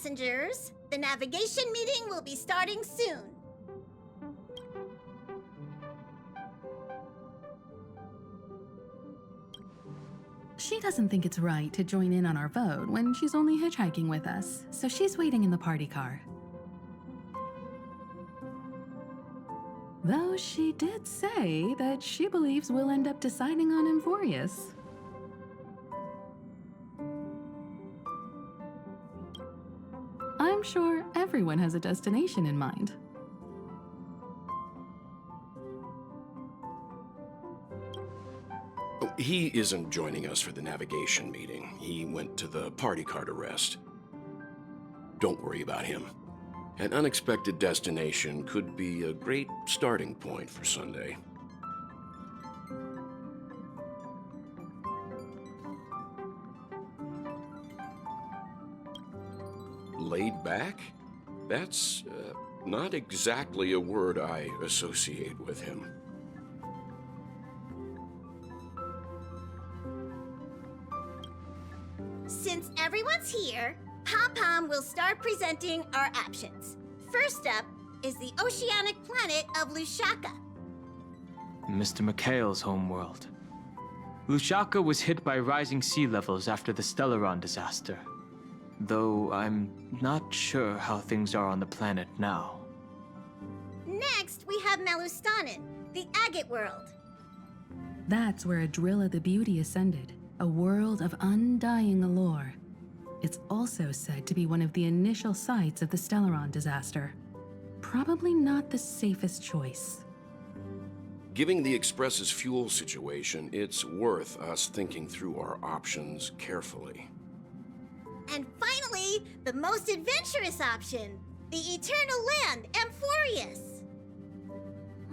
passengers. The navigation meeting will be starting soon. She doesn't think it's right to join in on our vote when she's only hitchhiking with us, so she's waiting in the party car. Though she did say that she believes we'll end up deciding on Amphoreus. I'm sure everyone has a destination in mind. He isn't joining us for the navigation meeting. He went to the party car to rest. Don't worry about him. An unexpected destination could be a great starting point for Sunday. Laid back? That's not exactly a word I associate with him. Since everyone's here, Pom-Pom will start presenting our options. First up is the oceanic planet of Lushaka. Mr. McHale's homeworld. Lushaka was hit by rising sea levels after the Stellaron disaster, though I'm not sure how things are on the planet now. Next, we have Malustanin, the Agate world. That's where Adrilla the Beauty ascended, a world of undying allure. It's also said to be one of the initial sites of the Stellaron disaster. Probably not the safest choice. Given the Express's fuel situation, it's worth us thinking through our options carefully. And finally, the most adventurous option, the Eternal Land, Amphoreus.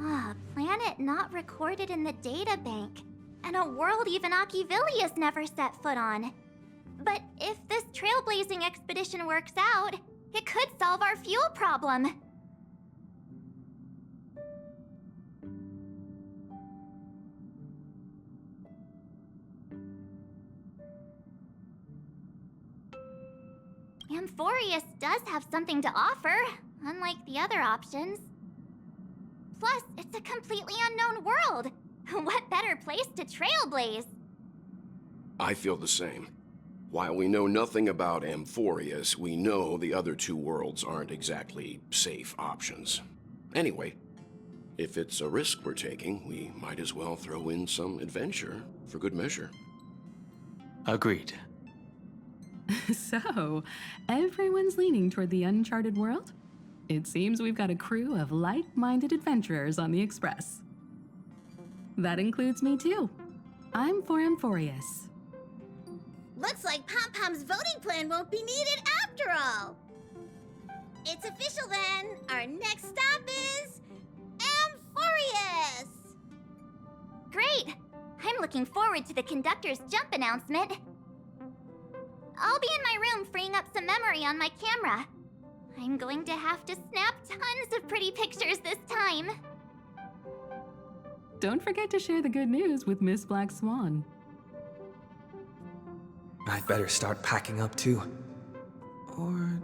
Ah, planet not recorded in the databank, and a world even Achivilius never set foot on. But if this trailblazing expedition works out, it could solve our fuel problem. Amphoreus does have something to offer, unlike the other options. Plus, it's a completely unknown world. What better place to trailblaze? I feel the same. While we know nothing about Amphoreus, we know the other two worlds aren't exactly safe options. Anyway, if it's a risk we're taking, we might as well throw in some adventure for good measure. Agreed. So, everyone's leaning toward the uncharted world? It seems we've got a crew of like-minded adventurers on the Express. That includes me too. I'm for Amphoreus. Looks like Pom-Pom's voting plan won't be needed after all. It's official then. Our next stop is Amphoreus. Great! I'm looking forward to the conductor's jump announcement. I'll be in my room freeing up some memory on my camera. I'm going to have to snap tons of pretty pictures this time. Don't forget to share the good news with Miss Black Swan. I'd better start packing up too. Or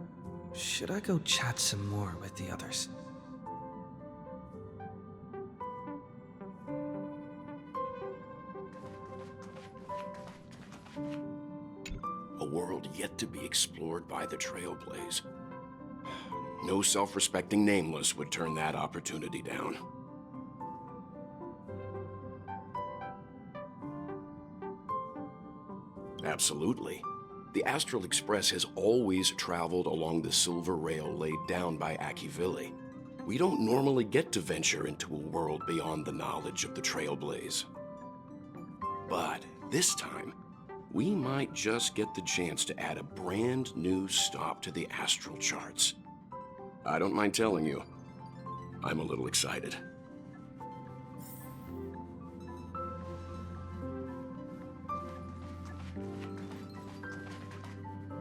should I go chat some more with the others? A world yet to be explored by the Trailblaze. No self-respecting nameless would turn that opportunity down. Absolutely. The Astral Express has always traveled along the silver rail laid down by Achivili. We don't normally get to venture into a world beyond the knowledge of the Trailblaze. But this time, we might just get the chance to add a brand new stop to the astral charts. I don't mind telling you, I'm a little excited.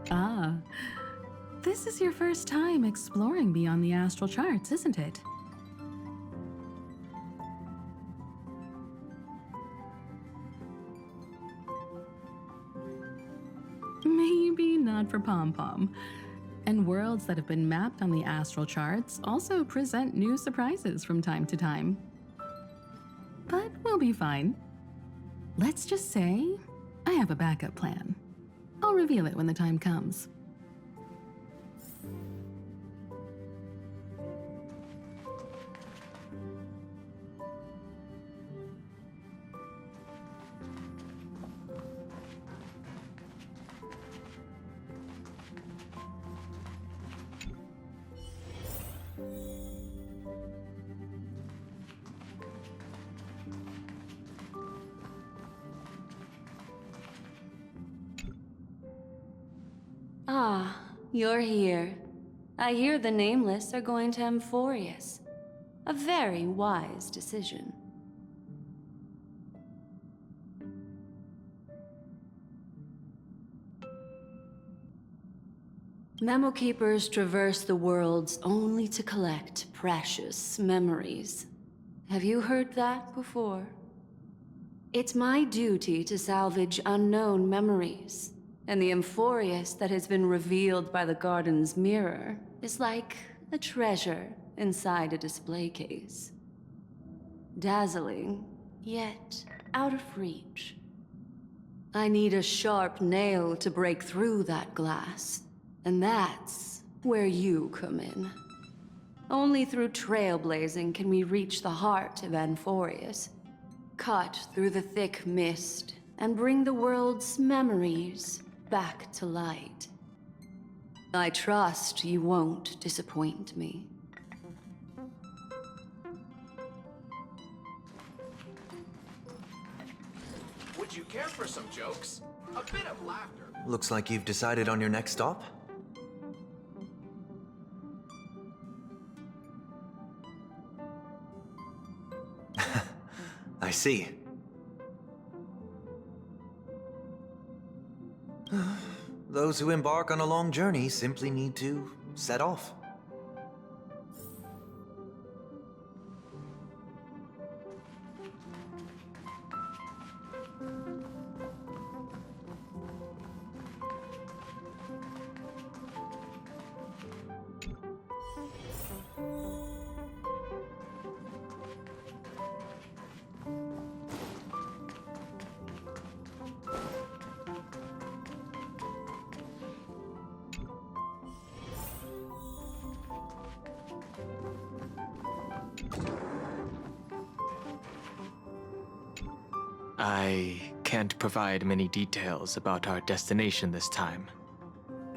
Ah, this is your first time exploring beyond the astral charts, isn't it? Maybe not for Pom-Pom. And worlds that have been mapped on the astral charts also present new surprises from time to time. But we'll be fine. Let's just say I have a backup plan. I'll reveal it when the time comes. Ah, you're here. I hear the Nameless are going to Amphoreus. A very wise decision. Memo Keepers traverse the worlds only to collect precious memories. Have you heard that before? It's my duty to salvage unknown memories. And the Amphoreus that has been revealed by the garden's mirror is like a treasure inside a display case. Dazzling, yet out of reach. I need a sharp nail to break through that glass, and that's where you come in. Only through trailblazing can we reach the heart of Amphoreus, cut through the thick mist, and bring the world's memories back to light. I trust you won't disappoint me. Would you care for some jokes? A bit of laughter. Looks like you've decided on your next stop. I see. Those who embark on a long journey simply need to set off. I can't provide many details about our destination this time.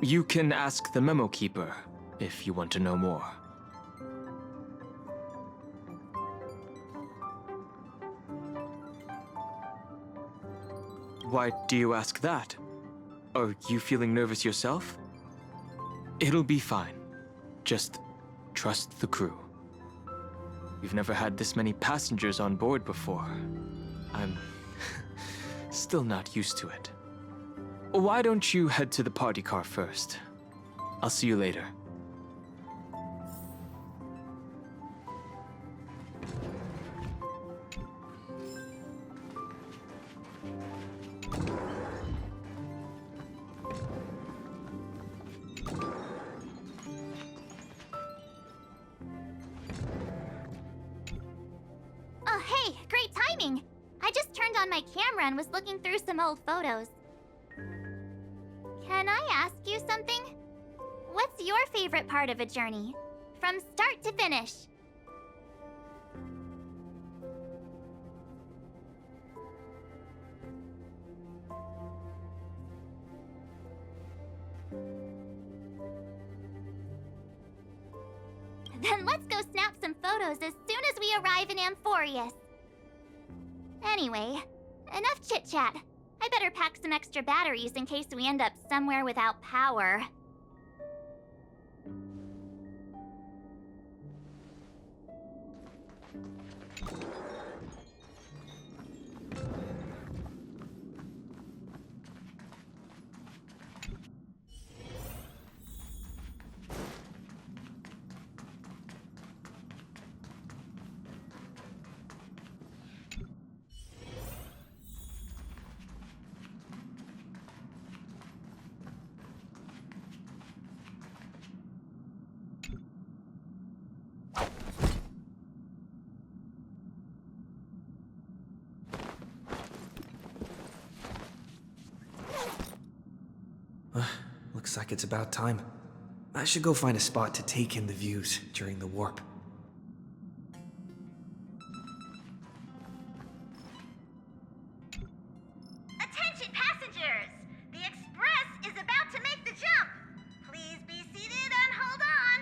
You can ask the Memo Keeper if you want to know more. Why do you ask that? Are you feeling nervous yourself? It'll be fine. Just trust the crew. We've never had this many passengers on board before. I'm still not used to it. Why don't you head to the party car first? I'll see you later. Oh, hey, great timing! I just turned on my camera and was looking through some old photos. Can I ask you something? What's your favorite part of a journey? From start to finish? Then let's go snap some photos as soon as we arrive in Amphoreus. Anyway, enough chit-chat. I better pack some extra batteries in case we end up somewhere without power. Looks like it's about time. I should go find a spot to take in the views during the warp. Attention passengers! The express is about to make the jump! Please be seated and hold on!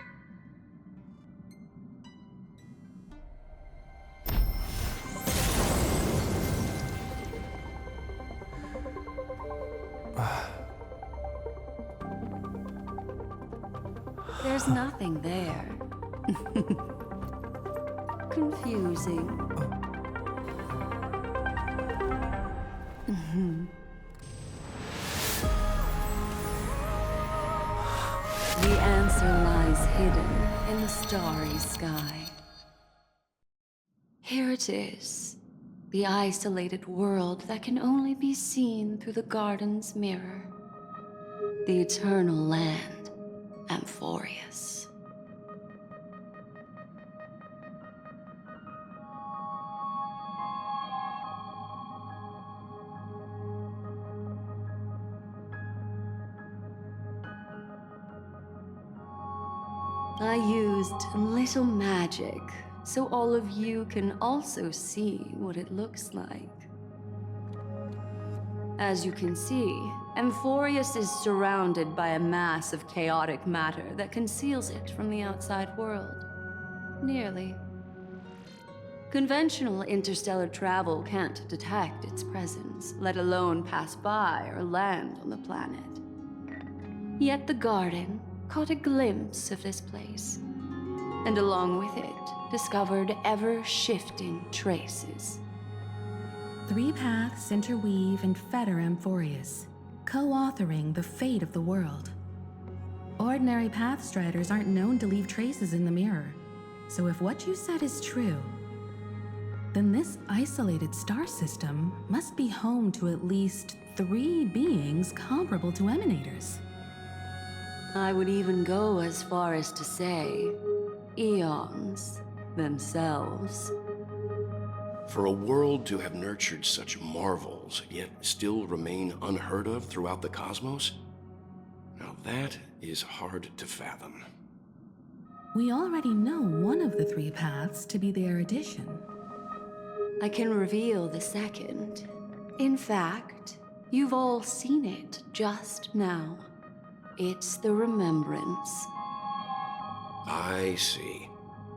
There's nothing there. Confusing. The answer lies hidden in the starry sky. Here it is, the isolated world that can only be seen through the garden's mirror. The eternal land, Amphoreus. I used a little magic, so all of you can also see what it looks like. As you can see, Amphoreus is surrounded by a mass of chaotic matter that conceals it from the outside world. Nearly. Conventional interstellar travel can't detect its presence, let alone pass by or land on the planet. Yet the garden caught a glimpse of this place, and along with it, discovered ever-shifting traces. 3 paths interweave and fetter Amphoreus, co-authoring the fate of the world. Ordinary pathstriders aren't known to leave traces in the mirror, so if what you said is true, then this isolated star system must be home to at least 3 beings comparable to emanators. I would even go as far as to say, eons themselves. For a world to have nurtured such marvels, yet still remain unheard of throughout the cosmos? Now that is hard to fathom. We already know one of the 3 paths to be the erudition. I can reveal the second. In fact, you've all seen it just now. It's the Remembrance. I see.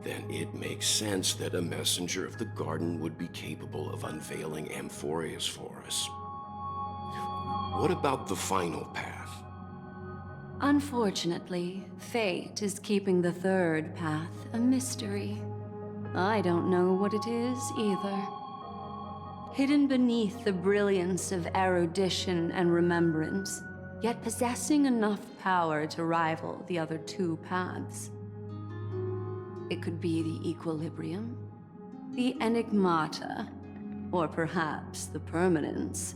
Then it makes sense that a messenger of the garden would be capable of unveiling Amphoreus for us. What about the final path? Unfortunately, fate is keeping the 3rd path a mystery. I don't know what it is either. Hidden beneath the brilliance of erudition and remembrance, yet possessing enough power to rival the other 2 paths. It could be the equilibrium, the enigmata, or perhaps the permanence.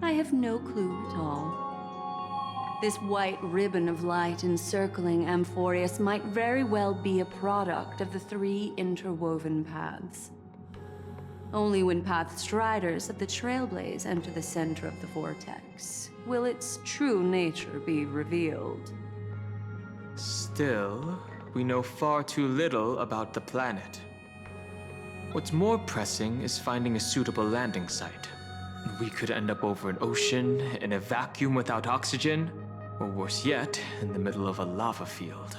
I have no clue at all. This white ribbon of light encircling Amphoreus might very well be a product of the 3 interwoven paths. Only when pathstriders of the Trailblazer enter the center of the vortex will its true nature be revealed. Still, we know far too little about the planet. What's more pressing is finding a suitable landing site. We could end up over an ocean, in a vacuum without oxygen, or worse yet, in the middle of a lava field.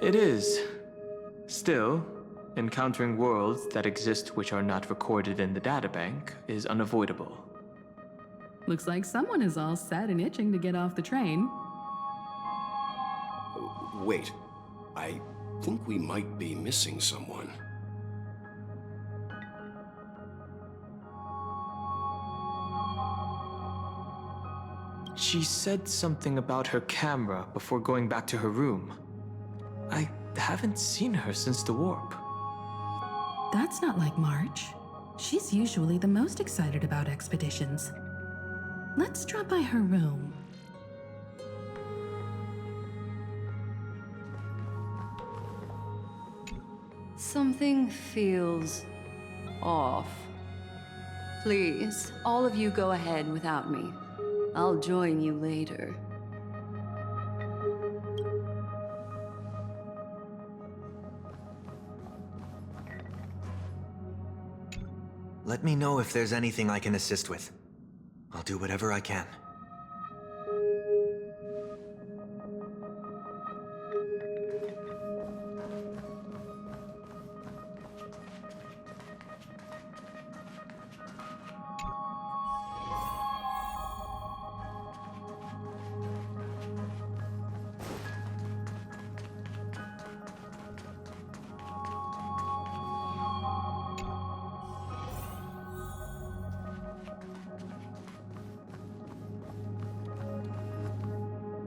It is. Still, encountering worlds that exist which are not recorded in the databank is unavoidable. Looks like someone is all set and itching to get off the train. Wait, I think we might be missing someone. She said something about her camera before going back to her room. I haven't seen her since the warp. That's not like March. She's usually the most excited about expeditions. Let's drop by her room. Something feels off. Please, all of you go ahead without me. I'll join you later. Let me know if there's anything I can assist with. I'll do whatever I can.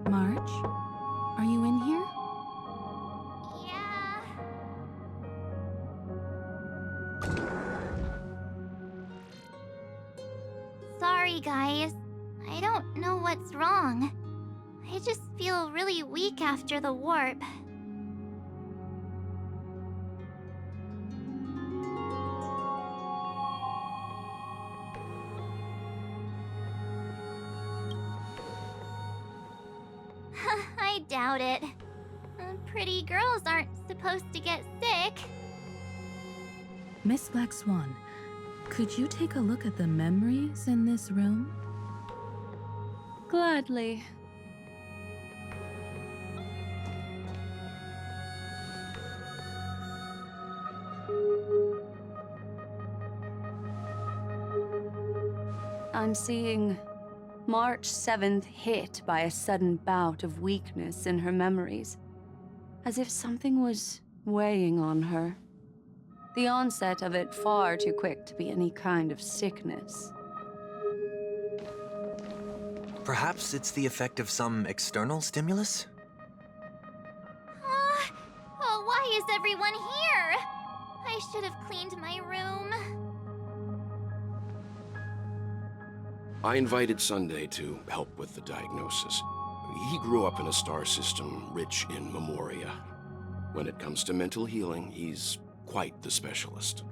March, are you in here? Yeah. Sorry, guys. I don't know what's wrong. I just feel really weak after the warp. I doubt it. Pretty girls aren't supposed to get sick. Miss Black Swan, could you take a look at the memories in this room? Gladly. I'm seeing March 7th hit by a sudden bout of weakness in her memories, as if something was weighing on her. The onset of it far too quick to be any kind of sickness. Perhaps it's the effect of some external stimulus? Oh, why is everyone here? I should have cleaned my room. I invited Sunday to help with the diagnosis. He grew up in a star system rich in memoria. When it comes to mental healing, he's quite the specialist.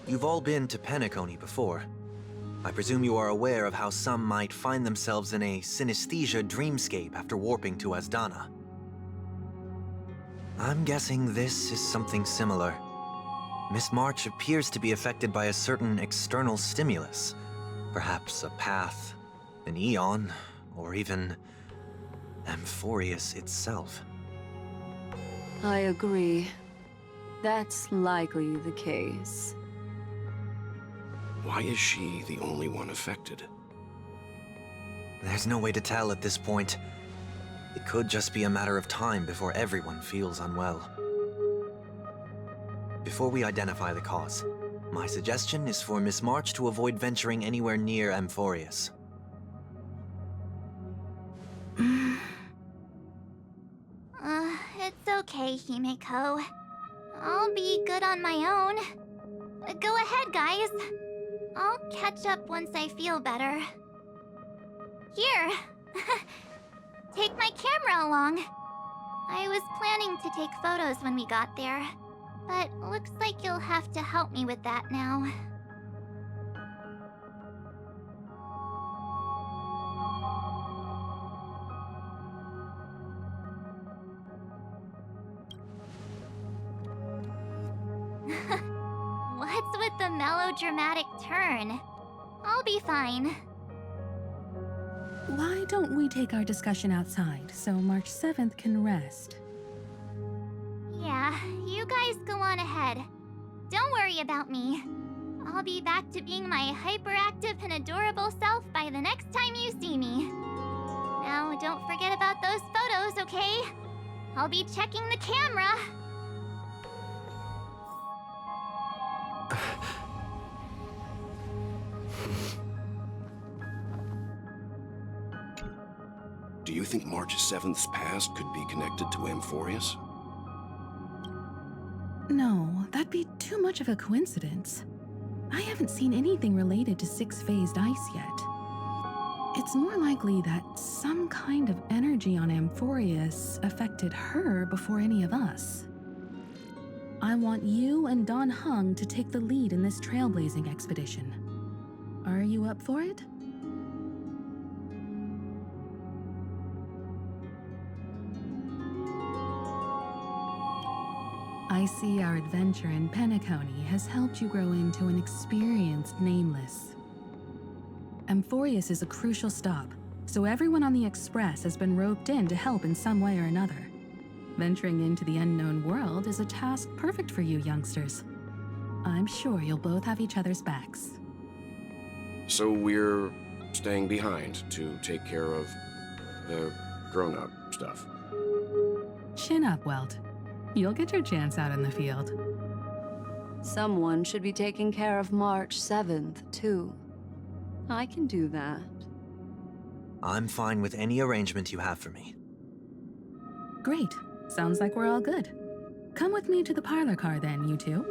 You've all been to Penacony before. I presume you are aware of how some might find themselves in a synesthesia dreamscape after warping to Asdana. I'm guessing this is something similar. Miss March appears to be affected by a certain external stimulus. Perhaps a path, an eon, or even Amphoreus itself. I agree. That's likely the case. Why is she the only one affected? There's no way to tell at this point. It could just be a matter of time before everyone feels unwell. Before we identify the cause, my suggestion is for Miss March to avoid venturing anywhere near Amphoreus. It's okay, Himeko. I'll be good on my own. Go ahead, guys. I'll catch up once I feel better. Here. Take my camera along. I was planning to take photos when we got there, but looks like you'll have to help me with that now. What's with the melodramatic turn? I'll be fine. Why don't we take our discussion outside so March 7th can rest? Yeah, you guys go on ahead. Don't worry about me. I'll be back to being my hyperactive and adorable self by the next time you see me. Now, don't forget about those photos, okay? I'll be checking the camera. you think March 7th's past could be connected to Amphoreus? No, that'd be too much of a coincidence. I haven't seen anything related to six-phased ice yet. It's more likely that some kind of energy on Amphoreus affected her before any of us. I want you and Don Hung to take the lead in this trailblazing expedition. Are you up for it? I see our adventure in Penacony has helped you grow into an experienced Nameless. Amphoreus is a crucial stop, so everyone on the Express has been roped in to help in some way or another. Venturing into the unknown world is a task perfect for you youngsters. I'm sure you'll both have each other's backs. So we're staying behind to take care of the grown-up stuff. Chin up, Welt. You'll get your chance out in the field. Someone should be taking care of March 7th, too. I can do that. I'm fine with any arrangement you have for me. Great. Sounds like we're all good. Come with me to the parlor car then, you two.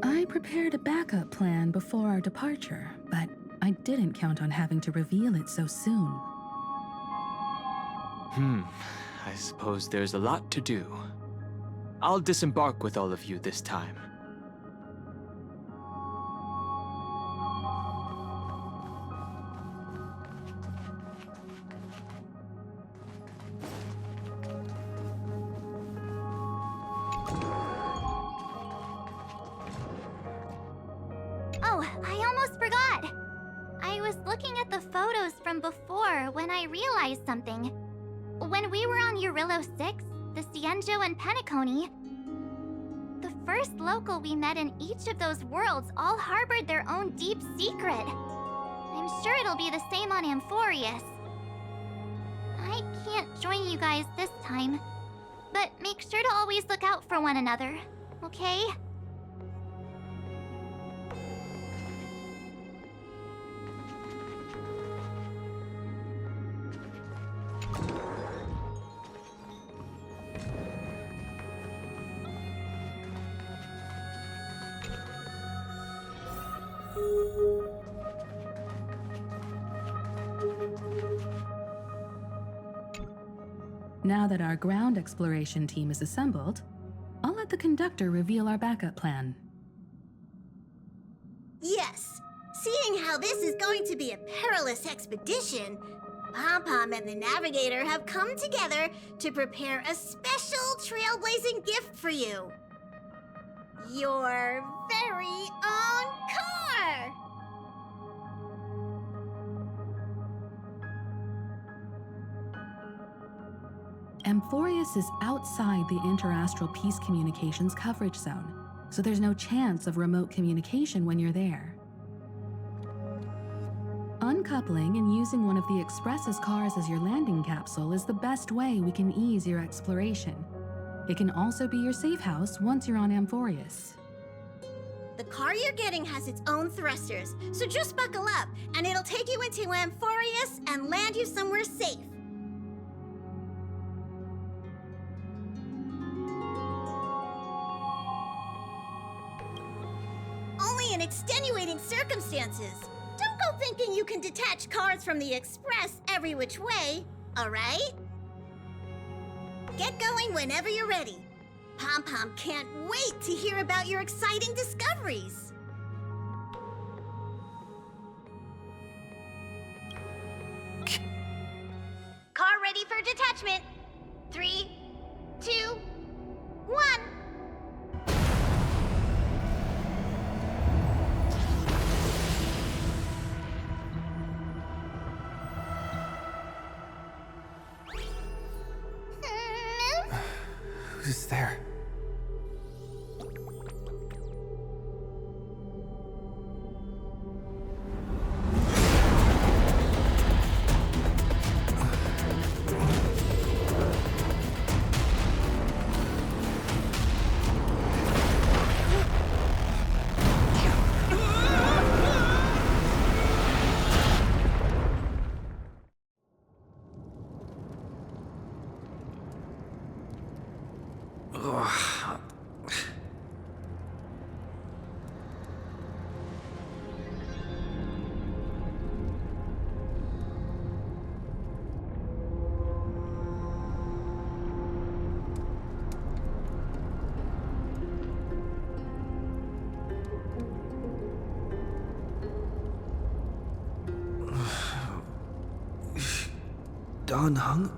I prepared a backup plan before our departure, but I didn't count on having to reveal it so soon. I suppose there's a lot to do. I'll disembark with all of you this time. Oh, I almost forgot. I was looking at the photos from before when I realized something. When we were on Eurillo 6, the Cienjo and Penacony, the first local we met in each of those worlds all harbored their own deep secret. I'm sure it'll be the same on Amphoreus. I can't join you guys this time, but make sure to always look out for one another, okay? Now that our ground exploration team is assembled, I'll let the conductor reveal our backup plan. Yes, seeing how this is going to be a perilous expedition, Pom-Pom and the Navigator have come together to prepare a special trailblazing gift for you. Your very own car! Amphoreus is outside the interastral peace communications coverage zone, so there's no chance of remote communication when you're there. Uncoupling and using one of the Express's cars as your landing capsule is the best way we can ease your exploration. It can also be your safe house once you're on Amphoreus. The car you're getting has its own thrusters, so just buckle up, and it'll take you into Amphoreus and land you somewhere safe. Only in extenuating circumstances. Don't go thinking you can detach cars from the Express every which way, all right? Get going whenever you're ready. Pom-Pom can't wait to hear about your exciting discoveries. Car ready for detachment. 3, 2, 1. Who's there? Dan Heng?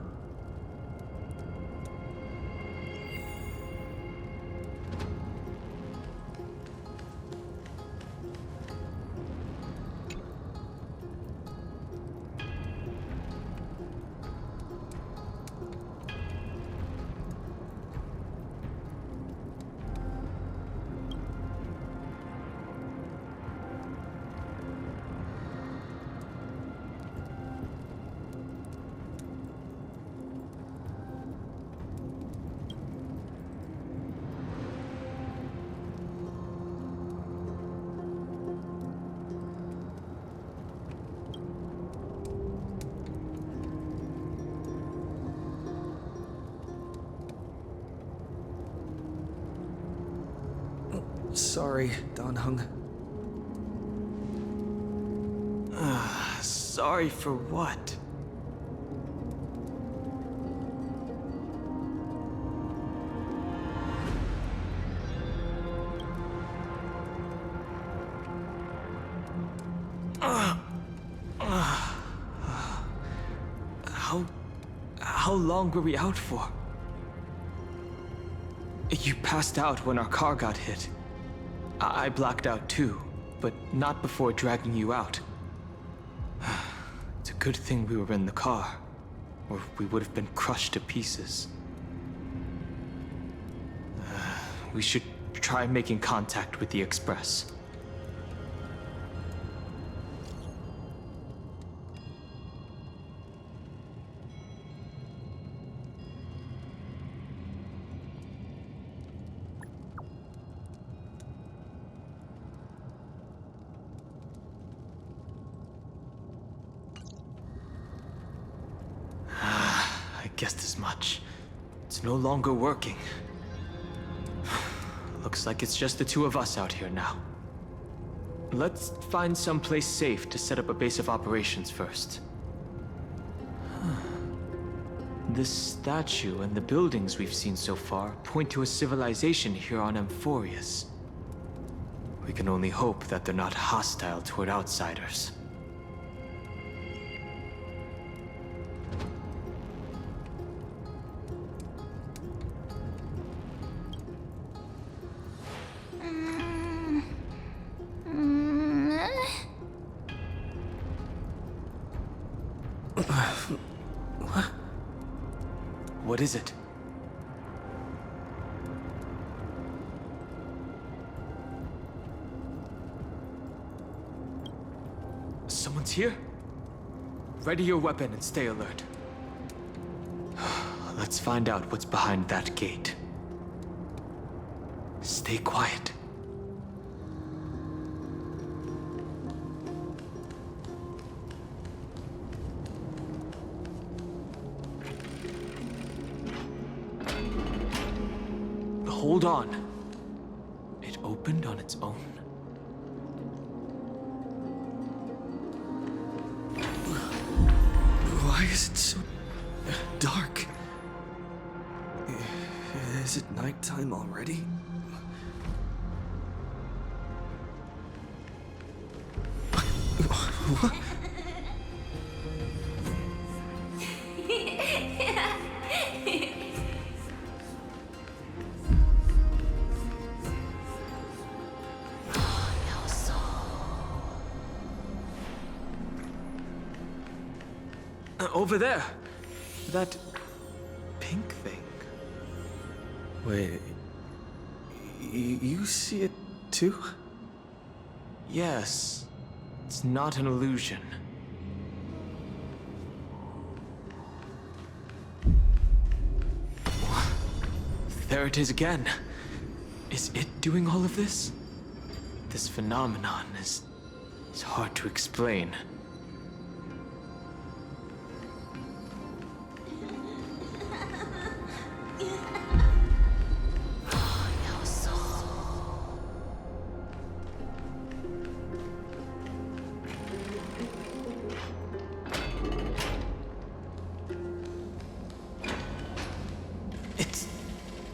Sorry, Dan Heng. Sorry for what? How long were we out for? You passed out when our car got hit. I blacked out too, but not before dragging you out. It's a good thing we were in the car, or we would have been crushed to pieces. We should try making contact with the Express. Guessed as much. It's no longer working. Looks like it's just the two of us out here now. Let's find some place safe to set up a base of operations first. This statue and the buildings we've seen so far point to a civilization here on Amphoreus. We can only hope that they're not hostile toward outsiders. What is it? Someone's here? Ready your weapon and stay alert. Let's find out what's behind that gate. Stay quiet. Hold on. It opened on its own. Why is it so dark? Is it nighttime already? What? Over there. That pink thing. Wait, you see it too? Yes. It's not an illusion. There it is again. Is it doing all of this? This phenomenon is hard to explain.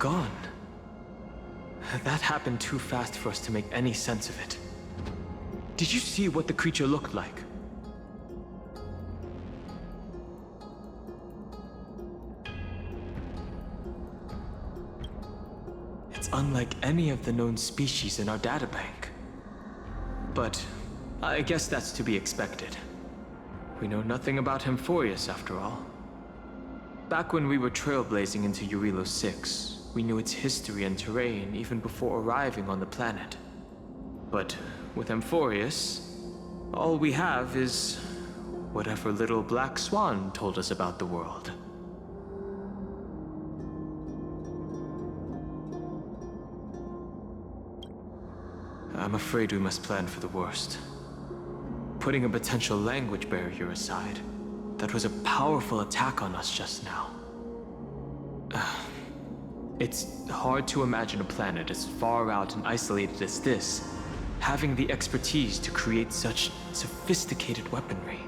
gone. That happened too fast for us to make any sense of it. Did you see what the creature looked like? It's unlike any of the known species in our databank. But I guess that's to be expected. We know nothing about Amphoreus after all. Back when we were trailblazing into Eurilo 6, we knew its history and terrain even before arriving on the planet. But with Amphoreus, all we have is whatever little black Swan told us about the world. I'm afraid we must plan for the worst. Putting a potential language barrier aside, that was a powerful attack on us just now. It's hard to imagine a planet as far out and isolated as this, having the expertise to create such sophisticated weaponry.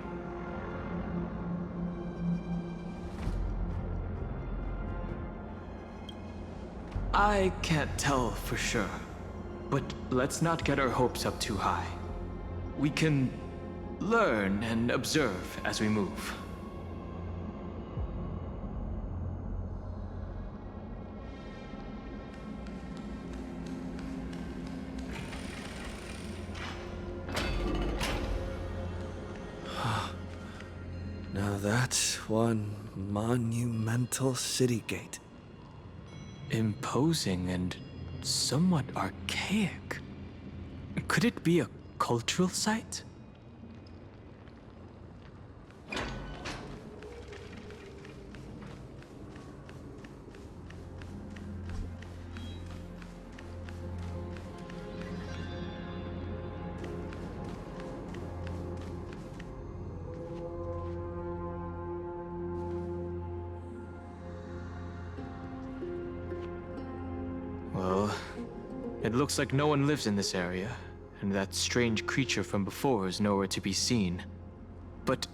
I can't tell for sure, but let's not get our hopes up too high. We can learn and observe as we move. Now that's one monumental city gate. Imposing and somewhat archaic. Could it be a cultural site? Well, it looks like no one lives in this area, and that strange creature from before is nowhere to be seen. But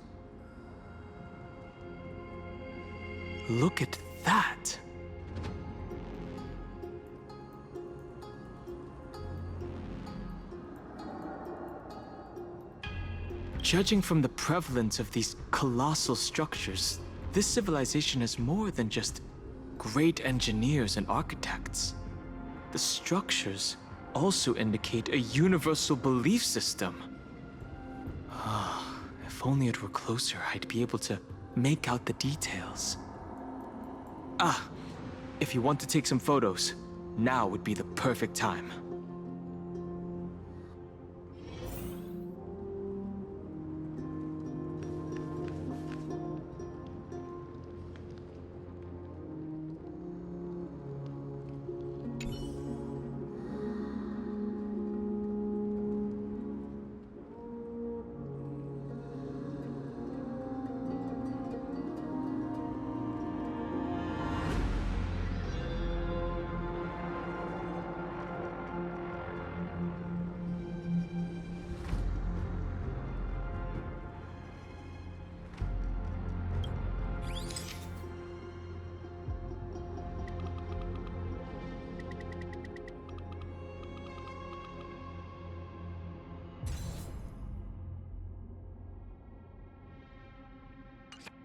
look at that! Judging from the prevalence of these colossal structures, this civilization is more than just great engineers and architects. The structures also indicate a universal belief system. If only it were closer, I'd be able to make out the details. If you want to take some photos, now would be the perfect time.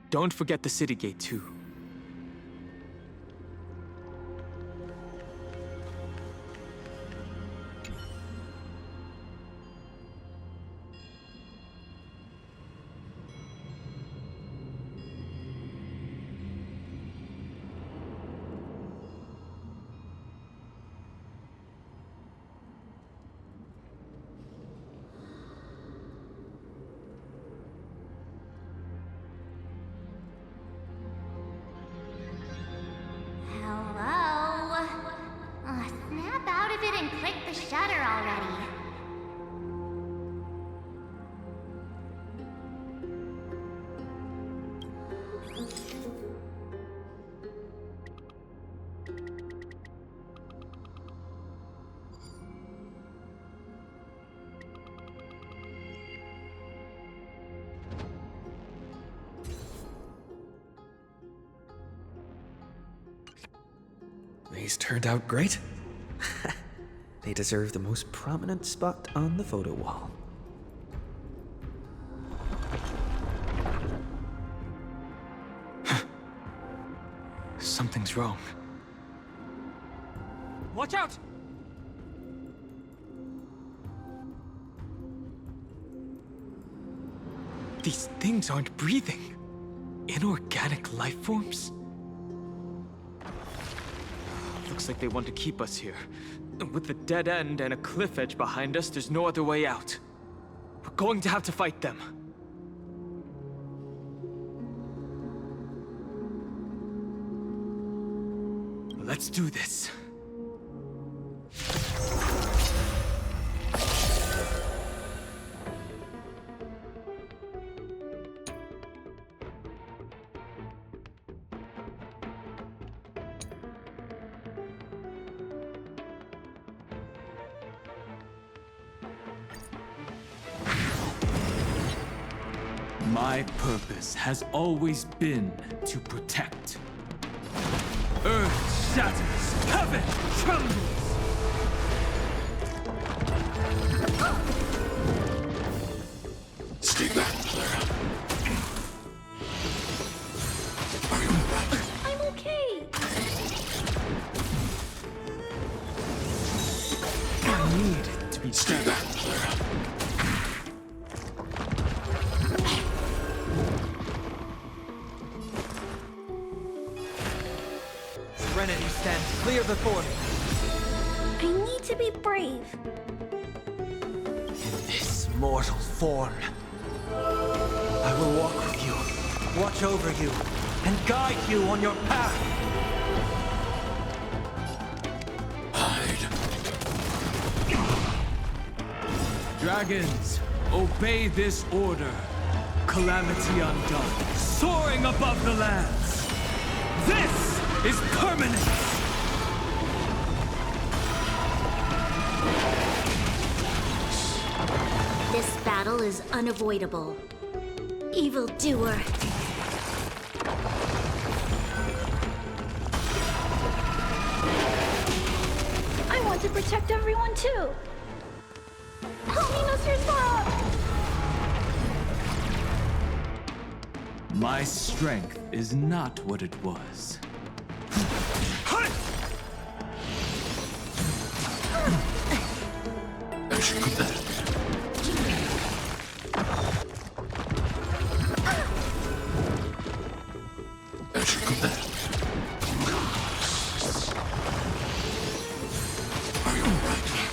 Don't forget the city gate, too. Snap out of it and click the shutter already. These turned out great. They deserve the most prominent spot on the photo wall. Something's wrong. Watch out! These things aren't breathing. Inorganic life forms? Looks like they want to keep us here. With the dead end and a cliff edge behind us, there's no other way out. We're going to have to fight them. Let's do this. My purpose has always been to protect. Earth shatters, heaven trembles! Stay back, Clara. I'm okay. I need to be Stay back, Clara. Serenity stands clear before me. I need to be brave. In this mortal form, I will walk with you, watch over you, and guide you on your path. Hide. Dragons, obey this order. Calamity undone, soaring above the lands. This is permanent! This battle is unavoidable. Evildoer. I want to protect everyone too. Help me, Mr. Swan! My strength is not what it was.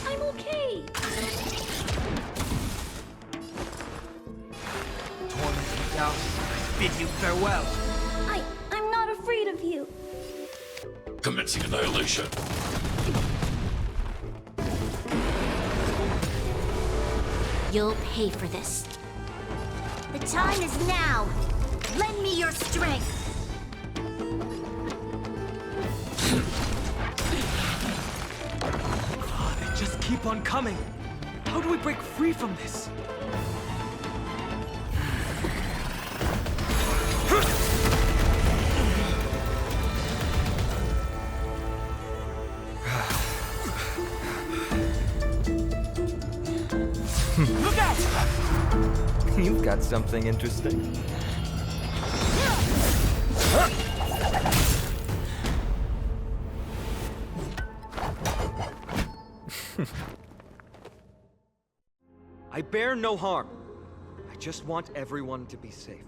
I'm okay. Torment me down. Bid you farewell. I'm not afraid of you. Commencing annihilation. You'll pay for this. The time is now. Lend me your strength. They just keep on coming. How do we break free from this? Look out! You've got something interesting. I bear no harm. I just want everyone to be safe.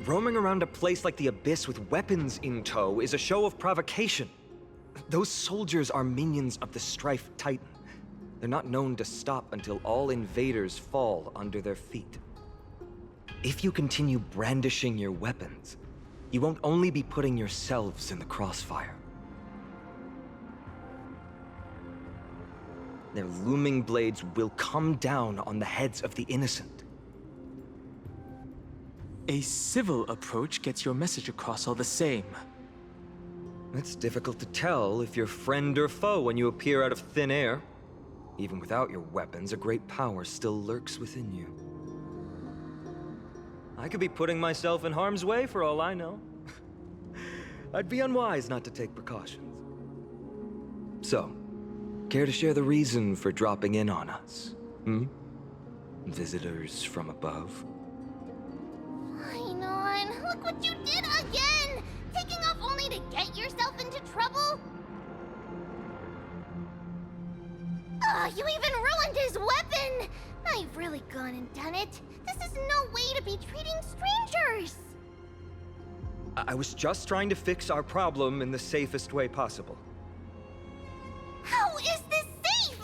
Roaming around a place like the Abyss with weapons in tow is a show of provocation. Those soldiers are minions of the Strife Titan. They're not known to stop until all invaders fall under their feet. If you continue brandishing your weapons, you won't only be putting yourselves in the crossfire. Their looming blades will come down on the heads of the innocent. A civil approach gets your message across all the same. It's difficult to tell if you're friend or foe when you appear out of thin air. Even without your weapons, a great power still lurks within you. I could be putting myself in harm's way for all I know. I'd be unwise not to take precautions. So, care to share the reason for dropping in on us? Visitors from above? Phainon, look what you did again! Taking off only to get yourself into trouble? Oh, you even ruined his weapon! I've really gone and done it. This is no way to be treating strangers! I was just trying to fix our problem in the safest way possible. How is this safe?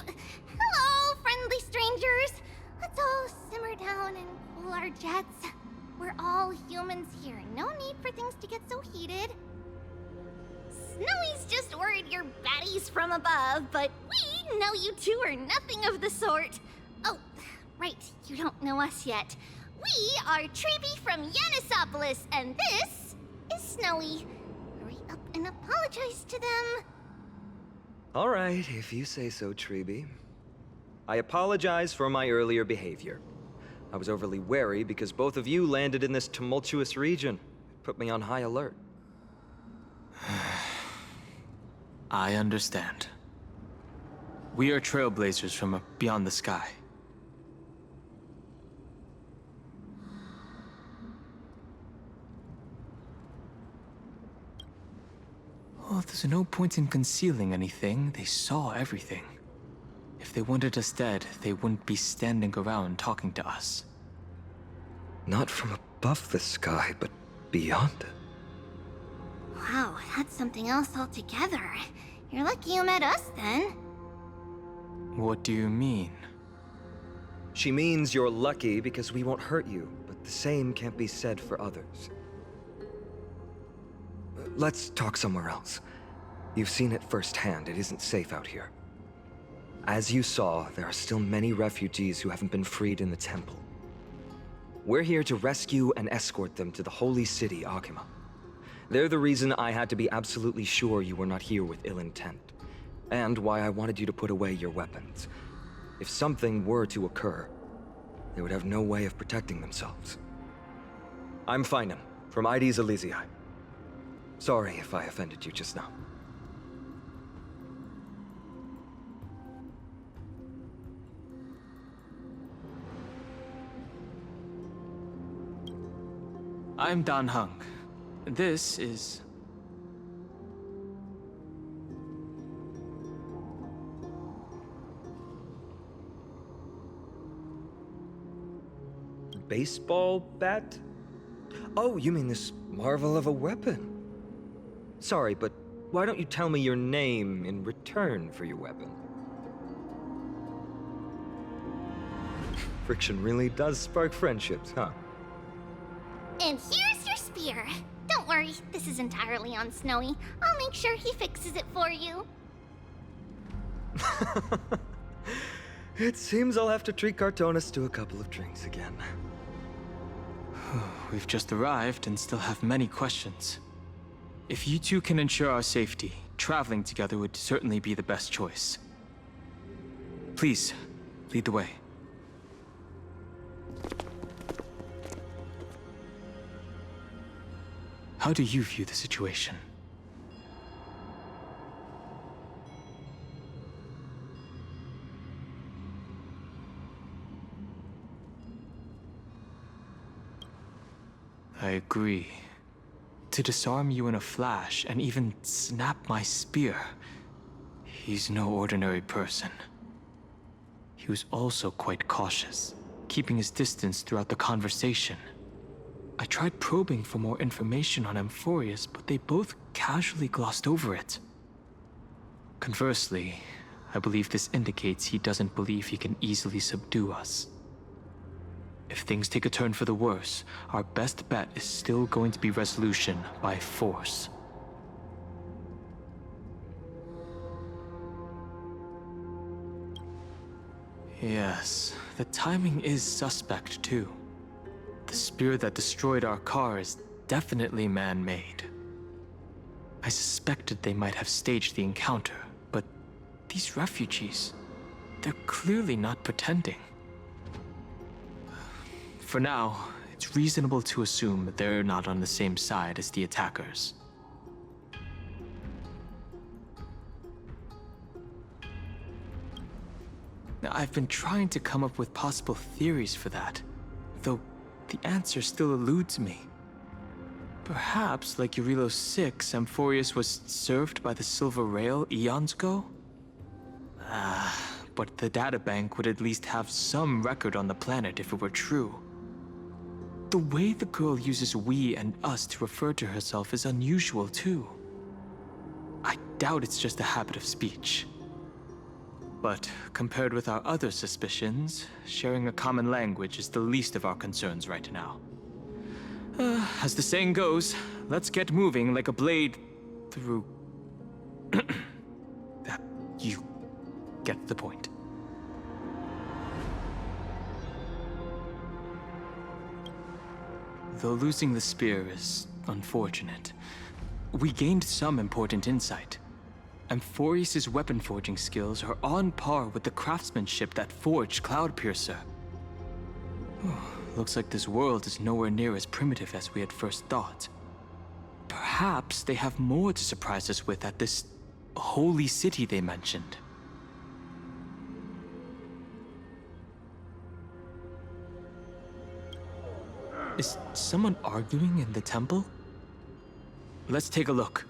Hello, friendly strangers. Let's all simmer down and cool our jets. We're all humans here. No need for things to get so heated. Snowy's just worried you're baddies from above, but we know you two are nothing of the sort. Oh, right, you don't know us yet. We are Treeby from Yanisopolis, and this is Snowy. Hurry up and apologize to them. All right, if you say so, Treeby. I apologize for my earlier behavior. I was overly wary because both of you landed in this tumultuous region. It put me on high alert. I understand. We are Trailblazers from beyond the sky. Well, there's no point in concealing anything. They saw everything. If they wanted us dead, they wouldn't be standing around talking to us. Not from above the sky, but beyond it. Wow, that's something else altogether. You're lucky you met us, then. What do you mean? She means you're lucky because we won't hurt you, but the same can't be said for others. Let's talk somewhere else. You've seen it firsthand. It isn't safe out here. As you saw, there are still many refugees who haven't been freed in the temple. We're here to rescue and escort them to the holy city, Okhema. They're the reason I had to be absolutely sure you were not here with ill intent, and why I wanted you to put away your weapons. If something were to occur, they would have no way of protecting themselves. I'm Phainon, from Mydei's Elysiae. Sorry if I offended you just now. I'm Dan Hung. This is... Baseball bat? Oh, you mean this marvel of a weapon? Sorry, but why don't you tell me your name in return for your weapon? Friction really does spark friendships, huh? And here's your spear. Don't worry, this is entirely on Snowy. I'll make sure he fixes it for you. It seems I'll have to treat Cartonis to a couple of drinks again. We've just arrived and still have many questions. If you two can ensure our safety, traveling together would certainly be the best choice. Please, lead the way. How do you view the situation? I agree. To disarm you in a flash and even snap my spear, he's no ordinary person. He was also quite cautious, keeping his distance throughout the conversation. I tried probing for more information on Amphoreus, but they both casually glossed over it. Conversely, I believe this indicates he doesn't believe he can easily subdue us. If things take a turn for the worse, our best bet is still going to be resolution by force. Yes, the timing is suspect too. The spear that destroyed our car is definitely man-made. I suspected they might have staged the encounter, but these refugees, they're clearly not pretending. For now, it's reasonable to assume that they're not on the same side as the attackers. Now, I've been trying to come up with possible theories for that, though the answer still eludes me. Perhaps, like Eurylos 6, Amphoreus was served by the Silver Rail eons ago? But the databank would at least have some record on the planet if it were true. The way the girl uses we and us to refer to herself is unusual, too. I doubt it's just a habit of speech. But compared with our other suspicions, sharing a common language is the least of our concerns right now. As the saying goes, let's get moving like a blade through... You get the point. Though losing the spear is unfortunate, we gained some important insight. Amphoreus' weapon forging skills are on par with the craftsmanship that forged Cloudpiercer. Looks like this world is nowhere near as primitive as we had first thought. Perhaps they have more to surprise us with at this holy city they mentioned. Is someone arguing in the temple? Let's take a look.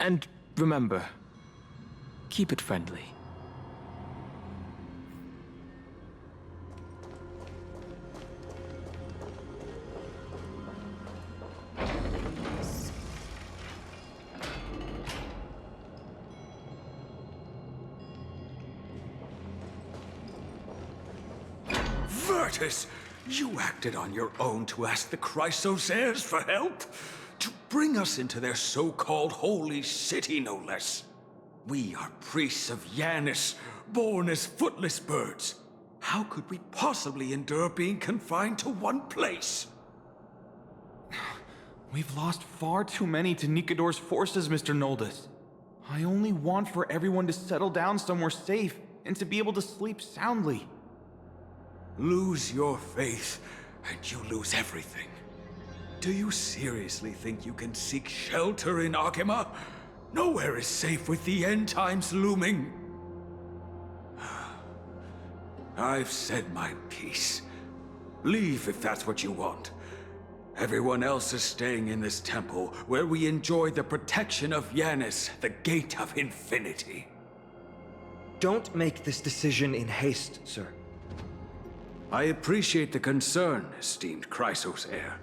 And remember, keep it friendly. Virtus, you acted on your own to ask the Chrysosaires for help? To bring us into their so-called holy city, no less. We are priests of Yanis, born as footless birds. How could we possibly endure being confined to one place? We've lost far too many to Nikador's forces, Mr. Noldus. I only want for everyone to settle down somewhere safe and to be able to sleep soundly. Lose your faith, and you lose everything. Do you seriously think you can seek shelter in Okhema? Nowhere is safe with the end times looming. I've said my piece. Leave if that's what you want. Everyone else is staying in this temple, where we enjoy the protection of Yanis, the Gate of Infinity. Don't make this decision in haste, sir. I appreciate the concern, esteemed Chrysosaire.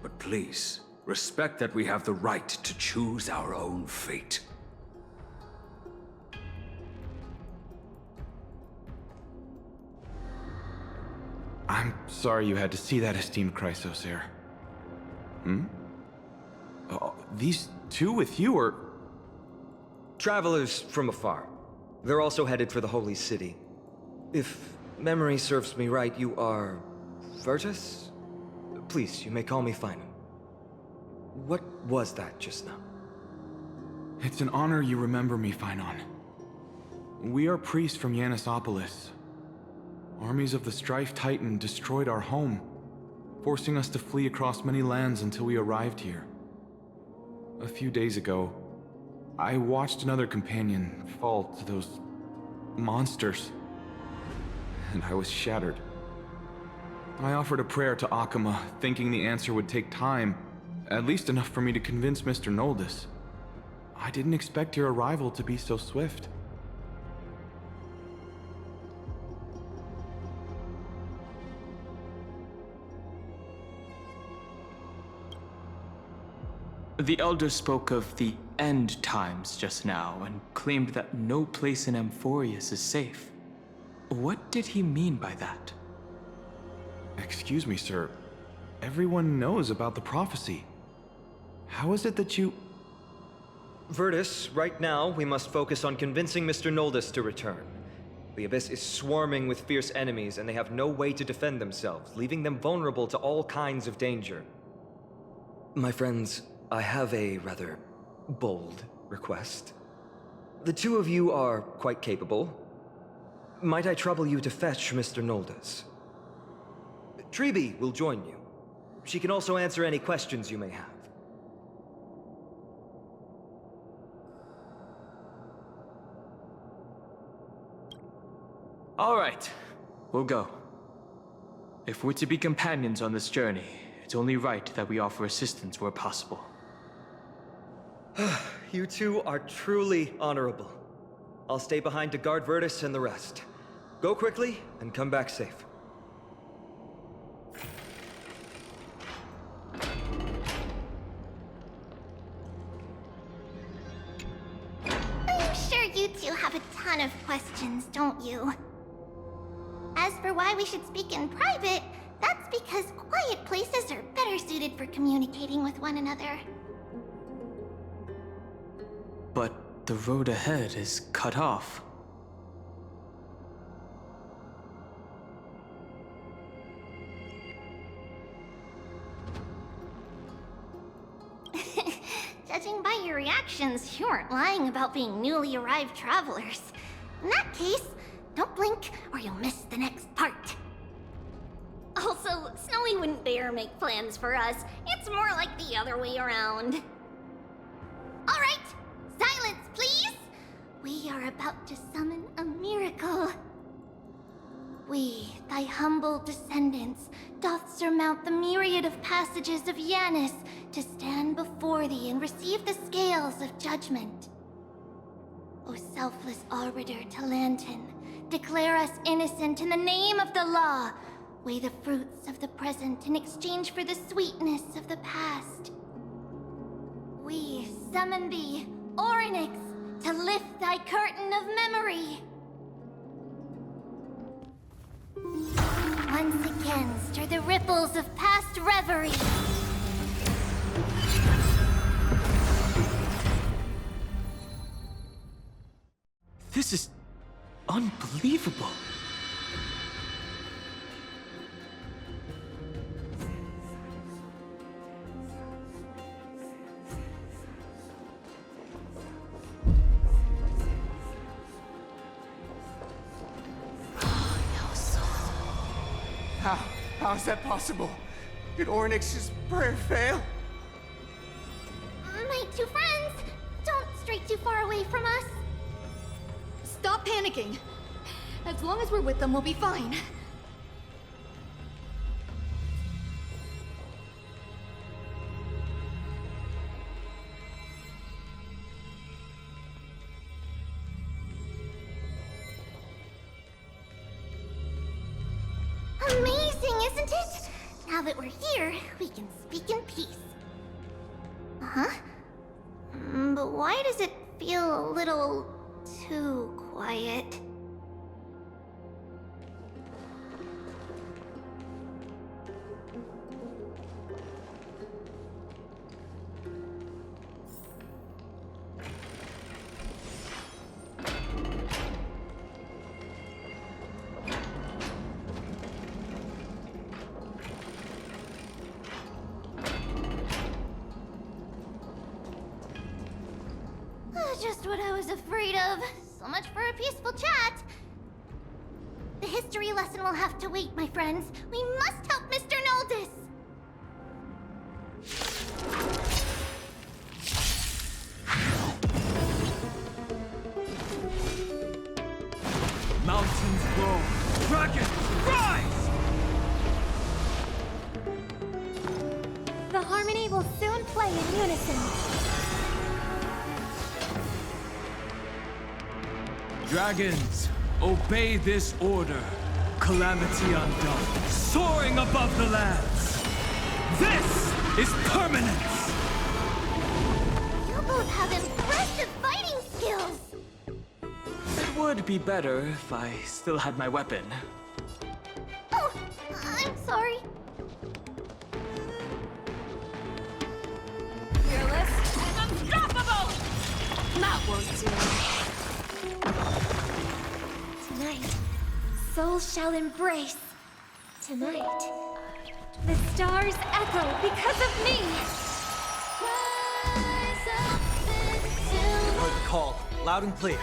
But please, respect that we have the right to choose our own fate. I'm sorry you had to see that, esteemed Chrysosaire. These two with you are... Travelers from afar. They're also headed for the Holy City. If memory serves me right, you are... Virtus? Please, you may call me Phainon. What was that just now? It's an honor you remember me, Phainon. We are priests from Yanisopolis. Armies of the Strife Titan destroyed our home, forcing us to flee across many lands until we arrived here. A few days ago, I watched another companion fall to those monsters, and I was shattered. I offered a prayer to Okhema, thinking the answer would take time, at least enough for me to convince Mr. Noldus. I didn't expect your arrival to be so swift. The Elder spoke of the end times just now and claimed that no place in Amphoreus is safe. What did he mean by that? Excuse me, sir. Everyone knows about the prophecy. How is it that you... Virtus, right now, we must focus on convincing Mr. Noldus to return. The Abyss is swarming with fierce enemies, and they have no way to defend themselves, leaving them vulnerable to all kinds of danger. My friends, I have a rather bold request. The two of you are quite capable. Might I trouble you to fetch Mr. Noldus? Treeby will join you. She can also answer any questions you may have. All right, we'll go. If we're to be companions on this journey, it's only right that we offer assistance where possible. You two are truly honorable. I'll stay behind to guard Virtus and the rest. Go quickly and come back safe. I'm sure you two have a ton of questions, don't you? As for why we should speak in private, that's because quiet places are better suited for communicating with one another. But the road ahead is cut off. Judging by your reactions, you aren't lying about being newly arrived travelers. In that case, don't blink or you'll miss the next part. Also, Snowy wouldn't dare make plans for us. It's more like the other way around. All right, silence, please! We are about to summon a miracle. We, thy humble descendants, doth surmount the myriad of passages of Yanis to stand before thee and receive the scales of judgment. O selfless arbiter Talantin, declare us innocent in the name of the law. Weigh the fruits of the present in exchange for the sweetness of the past. We summon thee, Oronyx, to lift thy curtain of memory. Once again, stir the ripples of past reverie. This is unbelievable. How is that possible? Did Oronyx's prayer fail? My two friends, don't stray too far away from us. Stop panicking. As long as we're with them, we'll be fine. Amazing, isn't it? Now that we're here, we can speak in peace. Huh? But why does it feel a little too quiet? Just what I was afraid of. So much for a peaceful chat. The history lesson will have to wait, my friends. We must help Mr. Noldus! Mountains roar, dragons rise! The harmony will soon play in unison. Dragons, obey this order. Calamity undone, soaring above the lands. This is permanence! You both have impressive fighting skills! It would be better if I still had my weapon. Oh, I'm sorry. Fearless and unstoppable! That won't do. Tonight, souls shall embrace. Tonight, the stars echo because of me. Heard the call, loud and clear.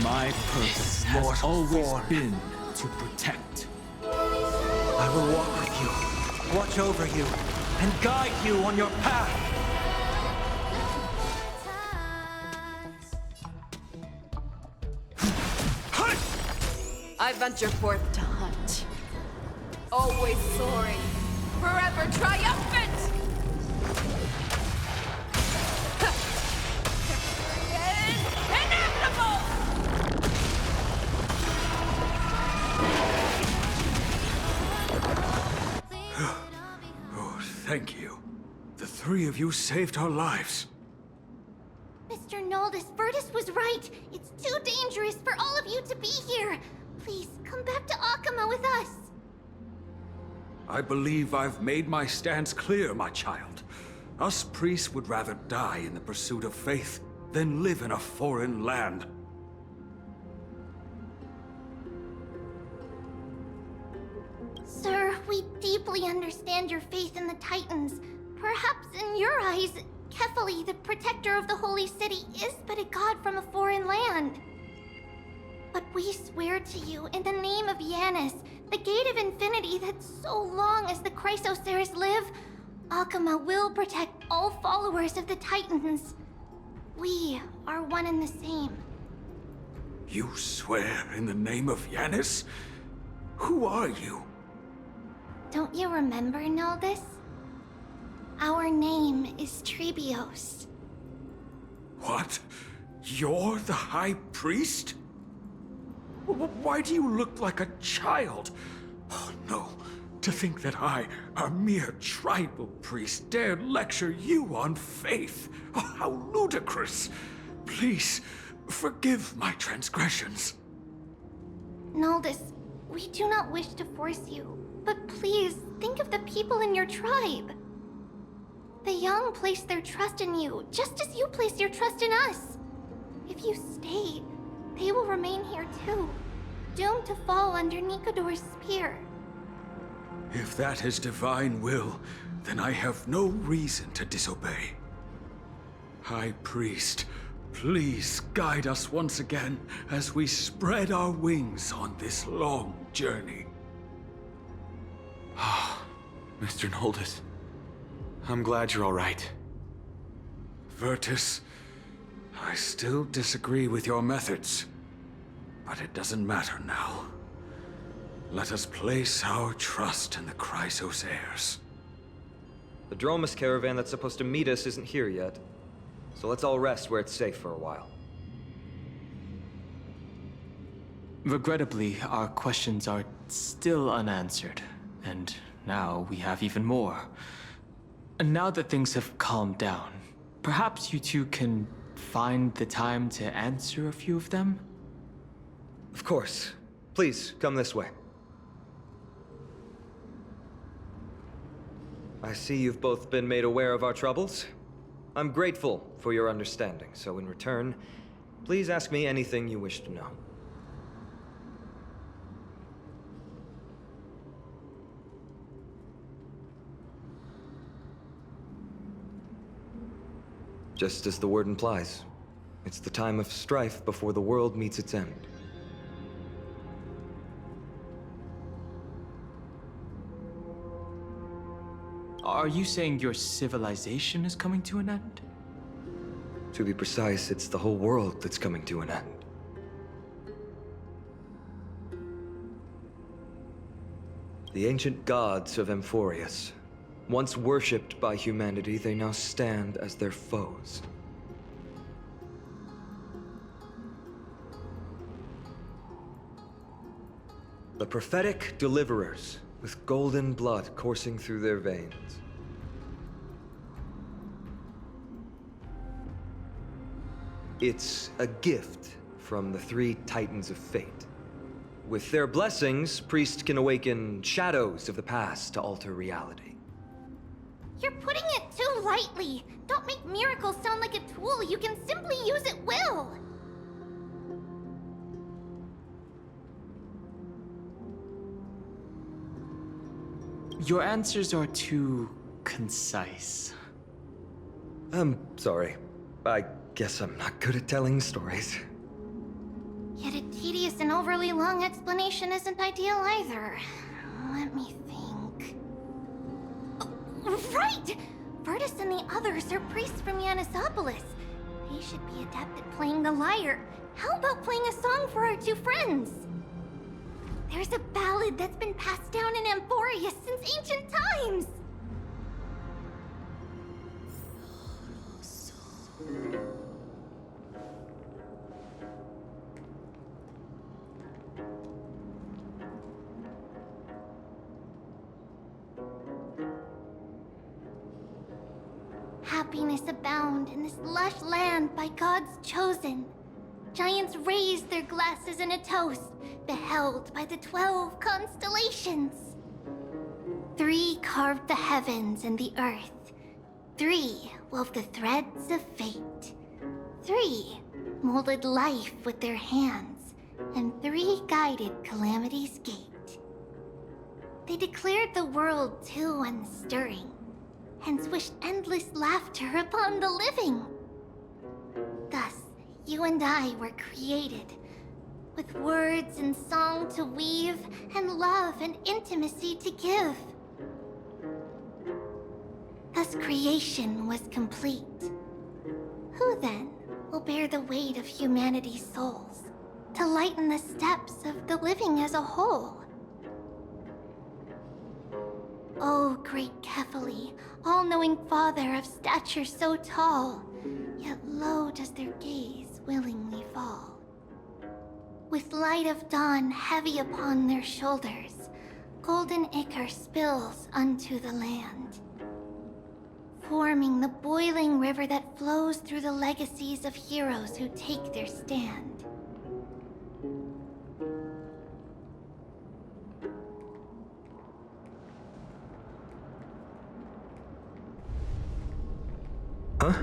My purpose has always been to protect. I will walk with you, watch over you, and guide you on your path. I venture forth to hunt. Always soaring, forever triumphant! Inevitable! Oh, thank you. The three of you saved our lives. Mr. Noldus, Virtus was right. It's too dangerous for all of you to be here. Please, come back to Okhema with us. I believe I've made my stance clear, my child. Us priests would rather die in the pursuit of faith than live in a foreign land. Sir, we deeply understand your faith in the Titans. Perhaps in your eyes, Kefali, the protector of the Holy City, is but a god from a foreign land. But we swear to you, in the name of Yanis, the Gate of Infinity, that so long as the Chrysoceres live, Okhema will protect all followers of the Titans. We are one and the same. You swear in the name of Yanis? Who are you? Don't you remember, Noldus? Our name is Trebios. What? You're the High Priest? Why do you look like a child? Oh no, to think that I, a mere tribal priest, dared lecture you on faith. Oh, how ludicrous! Please, forgive my transgressions. Noldus, we do not wish to force you, but please think of the people in your tribe. The young place their trust in you, just as you place your trust in us. If you stay, they will remain here too, doomed to fall under Nikador's spear. If that is divine will, then I have no reason to disobey. High Priest, please guide us once again as we spread our wings on this long journey. Ah, Mr. Noldus. I'm glad you're all right. Virtus, I still disagree with your methods, but it doesn't matter now. Let us place our trust in the Chrysoceres. The Dromus caravan that's supposed to meet us isn't here yet, so let's all rest where it's safe for a while. Regrettably, our questions are still unanswered, and now we have even more. And now that things have calmed down, perhaps you two can find the time to answer a few of them? Of course. Please, come this way. I see you've both been made aware of our troubles. I'm grateful for your understanding, so in return, please ask me anything you wish to know. Just as the word implies, it's the time of strife before the world meets its end. Are you saying your civilization is coming to an end? To be precise, it's the whole world that's coming to an end. The ancient gods of Amphoreus, once worshipped by humanity, they now stand as their foes. The prophetic deliverers, with golden blood coursing through their veins. It's a gift from the three Titans of Fate. With their blessings, priests can awaken shadows of the past to alter reality. You're putting it too lightly. Don't make miracles sound like a tool you can simply use at will. Your answers are too concise. I'm sorry. I guess I'm not good at telling stories. Yet a tedious and overly long explanation isn't ideal either. Let me think. Oh, right! Virtus and the others are priests from Yanisopolis. They should be adept at playing the lyre. How about playing a song for our two friends? There's a ballad that's been passed down in Amphoreus since ancient times! Happiness abound in this lush land by God's chosen. Giants raise their glasses in a toast, beheld by the 12 constellations. 3 carved the heavens and the earth. 3 wove the threads of fate. 3 molded life with their hands, and 3 guided calamity's gate. They declared the world too unstirring, hence wished endless laughter upon the living. Thus, you and I were created, with words and song to weave, and love and intimacy to give. Thus creation was complete. Who then will bear the weight of humanity's souls, to lighten the steps of the living as a whole? O great Kephali, all-knowing father of stature so tall, yet low does their gaze willingly fall. With light of dawn heavy upon their shoulders, golden ichor spills unto the land, forming the boiling river that flows through the legacies of heroes who take their stand. Huh?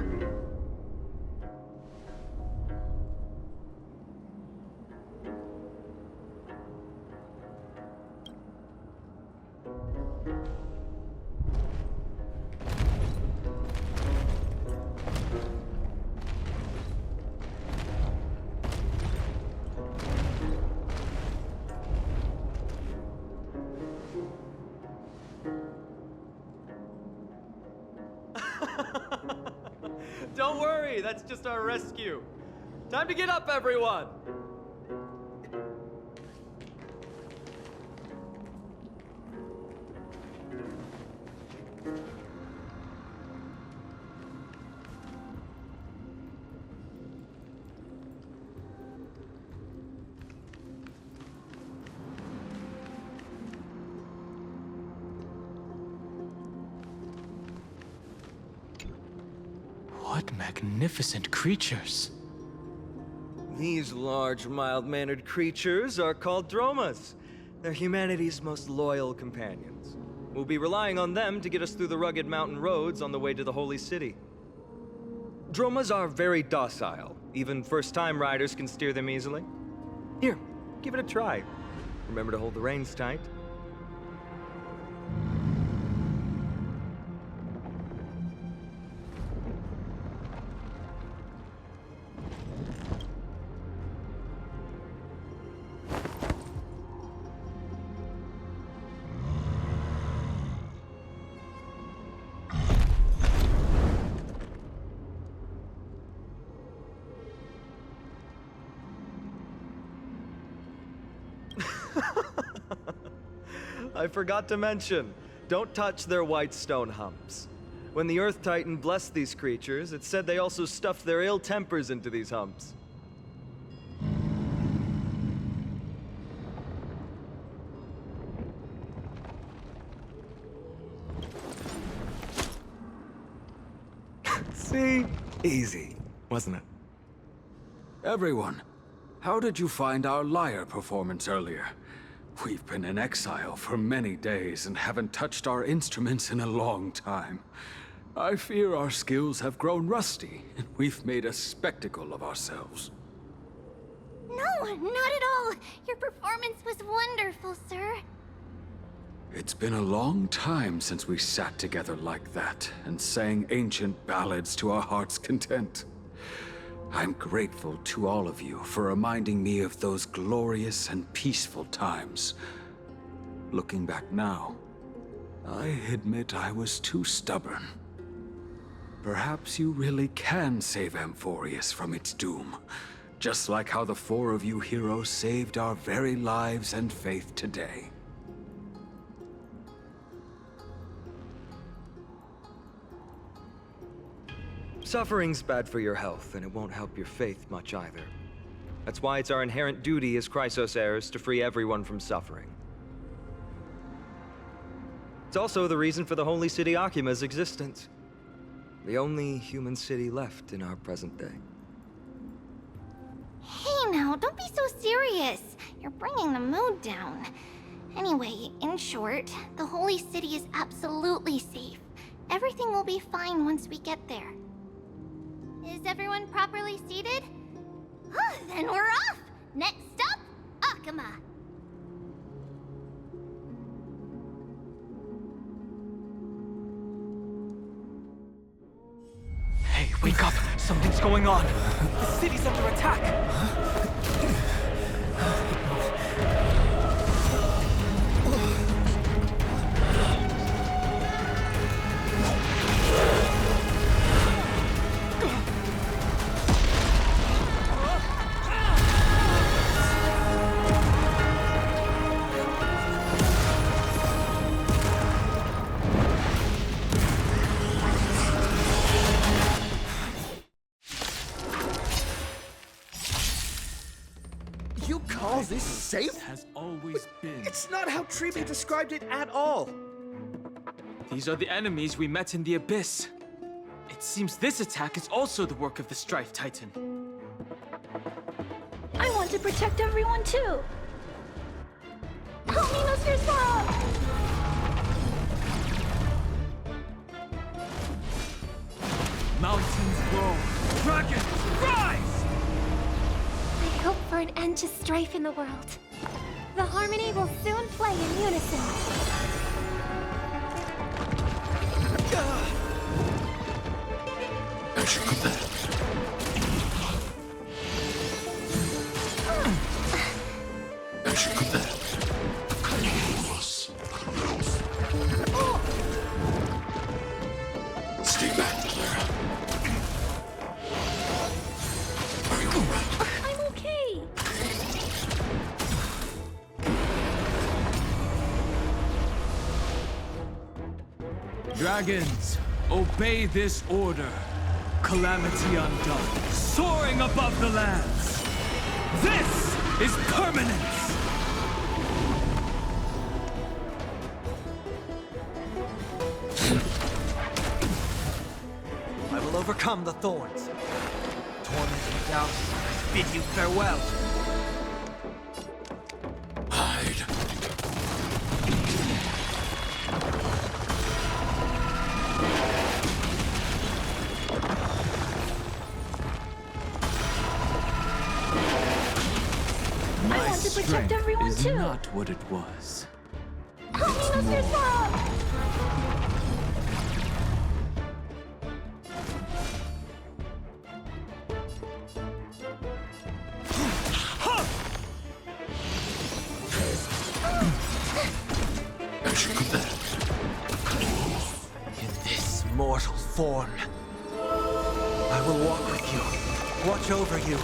Don't worry, that's just our rescue. Time to get up, everyone! What magnificent creatures. These large, mild-mannered creatures are called dromas. They're humanity's most loyal companions. We'll be relying on them to get us through the rugged mountain roads on the way to the Holy City. Dromas are very docile. Even first-time riders can steer them easily. Here, give it a try. Remember to hold the reins tight. I forgot to mention, don't touch their white stone humps. When the Earth Titan blessed these creatures, it said they also stuffed their ill tempers into these humps. See? Easy, wasn't it? Everyone, how did you find our lyre performance earlier? We've been in exile for many days and haven't touched our instruments in a long time. I fear our skills have grown rusty, and we've made a spectacle of ourselves. No, not at all. Your performance was wonderful, sir. It's been a long time since we sat together like that and sang ancient ballads to our heart's content. I'm grateful to all of you for reminding me of those glorious and peaceful times. Looking back now, I admit I was too stubborn. Perhaps you really can save Amphoreus from its doom, just like how the four of you heroes saved our very lives and faith today. Suffering's bad for your health, and it won't help your faith much either. That's why it's our inherent duty as Chrysos heirs to free everyone from suffering. It's also the reason for the holy city Okhema's existence. The only human city left in our present day. Hey now, don't be so serious. You're bringing the mood down. Anyway, in short, the holy city is absolutely safe. Everything will be fine once we get there. Is everyone properly seated? Then we're off! Next stop, Okhema. Hey, wake up! Something's going on! The city's under attack! This safe? Has always been. It's not how Tribe described it at all. These are the enemies we met in the Abyss. It seems this attack is also the work of the Strife Titan. I want to protect everyone too. Help me, Mr. Swan! Mountains roar. Dragons rise! I hope for an end to strife in the world. The harmony will soon play in unison. Stay back, Clara. Are you alright? I'm okay. Dragons, obey this order. Calamity undone, soaring above the lands. This is permanence! I will overcome the thorns. Torment me down, bid you farewell. Hide. My want to protect strength everyone is too. not what it was. Help me, Mr. Swan! In this mortal form, I will walk with you, watch over you,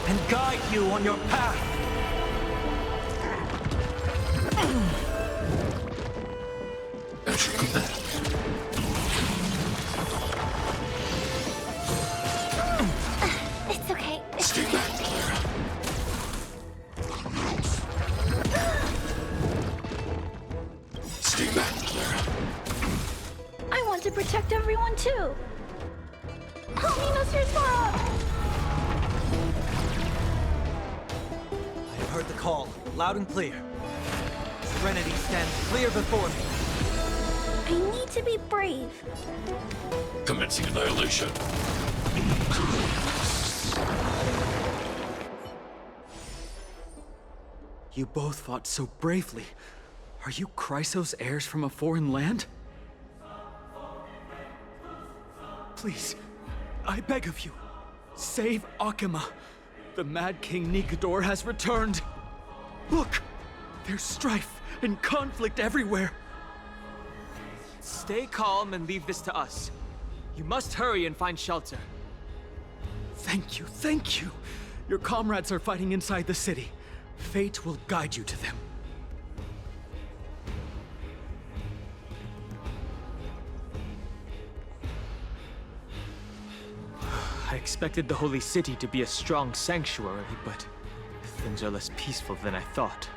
and guide you on your path. It's okay. Stay back, Clara. Stay back, Clara. I want to protect everyone too. Help me, Mr. Swan! I have heard the call, loud and clear. Serenity stands clear before me. I need to be brave. Commencing annihilation. You both fought so bravely. Are you Chrysos heirs from a foreign land? Please, I beg of you, Save Okhema! The Mad King Nikador has returned! Look! There's strife and conflict everywhere! Stay calm and leave this to us. You must hurry and find shelter. Thank you, thank you! Your comrades are fighting inside the city. Fate will guide you to them. I expected the Holy City to be a strong sanctuary, but things are less peaceful than I thought.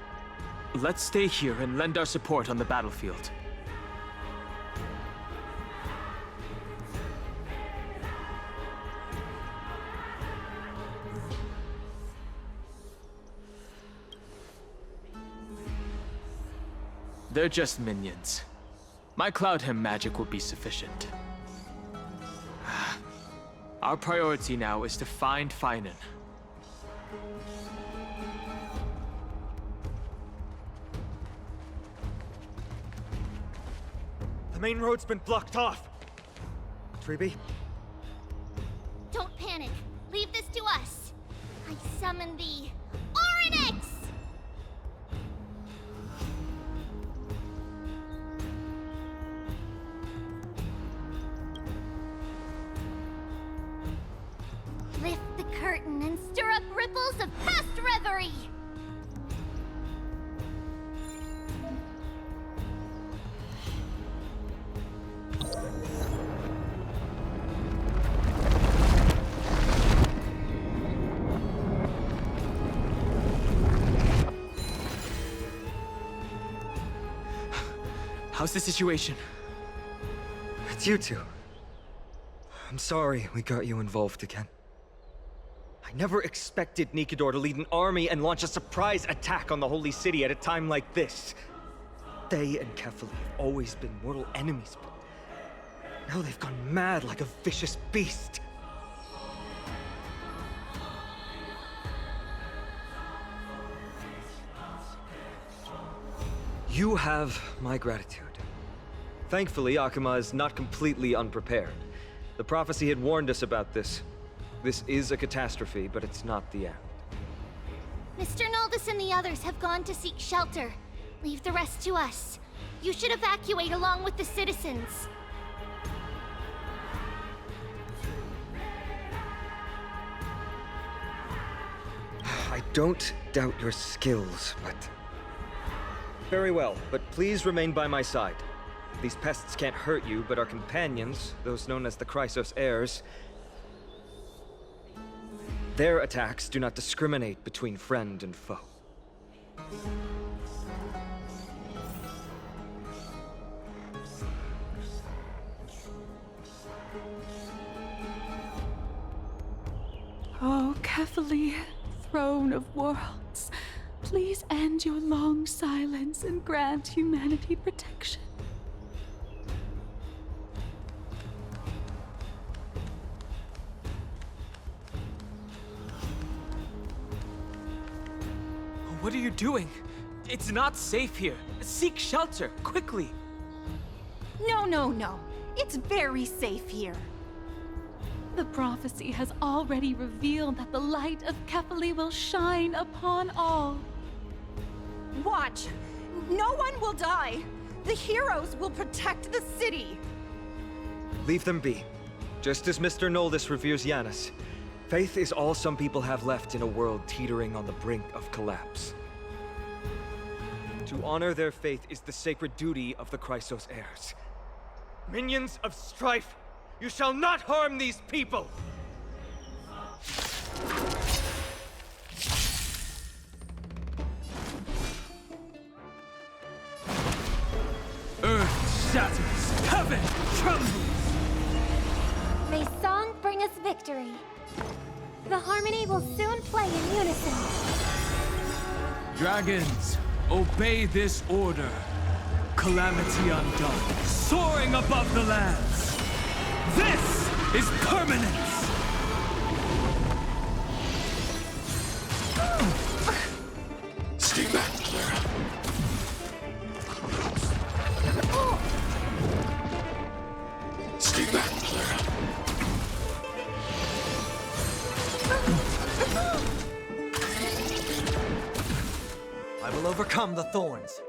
Let's stay here and lend our support on the battlefield. They're just minions. My Cloudhem magic will be sufficient. Our priority now is to find Phainon. The main road's been blocked off. Treeby? Don't panic. Leave this to us. I summon the Oronyx! Lift the curtain and stir up ripples of past reverie! How's the situation? It's you two. I'm sorry we got you involved again. I never expected Nikador to lead an army and launch a surprise attack on the Holy City at a time like this. They and Kefali have always been mortal enemies, but now they've gone mad like a vicious beast. You have my gratitude. Thankfully, Okhema is not completely unprepared. The prophecy had warned us about this. This is a catastrophe, but it's not the end. Mr. Noldus and the others have gone to seek shelter. Leave the rest to us. You should evacuate along with the citizens. I don't doubt your skills, but... Very well, but please remain by my side. These pests can't hurt you, but our companions, those known as the Chrysos heirs, their attacks do not discriminate between friend and foe. Oh, Kefali, throne of worlds, please end your long silence and grant humanity protection. What are you doing? It's not safe here. Seek shelter, quickly. No, no, no. It's very safe here. The prophecy has already revealed that the light of Kefali will shine upon all. Watch. No one will die. The heroes will protect the city. Leave them be. Just as Mr. Noldus reveres Yanis, faith is all some people have left in a world teetering on the brink of collapse. To honor their faith is the sacred duty of the Chrysos heirs. Minions of strife, you shall not harm these people! Earth shatters, heaven trembles! May song bring us victory. The harmony will soon play in unison. Dragons, obey this order. Calamity undone, soaring above the lands. This is permanence! Stay back, Clara. Stay back, Clara. overcome the thorns.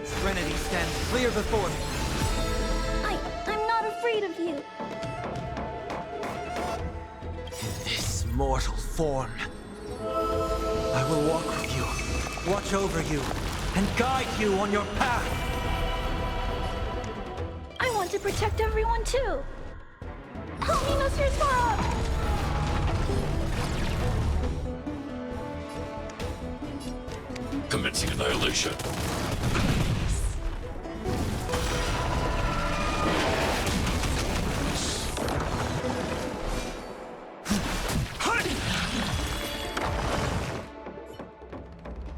Serenity stands clear before me. I'm not afraid of you. In this mortal form, I will walk with you, watch over you, and guide you on your path. I want to protect everyone too. Help me, Mr. Swan! Commencing annihilation.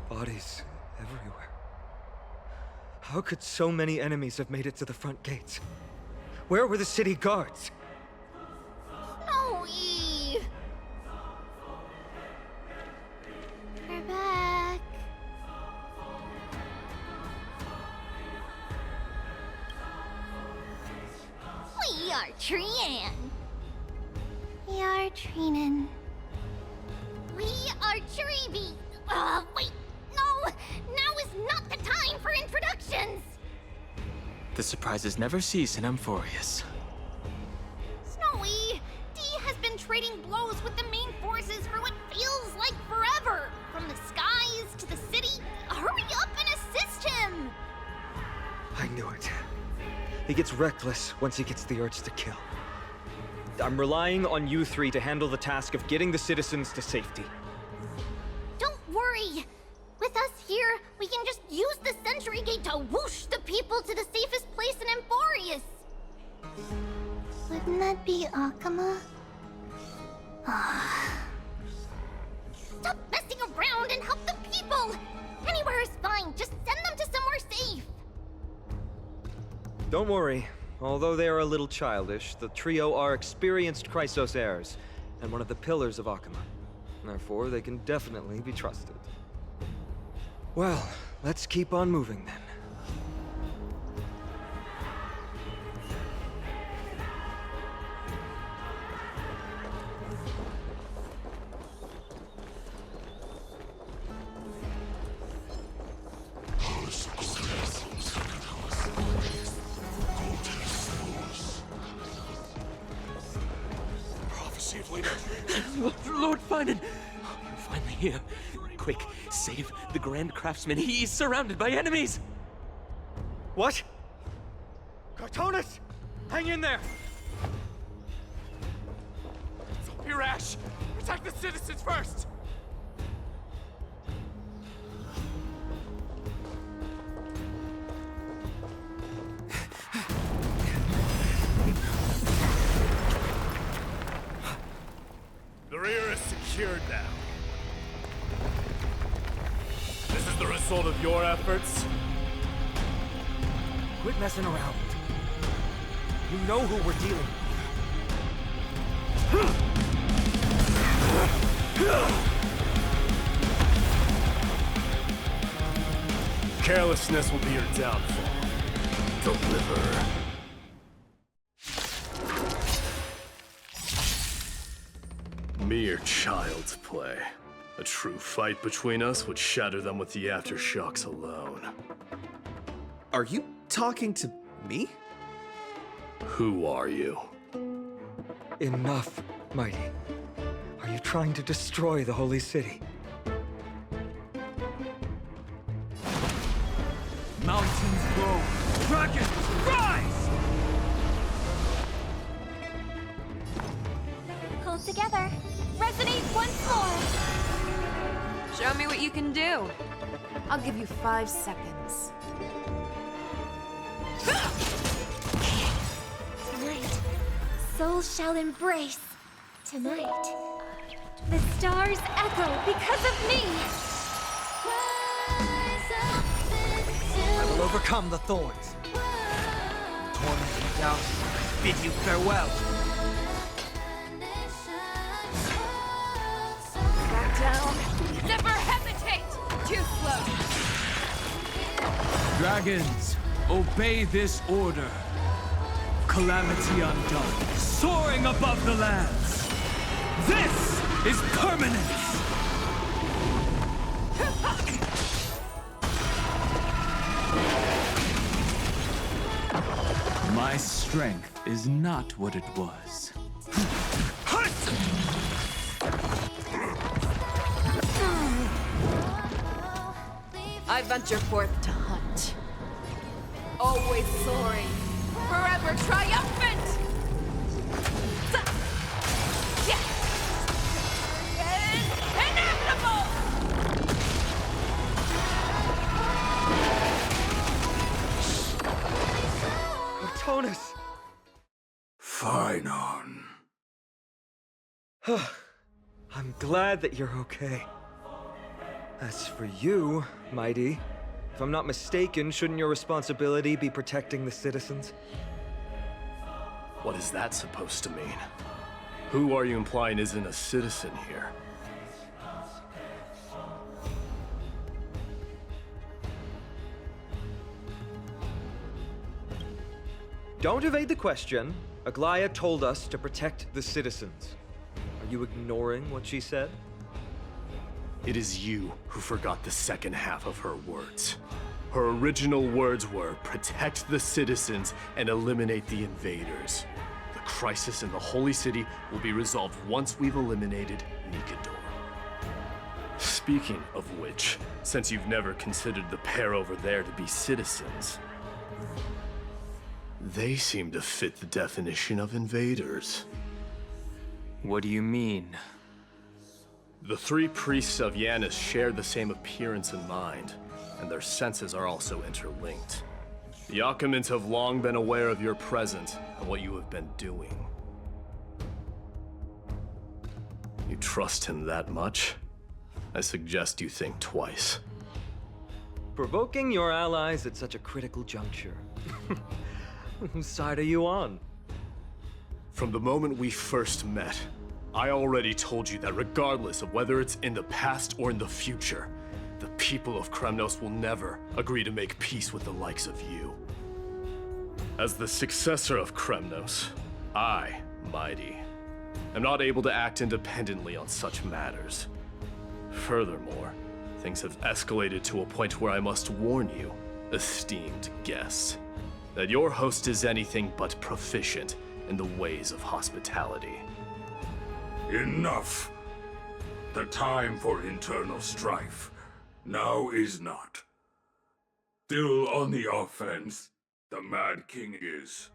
Bodies everywhere. How could so many enemies have made it to the front gates? Where were the city guards? Snowy! We're back. We are Trian. We are Trinan. We are Treevy. Wait, no! Now is not the time for introductions! The surprises never cease in Amphoreus. Snowy, D has been trading blows with the main forces for what feels like forever. From the skies to the city. Hurry up and assist him! I knew it. He gets reckless once he gets the urge to kill. I'm relying on you three to handle the task of getting the citizens to safety. Don't worry! With us here, we can just use the Sentry Gate to whoosh the people to the safest place in Amphoreus! Wouldn't that be Okhema? Stop messing around and help the people! Anywhere is fine, just send them to somewhere safe! Don't worry. Although they are a little childish, the trio are experienced Chrysos heirs, and one of the pillars of Okhema. Therefore, they can definitely be trusted. Well, let's keep on moving then. Lord Phainon! You're finally here. Quick, save the Grand Craftsman. He's surrounded by enemies! What? Cartonis! Hang in there! Stop your Ash! Protect the citizens first! The rear is secured now. This is the result of your efforts? Quit messing around. You know who we're dealing with. Carelessness will be your downfall. Deliver. Mere child's play. A true fight between us would shatter them with the aftershocks alone. Are you talking to me? Who are you? Enough, Mydei. Are you trying to destroy the Holy City? Mountains grow, dragons rise! Pull together. Resonate once more! Show me what you can do. I'll give you 5 seconds. Tonight, souls shall embrace. Tonight, the stars echo because of me! I will overcome the thorns. Torment and doubt, bid you farewell. Back down. Never hesitate! Too slow. Dragons, obey this order. Calamity undone, soaring above the lands. This is permanence! My strength is not what it was. I venture forth to hunt. Always soaring, forever triumphant! Inevitable! Tonus! Phainon. I'm glad that you're okay. As for you, Mydei, if I'm not mistaken, shouldn't your responsibility be protecting the citizens? What is that supposed to mean? Who are you implying isn't a citizen here? Don't evade the question. Aglaea told us to protect the citizens. Are you ignoring what she said? It is you who forgot the second half of her words. Her original words were, protect the citizens and eliminate the invaders. The crisis in the Holy City will be resolved once we've eliminated Nikador. Speaking of which, since you've never considered the pair over there to be citizens, they seem to fit the definition of invaders. What do you mean? The three priests of Yanis share the same appearance and mind, and their senses are also interlinked. The Okhemans have long been aware of your presence and what you have been doing. You trust him that much? I suggest you think twice. Provoking your allies at such a critical juncture. Whose side are you on? From the moment we first met, I already told you that regardless of whether it's in the past or in the future, the people of Kremnos will never agree to make peace with the likes of you. As the successor of Kremnos, I, Mydei, am not able to act independently on such matters. Furthermore, things have escalated to a point where I must warn you, esteemed guest, that your host is anything but proficient in the ways of hospitality. Enough! The time for internal strife now is not. Still on the offense, the Mad King is,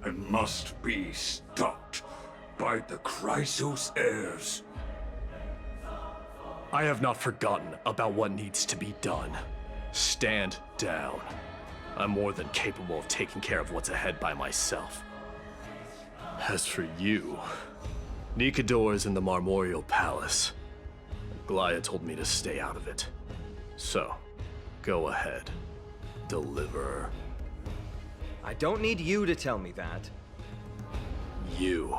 and must be stopped by the Chrysos heirs. I have not forgotten about what needs to be done. Stand down. I'm more than capable of taking care of what's ahead by myself. As for you, Nikador is in the Marmorial Palace. Aglaea told me to stay out of it. So, go ahead. Deliver. I don't need you to tell me that. You.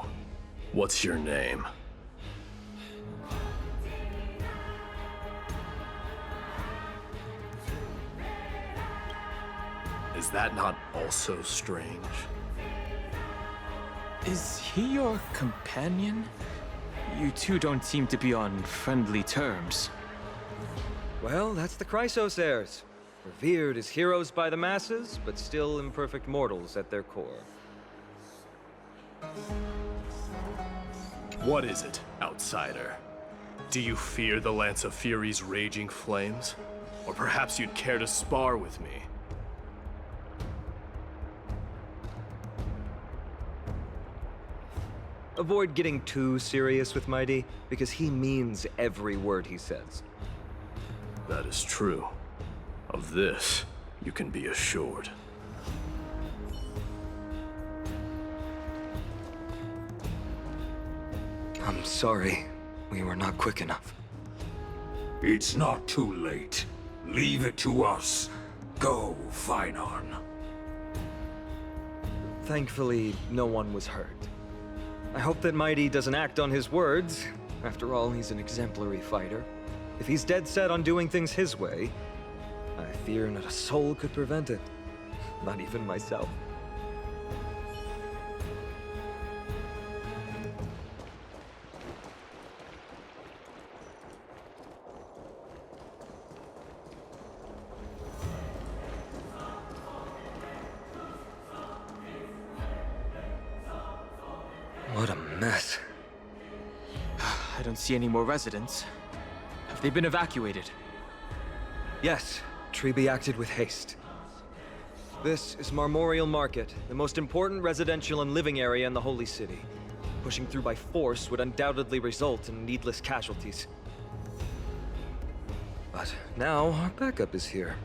What's your name? Is that not also strange? Is he your companion? You two don't seem to be on friendly terms. Well, that's the Chrysos heirs. Revered as heroes by the masses, but still imperfect mortals at their core. What is it, outsider? Do you fear the Lance of Fury's raging flames? Or perhaps you'd care to spar with me? Avoid getting too serious with Mydei, because he means every word he says. That is true. Of this, you can be assured. I'm sorry. We were not quick enough. It's not too late. Leave it to us. Go, Phainon. Thankfully, no one was hurt. I hope that Mydei doesn't act on his words. After all, he's an exemplary fighter. If he's dead set on doing things his way, I fear not a soul could prevent it. Not even myself. mess. I don't see any more residents. Have they been evacuated? Yes, Treby acted with haste. This is Marmorial Market, the most important residential and living area in the Holy City. Pushing through by force would undoubtedly result in needless casualties. But now our backup is here.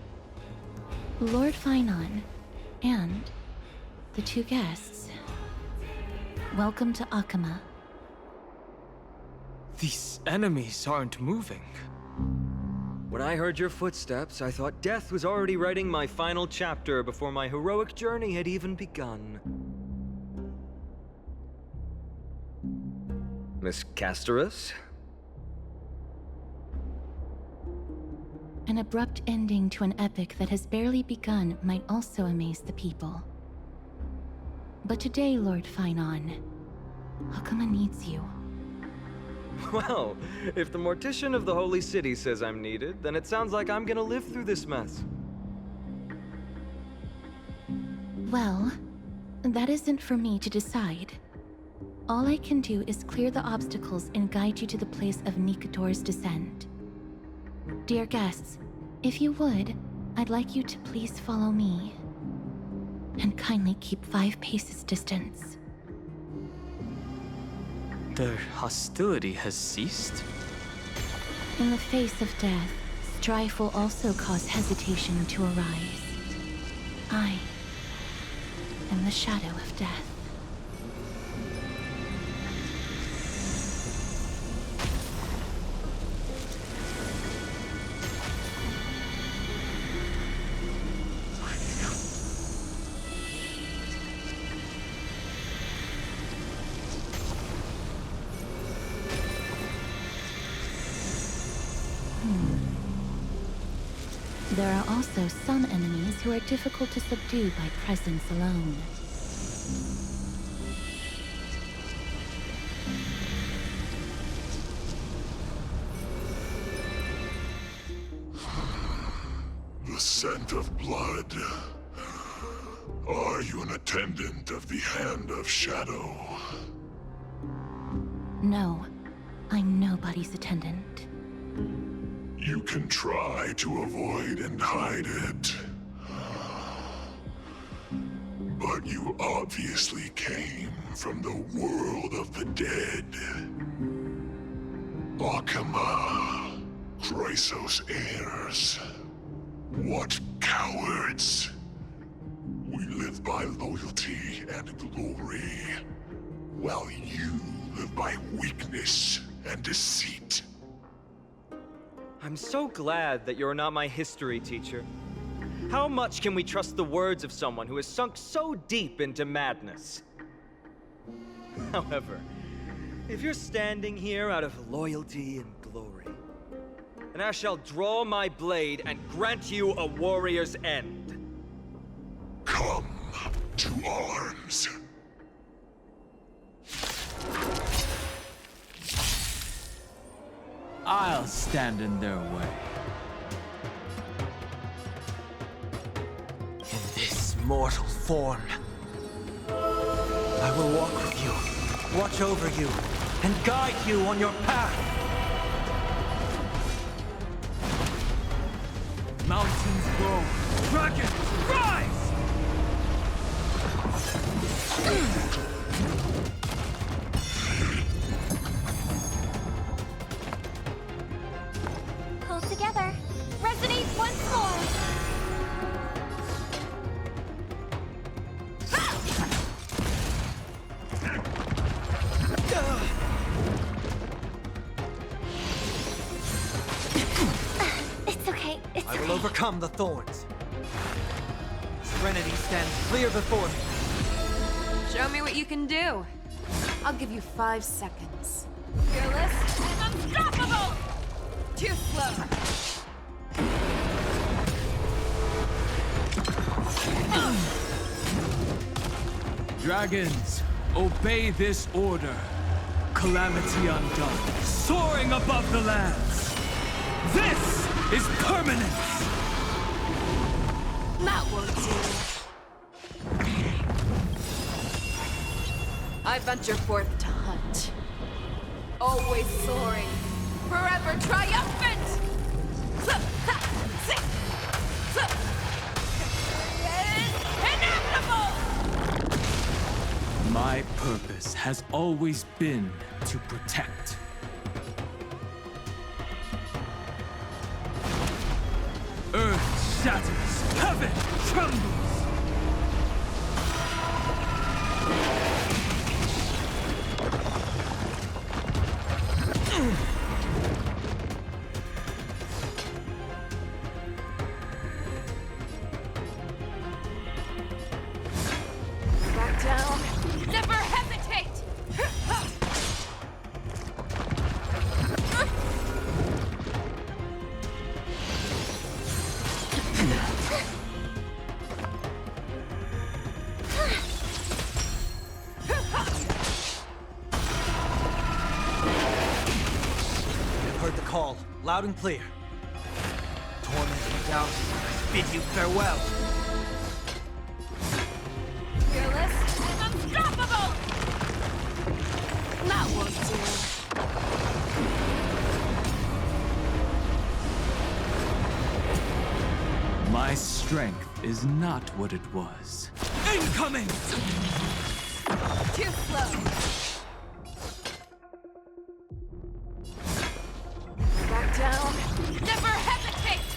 Lord Phainon, and the two guests. Welcome to Okhema. These enemies aren't moving. When I heard your footsteps, I thought death was already writing my final chapter before my heroic journey had even begun. Miss Castorice? An abrupt ending to an epic that has barely begun might also amaze the people. But today, Lord Phainon, Okhema needs you. Well, if the Mortician of the Holy City says I'm needed, then it sounds like I'm gonna live through this mess. Well, that isn't for me to decide. All I can do is clear the obstacles and guide you to the place of Nikador's descent. Dear guests, if you would, I'd like you to please follow me. And kindly keep 5 paces distance. The hostility has ceased? In the face of death, strife will also cause hesitation to arise. I am the shadow of death. There are also some enemies who are difficult to subdue by presence alone. The scent of blood. Are you an attendant of the Hand of Shadow? No, I'm nobody's attendant. You can try to avoid and hide it. But you obviously came from the world of the dead. Okhema, Chrysos heirs. What cowards! We live by loyalty and glory, while you live by weakness and deceit. I'm so glad that you're not my history teacher. How much can we trust the words of someone who has sunk so deep into madness? However, if you're standing here out of loyalty and glory, then I shall draw my blade and grant you a warrior's end. Come to arms. I'll stand in their way. In this mortal form, I will walk with you, watch over you, and guide you on your path. Mountains grow, dragons rise! Pull together. Resonate once more. It's okay. I will overcome the thorns. Serenity stands clear before me. Show me what you can do. I'll give you 5 seconds. Fearless and unstoppable! Too slow. Dragons, obey this order. Calamity undone, soaring above the lands. This is permanence! That won't do. I venture forth to hunt. Always soaring. Forever triumphant! Inevitable! My purpose has always been to protect. Earth shatters, heaven trembles! Back down. Never hesitate! I've heard the call, loud and clear. Torment and doubt, I bid you farewell. Fearless and unstoppable! That won't do. My strength is not what it was. Incoming! Too slow. Back down. Never hesitate!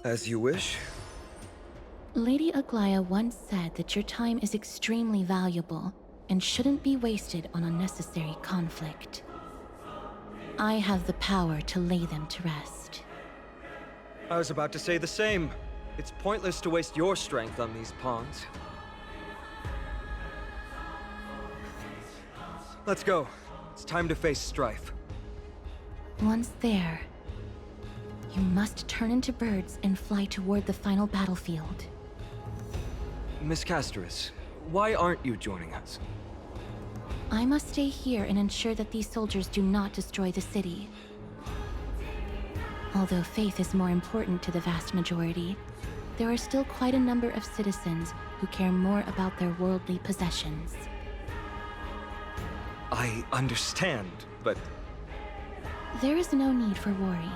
As you wish. Lady Aglaea once said that your time is extremely valuable and shouldn't be wasted on unnecessary conflict. I have the power to lay them to rest. I was about to say the same. It's pointless to waste your strength on these pawns. Let's go. It's time to face Strife. Once there, you must turn into birds and fly toward the final battlefield. Miss Castorice, why aren't you joining us? I must stay here and ensure that these soldiers do not destroy the city. Although faith is more important to the vast majority, there are still quite a number of citizens who care more about their worldly possessions. I understand, but... There is no need for worry.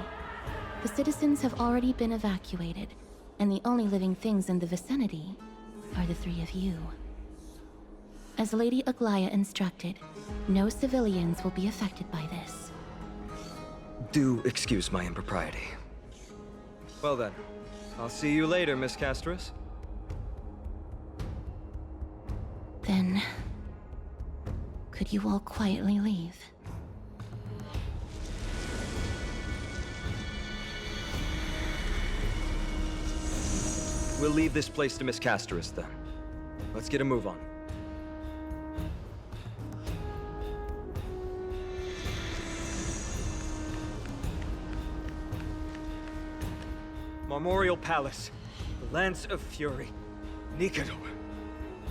The citizens have already been evacuated, and the only living things in the vicinity are the three of you. As Lady Aglaea instructed, no civilians will be affected by this. Do excuse my impropriety. Well then, I'll see you later, Miss Castorice. Then, could you all quietly leave? We'll leave this place to Miss Castorice then. Let's get a move on. Memorial Palace, the Lance of Fury, Nikador.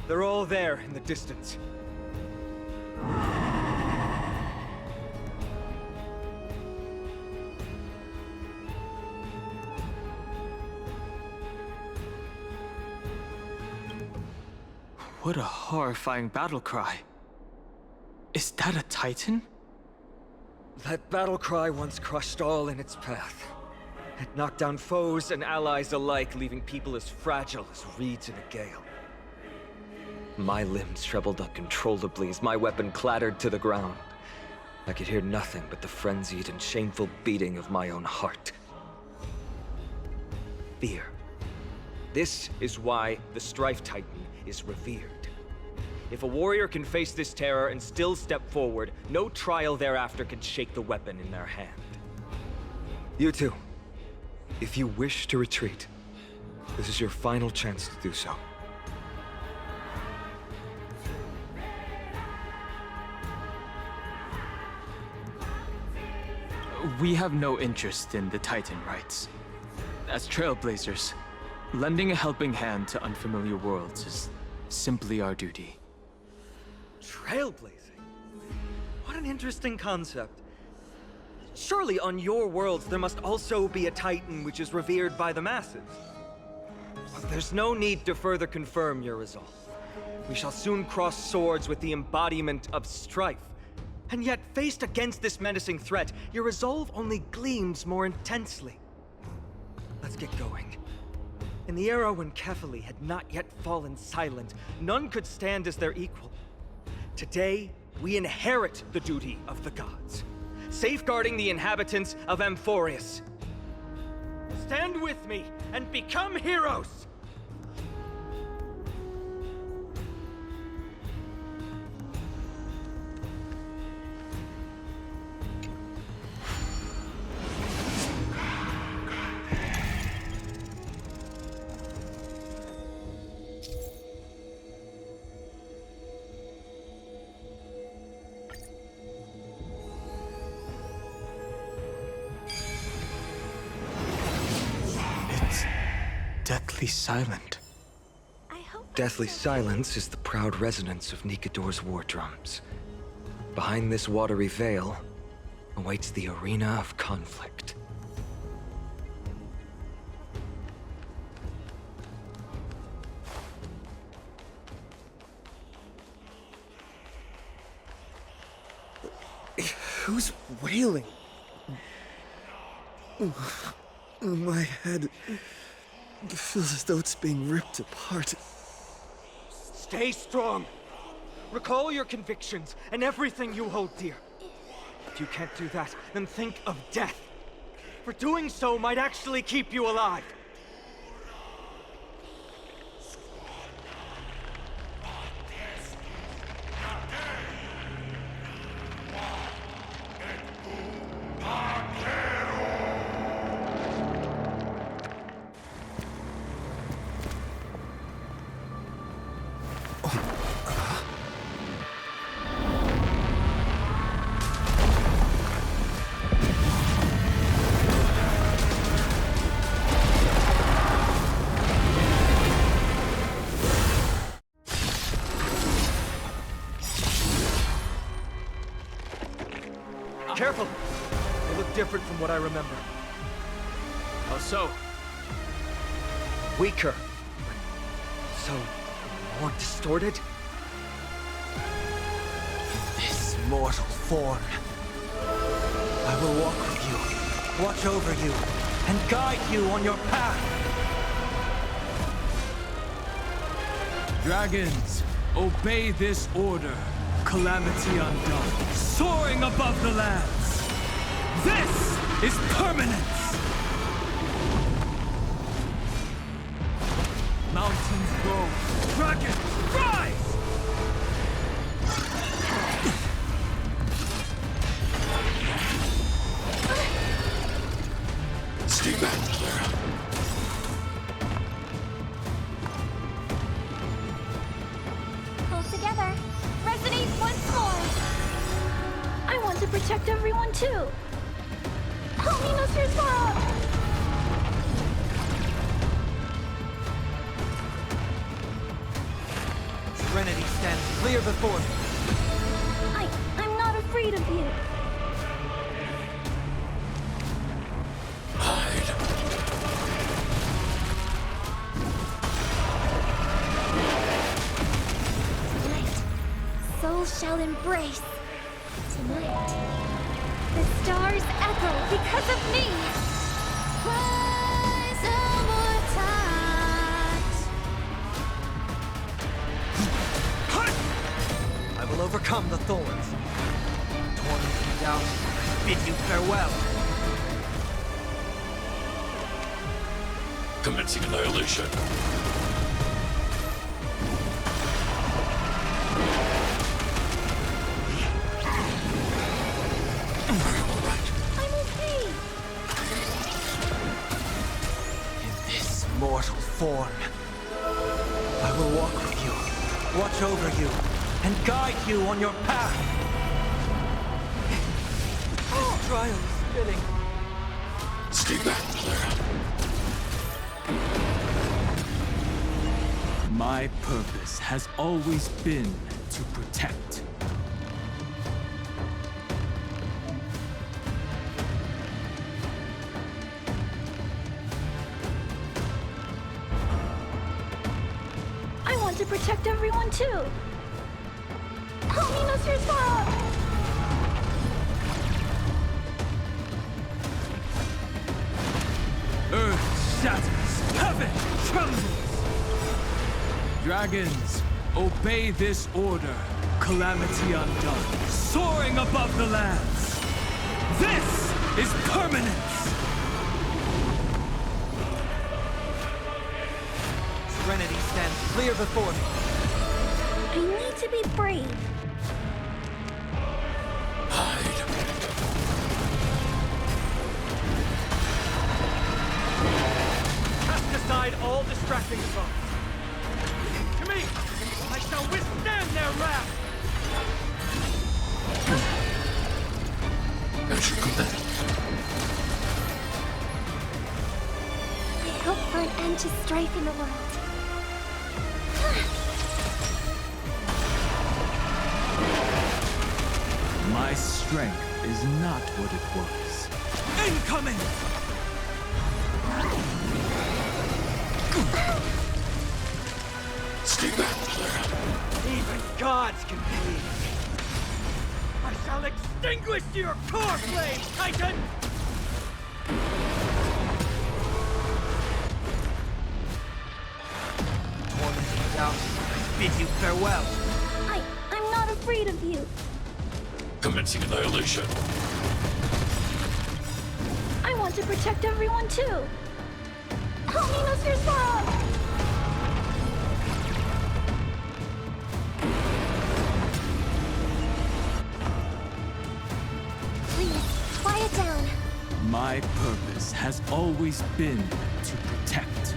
They're all there in the distance. What a horrifying battle cry. Is that a Titan? That battle cry once crushed all in its path. It knocked down foes and allies alike, leaving people as fragile as reeds in a gale. My limbs trembled uncontrollably as my weapon clattered to the ground. I could hear nothing but the frenzied and shameful beating of my own heart. Fear. This is why the Strife Titan is revered. If a warrior can face this terror and still step forward, no trial thereafter can shake the weapon in their hand. You two, if you wish to retreat, this is your final chance to do so. We have no interest in the Titan rights. As Trailblazers, lending a helping hand to unfamiliar worlds is simply our duty. Trailblazing? What an interesting concept. Surely on your worlds there must also be a Titan which is revered by the masses. Well, there's no need to further confirm your resolve. We shall soon cross swords with the embodiment of Strife. And yet, faced against this menacing threat, your resolve only gleams more intensely. Let's get going. In the era when Kefali had not yet fallen silent, none could stand as their equal. Today, we inherit the duty of the gods, safeguarding the inhabitants of Amphoreus. Stand with me and become heroes! Deathly silent. Deathly silence is the proud resonance of Nikador's war drums. Behind this watery veil awaits the arena of conflict. Who's wailing? My head feels as though it's being ripped apart. Stay strong! Recall your convictions and everything you hold dear. If you can't do that, then think of death. For doing so might actually keep you alive. Careful! They look different from what I remember. How so? Weaker. But so more distorted? This mortal form. I will walk with you, watch over you, and guide you on your path. Dragons, obey this order. Calamity undone, soaring above the lands. This is permanence! Mountains grow, dragons rise! Stay back, Clara. Pull together. Resonate once more. I want to protect everyone too. Alminos Rizal! Serenity stands clear before me. I'm not afraid of you. Souls shall embrace. Tonight, the stars echo because of me. Rise more times. I will overcome the thorns. Torn you down, bid you farewell. Commencing annihilation. Mortal form. I will walk with you, watch over you, and guide you on your path. This trial is spilling. Stay back, Clara. My purpose has always been to protect. To protect everyone too. Alminos Rizal! Earth shatters, heaven trembles! Dragons, obey this order. Calamity undone, soaring above the lands. This is permanence! Serenity stands clear before me. I need to be brave. Cast aside all distracting thoughts. To me, I shall withstand their wrath. I hope for an end to strife in the world. My strength is not what it was. Incoming! Stay back, Claire. Even gods can bleed. I shall extinguish your core flame, Titan! Tormenting doubt, I bid you farewell. I'm not afraid of you. Commencing annihilation. I want to protect everyone too. Help me, Mr. Swan! Please, quiet down. My purpose has always been to protect.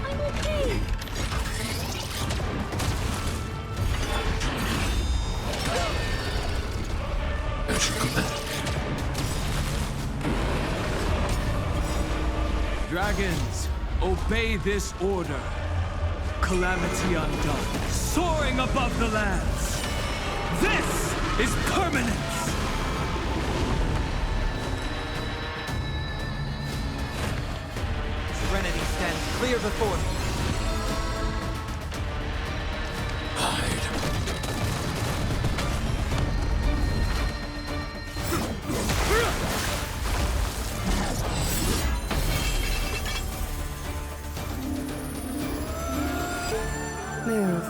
I'm okay. Dragons, obey this order. Calamity undone, soaring above the lands. This is permanence! Serenity stands clear before me. Move.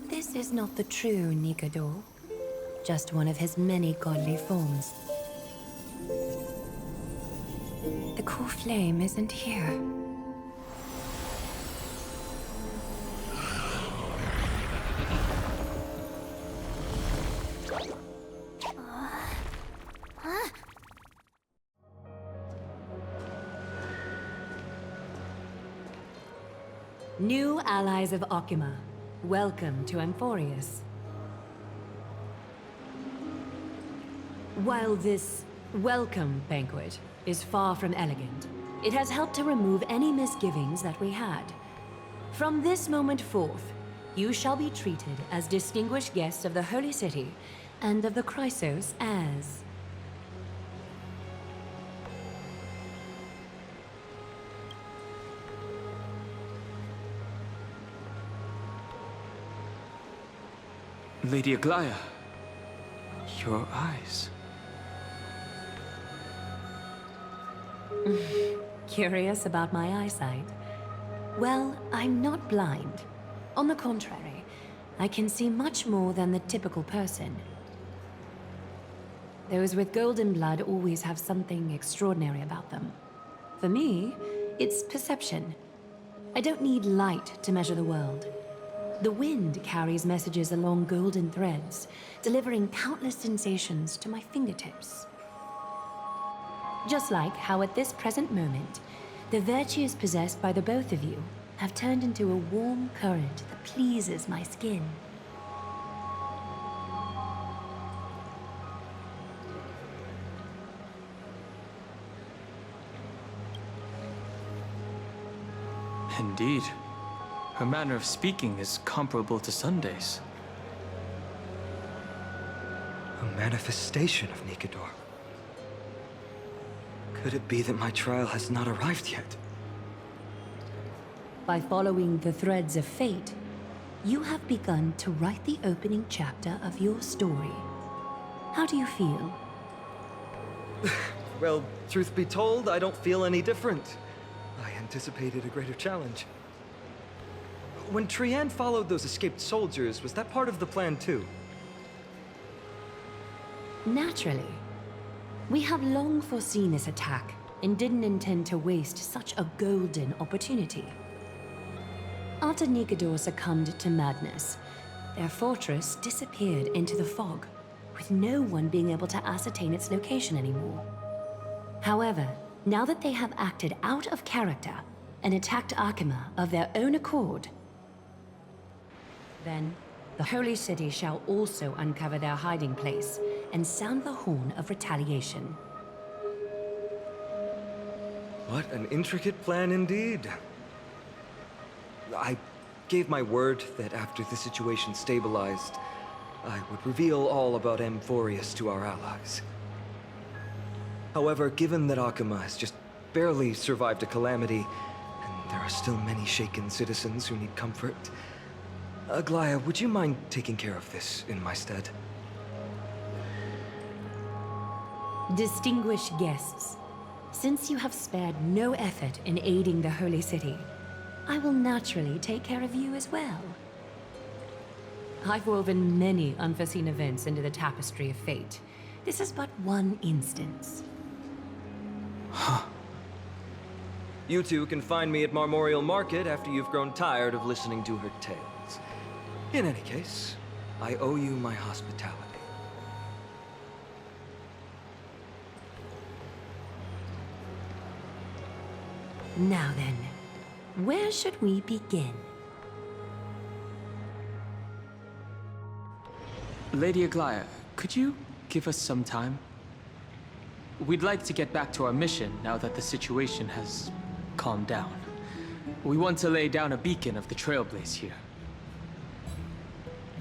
This is not the true Nikador, just one of his many godly forms. The core flame isn't here. New allies of Okhema, welcome to Amphoreus. While this welcome banquet is far from elegant, it has helped to remove any misgivings that we had. From this moment forth, you shall be treated as distinguished guests of the Holy City and of the Chrysos as... Lady Aglaea, your eyes. Curious about my eyesight? Well, I'm not blind. On the contrary, I can see much more than the typical person. Those with golden blood always have something extraordinary about them. For me, it's perception. I don't need light to measure the world. The wind carries messages along golden threads, delivering countless sensations to my fingertips. Just like how at this present moment, the virtues possessed by the both of you have turned into a warm current that pleases my skin. Indeed. Her manner of speaking is comparable to Sunday's. A manifestation of Nikador. Could it be that my trial has not arrived yet? By following the threads of fate, you have begun to write the opening chapter of your story. How do you feel? Well, truth be told, I don't feel any different. I anticipated a greater challenge. When Trian followed those escaped soldiers, was that part of the plan too? Naturally. We have long foreseen this attack and didn't intend to waste such a golden opportunity. After Nikador succumbed to madness, their fortress disappeared into the fog, with no one being able to ascertain its location anymore. However, now that they have acted out of character and attacked Okhema of their own accord, then the Holy City shall also uncover their hiding place and sound the horn of retaliation. What an intricate plan indeed. I gave my word that after the situation stabilized, I would reveal all about Amphoreus to our allies. However, given that Okhema has just barely survived a calamity, and there are still many shaken citizens who need comfort, Aglaea, would you mind taking care of this in my stead? Distinguished guests, since you have spared no effort in aiding the Holy City, I will naturally take care of you as well. I've woven many unforeseen events into the tapestry of fate. This is but one instance. You two can find me at Marmorial Market after you've grown tired of listening to her tales. In any case, I owe you my hospitality. Now then, where should we begin? Lady Aglaea, could you give us some time? We'd like to get back to our mission now that the situation has calmed down. We want to lay down a beacon of the Trailblazer here.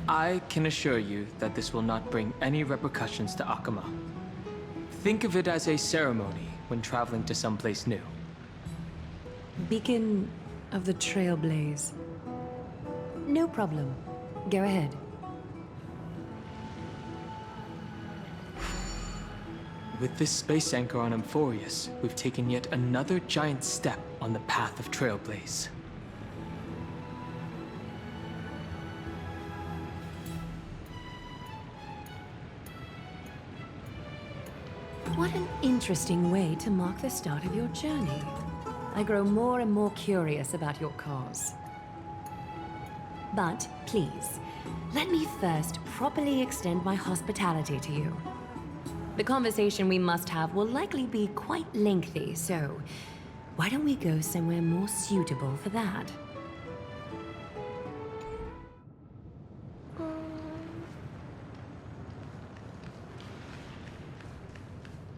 I can assure you that this will not bring any repercussions to Okhema. Think of it as a ceremony when traveling to someplace new. Beacon of the Trailblazer. No problem. Go ahead. With this space anchor on Amphoreus, we've taken yet another giant step on the path of Trailblazer. What an interesting way to mark the start of your journey. I grow more and more curious about your cause. But please, let me first properly extend my hospitality to you. The conversation we must have will likely be quite lengthy, so why don't we go somewhere more suitable for that?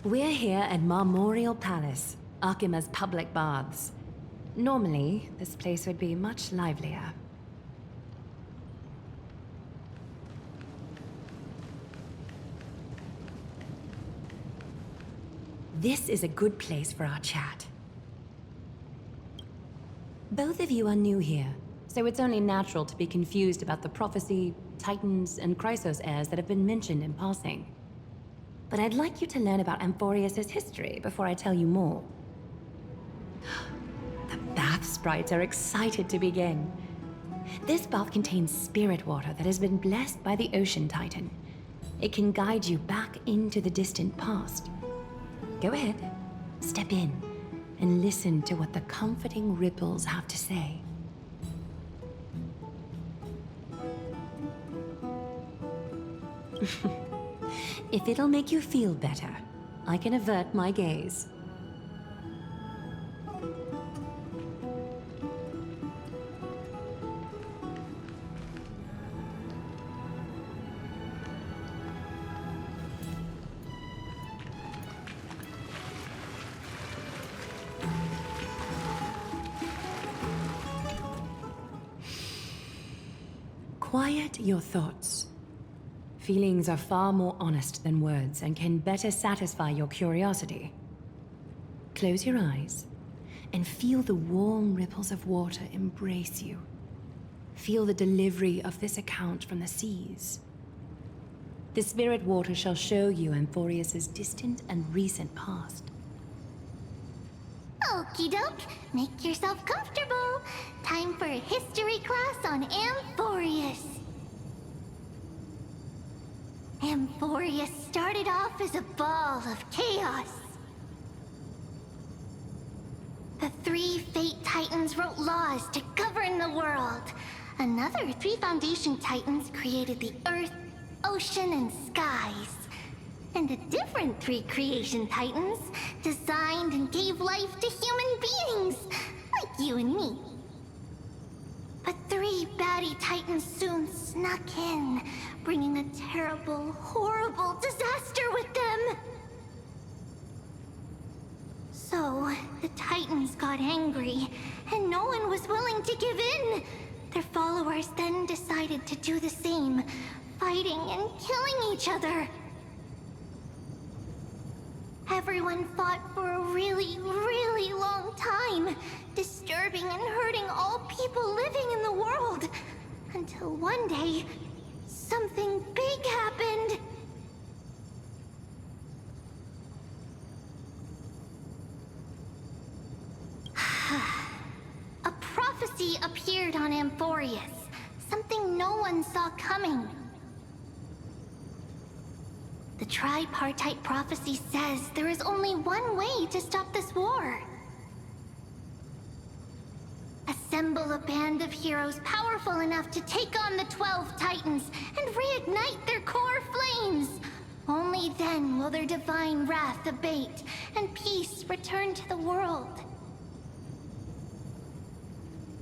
We're here at Marmorial Palace, Okhema's public baths. Normally, this place would be much livelier. This is a good place for our chat. Both of you are new here, so it's only natural to be confused about the prophecy, titans, and Chrysos heirs that have been mentioned in passing. But I'd like you to learn about Amphoreus' history before I tell you more. The bath sprites are excited to begin. This bath contains spirit water that has been blessed by the Ocean Titan. It can guide you back into the distant past. Go ahead, step in, and listen to what the comforting ripples have to say. If it'll make you feel better, I can avert my gaze. Quiet your thoughts. Feelings are far more honest than words and can better satisfy your curiosity. Close your eyes and feel the warm ripples of water embrace you. Feel the delivery of this account from the seas. The spirit water shall show you Amphoreus' distant and recent past. Okie doke, make yourself comfortable. Time for a history class on Amphoreus. Amphoreus started off as a ball of chaos. The 3 Fate Titans wrote laws to govern the world. Another 3 Foundation Titans created the Earth, Ocean, and Skies. And a different 3 Creation Titans designed and gave life to human beings, like you and me. But 3 baddie Titans soon snuck in, bringing a terrible, horrible disaster with them. So, the Titans got angry, and no one was willing to give in. Their followers then decided to do the same, fighting and killing each other. Everyone fought for a really, really long time, disturbing and hurting all people living in the world. Until one day, something big happened. A prophecy appeared on Amphoreus, something no one saw coming. The tripartite prophecy says there is only one way to stop this war. Assemble a band of heroes powerful enough to take on the 12 Titans and reignite their core flames. Only then will their divine wrath abate and peace return to the world.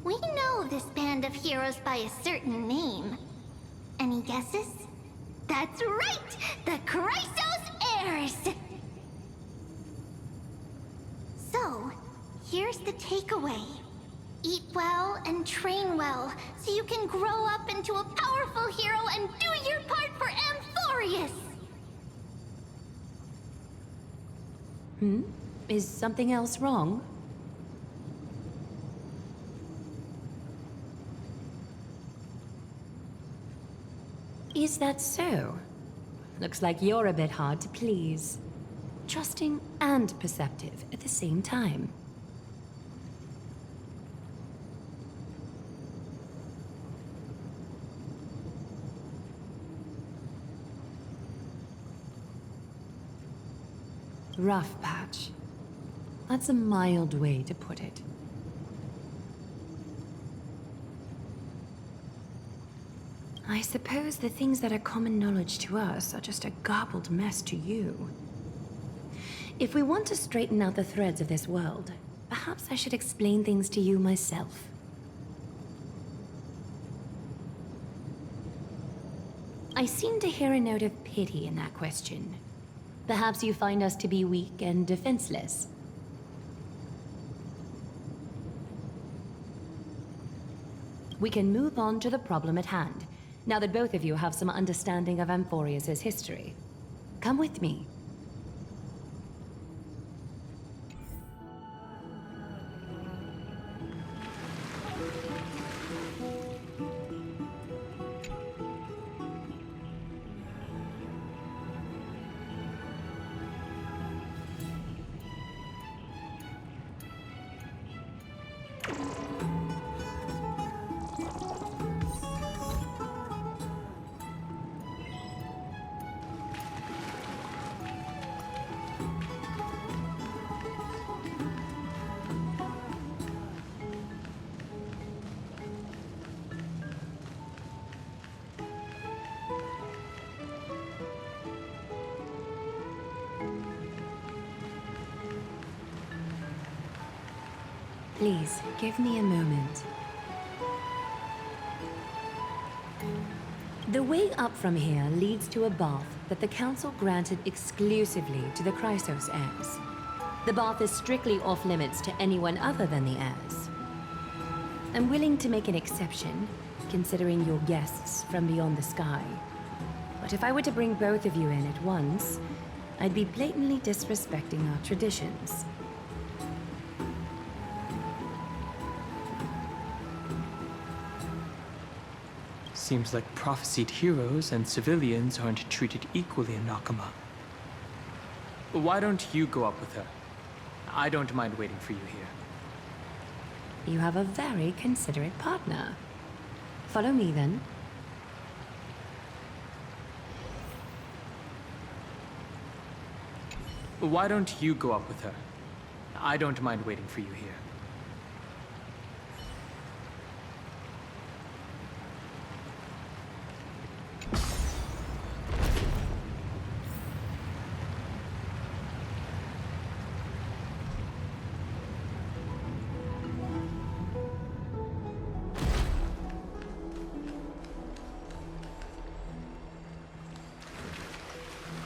We know this band of heroes by a certain name. Any guesses? That's right! The Chrysos Heirs! So, here's the takeaway. Eat well and train well, so you can grow up into a powerful hero and do your part for Amphoreus! Is something else wrong? Is that so? Looks like you're a bit hard to please. Trusting and perceptive at the same time. Rough patch. That's a mild way to put it. I suppose the things that are common knowledge to us are just a garbled mess to you. If we want to straighten out the threads of this world, perhaps I should explain things to you myself. I seem to hear a note of pity in that question. Perhaps you find us to be weak and defenseless. We can move on to the problem at hand, now that both of you have some understanding of Amphoreus' history. Come with me. Please, give me a moment. The way up from here leads to a bath that the Council granted exclusively to the Chrysos heirs. The bath is strictly off-limits to anyone other than the heirs. I'm willing to make an exception, considering your guests from beyond the sky. But if I were to bring both of you in at once, I'd be blatantly disrespecting our traditions. Seems like prophesied heroes and civilians aren't treated equally in Okhema. Why don't you go up with her? I don't mind waiting for you here. You have a very considerate partner. Follow me, then. Why don't you go up with her? I don't mind waiting for you here.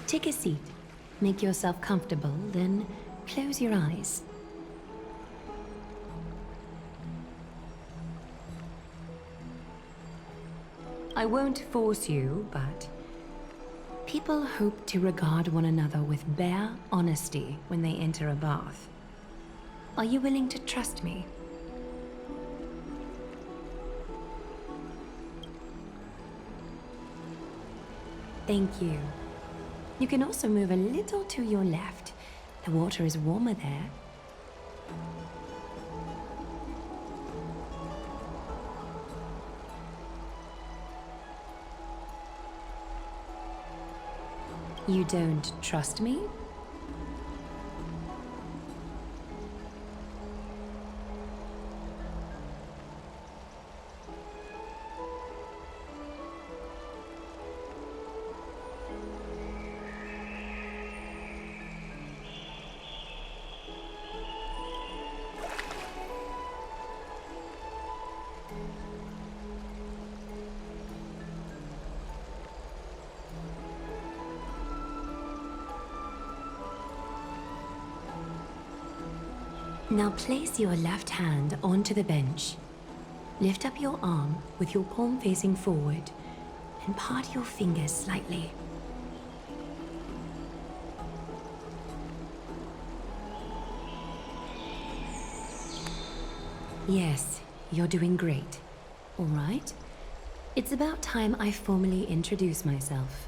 Take a seat. Make yourself comfortable, then close your eyes. I won't force you, but people hope to regard one another with bare honesty when they enter a bath. Are you willing to trust me? Thank you. You can also move a little to your left. The water is warmer there. You don't trust me? Now place your left hand onto the bench. Lift up your arm with your palm facing forward and part your fingers slightly. Yes, you're doing great. All right. It's about time I formally introduce myself.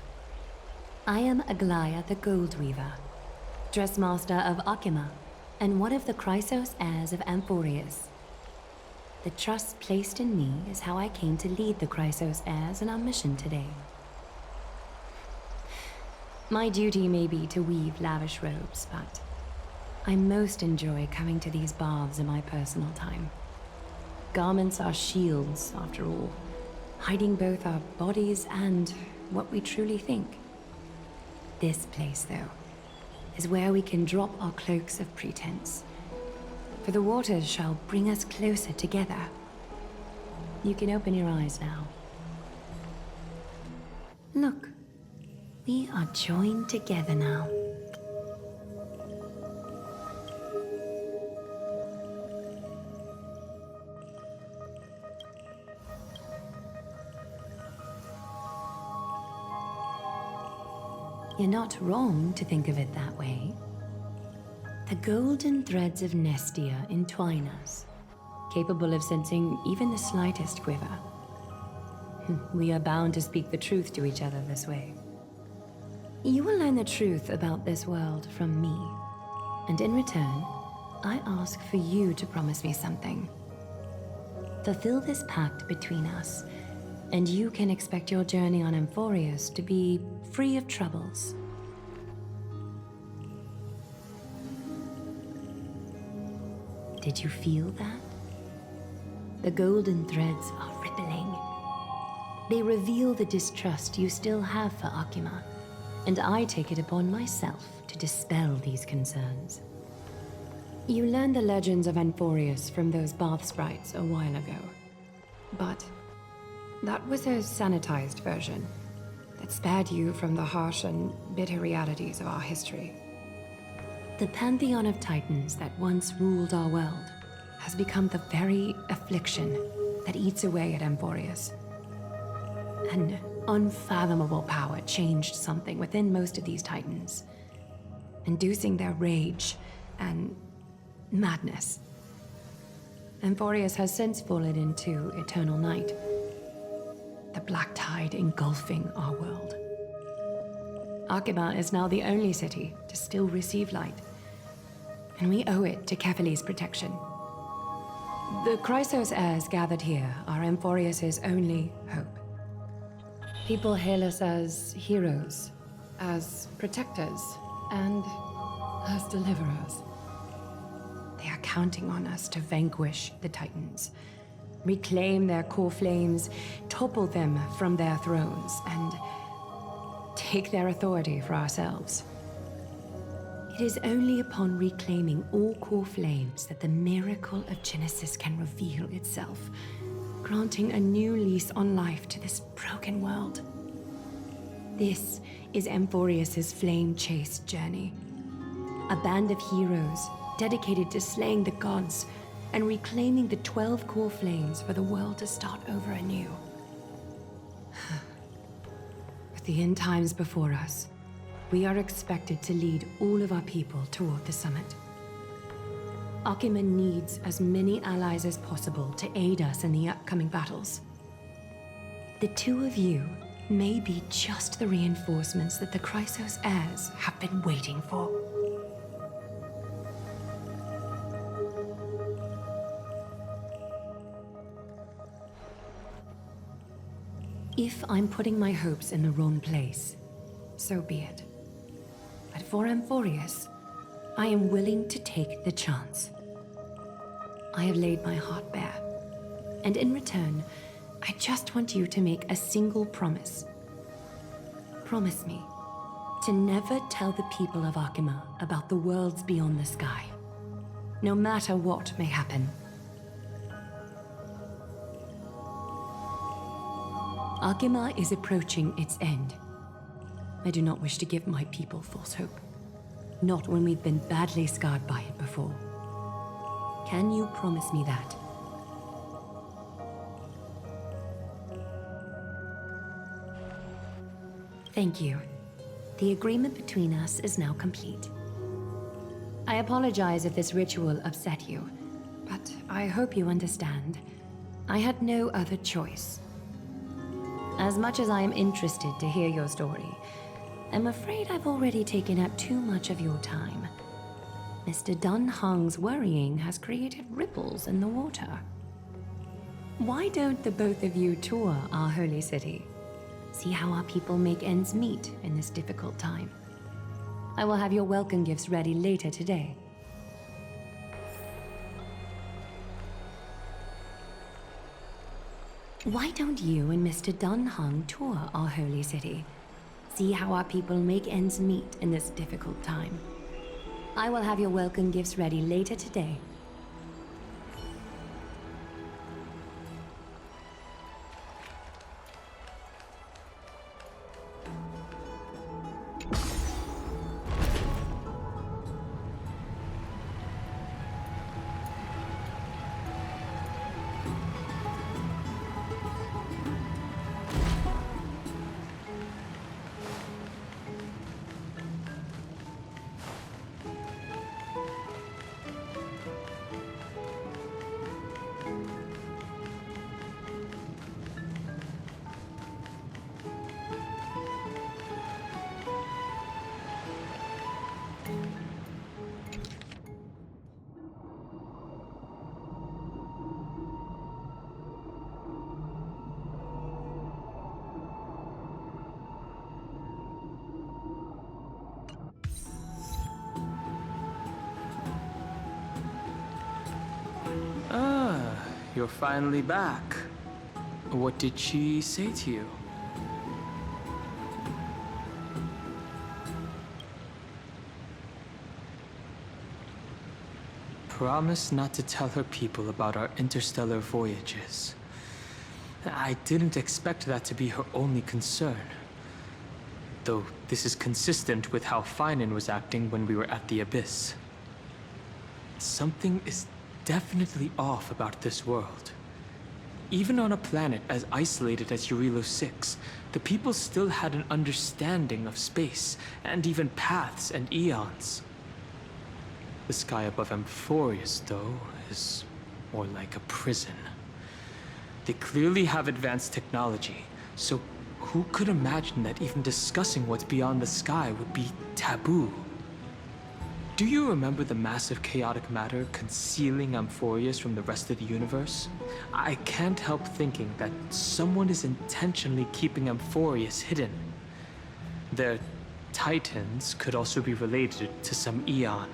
I am Aglaea the Gold Weaver, Dressmaster of Okhema, and one of the Chrysos heirs of Amphoreus. The trust placed in me is how I came to lead the Chrysos heirs in our mission today. My duty may be to weave lavish robes, but I most enjoy coming to these baths in my personal time. Garments are shields, after all, hiding both our bodies and what we truly think. This place, though, is where we can drop our cloaks of pretense. For the waters shall bring us closer together. You can open your eyes now. Look, we are joined together now. You're not wrong to think of it that way. The golden threads of Nestia entwine us, capable of sensing even the slightest quiver. We are bound to speak the truth to each other this way. You will learn the truth about this world from me, and in return, I ask for you to promise me something. Fulfill this pact between us, and you can expect your journey on Amphoreus to be free of troubles. Did you feel that? The golden threads are rippling. They reveal the distrust you still have for Okhema, and I take it upon myself to dispel these concerns. You learned the legends of Amphoreus from those bath sprites a while ago, but that was a sanitized version that spared you from the harsh and bitter realities of our history. The pantheon of titans that once ruled our world has become the very affliction that eats away at Amphoreus. An unfathomable power changed something within most of these titans, inducing their rage and madness. Amphoreus has since fallen into eternal night. The black tide engulfing our world. Okhema is now the only city to still receive light, and we owe it to Kefali's protection. The Chrysos heirs gathered here are Amphoreus' only hope. People hail us as heroes, as protectors, and as deliverers. They are counting on us to vanquish the Titans, reclaim their core flames, topple them from their thrones, and take their authority for ourselves. It is only upon reclaiming all core flames that the miracle of Genesis can reveal itself, granting a new lease on life to this broken world. This is Amphoreus' flame-chased journey. A band of heroes dedicated to slaying the gods and reclaiming the 12 core flames for the world to start over anew. With the end times before us, we are expected to lead all of our people toward the summit. Okhema needs as many allies as possible to aid us in the upcoming battles. The two of you may be just the reinforcements that the Chrysos heirs have been waiting for. If I'm putting my hopes in the wrong place, so be it. But for Amphoreus, I am willing to take the chance. I have laid my heart bare, and in return, I just want you to make a single promise. Promise me to never tell the people of Okhema about the worlds beyond the sky, no matter what may happen. Okhema is approaching its end. I do not wish to give my people false hope. Not when we've been badly scarred by it before. Can you promise me that? Thank you. The agreement between us is now complete. I apologize if this ritual upset you, but I hope you understand. I had no other choice. As much as I am interested to hear your story, I'm afraid I've already taken up too much of your time. Mr. Dun Hong's worrying has created ripples in the water. Why don't the both of you tour our holy city? See how our people make ends meet in this difficult time. I will have your welcome gifts ready later today. Why don't you and Mr. Dun Hong tour our holy city? See how our people make ends meet in this difficult time. I will have your welcome gifts ready later today. You're finally back. What did she say to you? Promise not to tell her people about our interstellar voyages. I didn't expect that to be her only concern. Though this is consistent with how Phainon was acting when we were at the Abyss. Something is definitely off about this world. Even on a planet as isolated as Eurilo 6, the people still had an understanding of space, and even paths and eons. The sky above Amphoreus, though, is more like a prison. They clearly have advanced technology, So who could imagine that even discussing what's beyond the sky would be taboo? Do you remember the massive chaotic matter concealing Amphoreus from the rest of the universe? I can't help thinking that someone is intentionally keeping Amphoreus hidden. Their titans could also be related to some eon.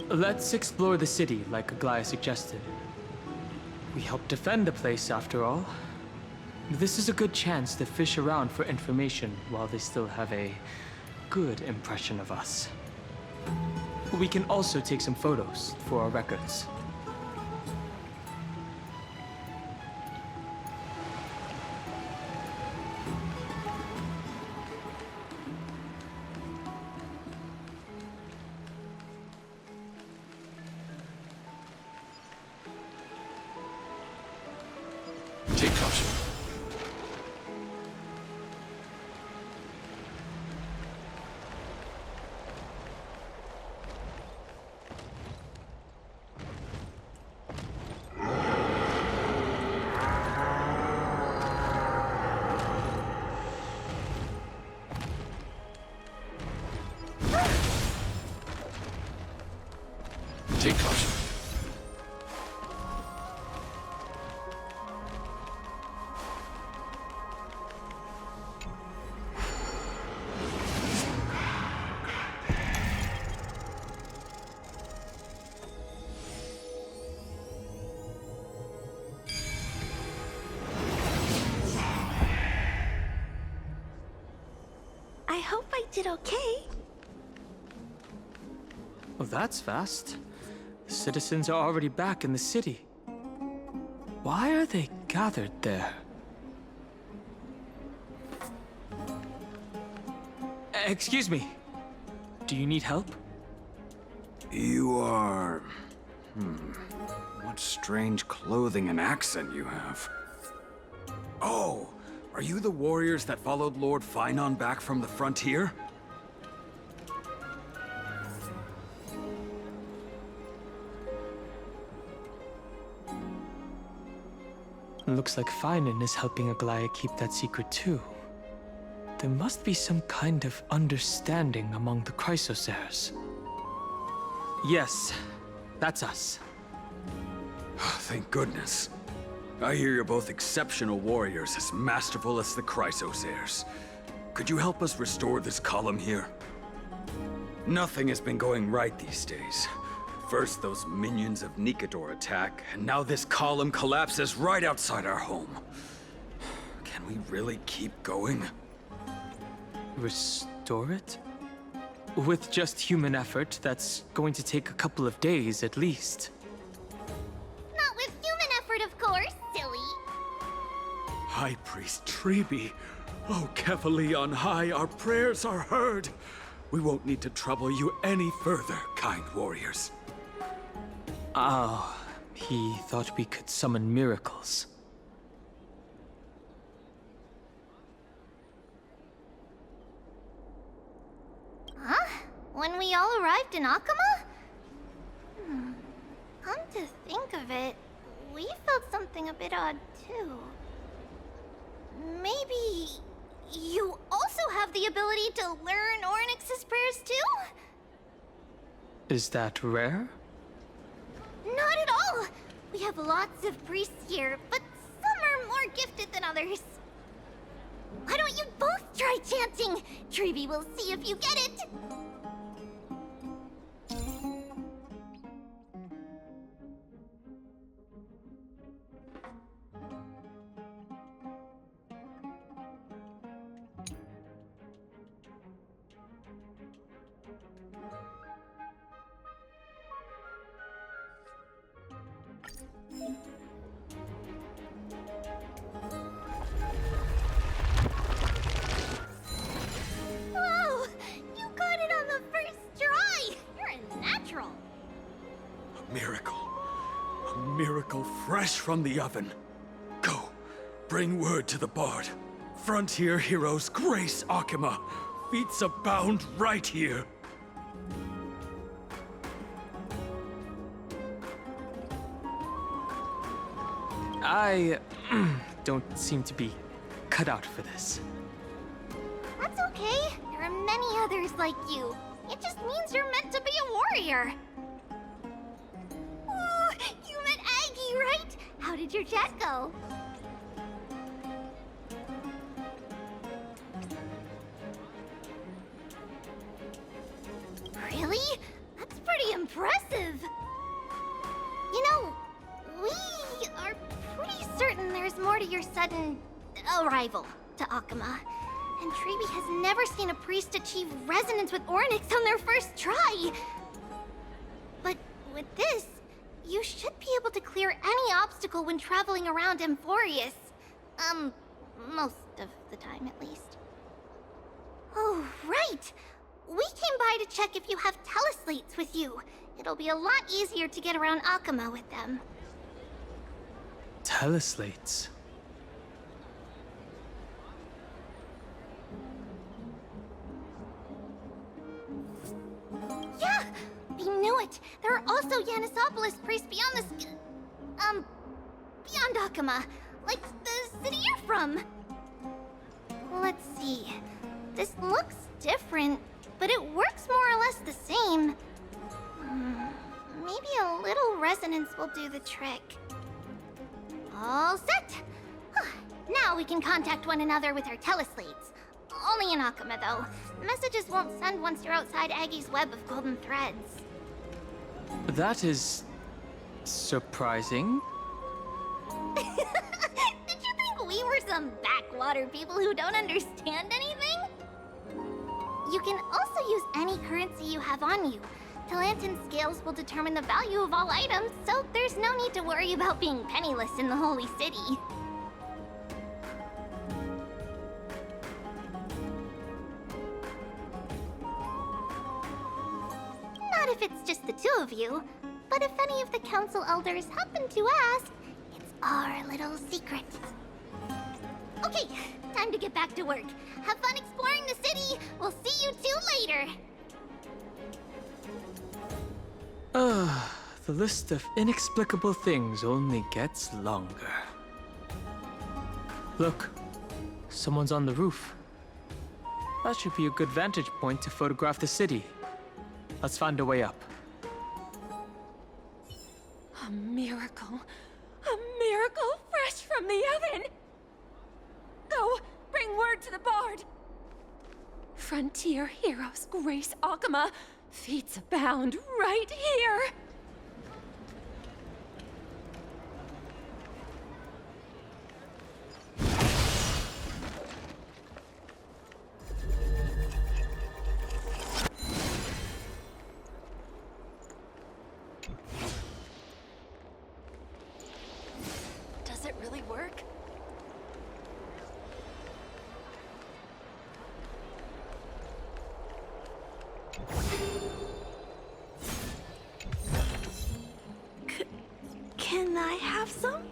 Let's explore the city, like Aglaea suggested. We help defend the place, after all. This is a good chance to fish around for information while they still have a good impression of us. We can also take some photos for our records. Take caution. I hope I did okay. Well, that's fast. The citizens are already back in the city. Why are they gathered there? Excuse me. Do you need help? You are... What strange clothing and accent you have. Oh, are you the warriors that followed Lord Phainon back from the frontier? Looks like Phainon is helping Aglaea keep that secret too. There must be some kind of understanding among the Chrysosaurs. Yes, that's us. Thank goodness. I hear you're both exceptional warriors, as masterful as the Chrysosaurs. Could you help us restore this column here? Nothing has been going right these days. First those minions of Nikador attack, and now this column collapses right outside our home. Can we really keep going? Restore it? With just human effort, that's going to take a couple of days at least. Not with human effort, of course, silly. High Priest Treebe. Oh, Kefali on high, our prayers are heard. We won't need to trouble you any further, kind warriors. Oh, he thought we could summon miracles. Huh? When we all arrived in Okhema? Come to think of it, we felt something a bit odd too. Maybe you also have the ability to learn Oronyx's prayers too? Is that rare? Not at all! We have lots of priests here, but some are more gifted than others. Why don't you both try chanting? Treebe will see if you get it! Whoa! You got it on the first try! You're a natural! A miracle. A miracle fresh from the oven. Go, bring word to the Bard. Frontier heroes grace Okhema. Feats abound right here. I don't seem to be cut out for this. That's okay. There are many others like you. It just means you're meant to be a warrior. Oh, you met Aggie, right? How did your chat go? Really? That's pretty impressive. You know, we are pretty certain there's more to your sudden arrival to Okhema. And Trailblazer has never seen a priest achieve resonance with Oronyx on their first try. But with this, you should be able to clear any obstacle when traveling around Amphoreus. Most of the time at least. Oh, right! We came by to check if you have teleslates with you. It'll be a lot easier to get around Okhema with them. Teleslates? Yeah! We knew it! There are also Yanisopolis priests beyond this... beyond Okhema. Like the city you're from. Let's see. This looks different, but it works more or less the same. Maybe a little resonance will do the trick. All set! Now we can contact one another with our teleslates. Only in Okhema, though. Messages won't send once you're outside Aggie's web of golden threads. That is... surprising. Did you think we were some backwater people who don't understand anything? You can also use any currency you have on you. Talantan scales will determine the value of all items, so there's no need to worry about being penniless in the Holy City. Not if it's just the two of you, but if any of the council elders happen to ask, it's our little secret. Okay, time to get back to work. Have fun exploring the city. We'll see you two later. The list of inexplicable things only gets longer. Look, someone's on the roof. That should be a good vantage point to photograph the city. Let's find a way up. A miracle. A miracle fresh from the oven! Go, bring word to the Bard! Frontier heroes grace Okhema. Feats abound right here! Does it really work? Can I have some?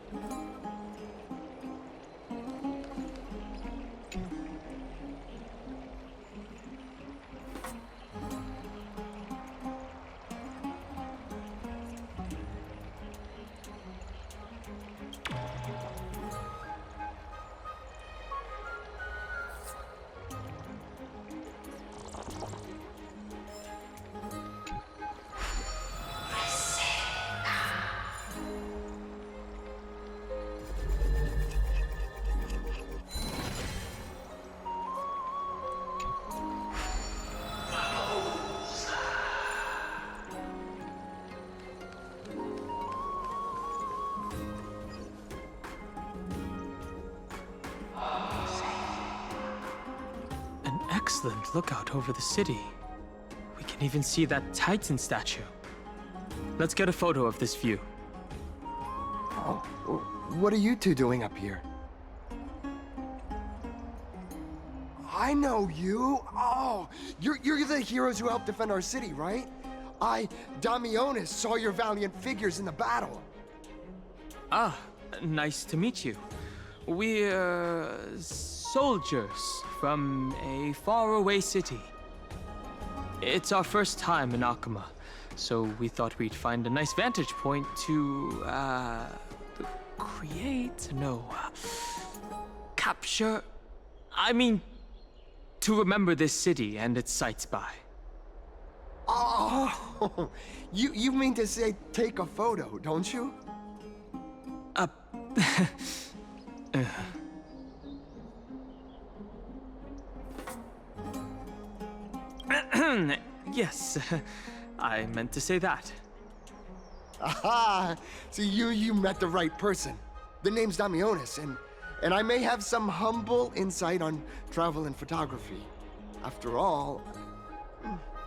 Excellent lookout over the city. We can even see that Titan statue. Let's get a photo of this view. Oh, what are you two doing up here? I know you. Oh, you're the heroes who helped defend our city, right? Damionis, saw your valiant figures in the battle. Ah, nice to meet you. We're soldiers from a faraway city. It's our first time in Okhema, so we thought we'd find a nice vantage point to, Create? No. Capture? I mean, to remember this city and its sights by. Oh, you mean to say take a photo, don't you? Yes, I meant to say that. Aha! So you met the right person. The name's Damionis, and I may have some humble insight on travel and photography. After all,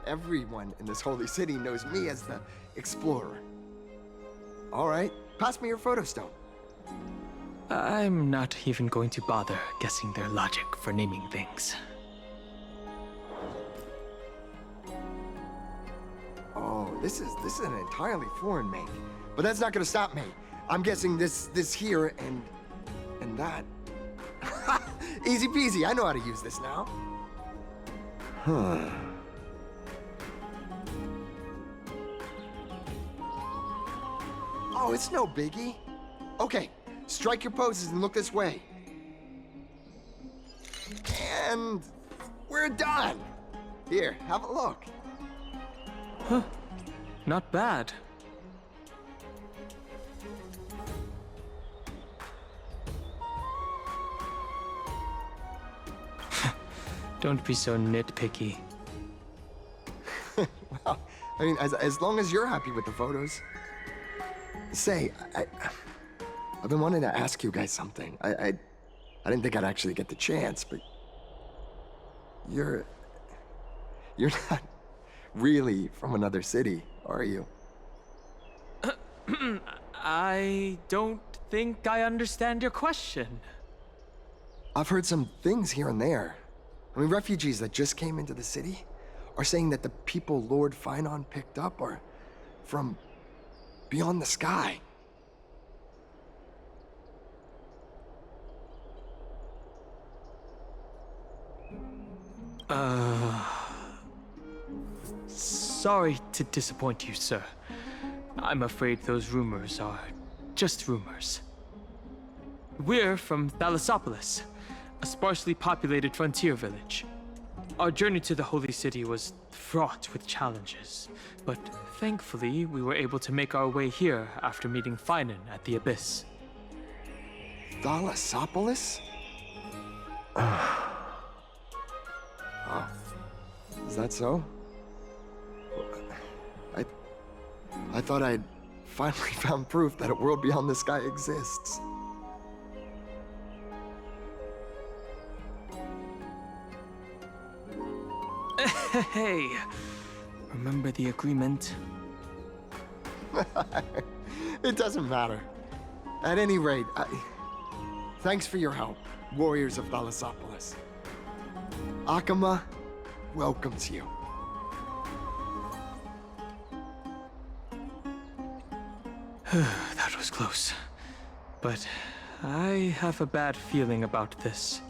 everyone in this holy city knows me as the explorer. All right, pass me your photo stone. I'm not even going to bother guessing their logic for naming things. Oh, this is an entirely foreign make. But that's not gonna stop me. I'm guessing this here and that. Easy peasy, I know how to use this now. Huh. Oh, it's no biggie. Okay, strike your poses and look this way. And we're done. Here, have a look. Huh. Not bad. Don't be so nitpicky. Well, I mean, as long as you're happy with the photos. Say, I've been wanting to ask you guys something. I didn't think I'd actually get the chance, but you're not really from another city, are you? I don't think I understand your question. I've heard some things here and there. I mean, refugees that just came into the city are saying that the people Lord Phainon picked up are from beyond the sky. Sorry to disappoint you, sir. I'm afraid those rumors are just rumors. We're from Thalassopolis, a sparsely populated frontier village. Our journey to the Holy City was fraught with challenges, but thankfully we were able to make our way here after meeting Phainon at the Abyss. Thalassopolis? Oh. Is that so? I thought I'd finally found proof that a world beyond the sky exists. Hey, remember the agreement? It doesn't matter. At any rate, thanks for your help, warriors of Thalassopolis. Okhema welcomes you. That was close. But I have a bad feeling about this.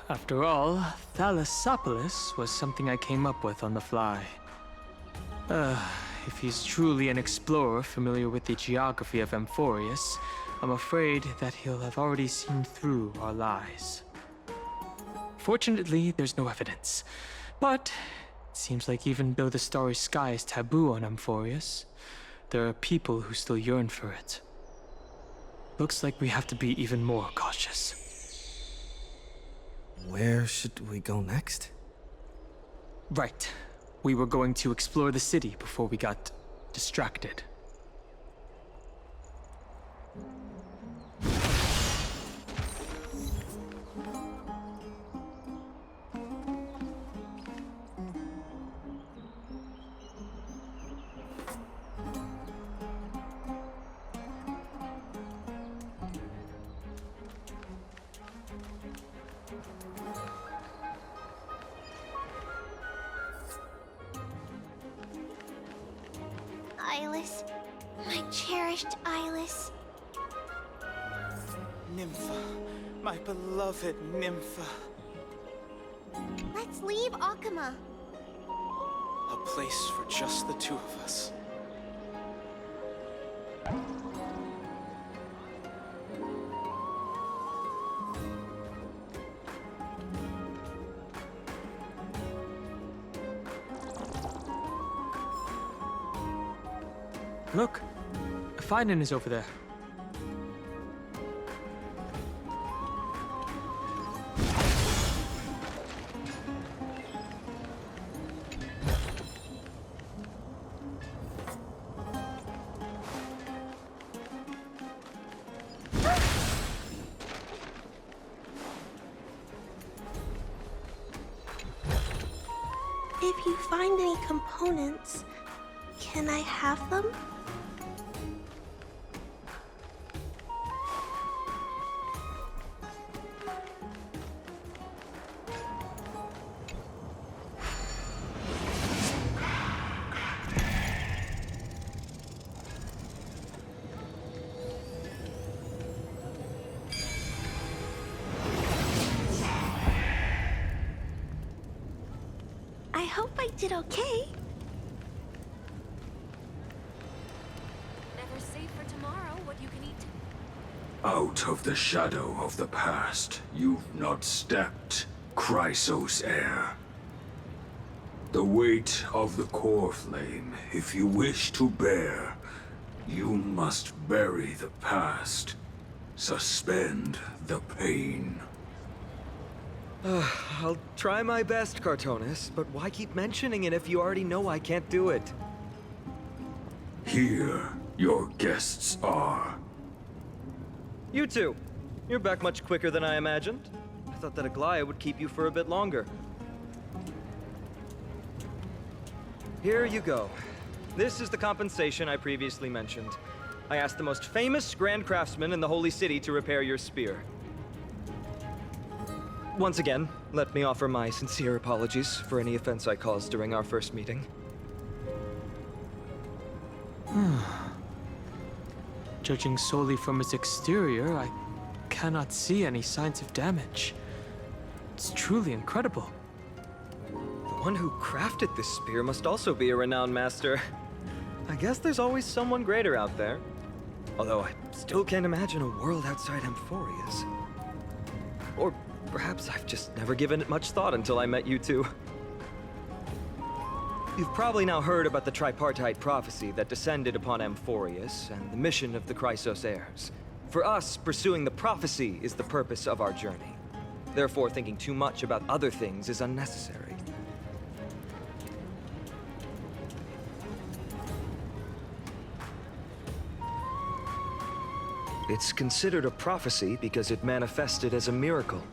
After all, Thalassopolis was something I came up with on the fly. If he's truly an explorer familiar with the geography of Amphoreus, I'm afraid that he'll have already seen through our lies. Fortunately, there's no evidence. But it seems like even though the starry sky is taboo on Amphoreus, there are people who still yearn for it. Looks like we have to be even more cautious. Where should we go next? Right. We were going to explore the city before we got distracted. Eyeless. My cherished Eyeless. Nympha. My beloved Nympha. Let's leave Okhema. A place for just the two of us. Look, Phainon is over there. If you find any components, can I have them? I hope I did okay. Never safe for tomorrow what you can eat. Out of the shadow of the past, you've not stepped, Chrysos heir. The weight of the core flame, if you wish to bear, you must bury the past. Suspend the pain. I'll try my best, Cartonis, but why keep mentioning it if you already know I can't do it? Here, your guests are. You two. You're back much quicker than I imagined. I thought that Aglaea would keep you for a bit longer. Here you go. This is the compensation I previously mentioned. I asked the most famous Grand Craftsman in the Holy City to repair your spear. Once again, let me offer my sincere apologies for any offense I caused during our first meeting. Judging solely from its exterior, I cannot see any signs of damage. It's truly incredible. The one who crafted this spear must also be a renowned master. I guess there's always someone greater out there. Although I still can't imagine a world outside Amphoreus. Or perhaps I've just never given it much thought until I met you two. You've probably now heard about the tripartite prophecy that descended upon Amphoreus and the mission of the Chrysos heirs. For us, pursuing the prophecy is the purpose of our journey. Therefore, thinking too much about other things is unnecessary. It's considered a prophecy because it manifested as a miracle,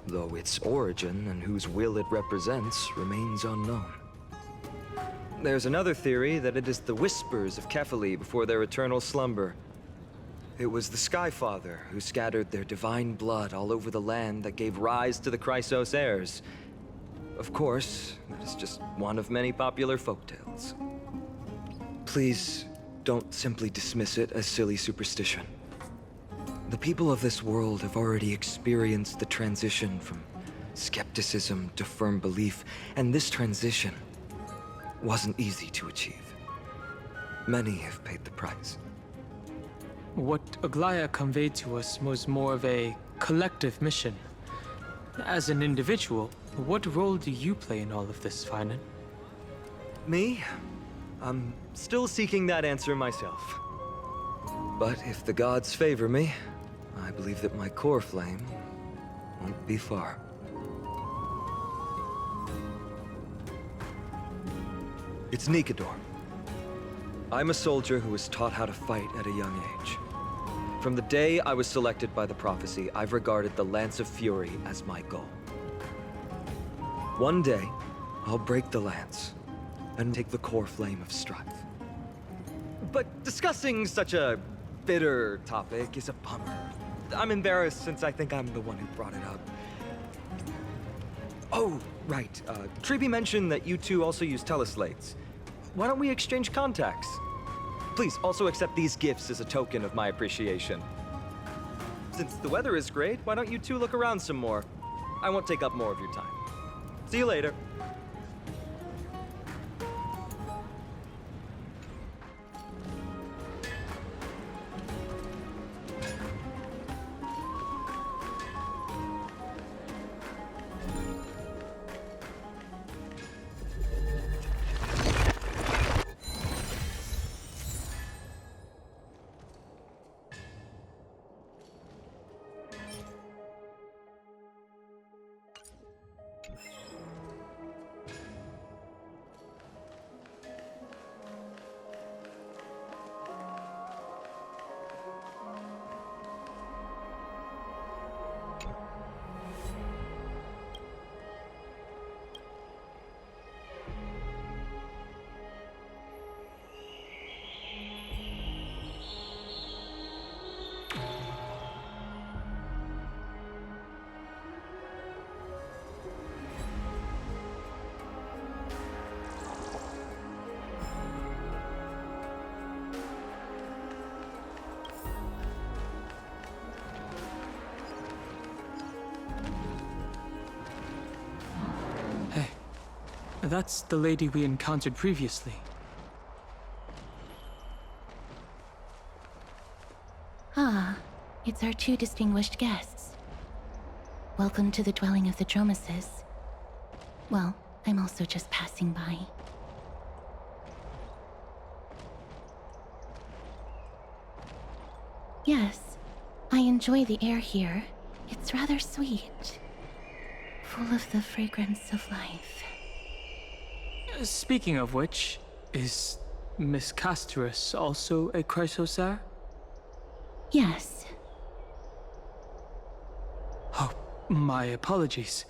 though its origin and whose will it represents remains unknown. There's another theory that it is the whispers of Kefali before their eternal slumber. It was the Skyfather who scattered their divine blood all over the land that gave rise to the Chrysos heirs. Of course, that is just one of many popular folktales. Please, don't simply dismiss it as silly superstition. The people of this world have already experienced the transition from skepticism to firm belief, and this transition wasn't easy to achieve. Many have paid the price. What Aglaea conveyed to us was more of a collective mission. As an individual, what role do you play in all of this, Phainon? Me? I'm still seeking that answer myself. But if the gods favor me, I believe that my core flame won't be far. It's Nikador. I'm a soldier who was taught how to fight at a young age. From the day I was selected by the prophecy, I've regarded the Lance of Fury as my goal. One day, I'll break the lance and take the core flame of strife. But discussing such a bitter topic is a bummer. I'm embarrassed since I think I'm the one who brought it up. Oh, right. Treeby mentioned that you two also use teleslates. Why don't we exchange contacts? Please, also accept these gifts as a token of my appreciation. Since the weather is great, why don't you two look around some more? I won't take up more of your time. See you later. That's the lady we encountered previously. Ah, it's our two distinguished guests. Welcome to the dwelling of the Dromeses. Well, I'm also just passing by. Yes, I enjoy the air here. It's rather sweet. Full of the fragrance of life. Speaking of which, is Miss Castorice also a Chrysosaur? Yes. Oh, my apologies.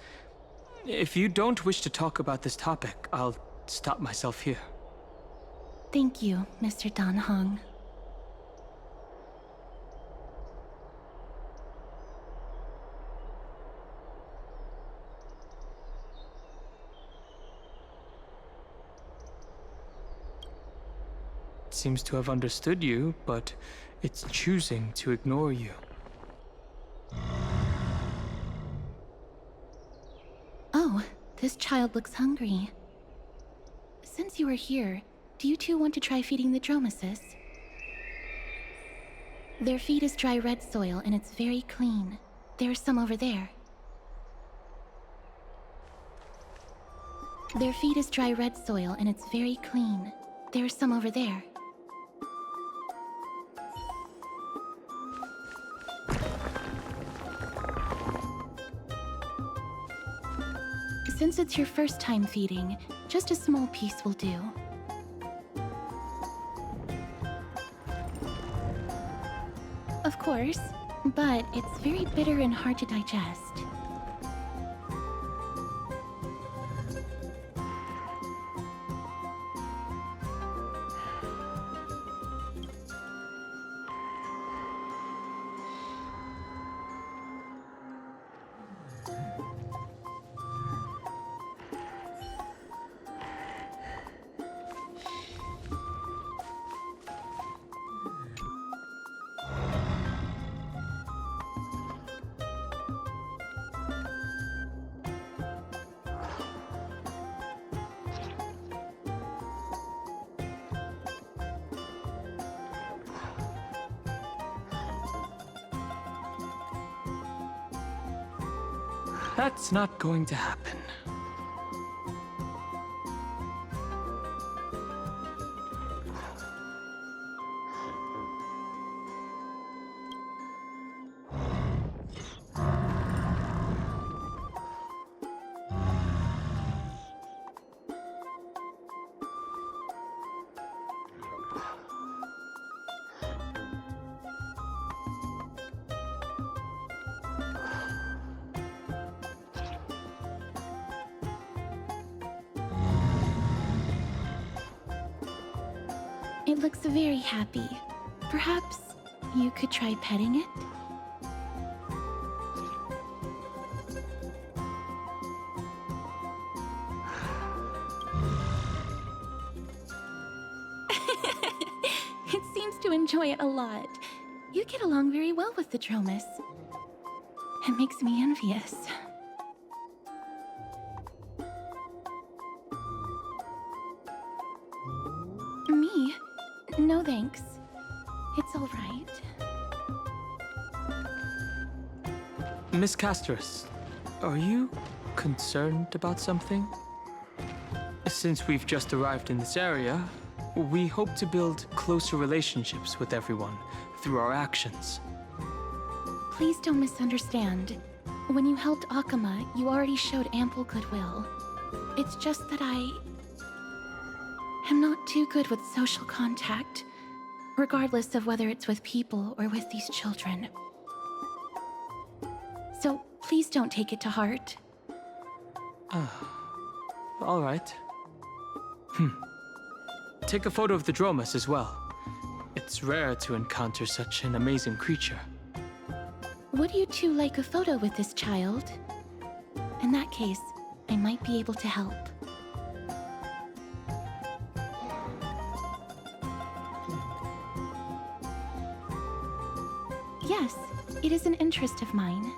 If you don't wish to talk about this topic, I'll stop myself here. Thank you, Mr. Dan Hong. Seems to have understood you, but it's choosing to ignore you. Oh, this child looks hungry. Since you are here, do you two want to try feeding the Dromeses? Their feed is dry red soil and it's very clean. There's some over there. Their feed is dry red soil and it's very clean. There's some over there. Since it's your first time feeding, just a small piece will do. Of course, but it's very bitter and hard to digest. That's not going to happen. It looks very happy. Perhaps you could try petting it? It seems to enjoy it a lot. You get along very well with the Dromes. It makes me envious. Me? No thanks. It's all right. Miss Castorice, are you concerned about something? Since we've just arrived in this area, we hope to build closer relationships with everyone through our actions. Please don't misunderstand. When you helped Okhema, you already showed ample goodwill. It's just that I am not too good with social contact, regardless of whether it's with people or with these children. So please don't take it to heart. All right. Take a photo of the Dromes as well. It's rare to encounter such an amazing creature. Would you two like a photo with this child? In that case, I might be able to help. Yes, it is an interest of mine.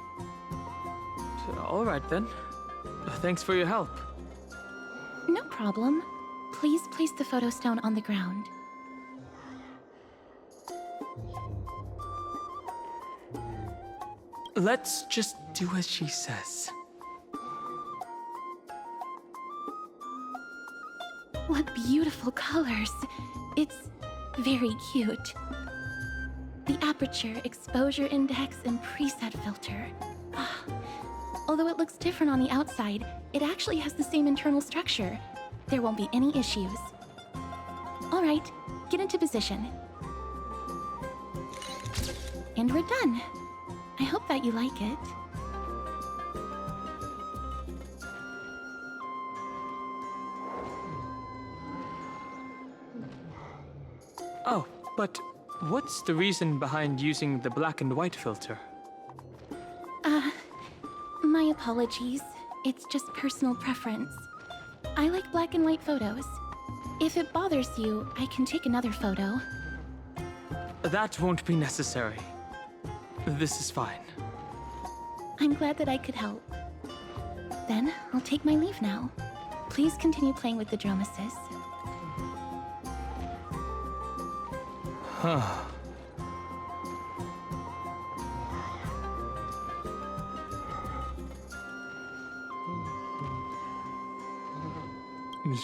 All right then. Thanks for your help. No problem. Please place the photo stone on the ground. Let's just do as she says. What beautiful colors. It's very cute. The aperture, exposure index, and preset filter. Ah. Although it looks different on the outside, it actually has the same internal structure. There won't be any issues. All right, get into position. And we're done. I hope that you like it. Oh, but what's the reason behind using the black and white filter? My apologies. It's just personal preference. I like black and white photos. If it bothers you, I can take another photo. That won't be necessary. This is fine. I'm glad that I could help. Then, I'll take my leave now. Please continue playing with the drum assist. Huh.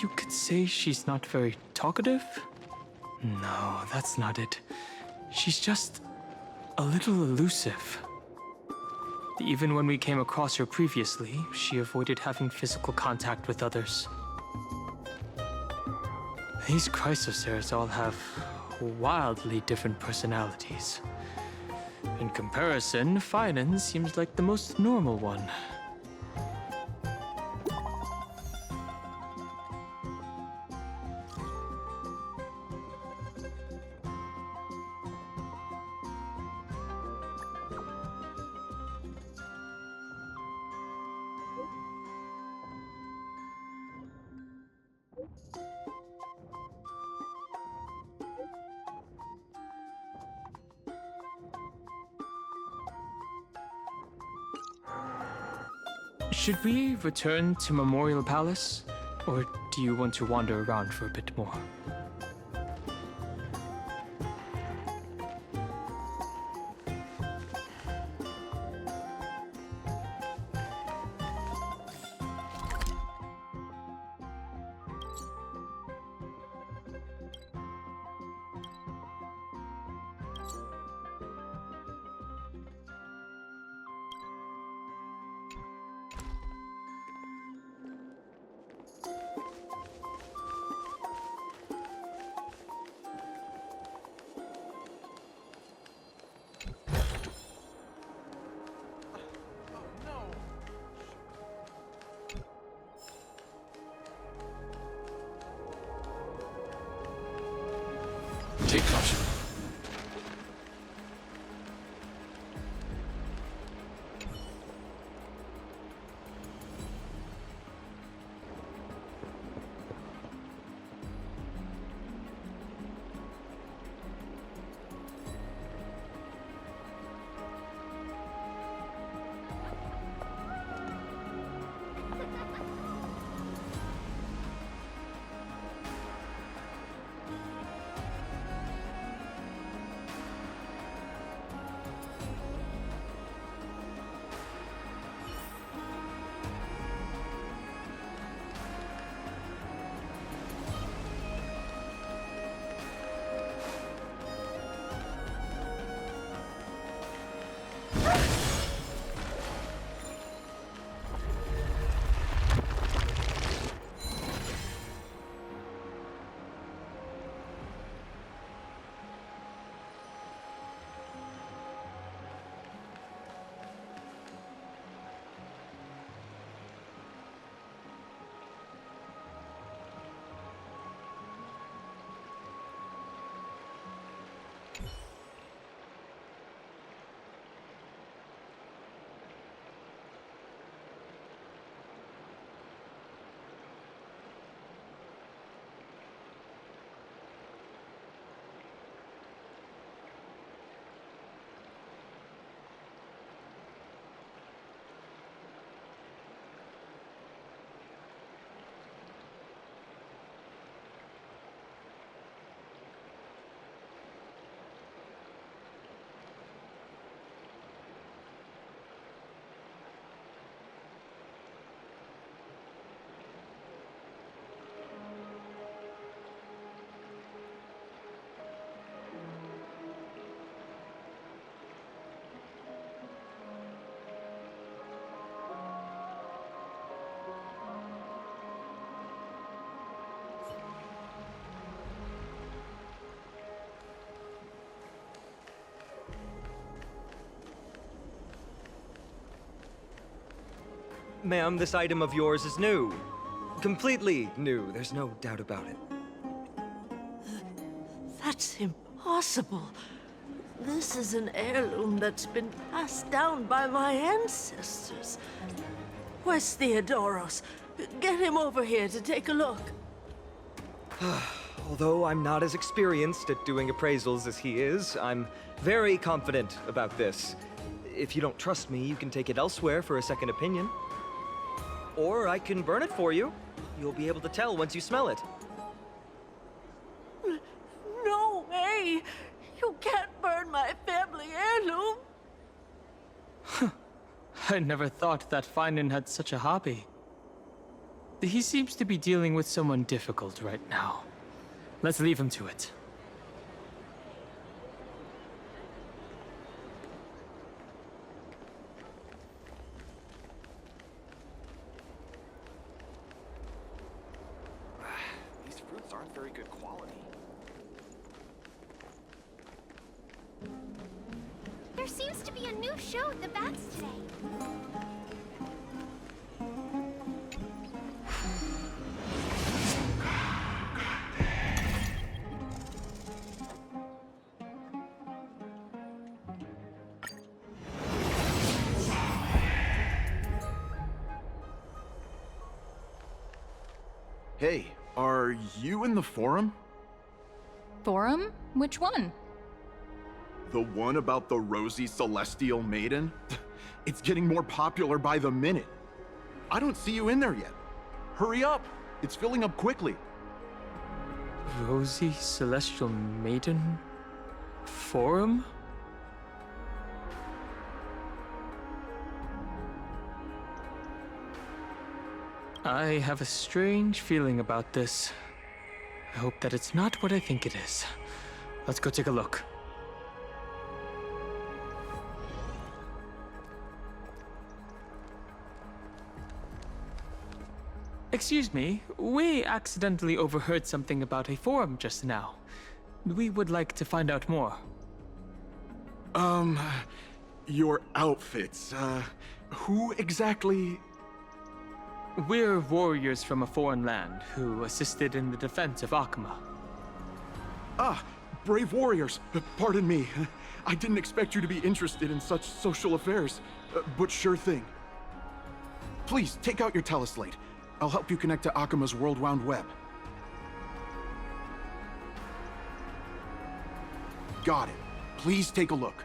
You could say she's not very talkative? No, that's not it. She's just a little elusive. Even when we came across her previously, she avoided having physical contact with others. These Chrysosaurs all have wildly different personalities. In comparison, Phainon seems like the most normal one. Should we return to Memorial Palace? Or do you want to wander around for a bit more? Take caution. Ma'am, this item of yours is new. Completely new, there's no doubt about it. That's impossible. This is an heirloom that's been passed down by my ancestors. Where's Theodoros? Get him over here to take a look. Although I'm not as experienced at doing appraisals as he is, I'm very confident about this. If you don't trust me, you can take it elsewhere for a second opinion. Or I can burn it for you. You'll be able to tell once you smell it. No way! You can't burn my family heirloom! I never thought that Phainon had such a hobby. He seems to be dealing with someone difficult right now. Let's leave him to it. These fruits aren't very good quality. There seems to be a new show at the baths today. Hey, are you in the forum? Forum? Which one? The one about the rosy celestial maiden? It's getting more popular by the minute. I don't see you in there yet. Hurry up! It's filling up quickly. Rosy Celestial Maiden? Forum? I have a strange feeling about this. I hope that it's not what I think it is. Let's go take a look. Excuse me, we accidentally overheard something about a forum just now. We would like to find out more. Your outfits, who exactly? We're warriors from a foreign land who assisted in the defense of Okhema. Ah, brave warriors. Pardon me. I didn't expect you to be interested in such social affairs, but sure thing. Please, take out your teleslate. I'll help you connect to Okhema's World Wound Web. Got it. Please take a look.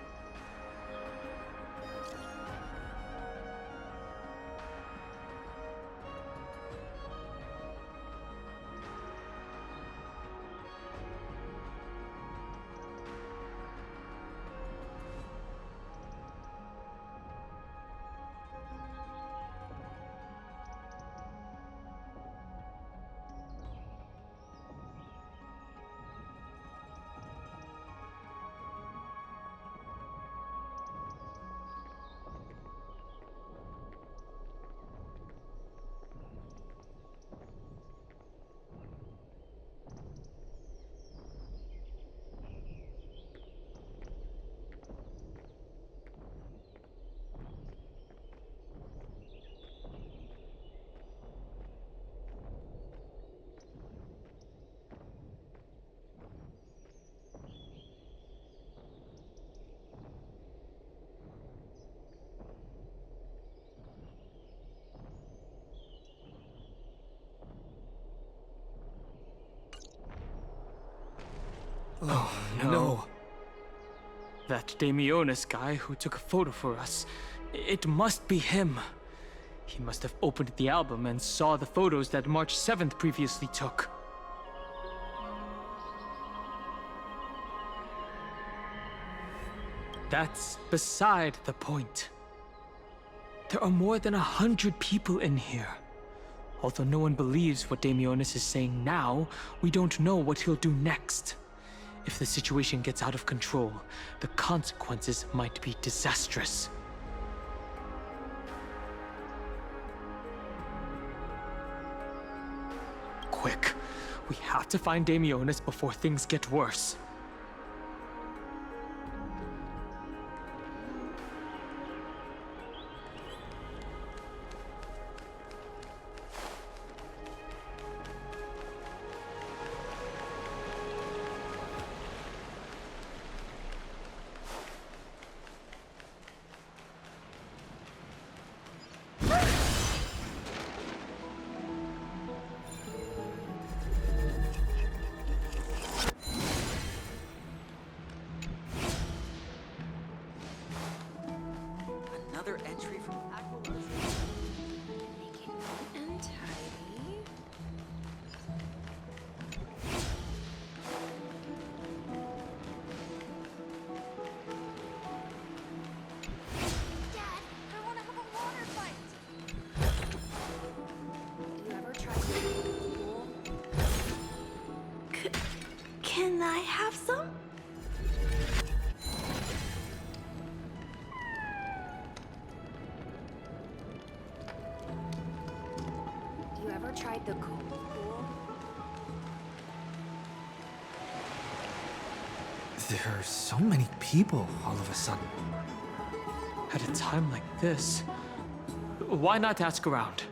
Oh, no. That Damionis guy who took a photo for us. It must be him. He must have opened the album and saw the photos that March 7th previously took. That's beside the point. There are more than 100 people in here. Although no one believes what Damionis is saying now, we don't know what he'll do next. If the situation gets out of control, the consequences might be disastrous. Quick, we have to find Damionis before things get worse. tree from Aglaea. Make it neat and tidy. Dad, I want to have a water fight. You ever tried to pool? Can I have some? You ever tried the cold pool? There are so many people all of a sudden. At a time like this, why not ask around?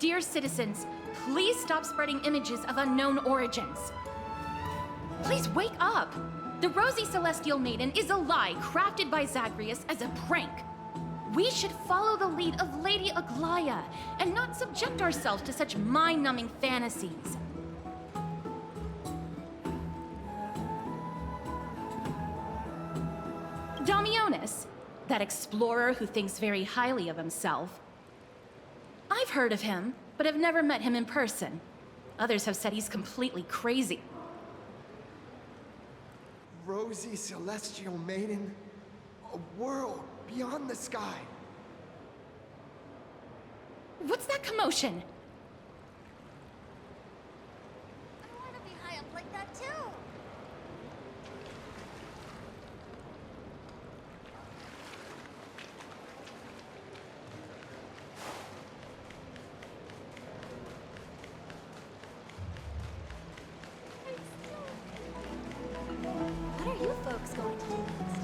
Dear citizens, please stop spreading images of unknown origins. Please wake up! The Rosy Celestial Maiden is a lie crafted by Zagreus as a prank. We should follow the lead of Lady Aglaea and not subject ourselves to such mind-numbing fantasies. Damionis, that explorer who thinks very highly of himself. I've heard of him, but have never met him in person. Others have said he's completely crazy. Rosy Celestial Maiden, a world beyond the sky. What's that commotion? I want to be high up like that too. What are you folks going to do next?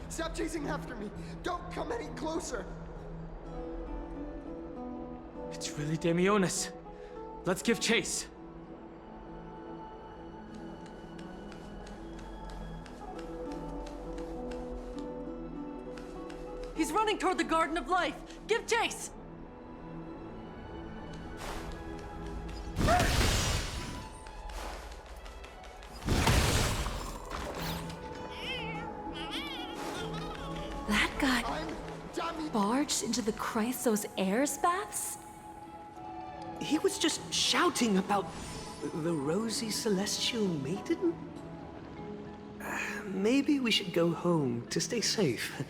Stop chasing after me! Don't come any closer! It's really Damionis. Let's give chase. He's running toward the Garden of Life. Give chase! That got barged into the Chrysos Heirs baths? He was just shouting about the Rosy Celestial Maiden? Maybe we should go home to stay safe.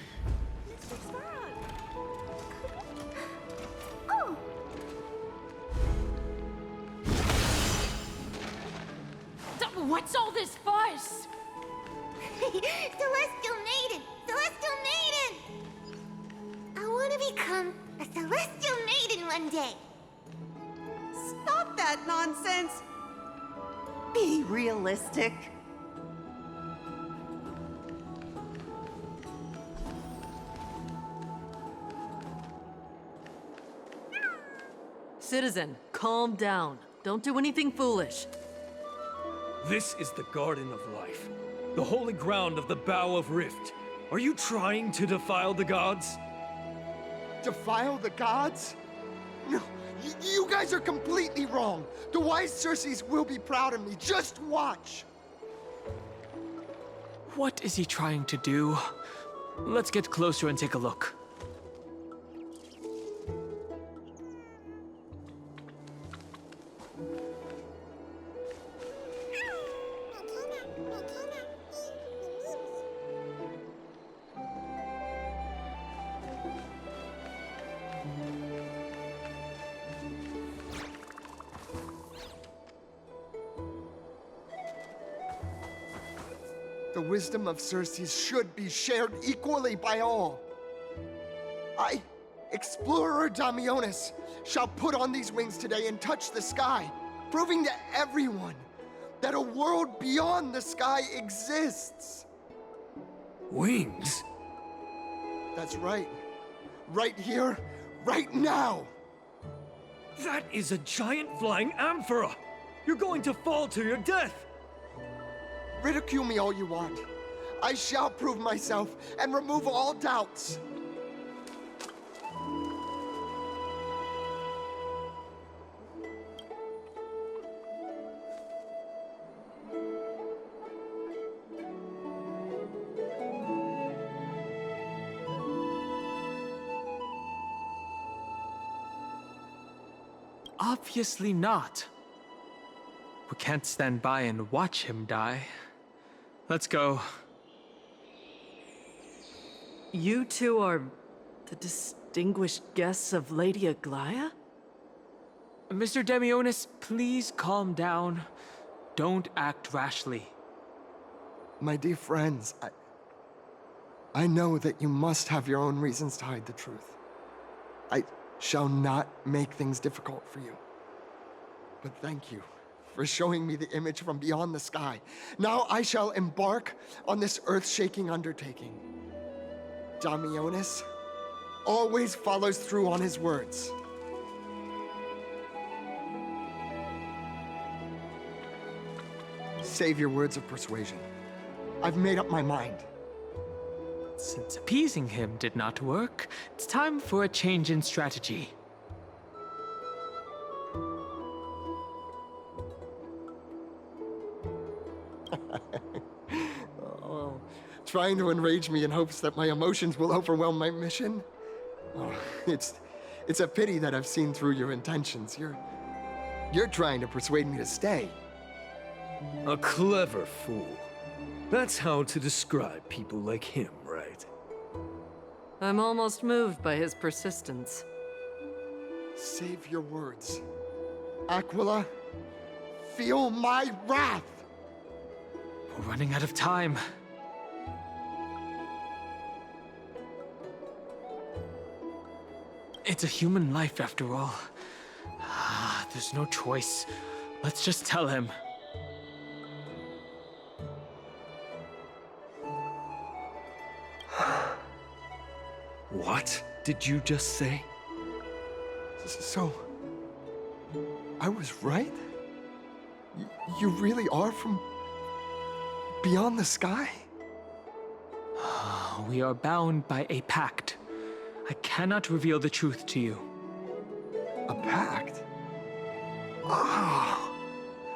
Oh! What's all this fuss? Celestial Maiden! Celestial Maiden! I want to become a Celestial Maiden one day. Stop that nonsense! Be realistic. Citizen, calm down. Don't do anything foolish. This is the Garden of Life, the holy ground of the Bow of Rift. Are you trying to defile the gods? Defile the gods? No, you guys are completely wrong. The wise Circes will be proud of me. Just watch. What is he trying to do? Let's get closer and take a look. The wisdom of Circes should be shared equally by all. I, Explorer Damionis, shall put on these wings today and touch the sky, proving to everyone that a world beyond the sky exists. Wings? That's right. Right here, right now! That is a giant flying amphora! You're going to fall to your death! Ridicule me all you want. I shall prove myself and remove all doubts. Obviously not. We can't stand by and watch him die. Let's go. You two are the distinguished guests of Lady Aglaea? Mr. Demionis, please calm down. Don't act rashly. My dear friends, I know that you must have your own reasons to hide the truth. I shall not make things difficult for you. But thank you for showing me the image from beyond the sky. Now I shall embark on this earth-shaking undertaking. Demionis always follows through on his words. Save your words of persuasion. I've made up my mind. Since appeasing him did not work, it's time for a change in strategy. Oh, trying to enrage me in hopes that my emotions will overwhelm my mission? Oh, it's a pity that I've seen through your intentions. You're trying to persuade me to stay. A clever fool. That's how to describe people like him, right? I'm almost moved by his persistence. Save your words. Aquila, feel my wrath! We're running out of time. It's a human life after all. There's no choice. Let's just tell him. What did you just say? So, I was right? You really are from beyond the sky? We are bound by a pact. I cannot reveal the truth to you. A pact? Ah,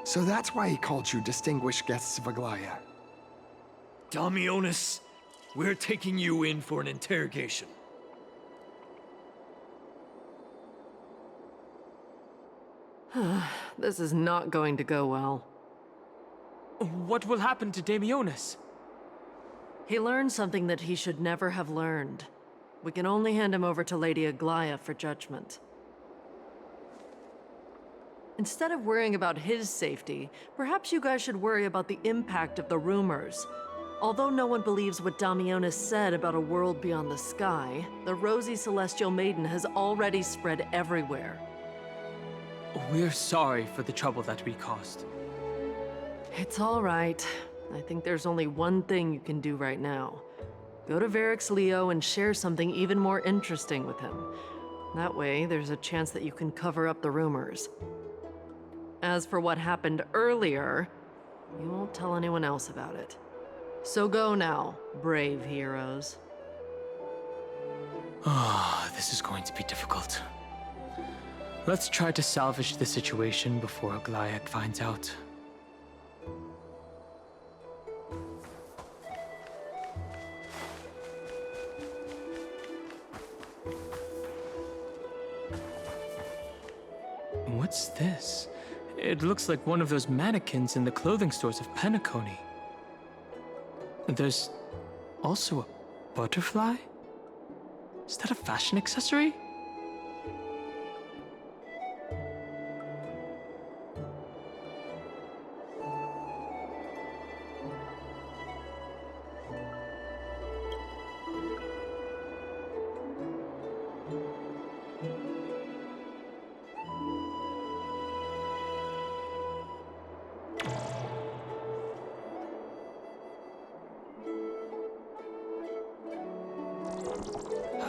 so that's why he called you distinguished guests of Aglaea. Demionis, we're taking you in for an interrogation. This is not going to go well. What will happen to Demionis? He learned something that he should never have learned. We can only hand him over to Lady Aglaea for judgment. Instead of worrying about his safety, perhaps you guys should worry about the impact of the rumors. Although no one believes what Demionis said about a world beyond the sky, the rosy celestial maiden has already spread everywhere. We're sorry for the trouble that we caused. It's all right. I think there's only one thing you can do right now. Go to Varix Leo and share something even more interesting with him. That way, there's a chance that you can cover up the rumors. As for what happened earlier, you won't tell anyone else about it. So go now, brave heroes. This is going to be difficult. Let's try to salvage the situation before Aglaea finds out. What's this? It looks like one of those mannequins in the clothing stores of Penacony. There's also a butterfly? Is that a fashion accessory?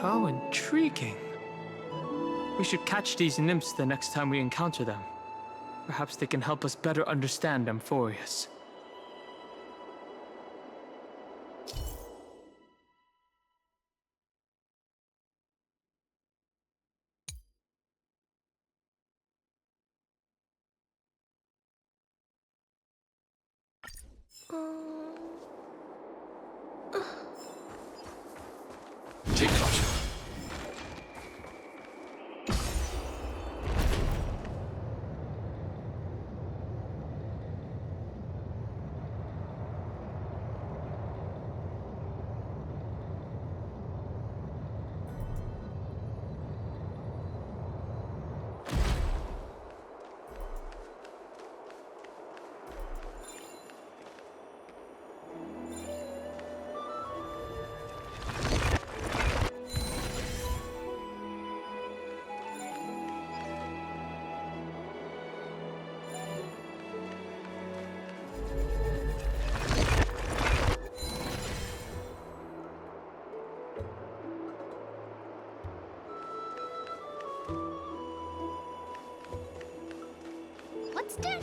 How intriguing. We should catch these nymphs the next time we encounter them. Perhaps they can help us better understand Amphoreus. Take caution. What's that?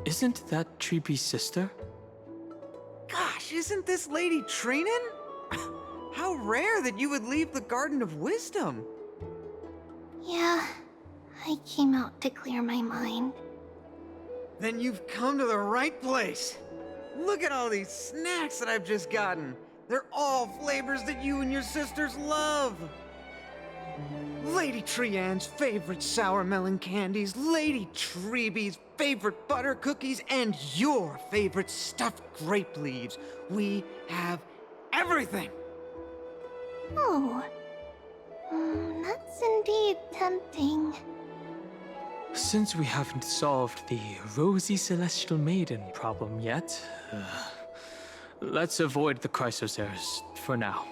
Isn't that Treebe's sister? Gosh, isn't this Lady Treenan? How rare that you would leave the Garden of Wisdom. Yeah, I came out to clear my mind. Then you've come to the right place. Look at all these snacks that I've just gotten. They're all flavors that you and your sisters love. Lady Treeann's favorite sour melon candies, Lady Treebe's favorite butter cookies, and your favorite stuffed grape leaves. We have everything. Oh, that's indeed tempting. Since we haven't solved the Rosy Celestial Maiden problem yet, let's avoid the Chrysoceres for now.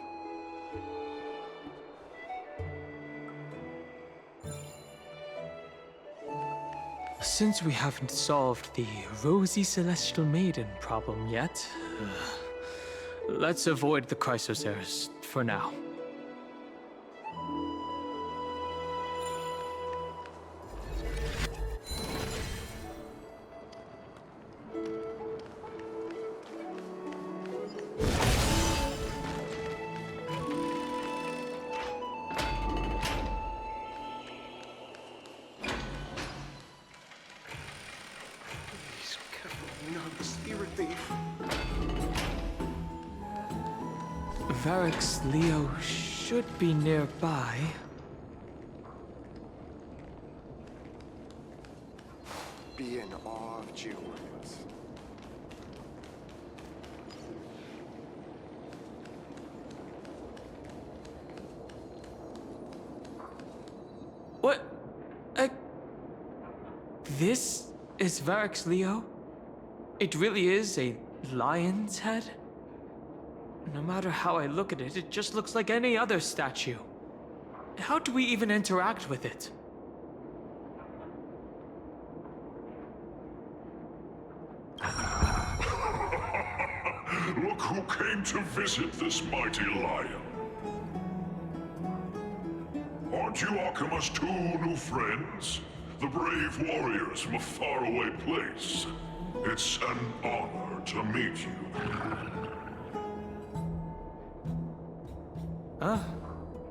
Since we haven't solved the Rosy Celestial Maiden problem yet, let's avoid the Chrysoceres for now. Varric's Leo should be nearby. Be in awe of geowords. What? This is Varric's Leo? It really is a lion's head? No matter how I look at it, it just looks like any other statue. How do we even interact with it? Look who came to visit this mighty lion. Aren't you Okhema's 2 new friends? The brave warriors from a faraway place. It's an honor to meet you.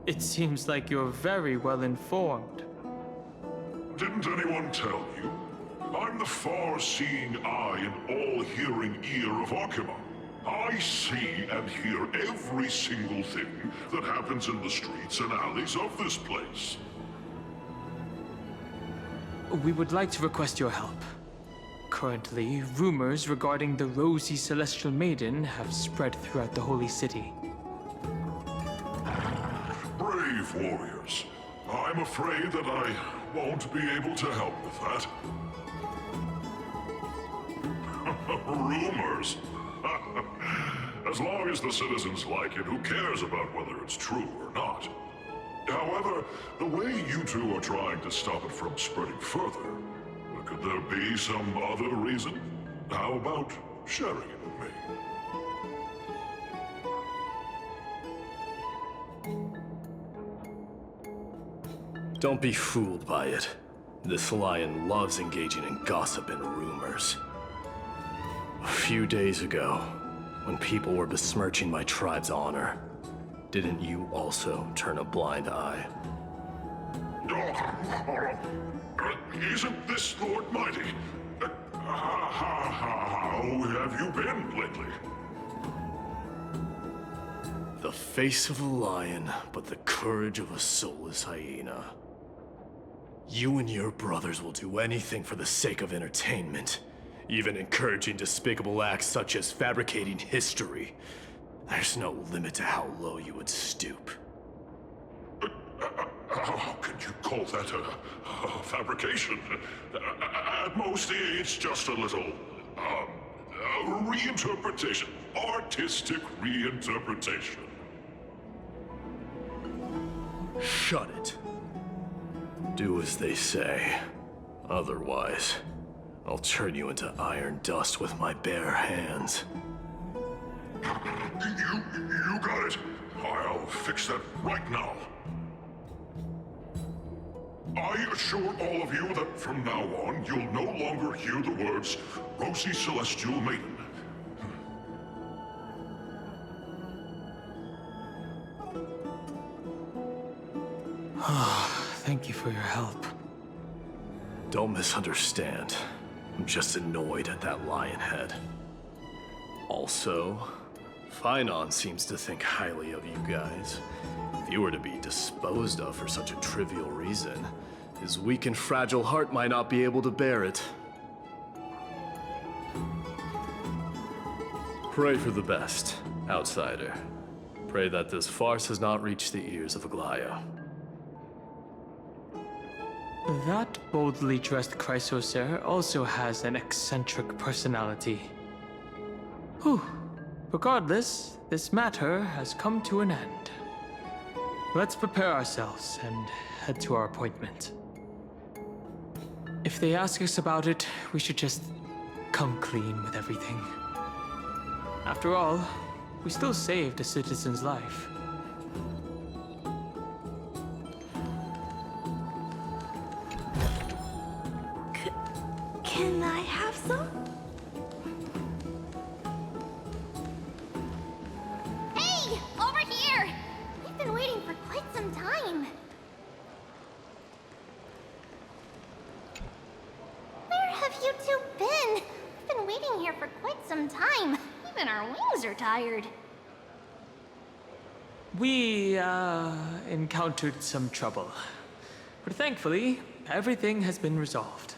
It seems like you're very well informed. Didn't anyone tell you? I'm the far-seeing eye and all-hearing ear of Okhema. I see and hear every single thing that happens in the streets and alleys of this place. We would like to request your help. Currently, rumors regarding the rosy celestial maiden have spread throughout the holy city. Brave warriors. I'm afraid that I won't be able to help with that. Rumors? As long as the citizens like it, who cares about whether it's true or not? However, the way you two are trying to stop it from spreading further, could there be some other reason? How about sharing it with me? Don't be fooled by it. This lion loves engaging in gossip and rumors. A few days ago, when people were besmirching my tribe's honor, didn't you also turn a blind eye? Isn't this Lord Mydei? How have you been lately? The face of a lion, but the courage of a soulless hyena. You and your brothers will do anything for the sake of entertainment, even encouraging despicable acts such as fabricating history. There's no limit to how low you would stoop. How can you call that a fabrication? At most, it's just a little, reinterpretation. Artistic reinterpretation. Shut it. Do as they say. Otherwise, I'll turn you into iron dust with my bare hands. You got it. I'll fix that right now. I assure all of you that from now on, you'll no longer hear the words Rosy Celestial Maiden. Thank you for your help. Don't misunderstand. I'm just annoyed at that lion head. Also, Phainon seems to think highly of you guys. If you were to be disposed of for such a trivial reason, his weak and fragile heart might not be able to bear it. Pray for the best, outsider. Pray that this farce has not reached the ears of Aglaea. That boldly dressed Chrysocer also has an eccentric personality. Whew. Regardless, this matter has come to an end. Let's prepare ourselves and head to our appointment. If they ask us about it, we should just come clean with everything. After all, we still saved a citizen's life. Can I have some? Hey! Over here! We've been waiting for quite some time. Where have you two been? We've been waiting here for quite some time. Even our wings are tired. We, encountered some trouble. But thankfully, everything has been resolved.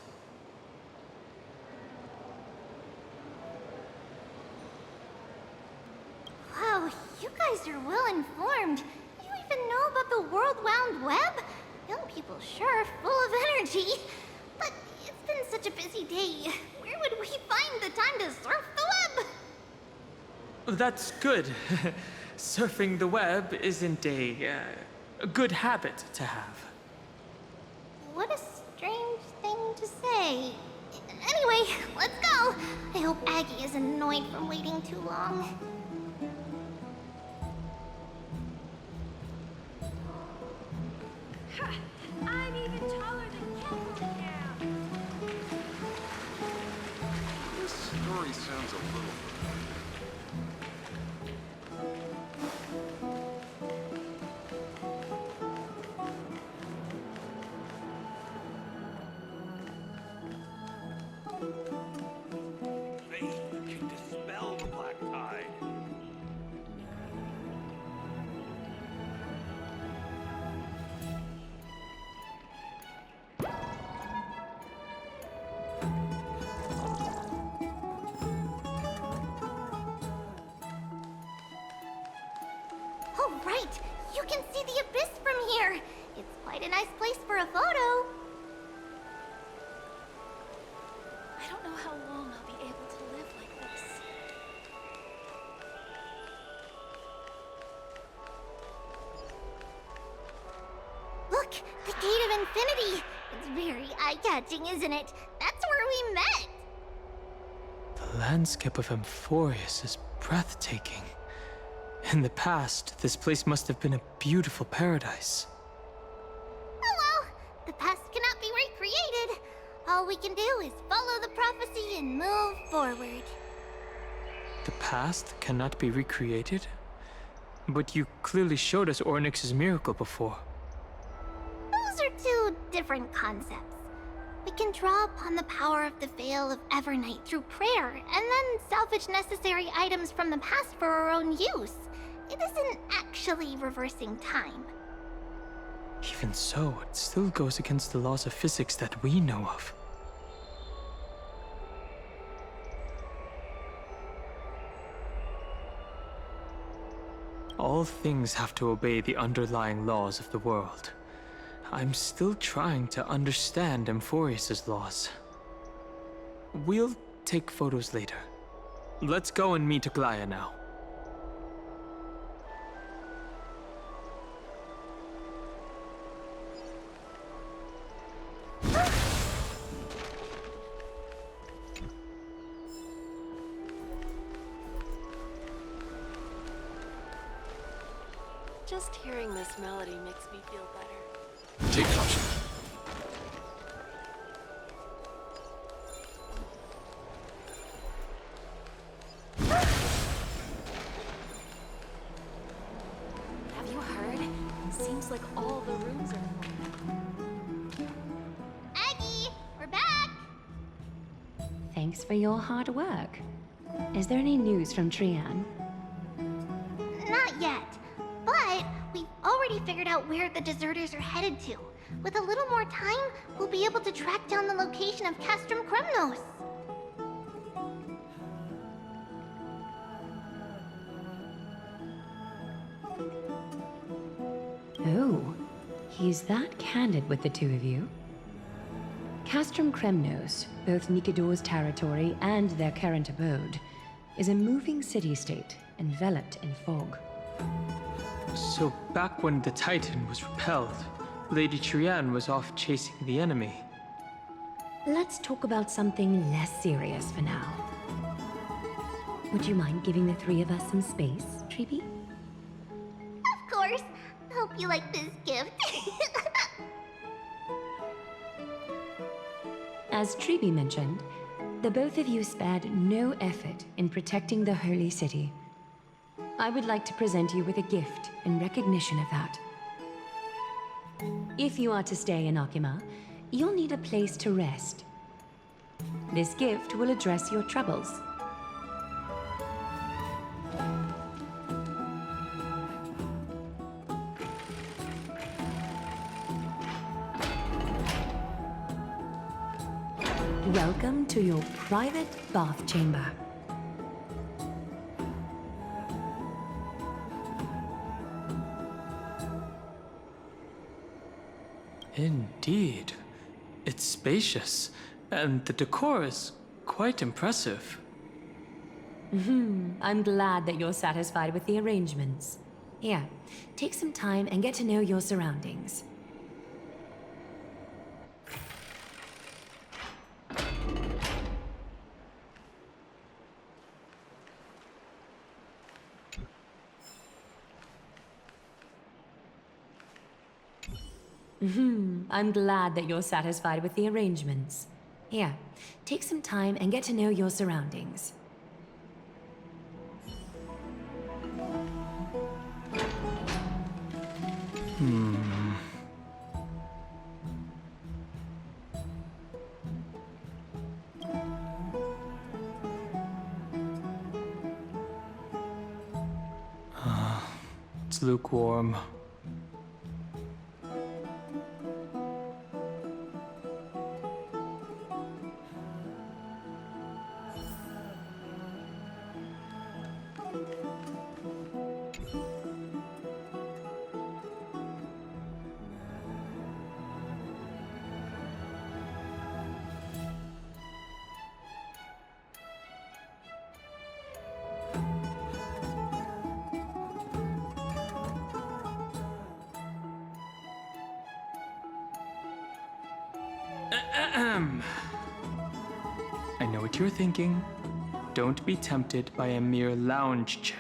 Wow, you guys are well informed. You even know about the World Wound Web? Young people Well, sure, full of energy. But it's been such a busy day. Where would we find the time to surf the web? That's good. Surfing the web isn't a good habit to have. What a strange thing to say. Anyway, let's go. I hope Aggie is annoyed from waiting too long. I'm even taller than Temple now. This story sounds a little... Faith can dispel the black tide. Oh, right! You can see the abyss from here! It's quite a nice place for a photo. I don't know how long I'll be able to live like this. Look! The Gate of Infinity! It's very eye-catching, isn't it? That's where we met! The landscape of Amphoreus is breathtaking. In the past, this place must have been a beautiful paradise. Oh well, the past cannot be recreated. All we can do is follow the prophecy and move forward. The past cannot be recreated? But you clearly showed us Oronyx's miracle before. Those are two different concepts. We can draw upon the power of the Veil of Evernight through prayer, and then salvage necessary items from the past for our own use. It isn't actually reversing time. Even so, it still goes against the laws of physics that we know of. All things have to obey the underlying laws of the world. I'm still trying to understand Amphoreus' laws. We'll take photos later. Let's go and meet Aglaea now. Just hearing this melody makes me feel better. Take caution. Have you heard? Seems like all the rooms are... Aggie, we're back! Thanks for your hard work. Is there any news from Trian? Not yet, but we've already figured out where the deserters are headed to. With a little more time, we'll be able to track down the location of Castrum Kremnos. Oh, he's that candid with the two of you. Castrum Kremnos, both Nikador's territory and their current abode, is a moving city-state enveloped in fog. So back when the Titan was repelled, Lady Trian was off chasing the enemy. Let's talk about something less serious for now. Would you mind giving the three of us some space, Treeby? Of course. Hope you like this gift. As Treeby mentioned, the both of you spared no effort in protecting the Holy City. I would like to present you with a gift in recognition of that. If you are to stay in Okhema, you'll need a place to rest. This gift will address your troubles. Welcome to your private bath chamber. Indeed. It's spacious, and the decor is quite impressive. I'm glad that you're satisfied with the arrangements. Here, take some time and get to know your surroundings. I'm glad that you're satisfied with the arrangements. Here, take some time and get to know your surroundings. It's lukewarm. I know what you're thinking. Don't be tempted by a mere lounge chair.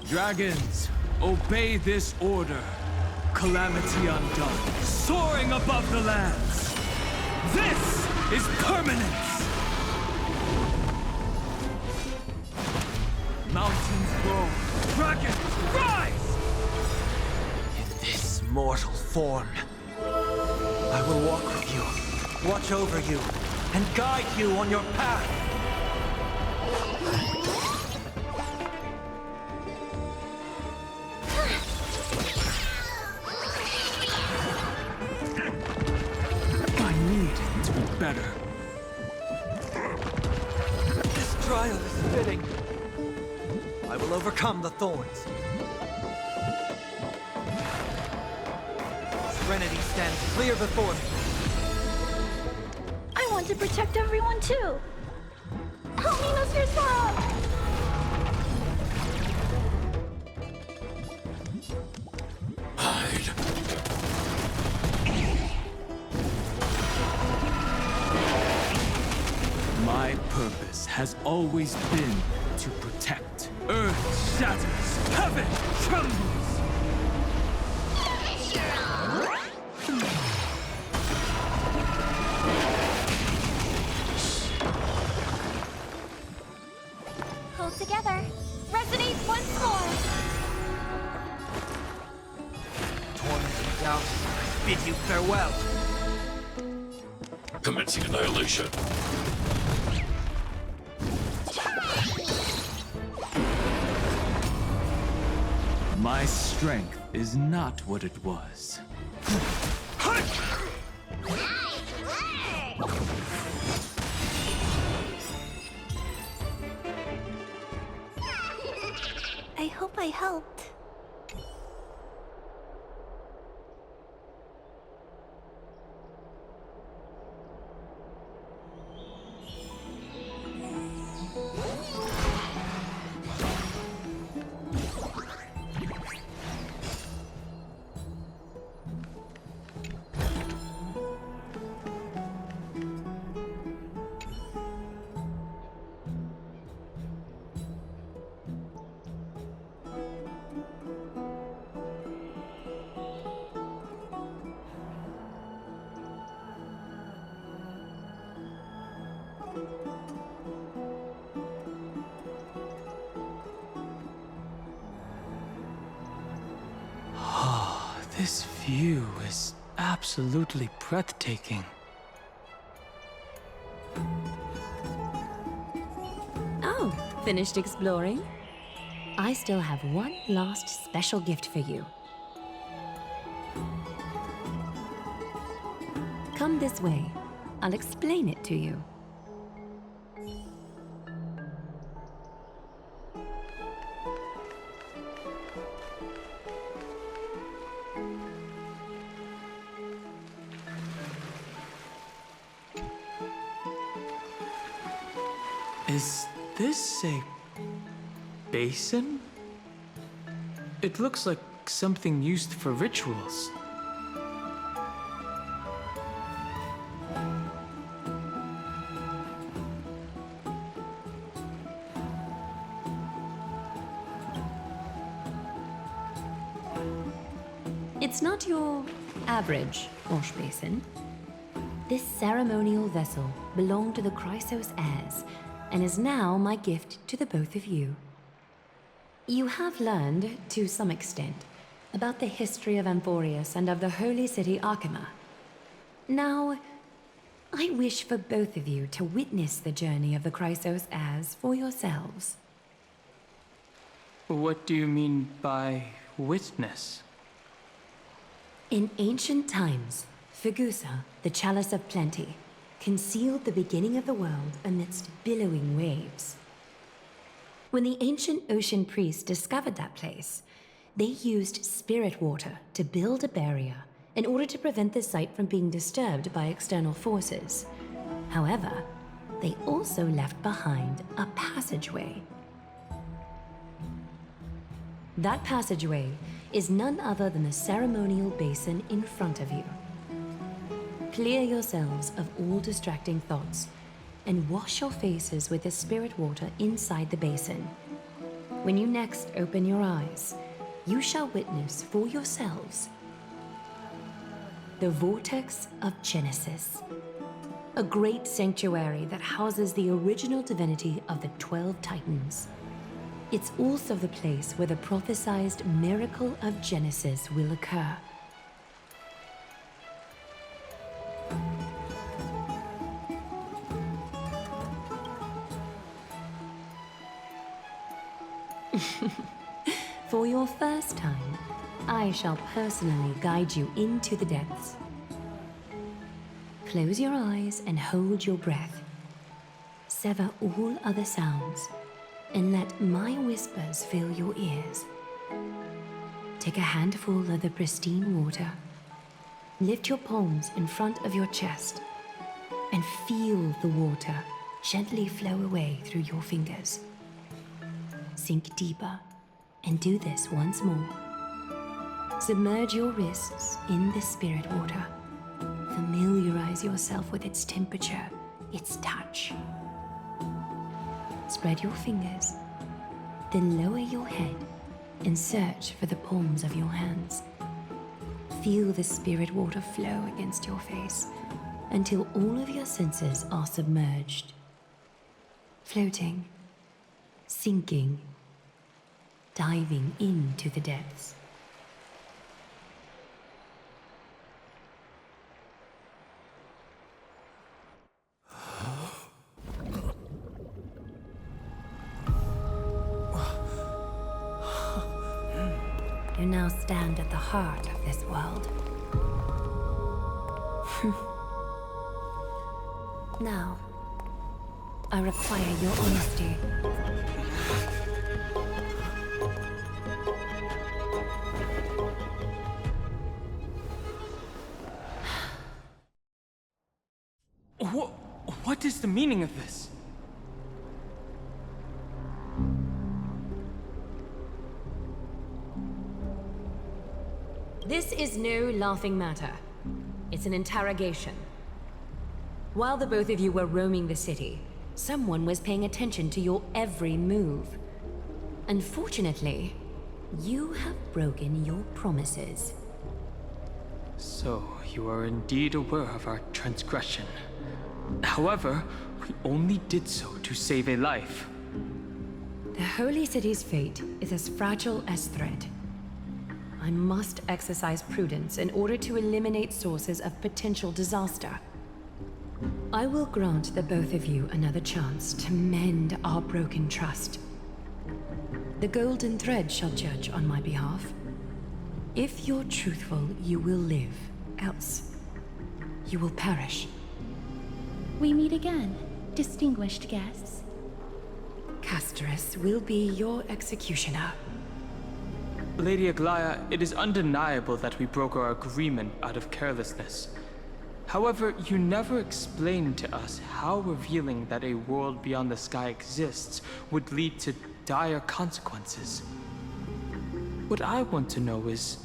Dragons, obey this order. Calamity undone, soaring above the lands. This is permanence! Mountains grow, dragons rise! In this mortal form, I will walk with you, watch over you, and guide you on your path. I need to be better. This trial is fitting. I will overcome the thorns. Serenity stands clear before me. I want to protect everyone too. Help me, Mr. Swan! Hide. My purpose has always been to protect. Earth shatters, heaven trembles. Hold together. Resonate once more. Torment and doubt bid you farewell. Commencing annihilation. My strength is not what it was. I hope I helped. This view is absolutely breathtaking. Oh, finished exploring? I still have one last special gift for you. Come this way. I'll explain it to you. Is this a basin? It looks like something used for rituals. It's not your average wash basin. This ceremonial vessel belonged to the Chrysos heirs and is now my gift to the both of you. You have learned, to some extent, about the history of Amphoreus and of the holy city Okhema. Now, I wish for both of you to witness the journey of the Chrysos heirs for yourselves. What do you mean by witness? In ancient times, Fegusa, the Chalice of Plenty, concealed the beginning of the world amidst billowing waves. When the ancient ocean priests discovered that place, they used spirit water to build a barrier in order to prevent the site from being disturbed by external forces. However, they also left behind a passageway. That passageway is none other than the ceremonial basin in front of you. Clear yourselves of all distracting thoughts and wash your faces with the spirit water inside the basin. When you next open your eyes, you shall witness for yourselves the Vortex of Genesis, a great sanctuary that houses the original divinity of the 12 Titans. It's also the place where the prophesized miracle of Genesis will occur. For your first time, I shall personally guide you into the depths. Close your eyes and hold your breath. Sever all other sounds, and let my whispers fill your ears. Take a handful of the pristine water. Lift your palms in front of your chest, and feel the water gently flow away through your fingers. Sink deeper, and do this once more. Submerge your wrists in the spirit water. Familiarize yourself with its temperature, its touch. Spread your fingers, then lower your head and search for the palms of your hands. Feel the spirit water flow against your face until all of your senses are submerged. Floating, sinking, diving into the depths. You now stand at the heart of this world. Now, I require your honesty. What is the meaning of this? This is no laughing matter. It's an interrogation. While the both of you were roaming the city, someone was paying attention to your every move. Unfortunately, you have broken your promises. So, you are indeed aware of our transgression. However, we only did so to save a life. The Holy City's fate is as fragile as thread. I must exercise prudence in order to eliminate sources of potential disaster. I will grant the both of you another chance to mend our broken trust. The golden thread shall judge on my behalf. If you're truthful, you will live. Else, you will perish. We meet again, distinguished guests. Castorice will be your executioner. Lady Aglaea, it is undeniable that we broke our agreement out of carelessness. However, you never explained to us how revealing that a world beyond the sky exists would lead to dire consequences. What I want to know is,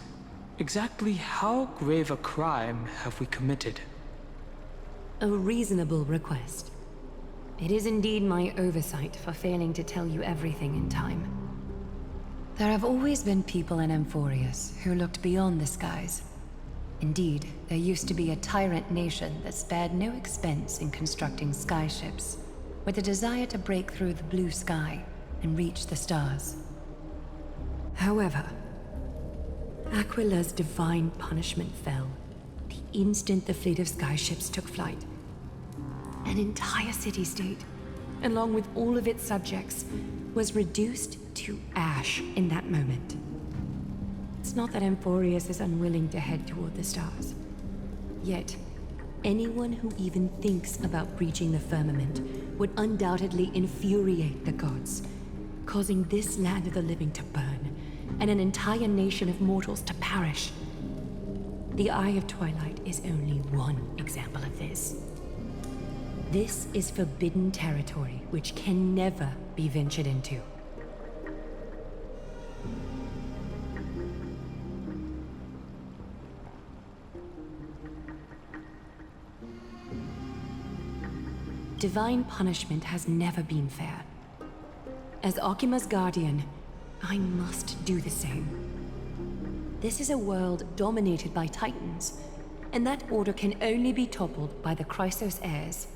exactly how grave a crime have we committed? A reasonable request. It is indeed my oversight for failing to tell you everything in time. There have always been people in Amphoreus who looked beyond the skies. Indeed, there used to be a tyrant nation that spared no expense in constructing skyships, with a desire to break through the blue sky and reach the stars. However, Aquila's divine punishment fell the instant the fleet of skyships took flight. An entire city-state, along with all of its subjects, was reduced to ash in that moment. It's not that Amphoreus is unwilling to head toward the stars. Yet, anyone who even thinks about breaching the firmament would undoubtedly infuriate the gods, causing this land of the living to burn, and an entire nation of mortals to perish. The Eye of Twilight is only one example of this. This is forbidden territory which can never be ventured into. Divine punishment has never been fair. As Okhema's guardian, I must do the same. This is a world dominated by Titans, and that order can only be toppled by the Chrysos heirs.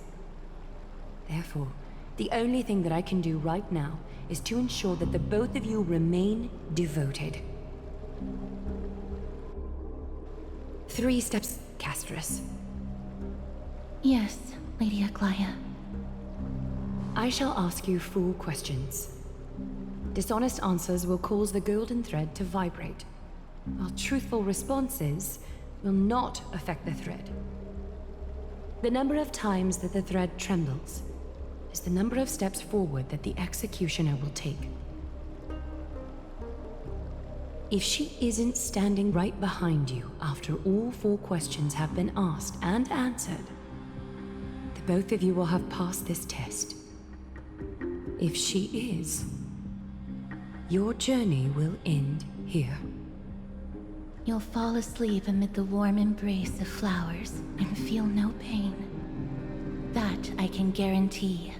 Therefore, the only thing that I can do right now is to ensure that the both of you remain devoted. 3 steps, Castorice. Yes, Lady Aglaea. I shall ask you 4 questions. dishonest answers will cause the golden thread to vibrate, while truthful responses will not affect the thread. The number of times that the thread trembles is the number of steps forward that the executioner will take. If she isn't standing right behind you after all 4 questions have been asked and answered, the both of you will have passed this test. If she is, your journey will end here. You'll fall asleep amid the warm embrace of flowers and feel no pain. That I can guarantee.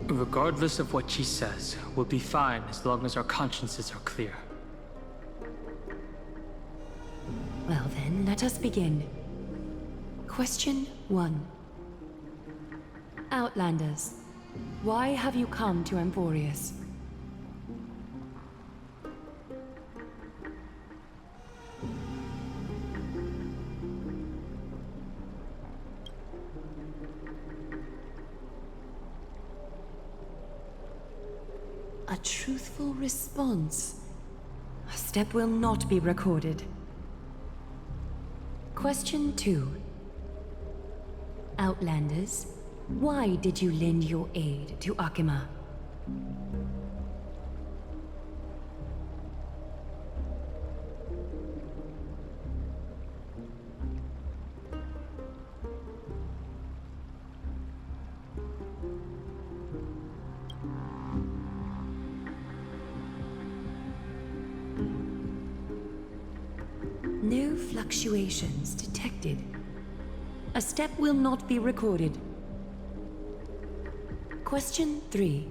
Regardless of what she says, we'll be fine as long as our consciences are clear. Well then, let us begin. Question 1. Outlanders, why have you come to Amphoreus? A truthful response. A step will not be recorded. Question 2. Outlanders, why did you lend your aid to Okhema? No fluctuations detected. A step will not be recorded. Question 3.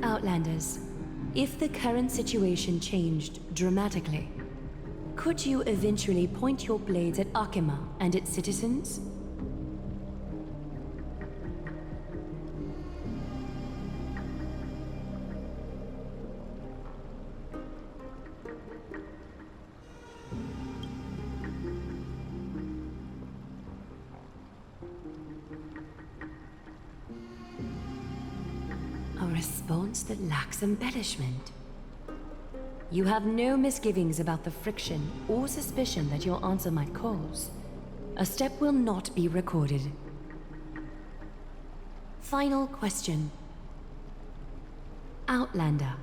Outlanders, if the current situation changed dramatically, could you eventually point your blades at Okhema and its citizens? A response that lacks embellishment. You have no misgivings about the friction or suspicion that your answer might cause. A step will not be recorded. Final question. Outlander.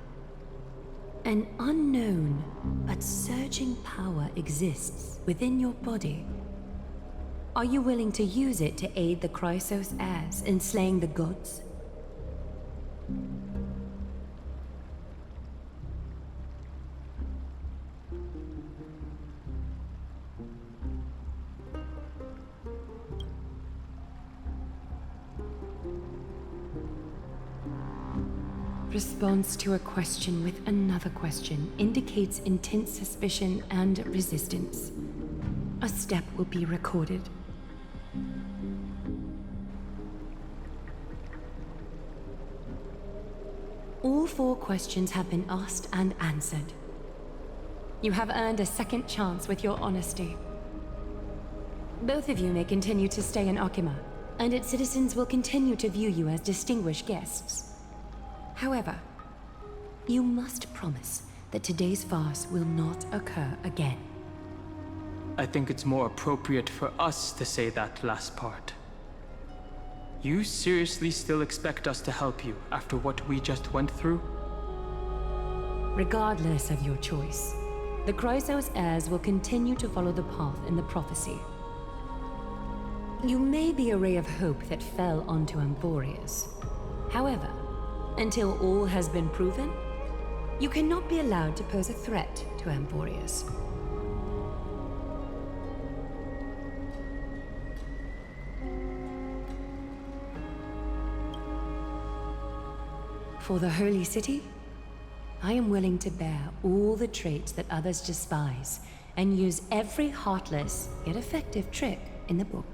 An unknown but surging power exists within your body. Are you willing to use it to aid the Chrysos heirs in slaying the gods? Response to a question with another question indicates intense suspicion and resistance. A step will be recorded. All 4 questions have been asked and answered. You have earned a second chance with your honesty. Both of you may continue to stay in Okhema, and its citizens will continue to view you as distinguished guests. However, you must promise that today's farce will not occur again. I think it's more appropriate for us to say that last part. You seriously still expect us to help you after what we just went through? Regardless of your choice, the Chrysos heirs will continue to follow the path in the prophecy. You may be a ray of hope that fell onto Amphoreus. However, until all has been proven, you cannot be allowed to pose a threat to Amphoreus. For the Holy City, I am willing to bear all the traits that others despise and use every heartless yet effective trick in the book.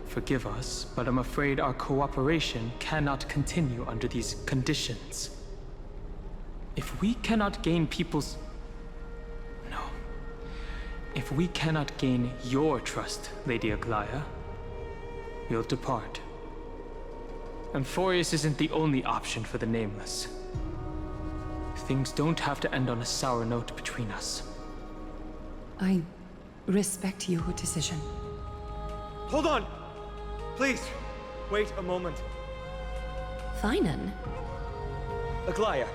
Forgive us, but I'm afraid our cooperation cannot continue under these conditions. If we cannot gain people's... No. If we cannot gain your trust, Lady Aglaea, we'll depart. Amphoreus isn't the only option for the Nameless. Things don't have to end on a sour note between us. I respect your decision. Hold on! Please, wait a moment. Phainon? Aglaea,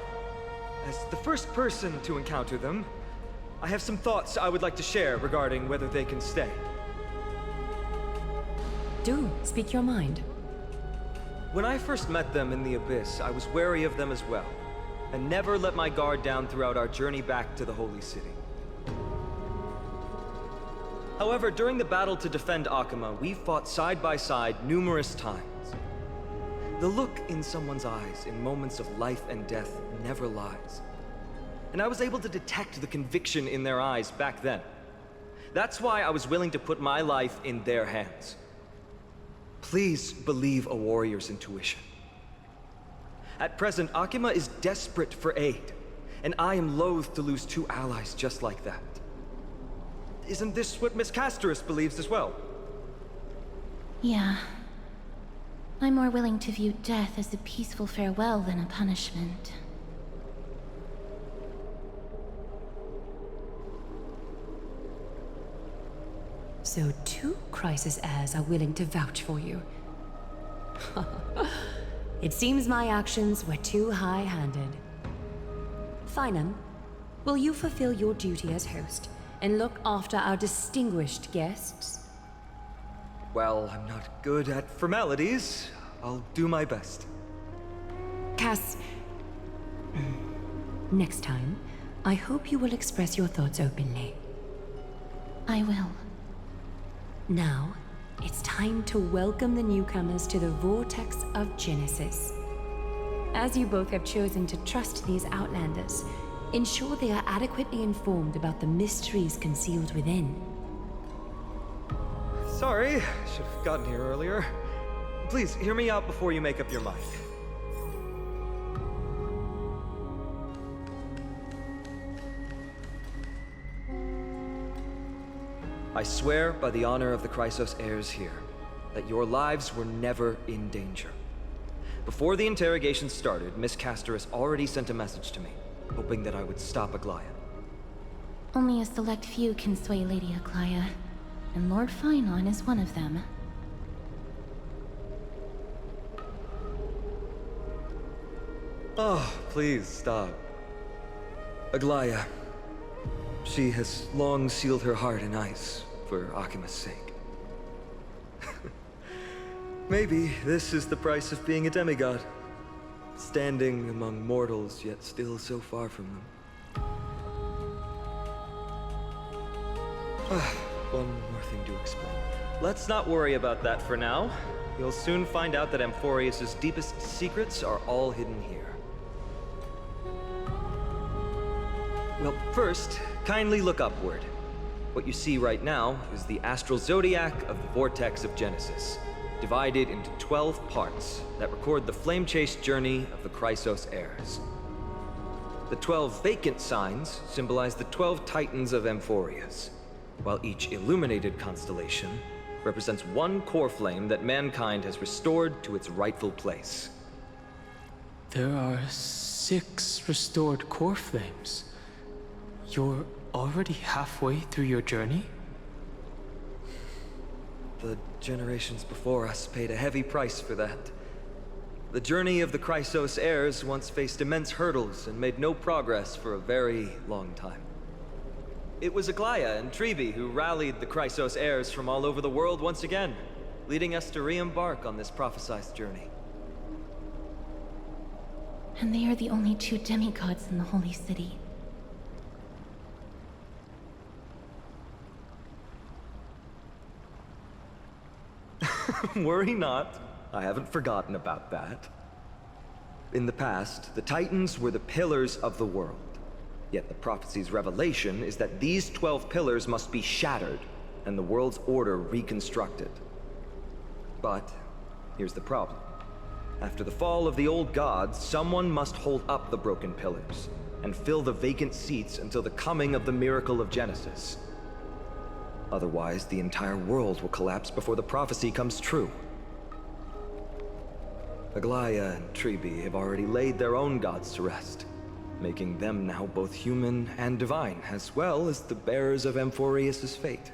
as the first person to encounter them, I have some thoughts I would like to share regarding whether they can stay. Do speak your mind. When I first met them in the Abyss, I was wary of them as well, and never let my guard down throughout our journey back to the Holy City. However, during the battle to defend Okhema, we fought side by side numerous times. The look in someone's eyes in moments of life and death never lies. And I was able to detect the conviction in their eyes back then. That's why I was willing to put my life in their hands. Please believe a warrior's intuition. At present, Okhema is desperate for aid, and I am loath to lose two allies just like that. Isn't this what Miss Castorice believes as well? Yeah. I'm more willing to view death as a peaceful farewell than a punishment. So 2 Crisis heirs are willing to vouch for you. It seems my actions were too high-handed. Phainon, will you fulfill your duty as host and look after our distinguished guests? Well, I'm not good at formalities. I'll do my best. Cass... Next time, I hope you will express your thoughts openly. I will. Now, it's time to welcome the newcomers to the Vortex of Genesis. As you both have chosen to trust these Outlanders, ensure they are adequately informed about the mysteries concealed within. Sorry, should have gotten here earlier. Please, hear me out before you make up your mind. I swear by the honor of the Chrysos heirs here, that your lives were never in danger. Before the interrogation started, Miss Castorice already sent a message to me, hoping that I would stop Aglaea. Only a select few can sway Lady Aglaea, and Lord Phainon is one of them. Oh, please stop. Aglaea. She has long sealed her heart in ice for Okhema's sake. Maybe this is the price of being a demigod. Standing among mortals, yet still so far from them. One more thing to explain. Let's not worry about that for now. You'll soon find out that Amphoreus' deepest secrets are all hidden here. Well, first, kindly look upward. What you see right now is the astral zodiac of the Vortex of Genesis, divided into 12 parts that record the flame-chased journey of the Chrysos heirs. The 12 vacant signs symbolize the 12 titans of Amphoreus, while each illuminated constellation represents one core flame that mankind has restored to its rightful place. There are 6 restored core flames. You're already halfway through your journey? The generations before us paid a heavy price for that. The journey of the Chrysos heirs once faced immense hurdles and made no progress for a very long time. It was Aglaea and Tribe who rallied the Chrysos heirs from all over the world once again, leading us to re-embark on this prophesized journey. And they are the only 2 demigods in the Holy City. Worry not. I haven't forgotten about that. In the past, the Titans were the pillars of the world. Yet the prophecy's revelation is that these 12 pillars must be shattered, and the world's order reconstructed. But here's the problem. After the fall of the old gods, someone must hold up the broken pillars, and fill the vacant seats until the coming of the miracle of Genesis. Otherwise, the entire world will collapse before the prophecy comes true. Aglaea and Trebe have already laid their own gods to rest, making them now both human and divine, as well as the bearers of Amphoreus' fate.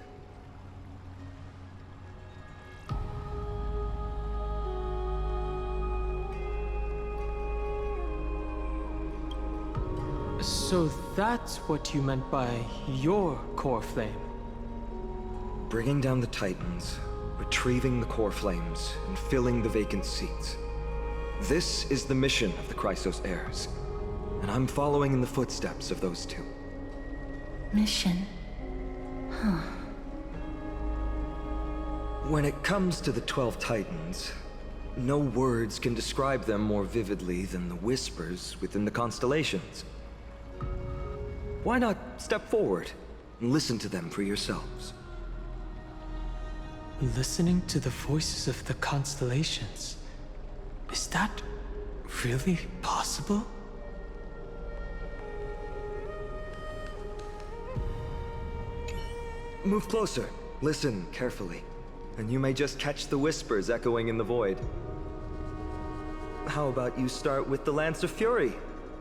So that's what you meant by your core flame? Bringing down the Titans, retrieving the core flames, and filling the vacant seats. This is the mission of the Chrysos heirs, and I'm following in the footsteps of those two. Mission? Huh. When it comes to the 12 Titans, no words can describe them more vividly than the whispers within the constellations. Why not step forward and listen to them for yourselves? Listening to the voices of the constellations. Is that really possible? Move closer, listen carefully, and you may just catch the whispers echoing in the void. How about you start with the Lance of Fury,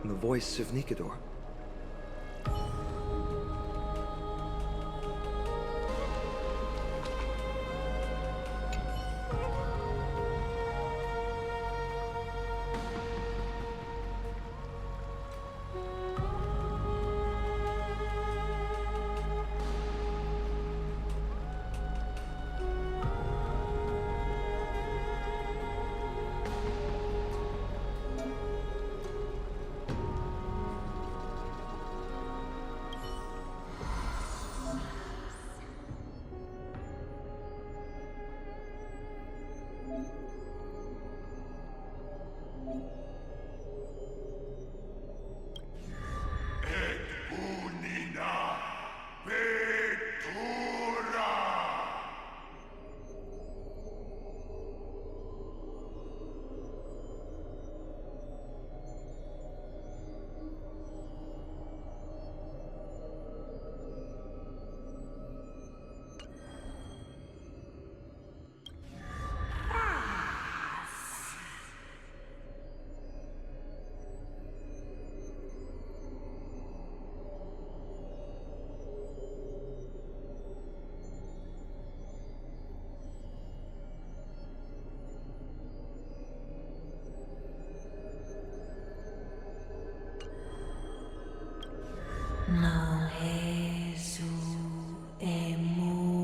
and the voice of Nikador? No Jesu emura.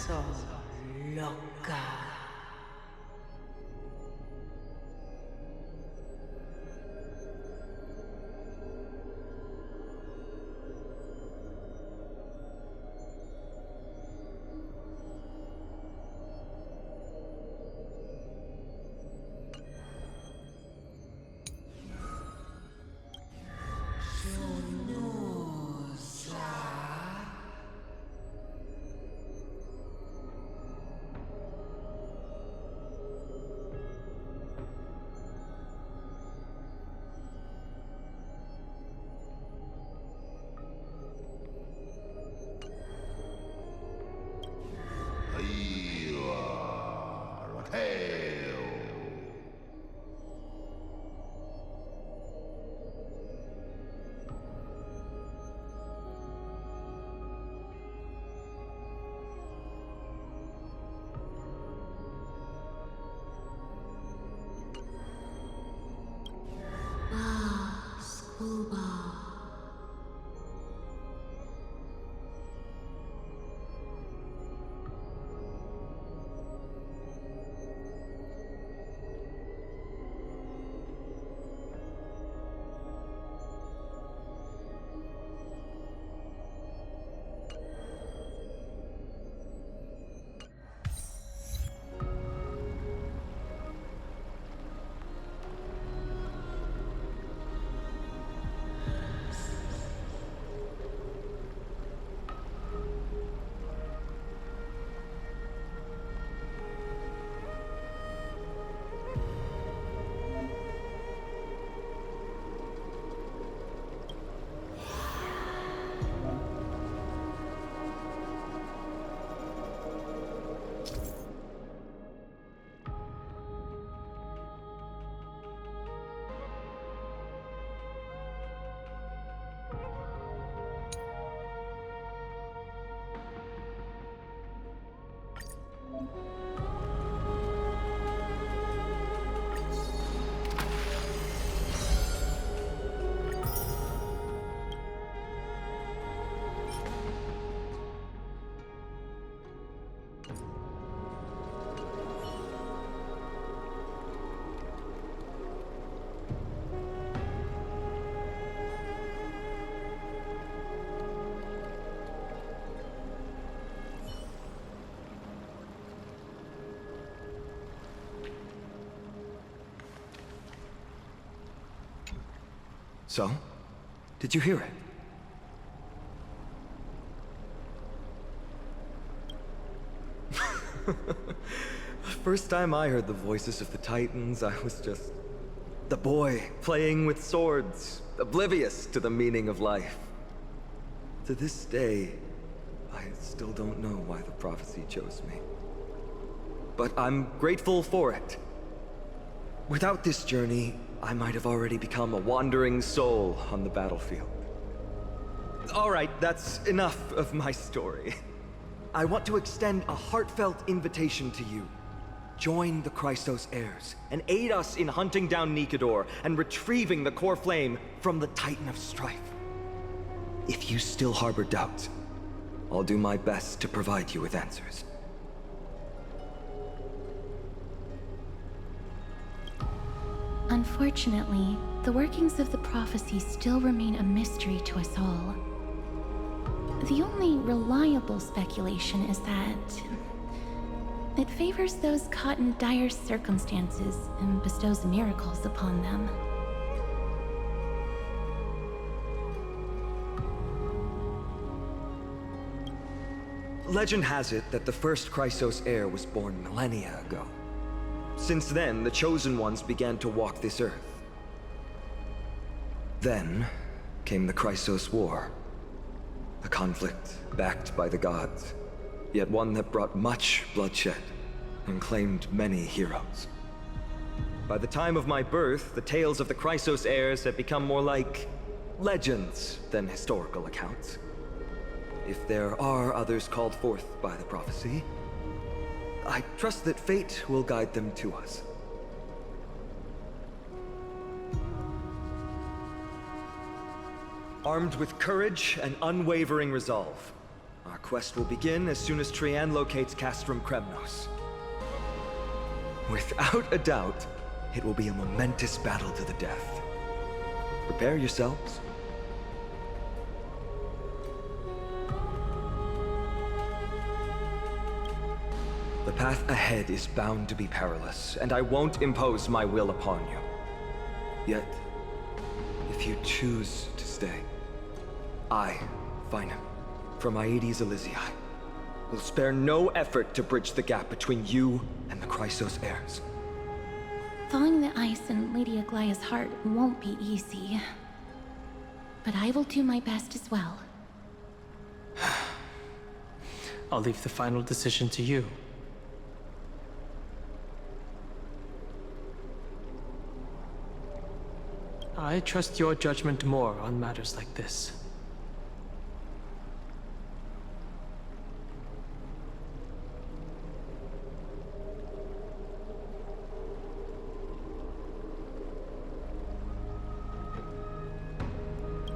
so loca. So? Did you hear it? First time I heard the voices of the Titans, I was just the boy playing with swords, oblivious to the meaning of life. To this day, I still don't know why the prophecy chose me. But I'm grateful for it. Without this journey, I might have already become a wandering soul on the battlefield. All right, that's enough of my story. I want to extend a heartfelt invitation to you. Join the Christos heirs and aid us in hunting down Nikador and retrieving the core flame from the Titan of Strife. If you still harbor doubts, I'll do my best to provide you with answers. Unfortunately, the workings of the prophecy still remain a mystery to us all. The only reliable speculation is that it favors those caught in dire circumstances and bestows miracles upon them. Legend has it that the first Christos heir was born millennia ago. Since then, the Chosen Ones began to walk this earth. Then came the Christos War. A conflict backed by the gods, yet one that brought much bloodshed and claimed many heroes. By the time of my birth, the tales of the Christos heirs had become more like legends than historical accounts. If there are others called forth by the prophecy, I trust that fate will guide them to us. Armed with courage and unwavering resolve, our quest will begin as soon as Trian locates Castrum Kremnos. Without a doubt, it will be a momentous battle to the death. Prepare yourselves. The path ahead is bound to be perilous, and I won't impose my will upon you. Yet, if you choose to stay, I, Phainon, from Aedes Elysiae, will spare no effort to bridge the gap between you and the Chrysos heirs. Thawing the ice in Lady Aglaea's heart won't be easy. But I will do my best as well. I'll leave the final decision to you. I trust your judgment more on matters like this.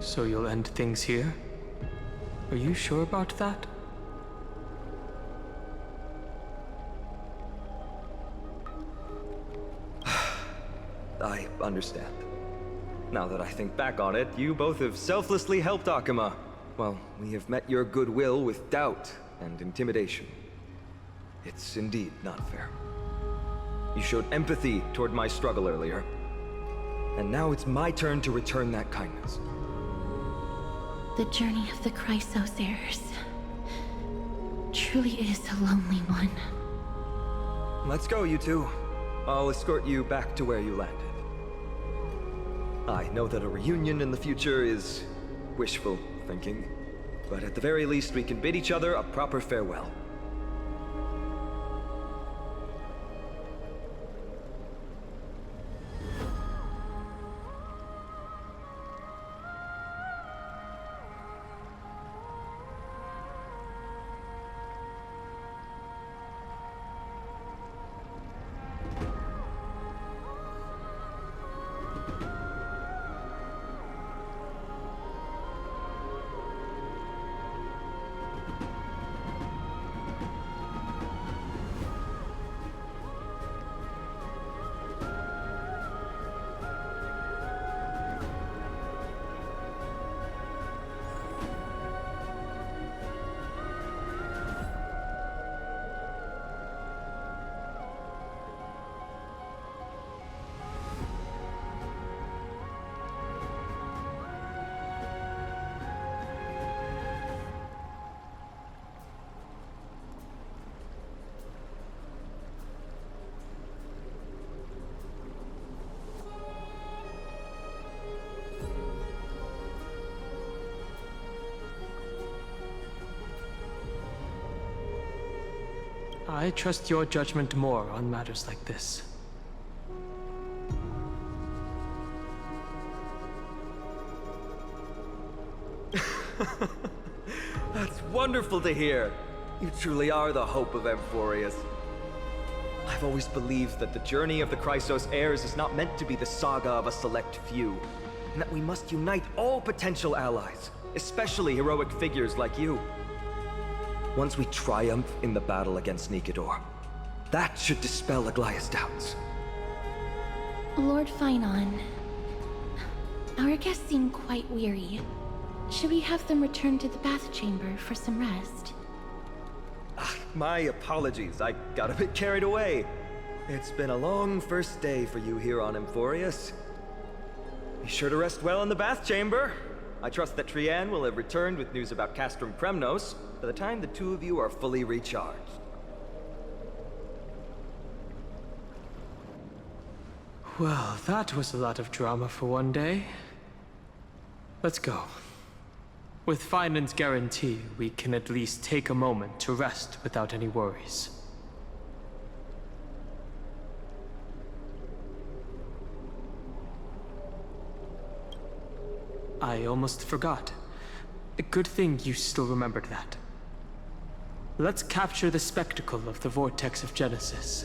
So you'll end things here? Are you sure about that? I understand. Now that I think back on it, you both have selflessly helped Okhema. Well, we have met your goodwill with doubt and intimidation. It's indeed not fair. You showed empathy toward my struggle earlier, and now it's my turn to return that kindness. The journey of the Chrysos heirs truly is a lonely one. Let's go, you two. I'll escort you back to where you landed. I know that a reunion in the future is wishful thinking, but at the very least we can bid each other a proper farewell. I trust your judgment more on matters like this. That's wonderful to hear. You truly are the hope of Amphoreus. I've always believed that the journey of the Chrysos heirs is not meant to be the saga of a select few, and that we must unite all potential allies, especially heroic figures like you. Once we triumph in the battle against Nikador, that should dispel Aglaea's doubts. Lord Phainon, our guests seem quite weary. Should we have them return to the bath chamber for some rest? My apologies, I got a bit carried away. It's been a long first day for you here on Amphoreus. Be sure to rest well in the bath chamber. I trust that Trian will have returned with news about Castrum Kremnos by the time the two of you are fully recharged. Well, that was a lot of drama for one day. Let's go. With Phainon's guarantee, we can at least take a moment to rest without any worries. I almost forgot. A good thing you still remembered that. Let's capture the spectacle of the Vortex of Genesis.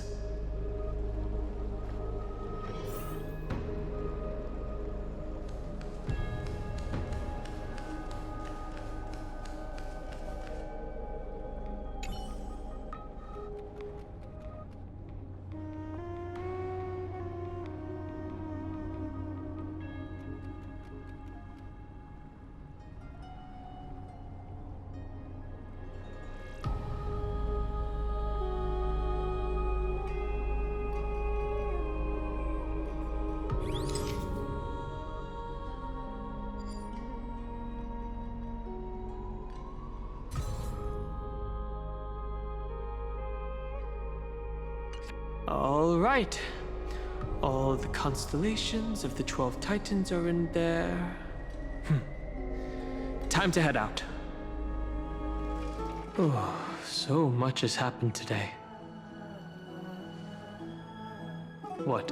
All right. All the constellations of the 12 Titans are in there. Time to head out. Oh, so much has happened today. What?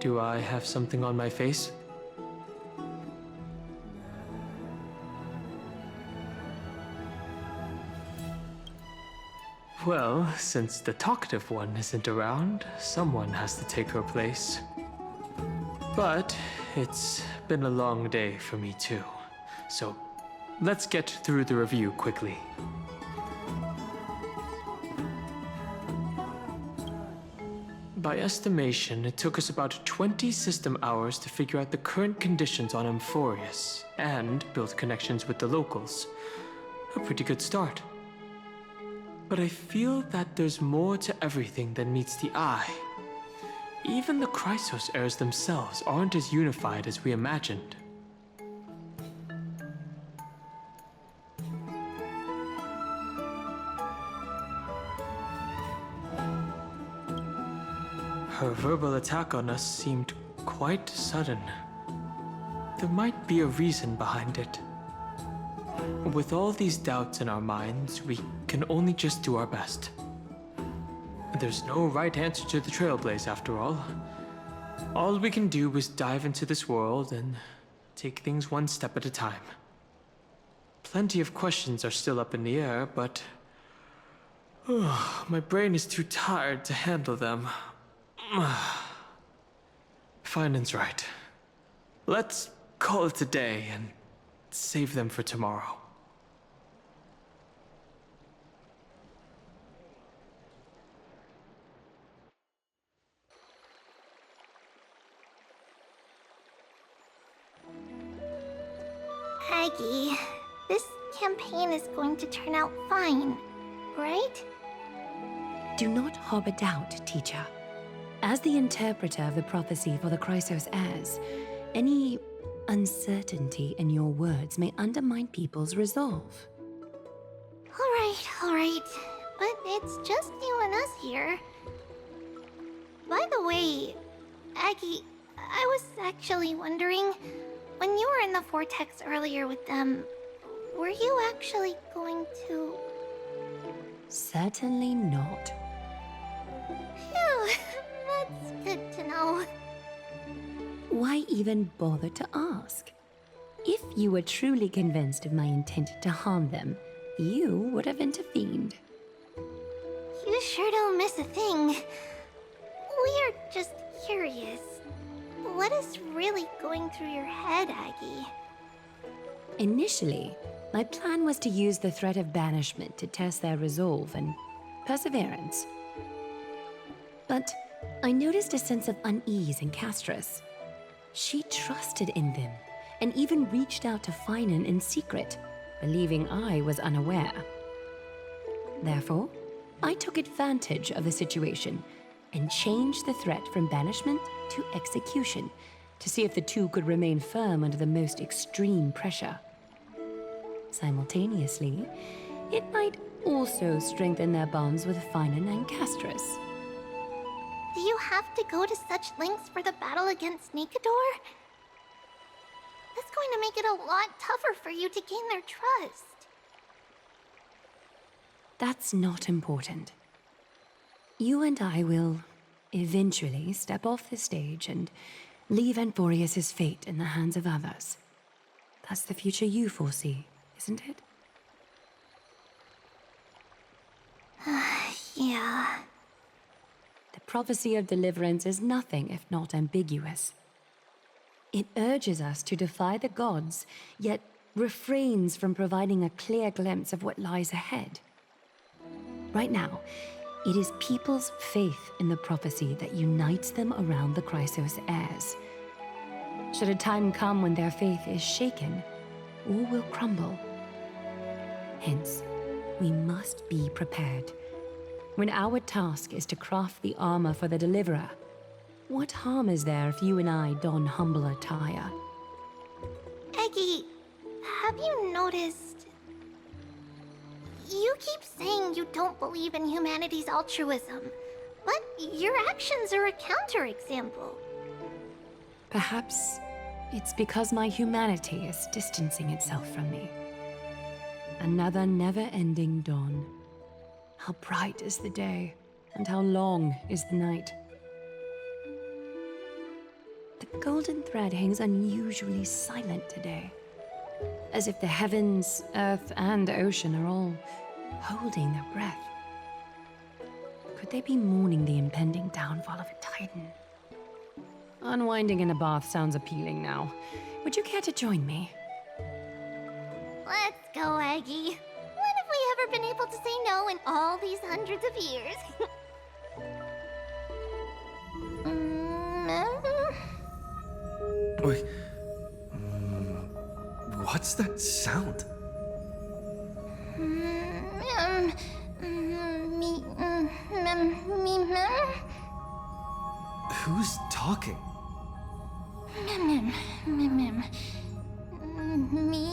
Do I have something on my face? Well, since the talkative one isn't around, someone has to take her place. But it's been a long day for me too. So let's get through the review quickly. By estimation, it took us about 20 system hours to figure out the current conditions on Amphoreus and build connections with the locals. A pretty good start. But I feel that there's more to everything than meets the eye. Even the Chrysos heirs themselves aren't as unified as we imagined. Her verbal attack on us seemed quite sudden. There might be a reason behind it. With all these doubts in our minds, we can only just do our best. There's no right answer to the Trailblaze, after all. All we can do is dive into this world and take things one step at a time. Plenty of questions are still up in the air, but my brain is too tired to handle them. Phainon's right. Let's call it a day and save them for tomorrow. Aggie, this campaign is going to turn out fine, right? Do not harbor doubt, teacher. As the interpreter of the prophecy for the Chrysos heirs, any uncertainty in your words may undermine people's resolve. All right. But it's just you and us here. By the way, Aggie, I was actually wondering, when you were in the vortex earlier with them, were you actually going to... Certainly not. Phew, that's good to know. Why even bother to ask? If you were truly convinced of my intent to harm them, you would have intervened. You sure don't miss a thing. We're just curious. What is really going through your head, Aggie? Initially, my plan was to use the threat of banishment to test their resolve and perseverance. But I noticed a sense of unease in Castorice. She trusted in them, and even reached out to Phainon in secret, believing I was unaware. Therefore, I took advantage of the situation and changed the threat from banishment to execution to see if the two could remain firm under the most extreme pressure. Simultaneously, it might also strengthen their bonds with Phainon and Castorice. Do you have to go to such lengths for the battle against Nikador? That's going to make it a lot tougher for you to gain their trust. That's not important. You and I will eventually step off the stage and leave Amphoreus' fate in the hands of others. That's the future you foresee, isn't it? Yeah. The prophecy of deliverance is nothing if not ambiguous. It urges us to defy the gods, yet refrains from providing a clear glimpse of what lies ahead. Right now, it is people's faith in the prophecy that unites them around the Chrysos heirs. Should a time come when their faith is shaken, all will crumble. Hence, we must be prepared. When our task is to craft the armor for the Deliverer, what harm is there if you and I don humble attire? Aggie, have you noticed... You keep saying you don't believe in humanity's altruism, But your actions are a counterexample. Perhaps it's because my humanity is distancing itself from me. Another never-ending dawn. How bright is the day, and how long is the night. The golden thread hangs unusually silent today, as if the heavens, earth, and ocean are all holding their breath. Could they be mourning the impending downfall of a titan? Unwinding in a bath sounds appealing now. Would you care to join me? Let's go, Aggie. When have we ever been able to say no in all these hundreds of years? Wait. What's that sound? Who's talking? Me.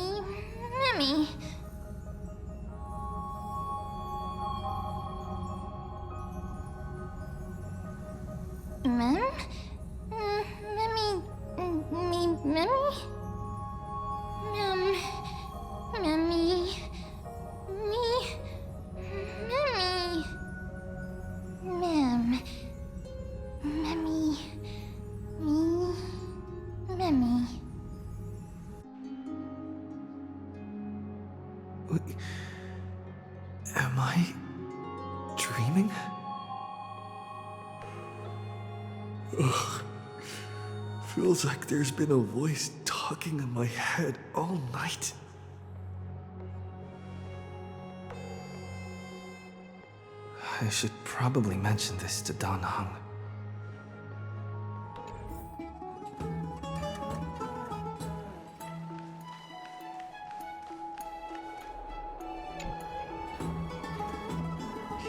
Am I dreaming? Ugh. Feels like there's been a voice talking in my head all night. I should probably mention this to Dan Heng.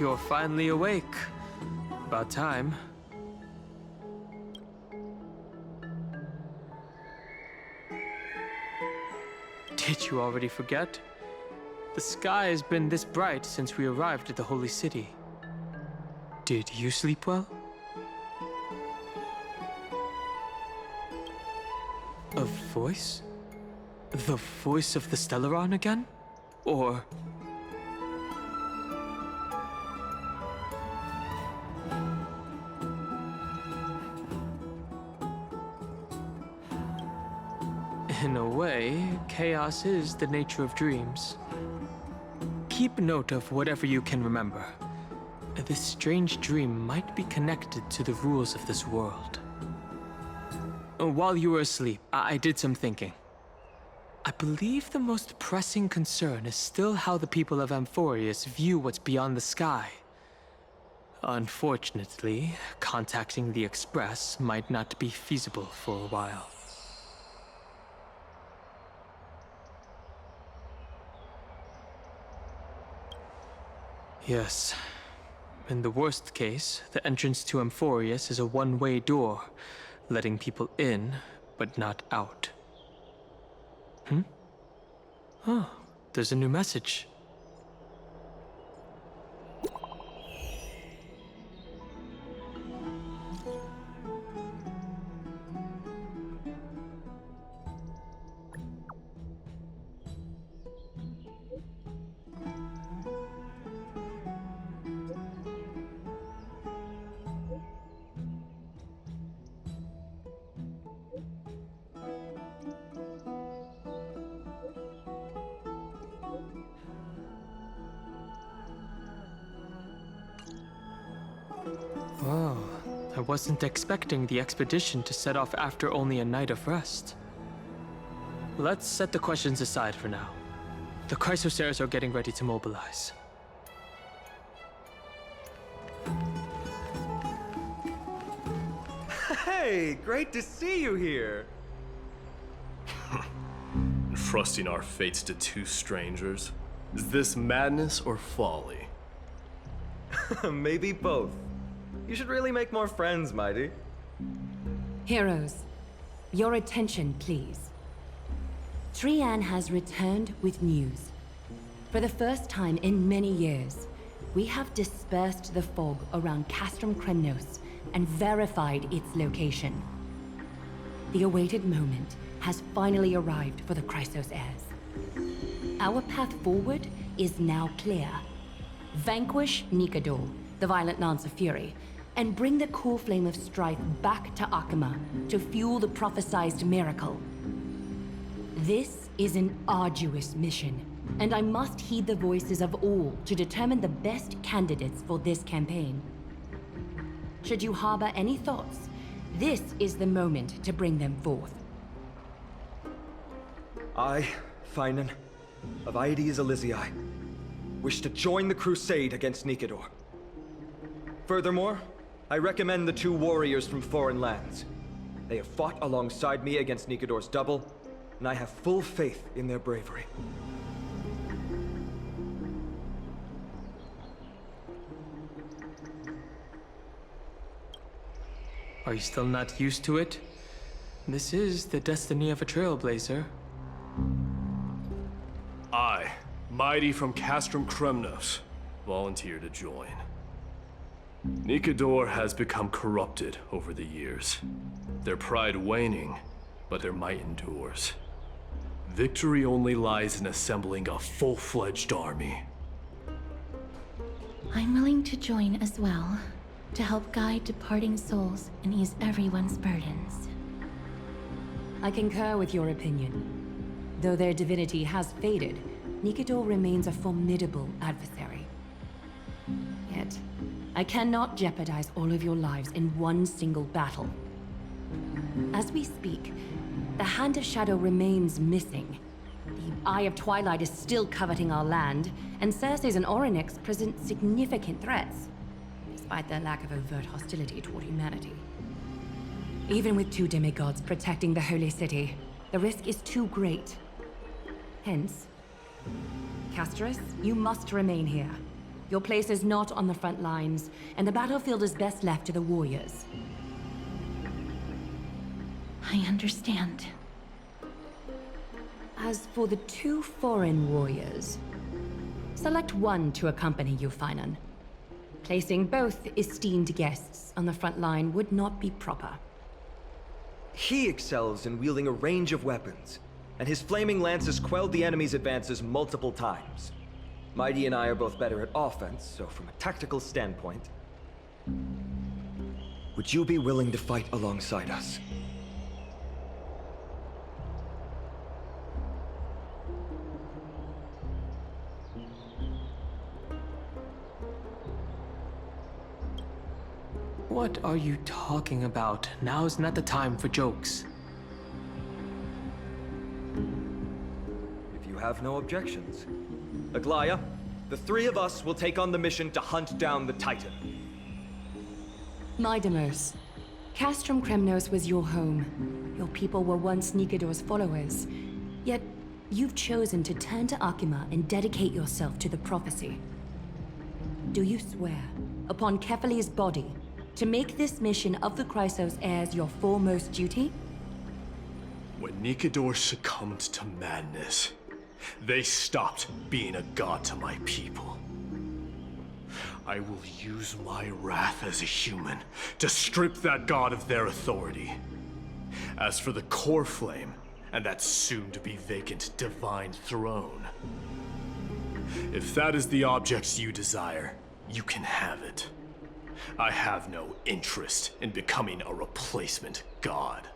You're finally awake. About time. Did you already forget? The sky has been this bright since we arrived at the Holy City. Did you sleep well? A voice? The voice of the Stellaron again? Or... in a way, chaos is the nature of dreams. Keep note of whatever you can remember. This strange dream might be connected to the rules of this world. While you were asleep, I did some thinking. I believe the most pressing concern is still how the people of Amphoreus view what's beyond the sky. Unfortunately, contacting the Express might not be feasible for a while. Yes. In the worst case, the entrance to Amphoreus is a one-way door, letting people in, but not out. Oh, there's a new message. Wow, I wasn't expecting the expedition to set off after only a night of rest. Let's set the questions aside for now. The Chrysosaurs are getting ready to mobilize. Hey, great to see you here. Entrusting our fates to two strangers? Is this madness or folly? Maybe both. You should really make more friends, Mydei. Heroes, your attention, please. Trian has returned with news. For the first time in many years, We have dispersed the fog around Castrum Kremnos and verified its location. The awaited moment has finally arrived for the Chrysos heirs. Our path forward is now clear. Vanquish Nikador, the violent Lance of Fury, and bring the core flame of strife back to Okhema to fuel the prophesized miracle. This is an arduous mission, and I must heed the voices of all to determine the best candidates for this campaign. Should you harbor any thoughts, this is the moment to bring them forth. I, Phainon, of Aedes Elysiae, wish to join the crusade against Nikador. Furthermore, I recommend the 2 warriors from foreign lands. They have fought alongside me against Nikador's double, and I have full faith in their bravery. Are you still not used to it? This is the destiny of a Trailblazer. I, Mydei from Castrum Kremnos, volunteer to join. Nikador has become corrupted over the years. Their pride waning, but their might endures. Victory only lies in assembling a full-fledged army. I'm willing to join as well, to help guide departing souls and ease everyone's burdens. I concur with your opinion. Though their divinity has faded, Nikador remains a formidable adversary. Yet, I cannot jeopardize all of your lives in one single battle. As we speak, the Hand of Shadow remains missing. The Eye of Twilight is still coveting our land, and Circes and Oronyx present significant threats, despite their lack of overt hostility toward humanity. Even with 2 demigods protecting the Holy City, the risk is too great. Hence, Castorice, you must remain here. Your place is not on the front lines, and the battlefield is best left to the warriors. I understand. As for the 2 foreign warriors, select one to accompany you, Phainon. Placing both esteemed guests on the front line would not be proper. He excels in wielding a range of weapons, and his flaming lance has quelled the enemy's advances multiple times. Mydei and I are both better at offense, so from a tactical standpoint, would you be willing to fight alongside us? What are you talking about? Now is not the time for jokes. If you have no objections. Aglaea, the 3 of us will take on the mission to hunt down the Titan. Mydei, Castrum Kremnos was your home. Your people were once Nikador's followers. Yet, you've chosen to turn to Okhema and dedicate yourself to the prophecy. Do you swear, upon Kefali's body, to make this mission of the Chrysos heirs your foremost duty? When Nikador succumbed to madness, they stopped being a god to my people. I will use my wrath as a human to strip that god of their authority. As for the core flame, and that soon-to-be vacant divine throne, if that is the object you desire, you can have it. I have no interest in becoming a replacement god.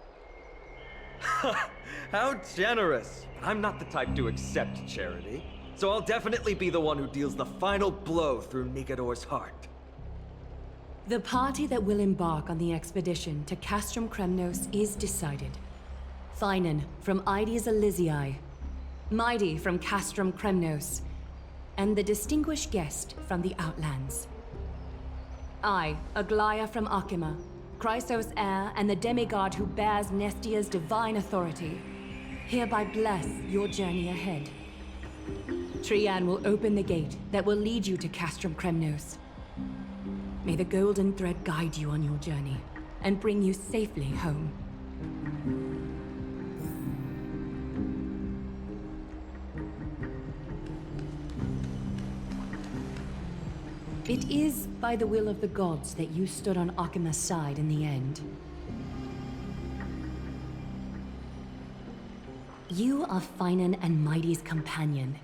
How generous! I'm not the type to accept charity, so I'll definitely be the one who deals the final blow through Nikador's heart. The party that will embark on the expedition to Castrum Kremnos is decided. Phainon from Aedes Elysiae, Mydei from Castrum Kremnos, and the distinguished guest from the Outlands. I, Aglaea from Okhema, Chrysos heir and the demigod who bears Nestia's divine authority, hereby bless your journey ahead. Trian will open the gate that will lead you to Castrum Kremnos. May the golden thread guide you on your journey and bring you safely home. It is by the will of the gods that you stood on Okhema's side in the end. You are Phainon and Mydei's companion.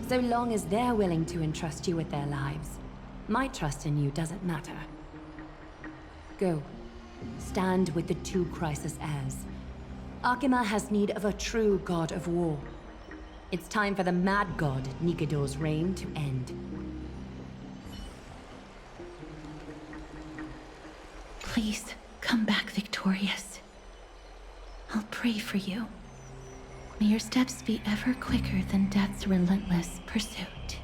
So long as they're willing to entrust you with their lives, my trust in you doesn't matter. Go. Stand with the two Crisis heirs. Okhema has need of a true god of war. It's time for the mad god Nikador's reign to end. Please, come back victorious. I'll pray for you. May your steps be ever quicker than death's relentless pursuit.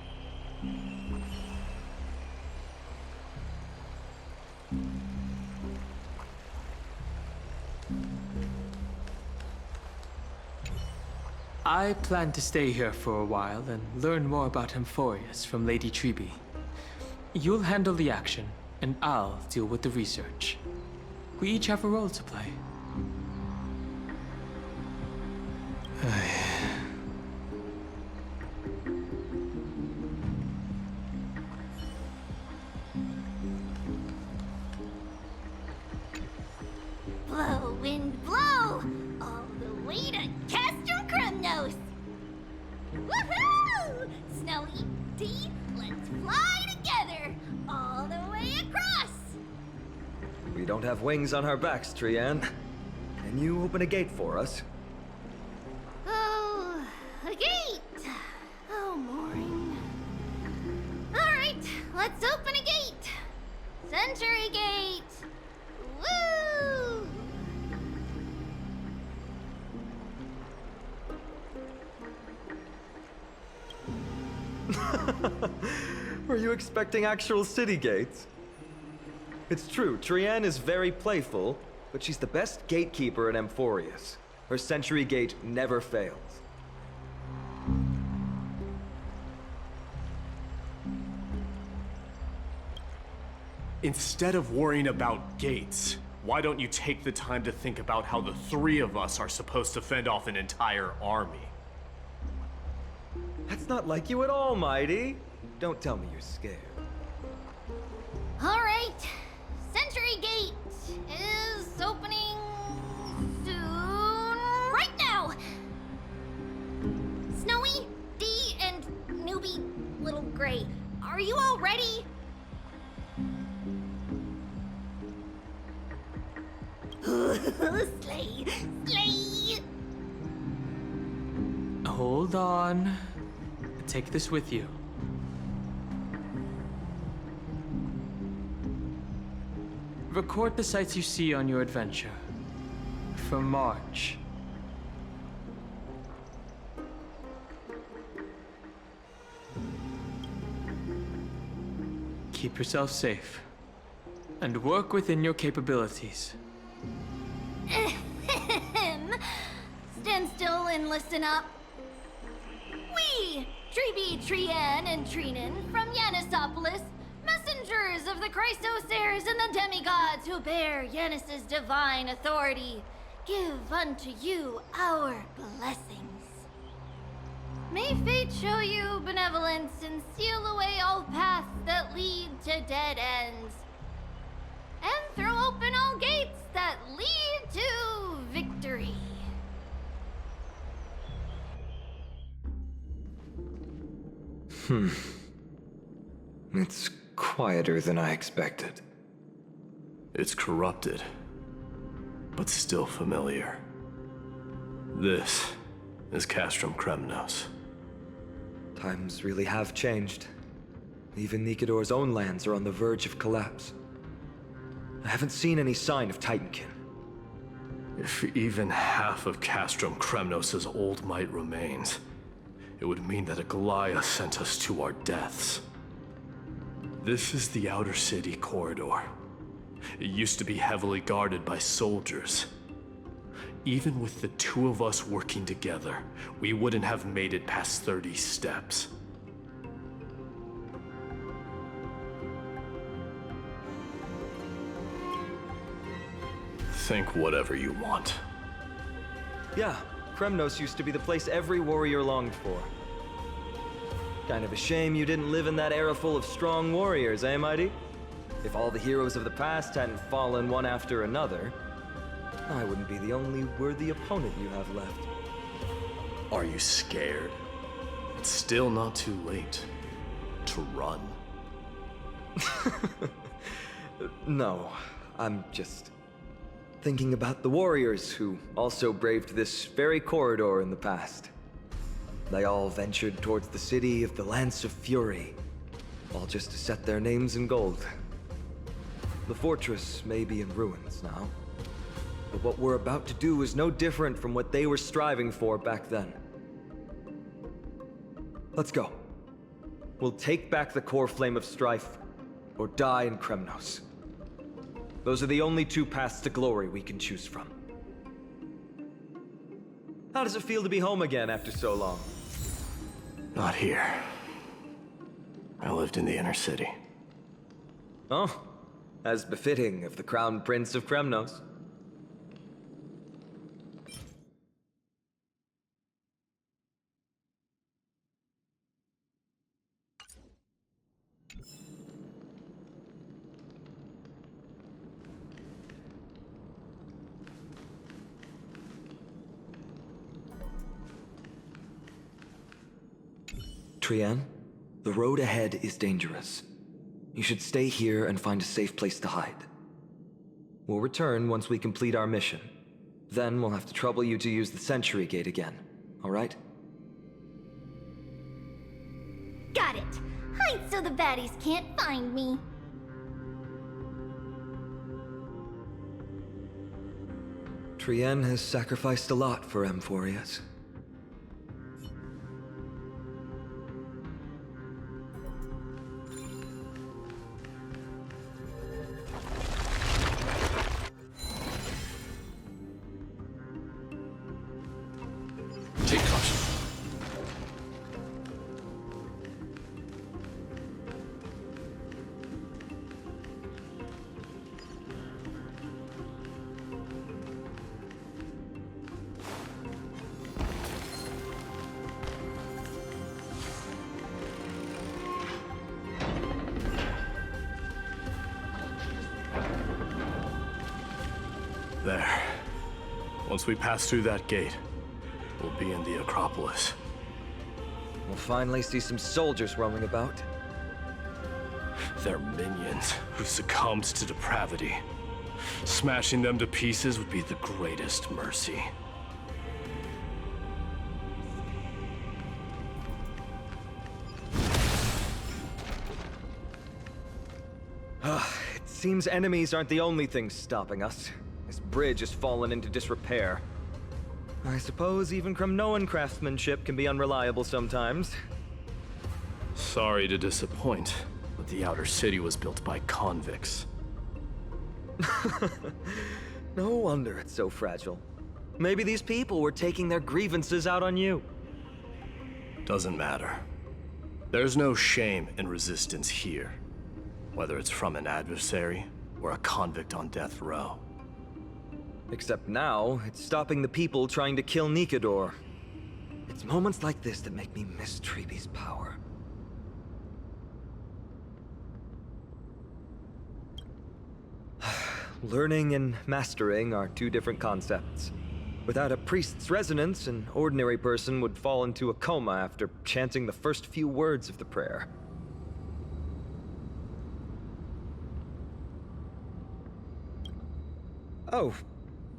I plan to stay here for a while and learn more about Amphoreus from Lady Treebe. You'll handle the action, and I'll deal with the research. We each have a role to play. Blow, wind, blow! All the way to Castrum Kremnos! Woohoo! Snowy, Dee, let's fly together! All the way across! We don't have wings on our backs, Trian. Can you open a gate for us? Oh, a gate! Oh, boring. Alright, let's open a gate! Century Gate! Woo! Were you expecting actual city gates? It's true, Trian is very playful, but she's the best gatekeeper in Amphoreus. Her Century Gate never fails. Instead of worrying about gates, why don't you take the time to think about how the three of us are supposed to fend off an entire army? That's not like you at all, Mydei. Don't tell me you're scared. Alright, Century Gate is opening soon. Right now! Snowy, Dee, and newbie Little Gray, are you all ready? Slay! Slay! Hold on. Take this with you. Record the sights you see on your adventure. For March. Keep yourself safe. And work within your capabilities. Stand still and listen up. We, Treebe, Trian, and Trinan from Yanisopolis, messengers of the Chrysosaurs and the demigods who bear Yanis's divine authority, give unto you our blessings. May fate show you benevolence and seal away all paths that lead to dead ends, and throw open all gates that lead to victory. It's quieter than I expected. It's corrupted, but still familiar. This is Castrum Kremnos. Times really have changed. Even Nikador's own lands are on the verge of collapse. I haven't seen any sign of Titankin. If even half of Castrum Kremnos' old might remains, it would mean that Aglaea sent us to our deaths. This is the outer city corridor. It used to be heavily guarded by soldiers. Even with the two of us working together, we wouldn't have made it past 30 steps. Think whatever you want. Yeah, Kremnos used to be the place every warrior longed for. Kind of a shame you didn't live in that era full of strong warriors, eh, Mydei? If all the heroes of the past hadn't fallen one after another, I wouldn't be the only worthy opponent you have left. Are you scared? It's still not too late to run. No, I'm just thinking about the warriors who also braved this very corridor in the past. They all ventured towards the city of the Lance of Fury, all just to set their names in gold. The fortress may be in ruins now, but what we're about to do is no different from what they were striving for back then. Let's go. We'll take back the core flame of strife, or die in Kremnos. Those are the only two paths to glory we can choose from. How does it feel to be home again after so long? Not here. I lived in the inner city. Oh, as befitting of the Crown Prince of Kremnos. Trian, the road ahead is dangerous. You should stay here and find a safe place to hide. We'll return once we complete our mission. Then we'll have to trouble you to use the Sentry Gate again, alright? Got it! Hide so the baddies can't find me. Trian has sacrificed a lot for Amphoreus. There. Once we pass through that gate, we'll be in the Acropolis. We'll finally see some soldiers roaming about. They're minions who succumbed to depravity. Smashing them to pieces would be the greatest mercy. It seems enemies aren't the only things stopping us. This bridge has fallen into disrepair. I suppose even Kremnoan craftsmanship can be unreliable sometimes. Sorry to disappoint, but the outer city was built by convicts. No wonder it's so fragile. Maybe these people were taking their grievances out on you. Doesn't matter. There's no shame in resistance here, whether it's from an adversary or a convict on death row. Except now, it's stopping the people trying to kill Nikador. It's moments like this that make me miss Treeby's power. Learning and mastering are two different concepts. Without a priest's resonance, an ordinary person would fall into a coma after chanting the first few words of the prayer. Oh,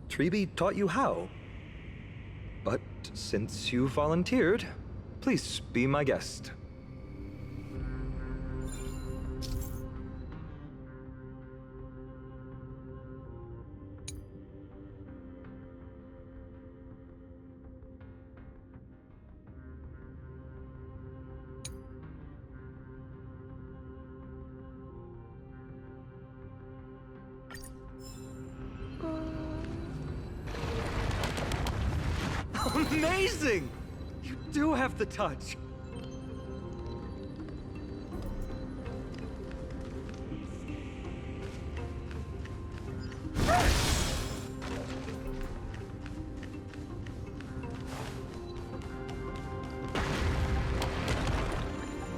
Treeby taught you how. But since you volunteered, please be my guest. Amazing! You do have the touch.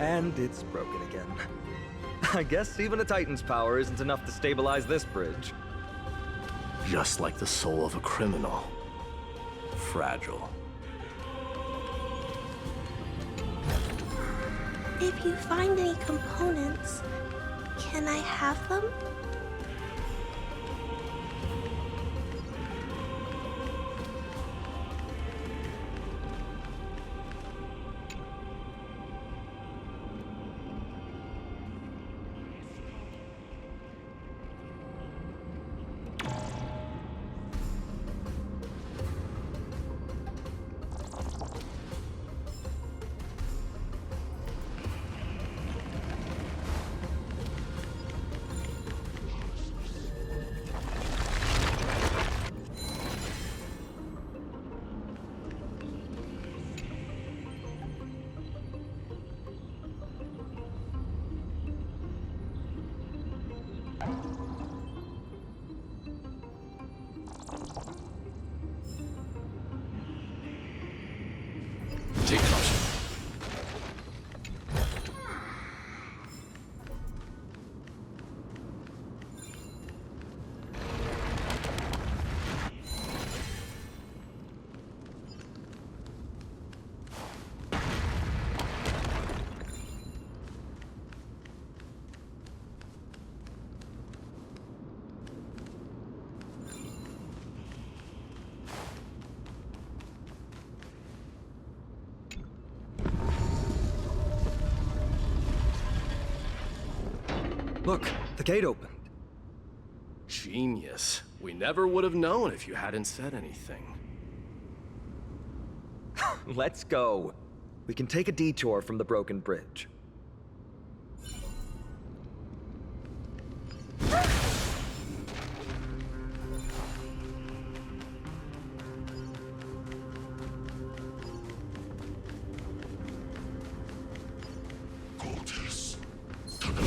And it's broken again. I guess even a Titan's power isn't enough to stabilize this bridge. Just like the soul of a criminal. Fragile. If you find any components, can I have them? Take caution. Look, the gate opened. Genius. We never would have known if you hadn't said anything. Let's go. We can take a detour from the broken bridge.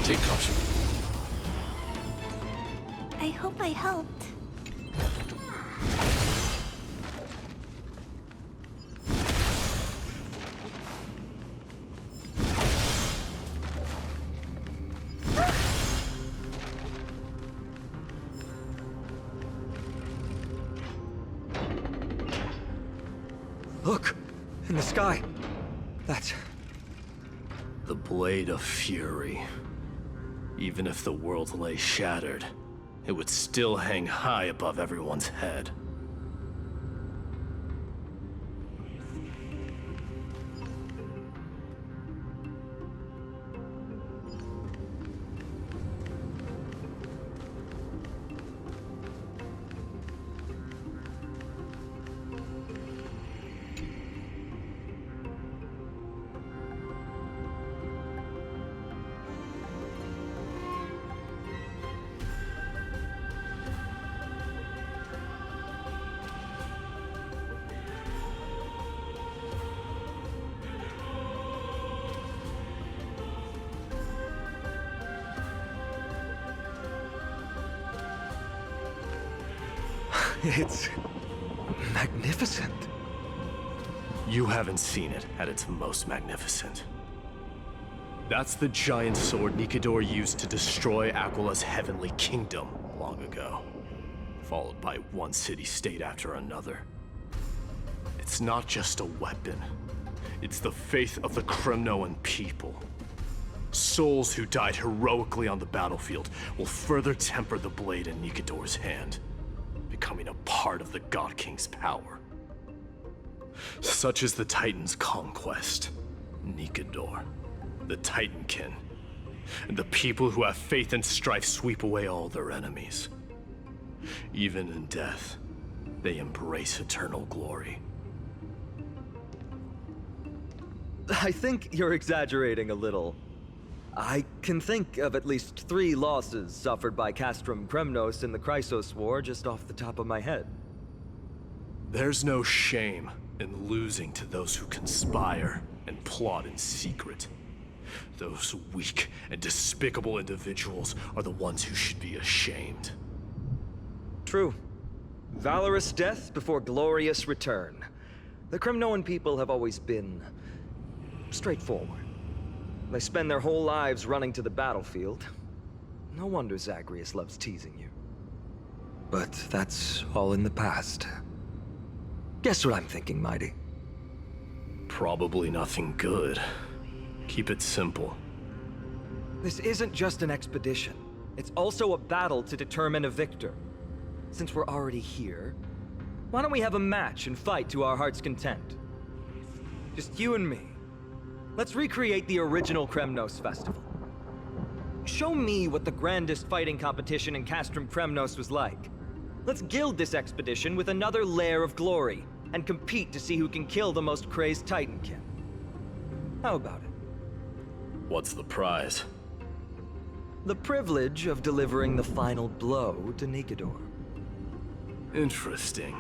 Take caution. I hope I helped. Look! In the sky! That's... The Blade of Fury. Even if the world lay shattered, it would still hang high above everyone's head. It's... magnificent. You haven't seen it at its most magnificent. That's the giant sword Nikador used to destroy Aglaea's heavenly kingdom long ago, followed by one city-state after another. It's not just a weapon. It's the faith of the Kremnoan people. Souls who died heroically on the battlefield will further temper the blade in Nikador's hand, becoming a part of the God King's power. Such is the Titan's conquest. Nikador, the Titankin, and the people who have faith in strife sweep away all their enemies. Even in death, they embrace eternal glory. I think you're exaggerating a little. I can think of at least 3 losses suffered by Castrum Kremnos in the Chrysos War just off the top of my head. There's no shame in losing to those who conspire and plot in secret. Those weak and despicable individuals are the ones who should be ashamed. True. Valorous death before glorious return. The Kremnoan people have always been straightforward. They spend their whole lives running to the battlefield. No wonder Zagreus loves teasing you. But that's all in the past. Guess what I'm thinking, Mydei? Probably nothing good. Keep it simple. This isn't just an expedition. It's also a battle to determine a victor. Since we're already here, why don't we have a match and fight to our heart's content? Just you and me. Let's recreate the original Kremnos festival. Show me what the grandest fighting competition in Castrum Kremnos was like. Let's gild this expedition with another layer of glory, and compete to see who can kill the most crazed Titankin. How about it? What's the prize? The privilege of delivering the final blow to Nikador. Interesting.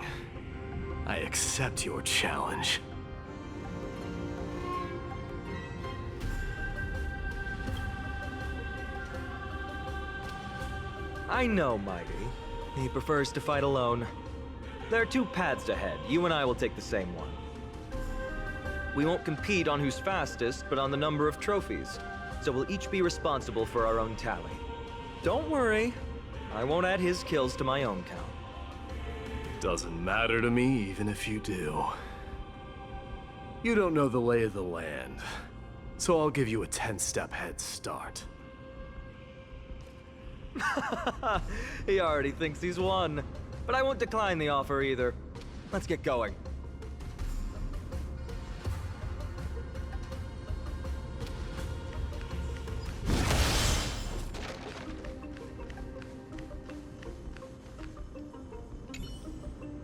I accept your challenge. I know Mydei. He prefers to fight alone. There are two paths ahead. You and I will take the same one. We won't compete on who's fastest, but on the number of trophies. So we'll each be responsible for our own tally. Don't worry, I won't add his kills to my own count. Doesn't matter to me, even if you do. You don't know the lay of the land, so I'll give you a 10-step head start. He already thinks he's won. But I won't decline the offer either. Let's get going.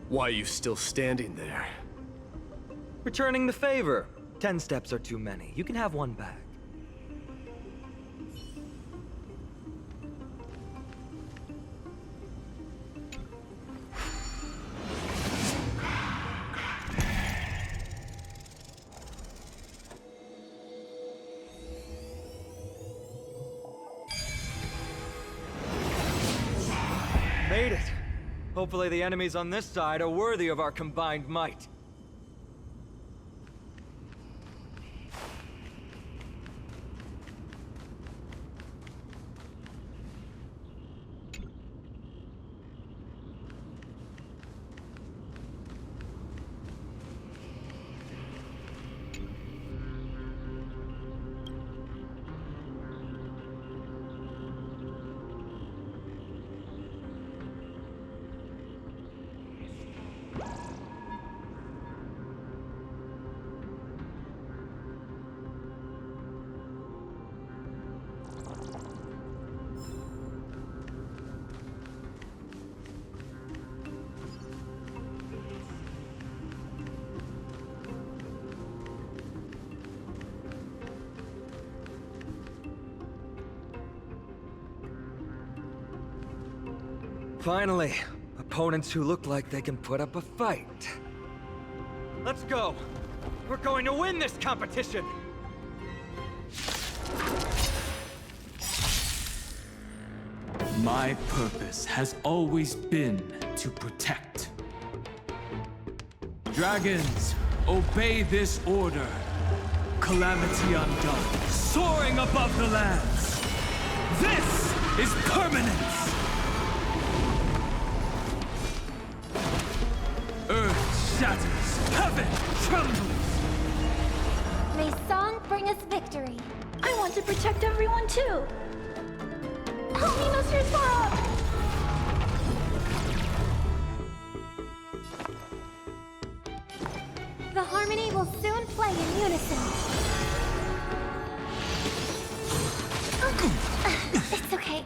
Why are you still standing there? Returning the favor. 10 steps are too many. You can have one back. Made it! Hopefully the enemies on this side are worthy of our combined might. Finally, opponents who look like they can put up a fight. Let's go! We're going to win this competition! My purpose has always been to protect. Dragons, obey this order. Calamity undone, soaring above the lands. This is permanence! Earth shatters, heaven trembles! May song bring us victory. I want to protect everyone too! Help me, Mr. Swan! The harmony will soon play in unison. It's okay.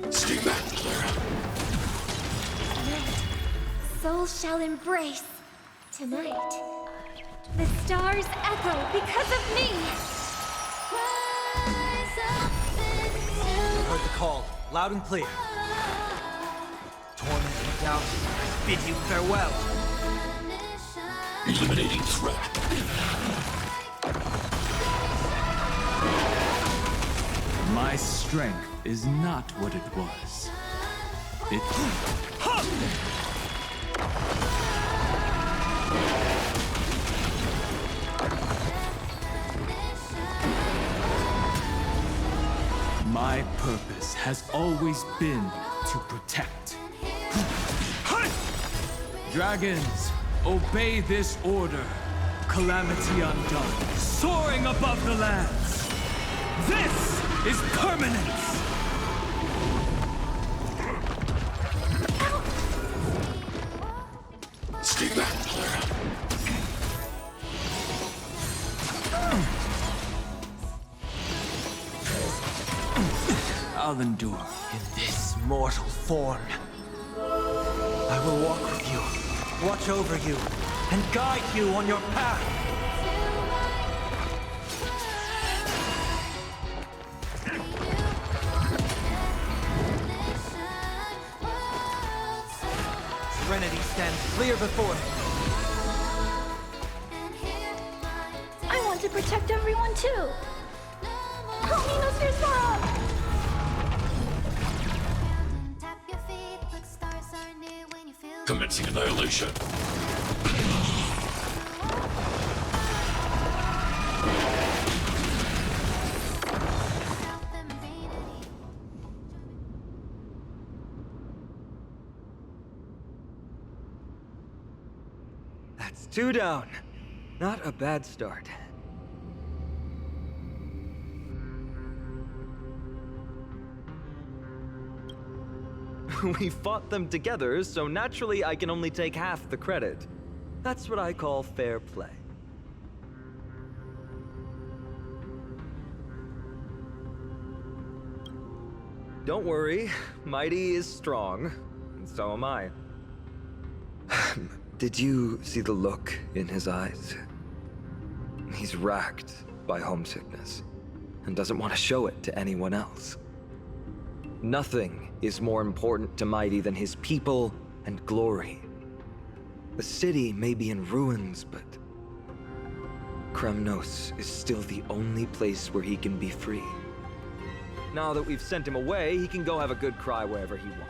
Stay back, Clara. Tonight, souls shall embrace. Tonight, the stars echo because of me. Heard the call, loud and clear. Torment and doubt, I bid you farewell. Eliminating threat. My My strength is not what it was. It... My purpose has always been to protect. Dragons, obey this order. Calamity undone, soaring above the lands. This is permanence! Stay back, Clara. I'll endure in this mortal form. I will walk with you, watch over you, and guide you on your path. Serenity stands clear before me. I want to protect everyone too. Help me, Mr. Swan! Commencing annihilation. That's 2 down. Not a bad start. We fought them together, so naturally I can only take half the credit. That's what I call fair play. Don't worry, Mydei is strong, and so am I. Did you see the look in his eyes? He's racked by homesickness, and doesn't want to show it to anyone else. Nothing is more important to Mydei than his people and glory. The city may be in ruins, but Kremnos is still the only place where he can be free. Now that we've sent him away, he can go have a good cry wherever he wants.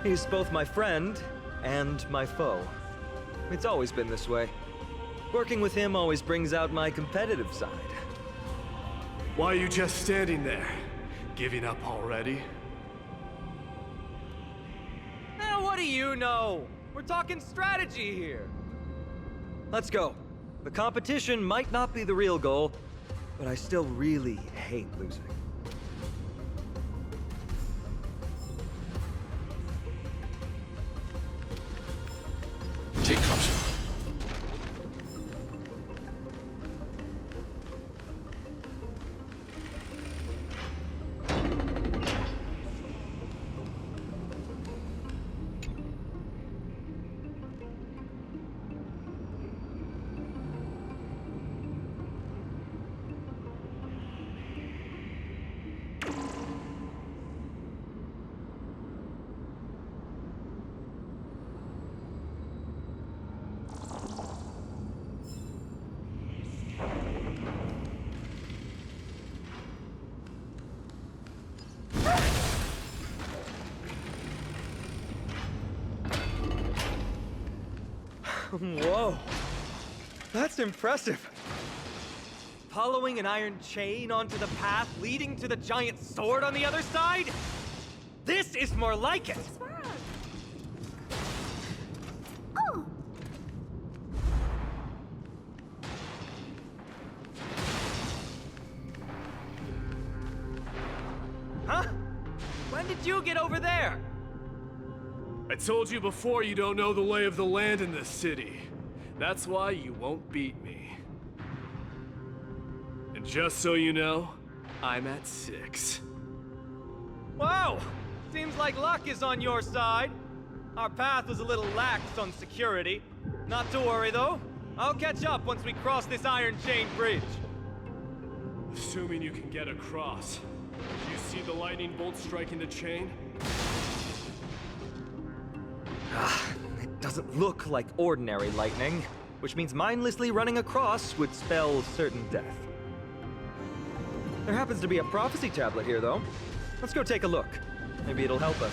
He's both my friend and my foe. It's always been this way. Working with him always brings out my competitive side. Why are you just standing there? Giving up already? What do you know? We're talking strategy here. Let's go. The competition might not be the real goal, but I still really hate losing. Take cover. Whoa, that's impressive. Following an iron chain onto the path leading to the giant sword on the other side? This is more like it. Oh. Huh? When did you get over there? I told you before you don't know the lay of the land in this city. That's why you won't beat me. And just so you know, I'm at 6. Wow! Seems like luck is on your side. Our path was a little lax on security. Not to worry, though. I'll catch up once we cross this iron chain bridge. Assuming you can get across. Do you see the lightning bolt striking the chain? It doesn't look like ordinary lightning, which means mindlessly running across would spell certain death. There happens to be a prophecy tablet here, though. Let's go take a look. Maybe it'll help us.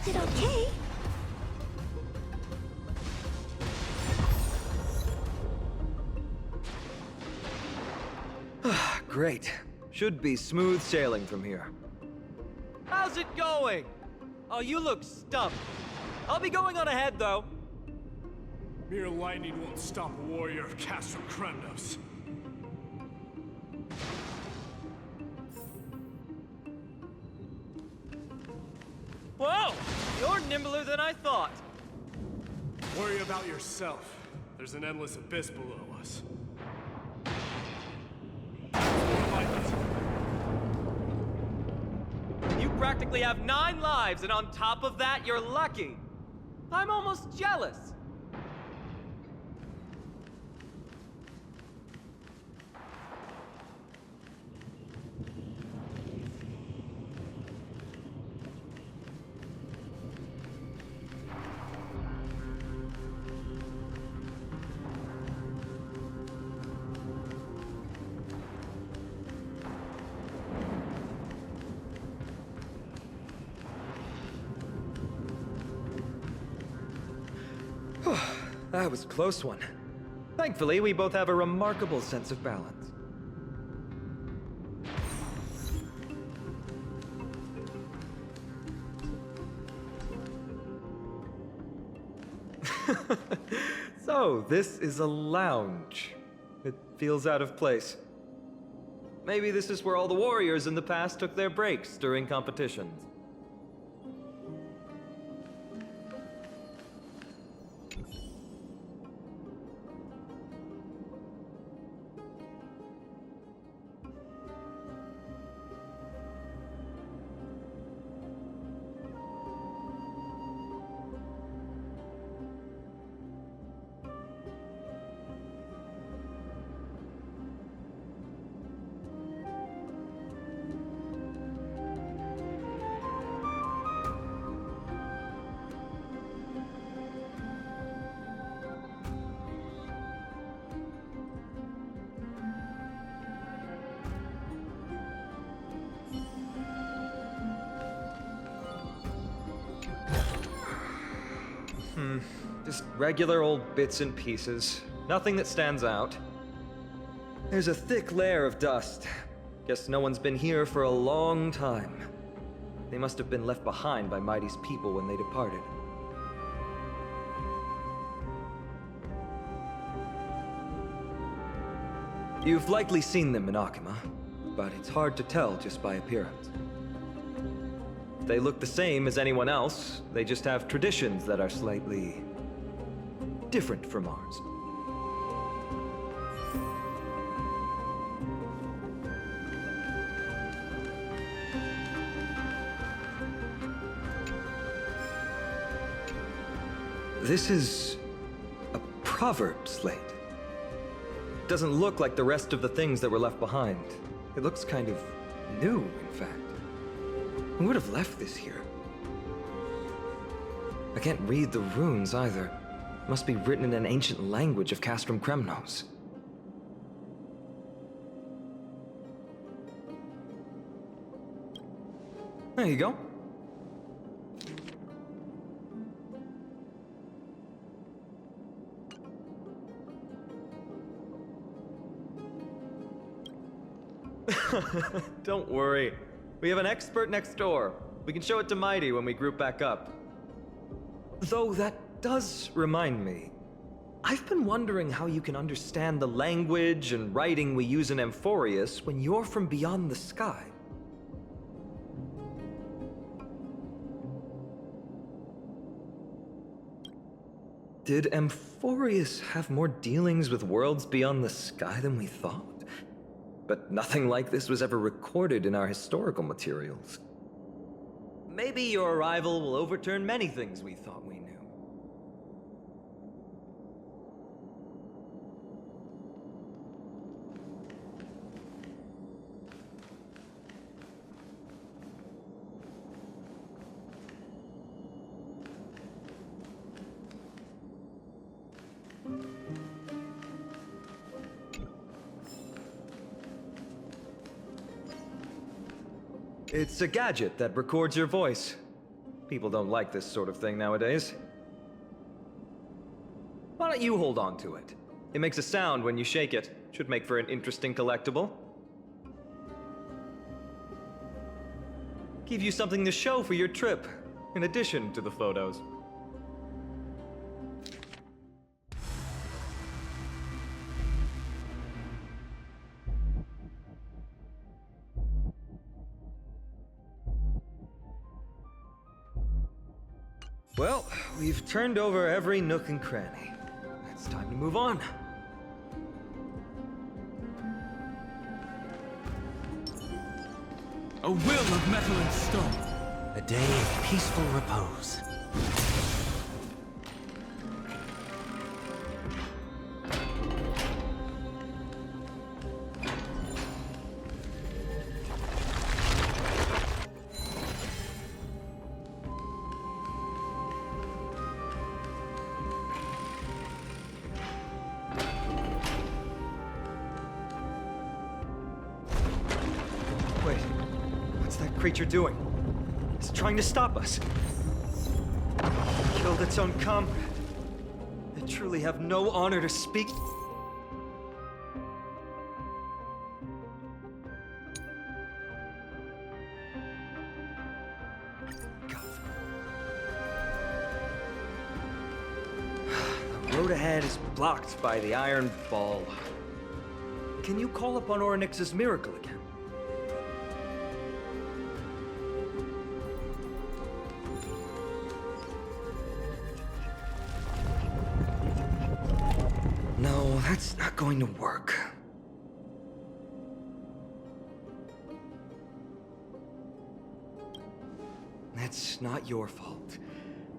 Is it okay? Great. Should be smooth sailing from here. How's it going? Oh, you look stumped. I'll be going on ahead, though. Mere lightning won't stop a warrior of Castrum Kremnos. Whoa! You're nimbler than I thought. Worry about yourself. There's an endless abyss below us. You practically have 9 lives, and on top of that, you're lucky. I'm almost jealous. That was a close one. Thankfully, we both have a remarkable sense of balance. So, this is a lounge. It feels out of place. Maybe this is where all the warriors in the past took their breaks during competitions. Just regular old bits and pieces. Nothing that stands out. There's a thick layer of dust. Guess no one's been here for a long time. They must have been left behind by Mydei's people when they departed. You've likely seen them in Okhema, but it's hard to tell just by appearance. They look the same as anyone else, they just have traditions that are slightly different from ours. This is a proverb slate. Doesn't look like the rest of the things that were left behind. It looks kind of new, in fact. Who would have left this here? I can't read the runes either. It must be written in an ancient language of Castrum Kremnos. There you go. Don't worry. We have an expert next door. We can show it to Mydei when we group back up. Though that does remind me. I've been wondering how you can understand the language and writing we use in Amphoreus when you're from beyond the sky. Did Amphoreus have more dealings with worlds beyond the sky than we thought? But nothing like this was ever recorded in our historical materials. Maybe your arrival will overturn many things we thought we knew. It's a gadget that records your voice. People don't like this sort of thing nowadays. Why don't you hold on to it? It makes a sound when you shake it. Should make for an interesting collectible. Give you something to show for your trip, in addition to the photos. Well, we've turned over every nook and cranny. It's time to move on. A will of metal and stone. A day of peaceful repose. Creature doing? It's trying to stop us. Killed its own comrade. They truly have no honor to speak. The road ahead is blocked by the Iron Ball. Can you call upon Oronyx's miracle again? No, that's not going to work. That's not your fault.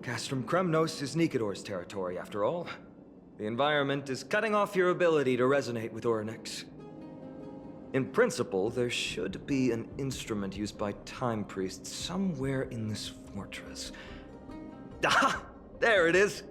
Castrum Kremnos is Nikador's territory, after all. The environment is cutting off your ability to resonate with Oronyx. In principle, there should be an instrument used by time priests somewhere in this fortress. Ah! There it is!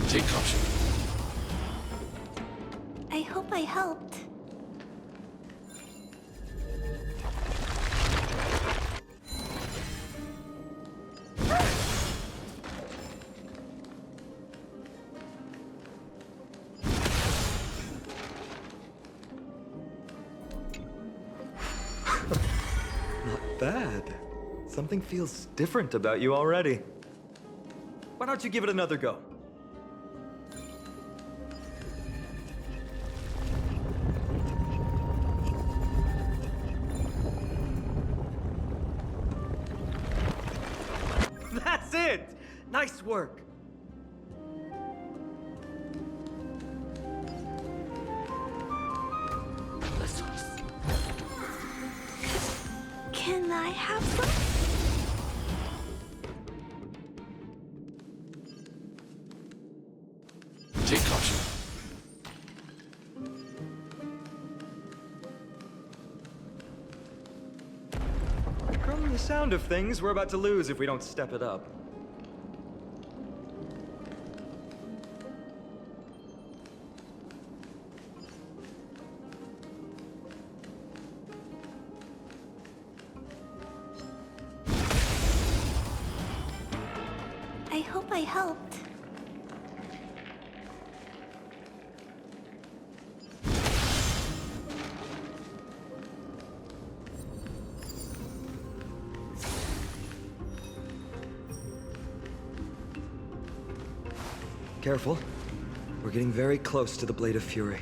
Take caution. I hope I helped. Not bad. Something feels different about you already. Why don't you give it another go? That's it! Nice work! Can I have some? Take caution. From the sound of things, we're about to lose if we don't step it up. I hope I helped. Careful. We're getting very close to the Blade of Fury.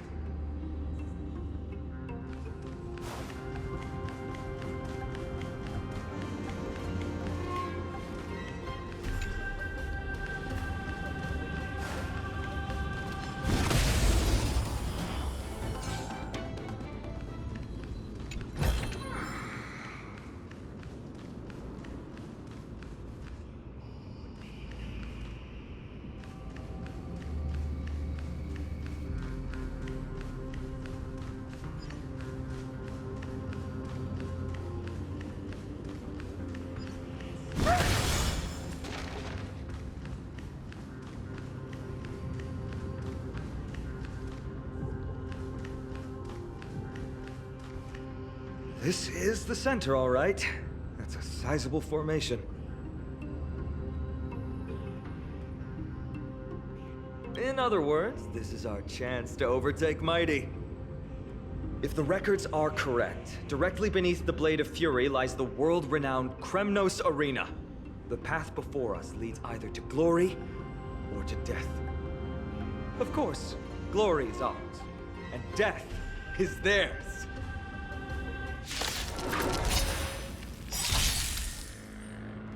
This is the center, all right. That's a sizable formation. In other words, this is our chance to overtake Mydei. If the records are correct, directly beneath the Blade of Fury lies the world-renowned Kremnos Arena. The path before us leads either to glory or to death. Of course, glory is ours, and death is theirs.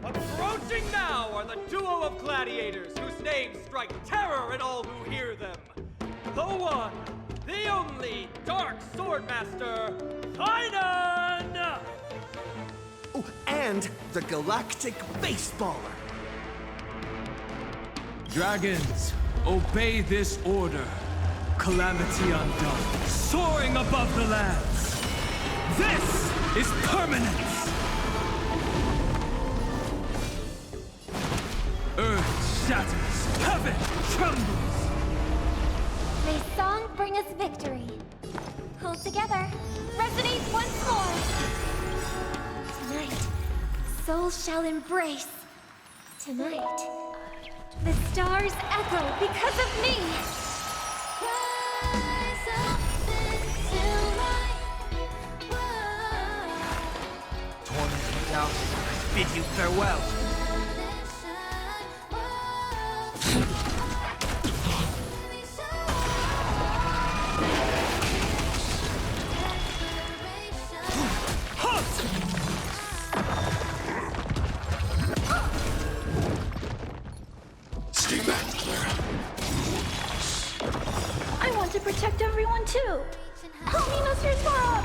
Approaching now are the duo of gladiators whose names strike terror in all who hear them. The one, the only Dark Swordmaster, Phainon! Oh, and the Galactic Baseballer. Dragons, obey this order. Calamity undone, soaring above the lands. This is permanence! Earth shatters, heaven trembles! May song bring us victory. Pull together, resonate once more! Tonight, souls shall embrace. Tonight, the stars echo because of me! Torment and doubt, I bid you farewell. Stay back, Clara. I want to protect everyone too. Help me, Mr. Swan!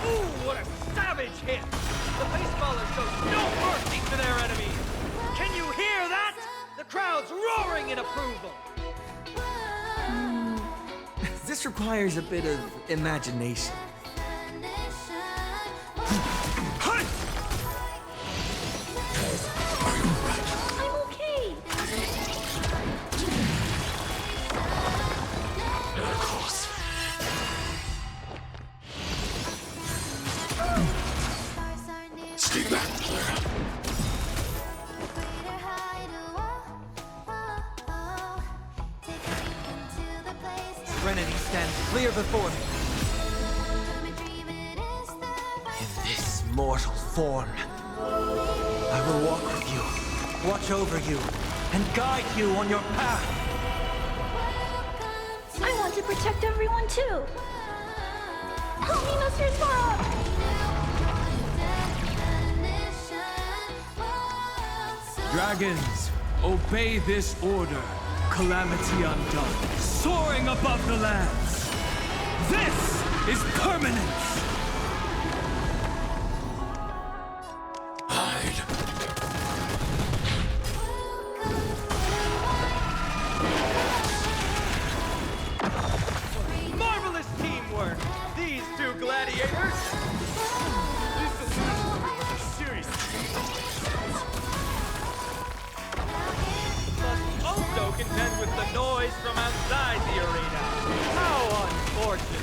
Ooh, what a savage hit! The baseballer shows no mercy to their enemies! Can you hear that? The crowd's roaring in approval! This requires a bit of imagination. I'm okay. Of course. Stay back, Clara. Serenity stands clear before me. In this mortal form, I will walk with you, watch over you, and guide you on your path. I want to protect everyone too. Help me, Mr. Swan! Dragons, obey this order. Calamity undone, soaring above the lands. This is permanence! go contend with the noise from outside the arena. How unfortunate.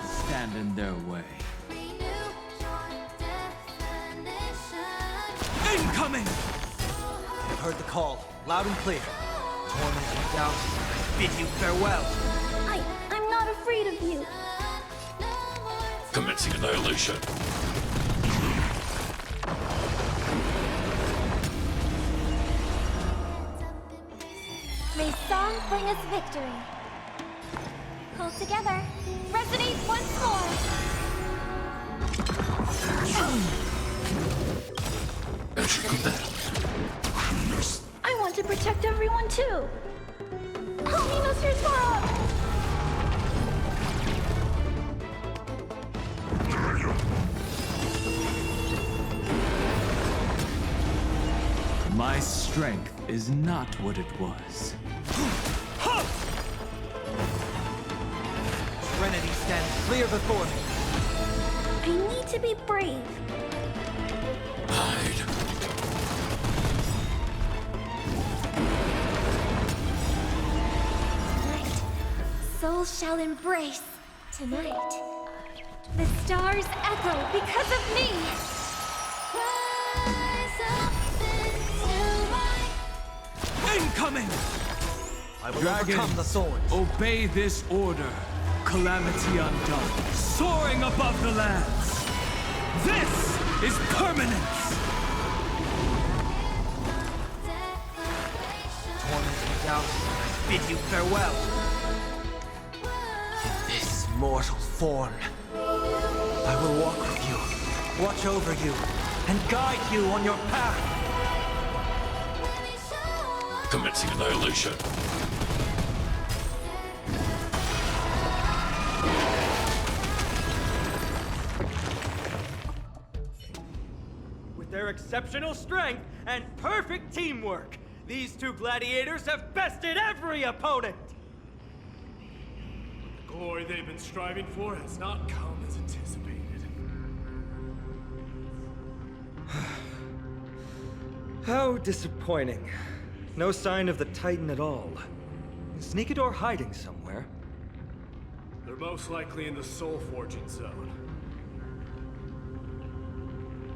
Stand in their way. Incoming! I've heard the call, loud and clear. Torment and doubt, I bid you farewell. I'm not afraid of you. Commencing annihilation. May song bring us victory. Pull together. Resonate once more. I want to protect everyone too. Hominos Resora! My strength is not what it was. Serenity stands clear before me. I need to be brave. Tonight, souls shall embrace. Tonight, the stars echo because of me. Incoming! I will overcome the swords. Obey this order. Calamity undone, soaring above the lands. This is permanence! Torment and doubt, I bid you farewell. This mortal form. I will walk with you, watch over you, and guide you on your path. Commencing annihilation. With their exceptional strength and perfect teamwork, these two gladiators have bested every opponent! The glory they've been striving for has not come as anticipated. How disappointing. No sign of the Titan at all. Is Nikador hiding somewhere? They're most likely in the soul forging zone.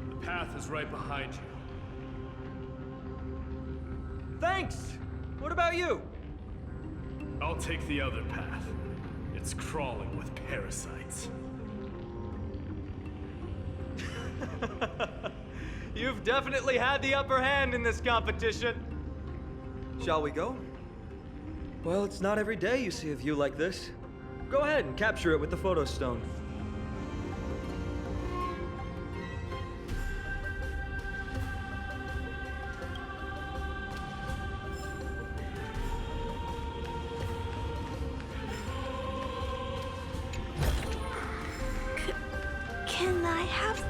The path is right behind you. Thanks! What about you? I'll take the other path. It's crawling with parasites. You've definitely had the upper hand in this competition. Shall we go? Well, it's not every day you see a view like this. Go ahead and capture it with the photo stone. Can I have...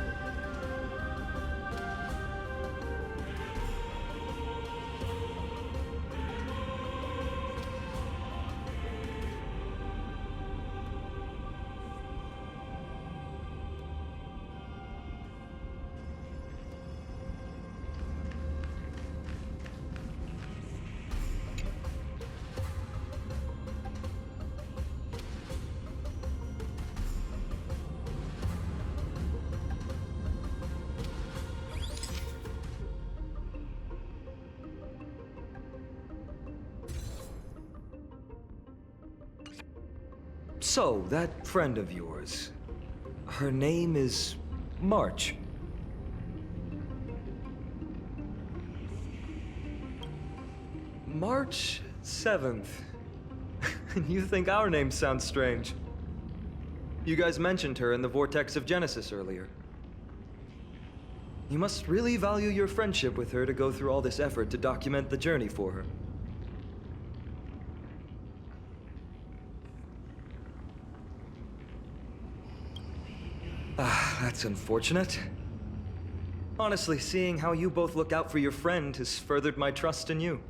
So, that friend of yours, her name is March. March 7th. You think our names sound strange? You guys mentioned her in the Vortex of Genesis earlier. You must really value your friendship with her to go through all this effort to document the journey for her. That's unfortunate. Honestly, seeing how you both look out for your friend has furthered my trust in you.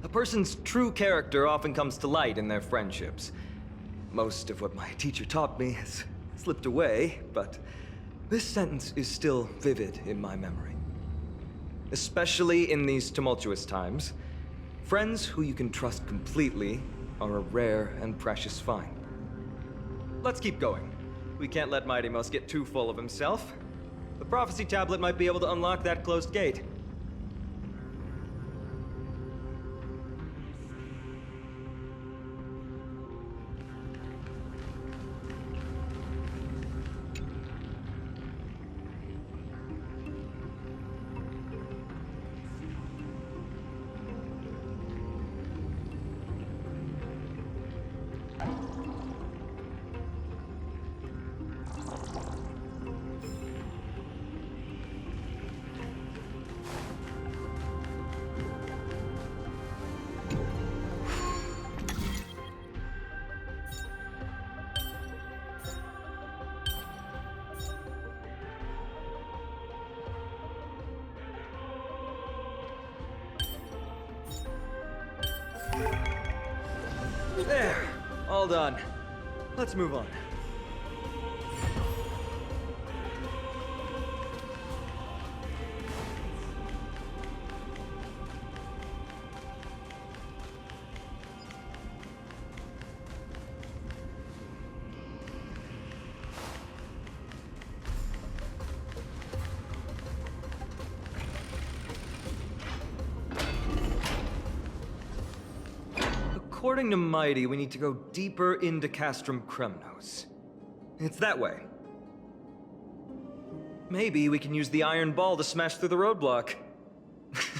A person's true character often comes to light in their friendships. Most of what my teacher taught me has slipped away, but this sentence is still vivid in my memory. Especially in these tumultuous times, friends who you can trust completely are a rare and precious find. Let's keep going. We can't let Mighty Mouse get too full of himself. The prophecy tablet might be able to unlock that closed gate. There, all done. Let's move on. According to Mydei, we need to go deeper into Castrum Kremnos. It's that way. Maybe we can use the iron ball to smash through the roadblock.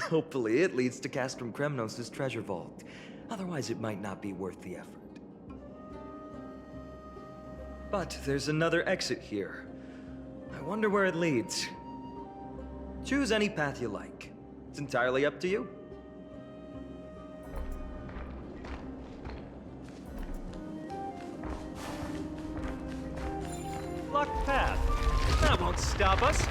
Hopefully it leads to Castrum Kremnos' treasure vault. Otherwise it might not be worth the effort. But there's another exit here. I wonder where it leads. Choose any path you like. It's entirely up to you. Locked path. That won't stop us.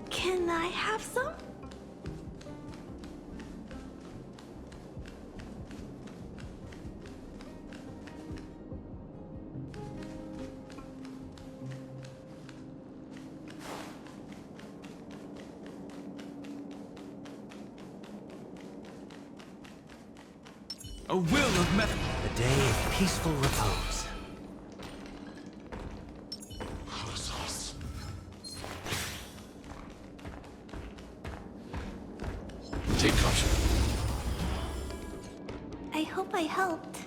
Can I have some? A will of metal. A day of peaceful repose. Take caution. I hope I helped.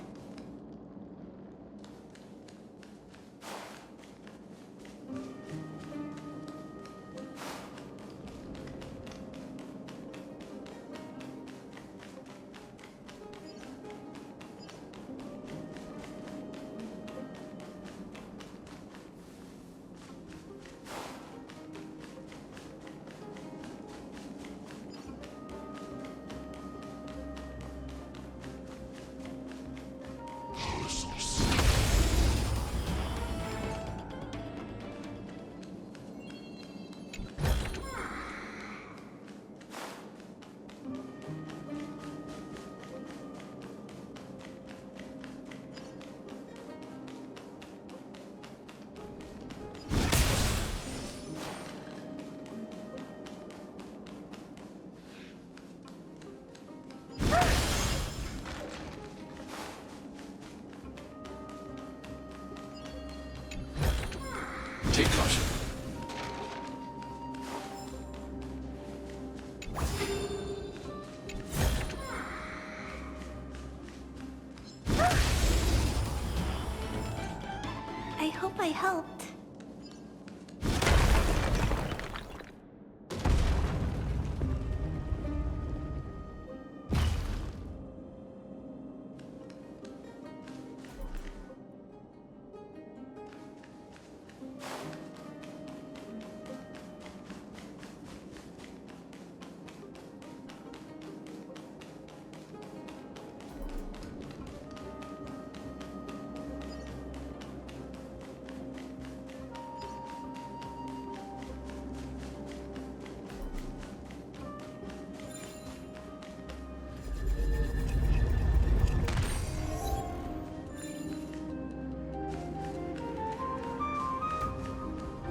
I helped.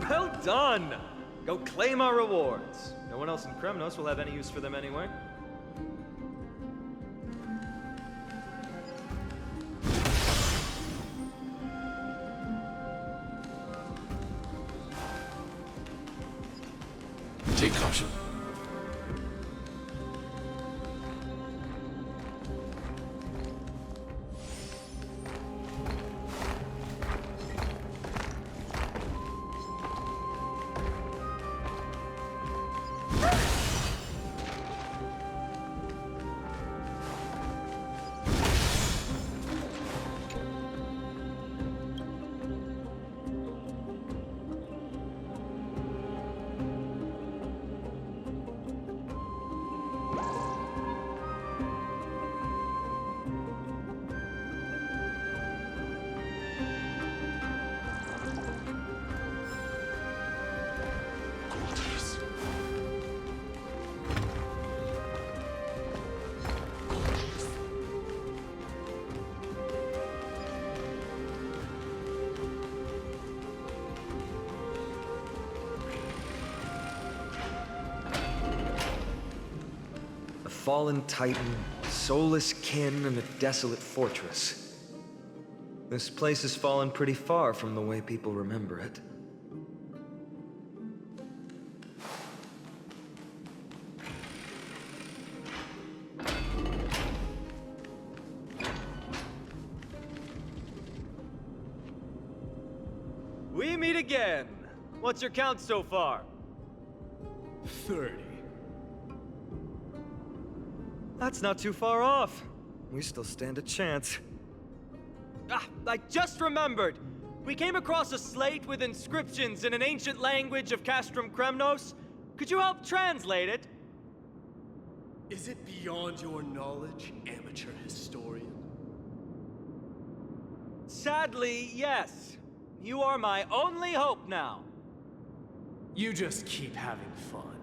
Well done! Go claim our rewards. No one else in Kremnos will have any use for them anyway. Take caution. Fallen titan, soulless kin, and a desolate fortress. This place has fallen pretty far from the way people remember it. We meet again. What's your count so far? 30. That's not too far off. We still stand a chance. Ah, I just remembered! We came across a slate with inscriptions in an ancient language of Castrum Kremnos. Could you help translate it? Is it beyond your knowledge, amateur historian? Sadly, yes. You are my only hope now. You just keep having fun.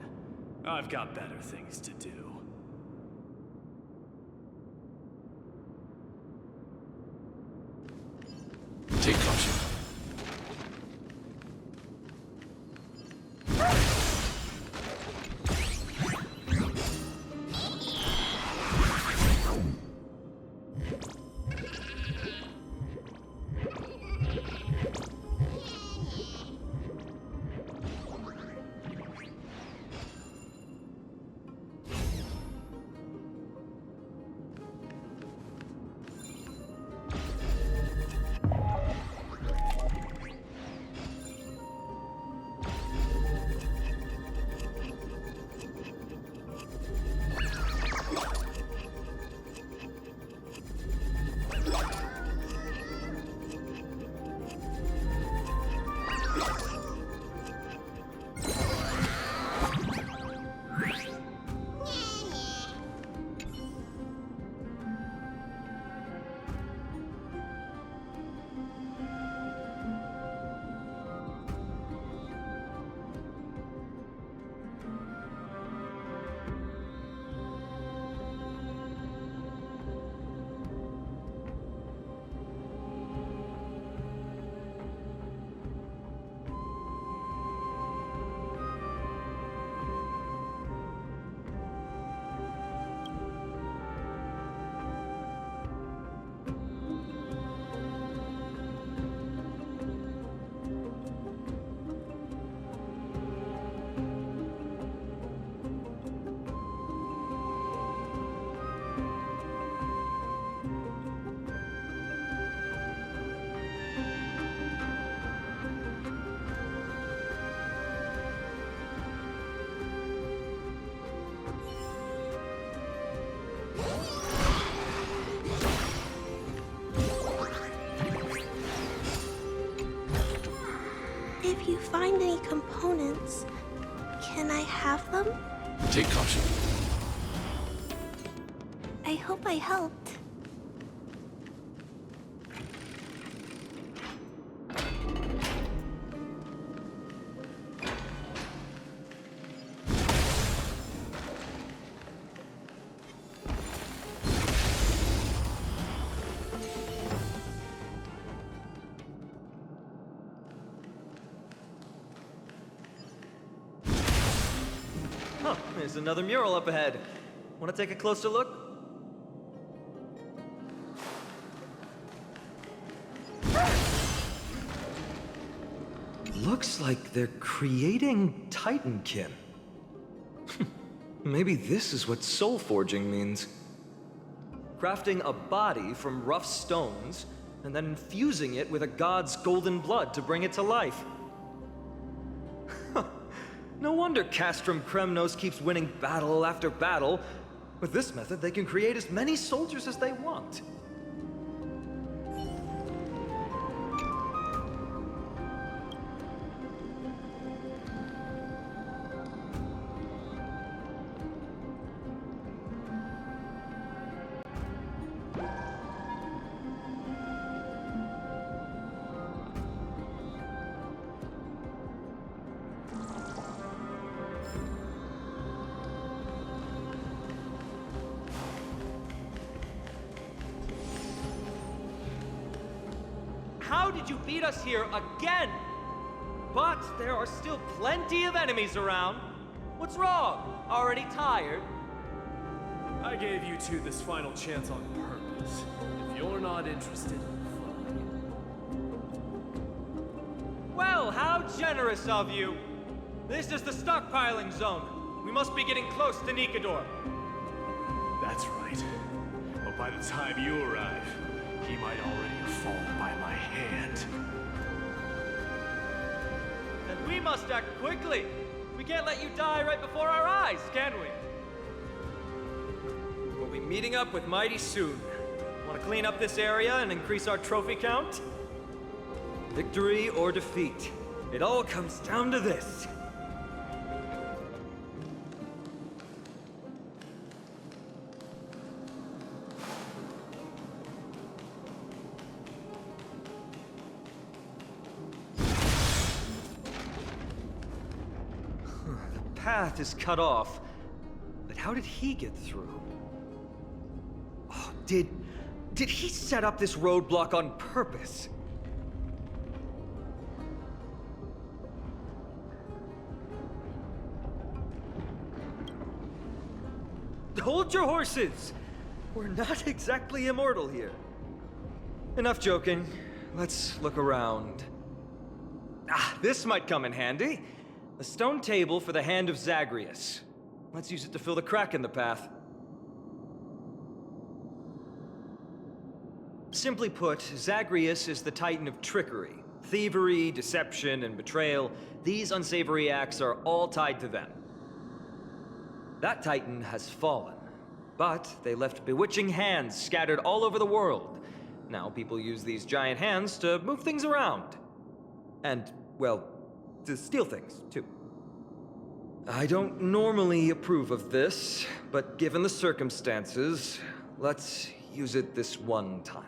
I've got better things to do. Take caution. find any components, can I have them? Take caution. I hope I helped. Huh, there's another mural up ahead. Want to take a closer look? Looks like they're creating Titankin. Maybe this is what soul forging means. Crafting a body from rough stones, and then infusing it with a god's golden blood to bring it to life. No wonder Castrum Kremnos keeps winning battle after battle. With this method, they can create as many soldiers as they want. How did you beat us here again? But there are still plenty of enemies around. What's wrong? Already tired? I gave you two this final chance on purpose. If you're not interested, fine. Well, how generous of you. This is the stockpiling zone. We must be getting close to Nikador. That's right. But by the time you arrive, he might already have fallen by my hand. Then we must act quickly. We can't let you die right before our eyes, can we? We'll be meeting up with Mydei soon. Want to clean up this area and increase our trophy count? Victory or defeat. It all comes down to this. The path is cut off, but how did he get through? Oh, did he set up this roadblock on purpose? Hold your horses! We're not exactly immortal here. Enough joking. Let's look around. Ah, this might come in handy. A stone table for the hand of Zagreus. Let's use it to fill the crack in the path. Simply put, Zagreus is the titan of trickery. Thievery, deception, and betrayal. These unsavory acts are all tied to them. That titan has fallen, but they left bewitching hands scattered all over the world. Now people use these giant hands to move things around. And, well, to steal things, too. I don't normally approve of this, but given the circumstances, let's use it this one time.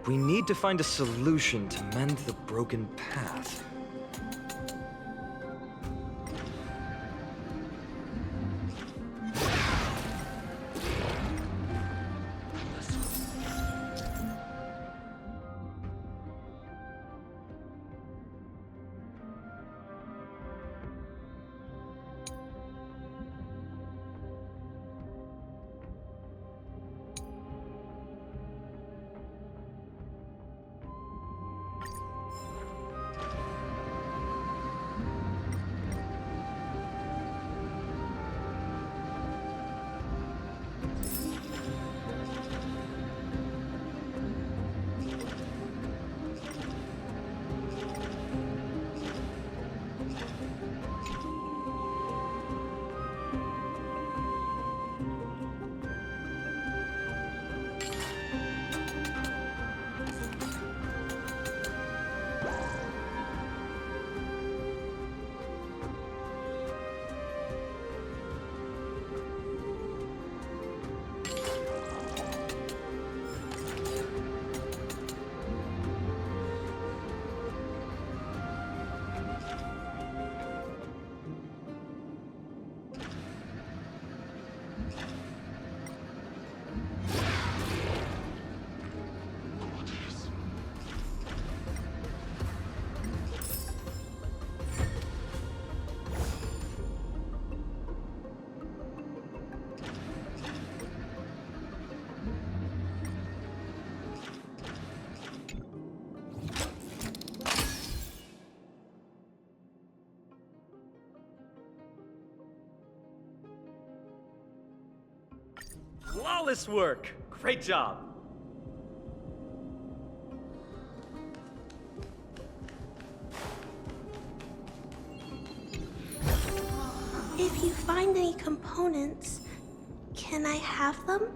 We need to find a solution to mend the broken path. Flawless work! Great job! If you find any components, can I have them?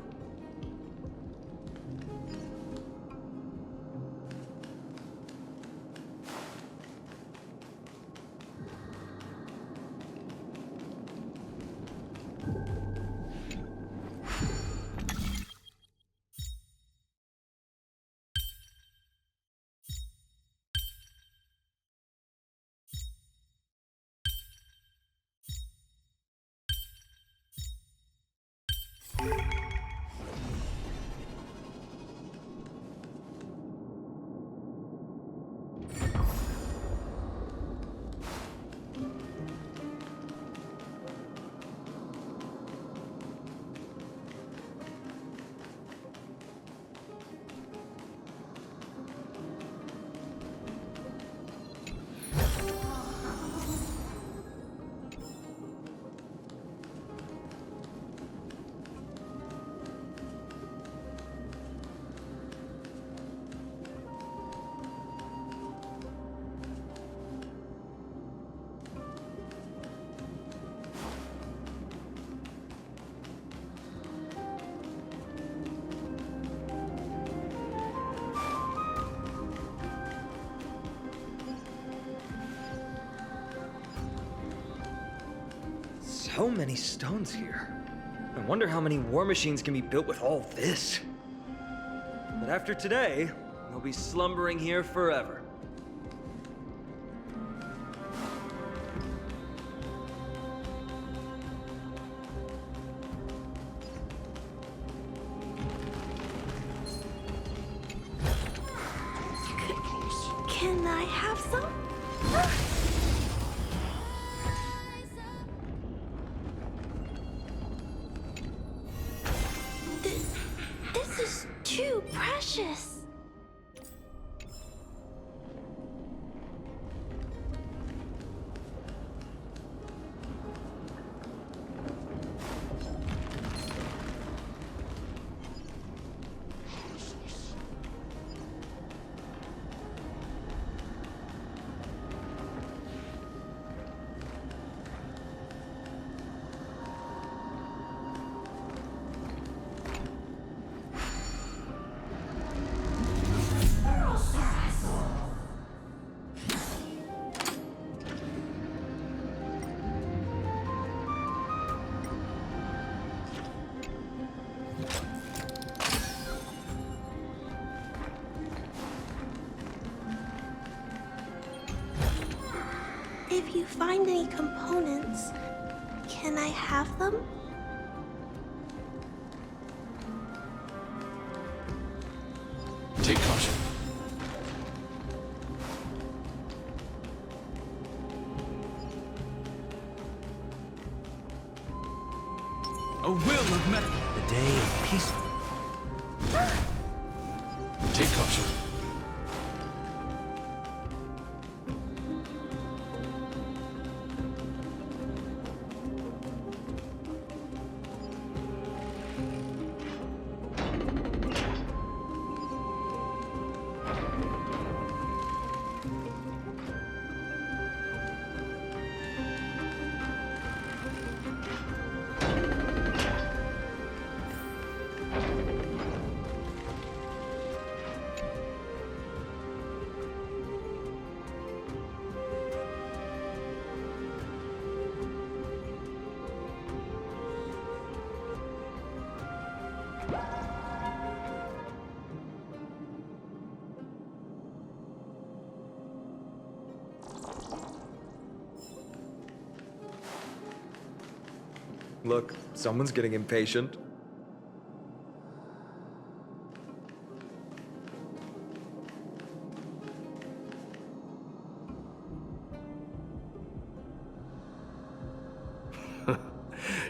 So many stones here. I wonder how many war machines can be built with all this. But after today, they'll be slumbering here forever. Can I have some? This is too precious. If you find any components, can I have them? Take caution. A will of metal. The day of peace. Take caution. Look, someone's getting impatient.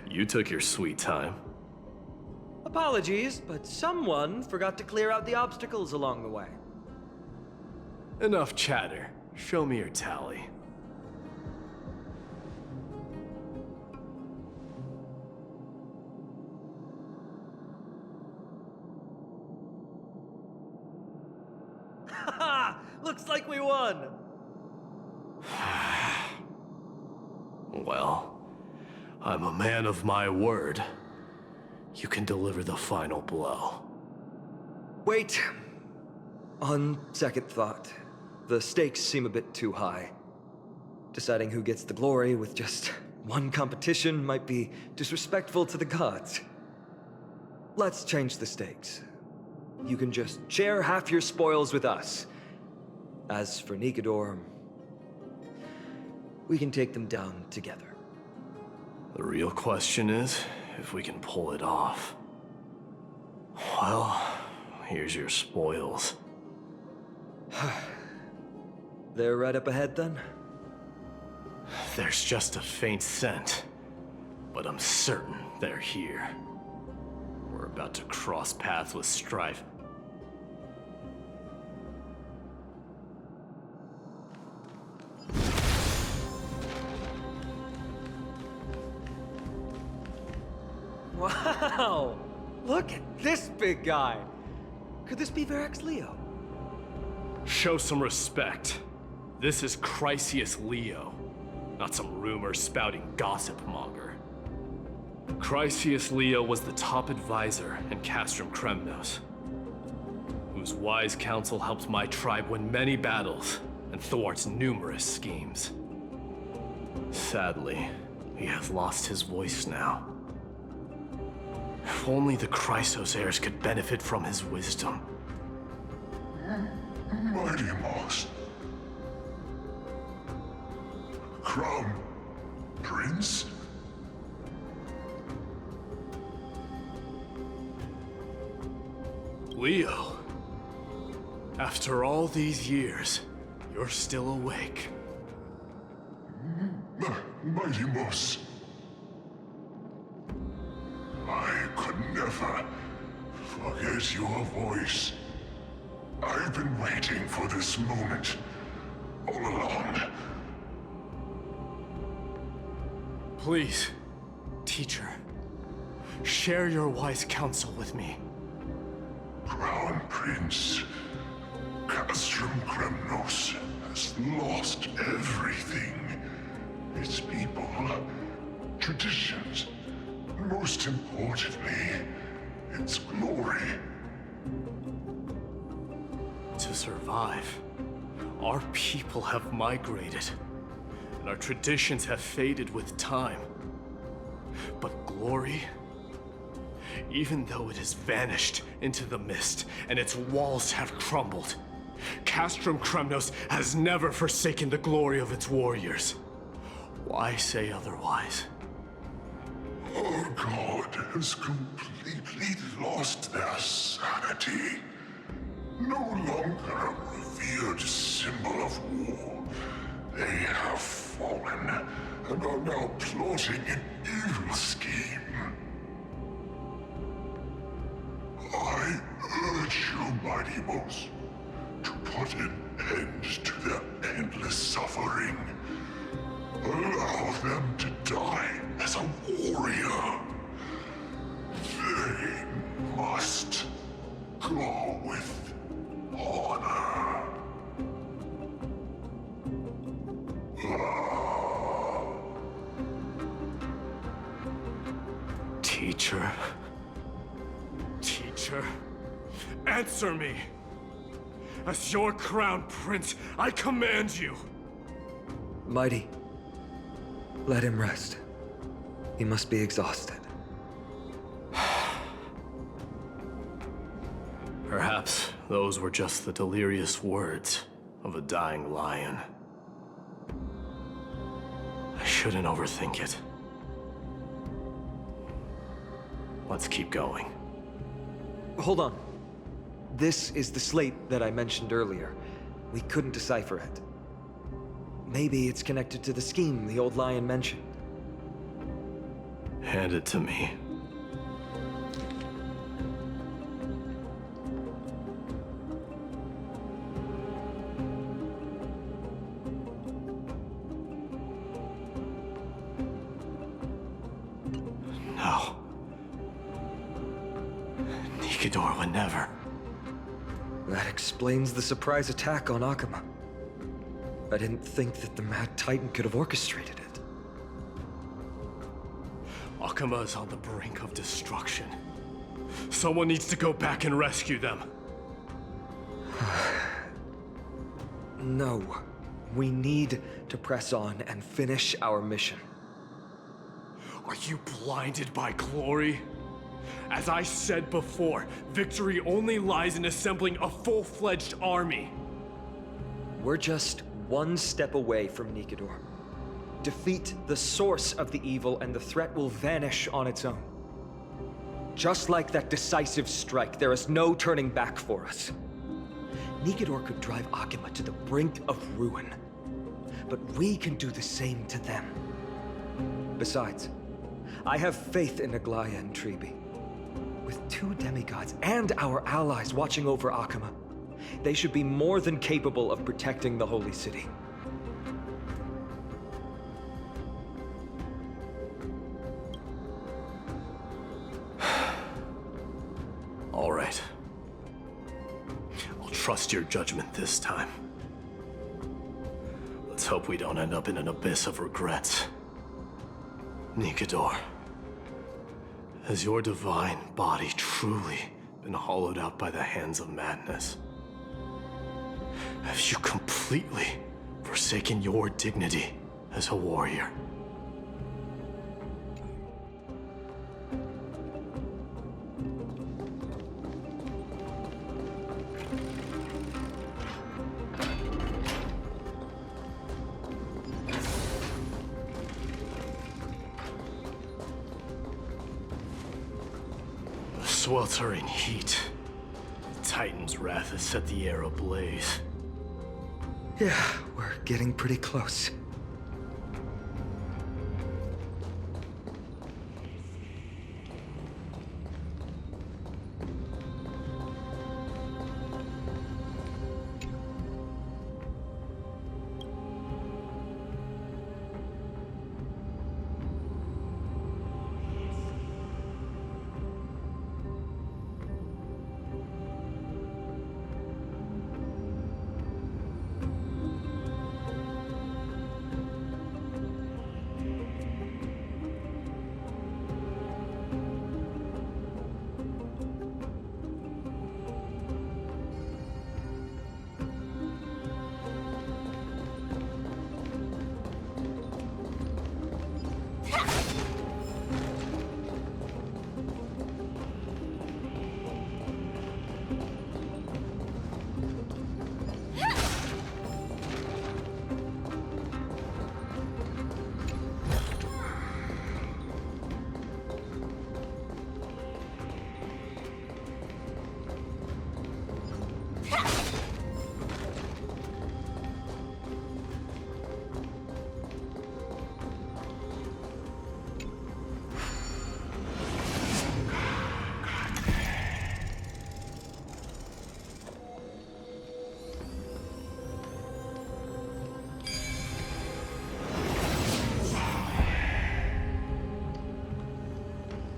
You took your sweet time. Apologies, but someone forgot to clear out the obstacles along the way. Enough chatter. Show me your tally. Well, I'm a man of my word. You can deliver the final blow. Wait. On second thought, the stakes seem a bit too high. Deciding who gets the glory with just one competition might be disrespectful to the gods. Let's change the stakes. You can just share half your spoils with us. As for Nikador, we can take them down together. The real question is if we can pull it off. Well, here's your spoils. They're right up ahead then? There's just a faint scent, but I'm certain they're here. We're about to cross paths with Strife. Wow! Look at this big guy! Could this be Verax Leo? Show some respect. This is Chrysius Leo, not some rumor-spouting gossip monger. Chrysius Leo was the top advisor in Castrum Kremnos, whose wise counsel helped my tribe win many battles and thwarts numerous schemes. Sadly, he has lost his voice now. If only the Chrysos heirs could benefit from his wisdom. Mighty Moss. Crown Prince? Leo, after all these years, you're still awake. Mighty Moss. I could never forget your voice. I've been waiting for this moment all along. Please, teacher, share your wise counsel with me. Crown Prince Castrum Kremnos has lost everything. Its people, traditions, most importantly, its glory. To survive, our people have migrated, and our traditions have faded with time. But glory, even though it has vanished into the mist and its walls have crumbled, Castrum Kremnos has never forsaken the glory of its warriors. Why say otherwise? Our god has completely lost their sanity. No longer a revered symbol of war. They have fallen and are now plotting an evil scheme. I urge you, Mighty Moss, to put an end to their endless suffering. Allow them to die as a warrior. They must go with honor. Teacher? Teacher? Answer me! As your crown prince, I command you! Mighty, let him rest. He must be exhausted. Perhaps those were just the delirious words of a dying lion. I shouldn't overthink it. Let's keep going. Hold on. This is the slate that I mentioned earlier. We couldn't decipher it. Maybe it's connected to the scheme the old lion mentioned. Hand it to me. No. Nikador would never. That explains the surprise attack on Okhema. I didn't think that the Mad Titan could have orchestrated it. Okhema is on the brink of destruction. Someone needs to go back and rescue them. No. We need to press on and finish our mission. Are you blinded by glory? As I said before, victory only lies in assembling a full-fledged army. We're just one step away from Nikador. Defeat the source of the evil and the threat will vanish on its own. Just like that decisive strike, there is no turning back for us. Nikador could drive Okhema to the brink of ruin, but we can do the same to them. Besides, I have faith in Aglaea and Tribi. With 2 demigods and our allies watching over Okhema, they should be more than capable of protecting the Holy City. All right. I'll trust your judgment this time. Let's hope we don't end up in an abyss of regrets. Nikador, has your divine body truly been hollowed out by the hands of madness? Have you completely forsaken your dignity as a warrior? Sweltering heat. The Titan's wrath has set the air ablaze. Yeah, we're getting pretty close.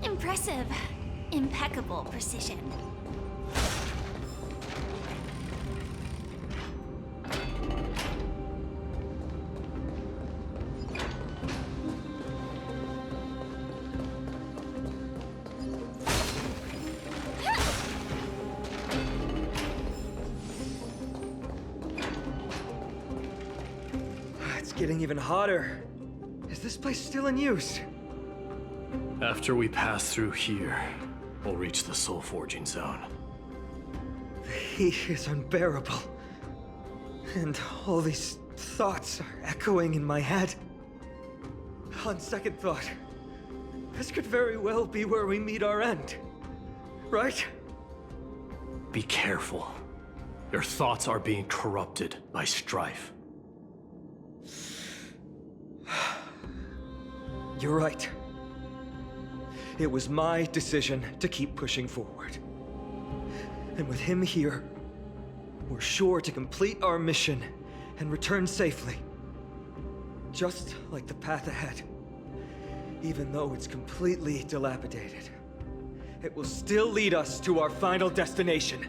Impressive. Impeccable precision. It's getting even hotter. Is this place still in use? After we pass through here, we'll reach the soul forging zone. The heat is unbearable. And all these thoughts are echoing in my head. On second thought, this could very well be where we meet our end. Right? Be careful. Your thoughts are being corrupted by strife. You're right. It was my decision to keep pushing forward. And with him here, we're sure to complete our mission and return safely. Just like the path ahead. Even though it's completely dilapidated, it will still lead us to our final destination.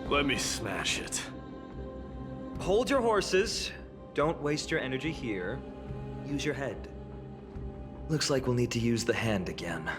Let me smash it. Hold your horses. Don't waste your energy here. Use your head. Looks like we'll need to use the hand again.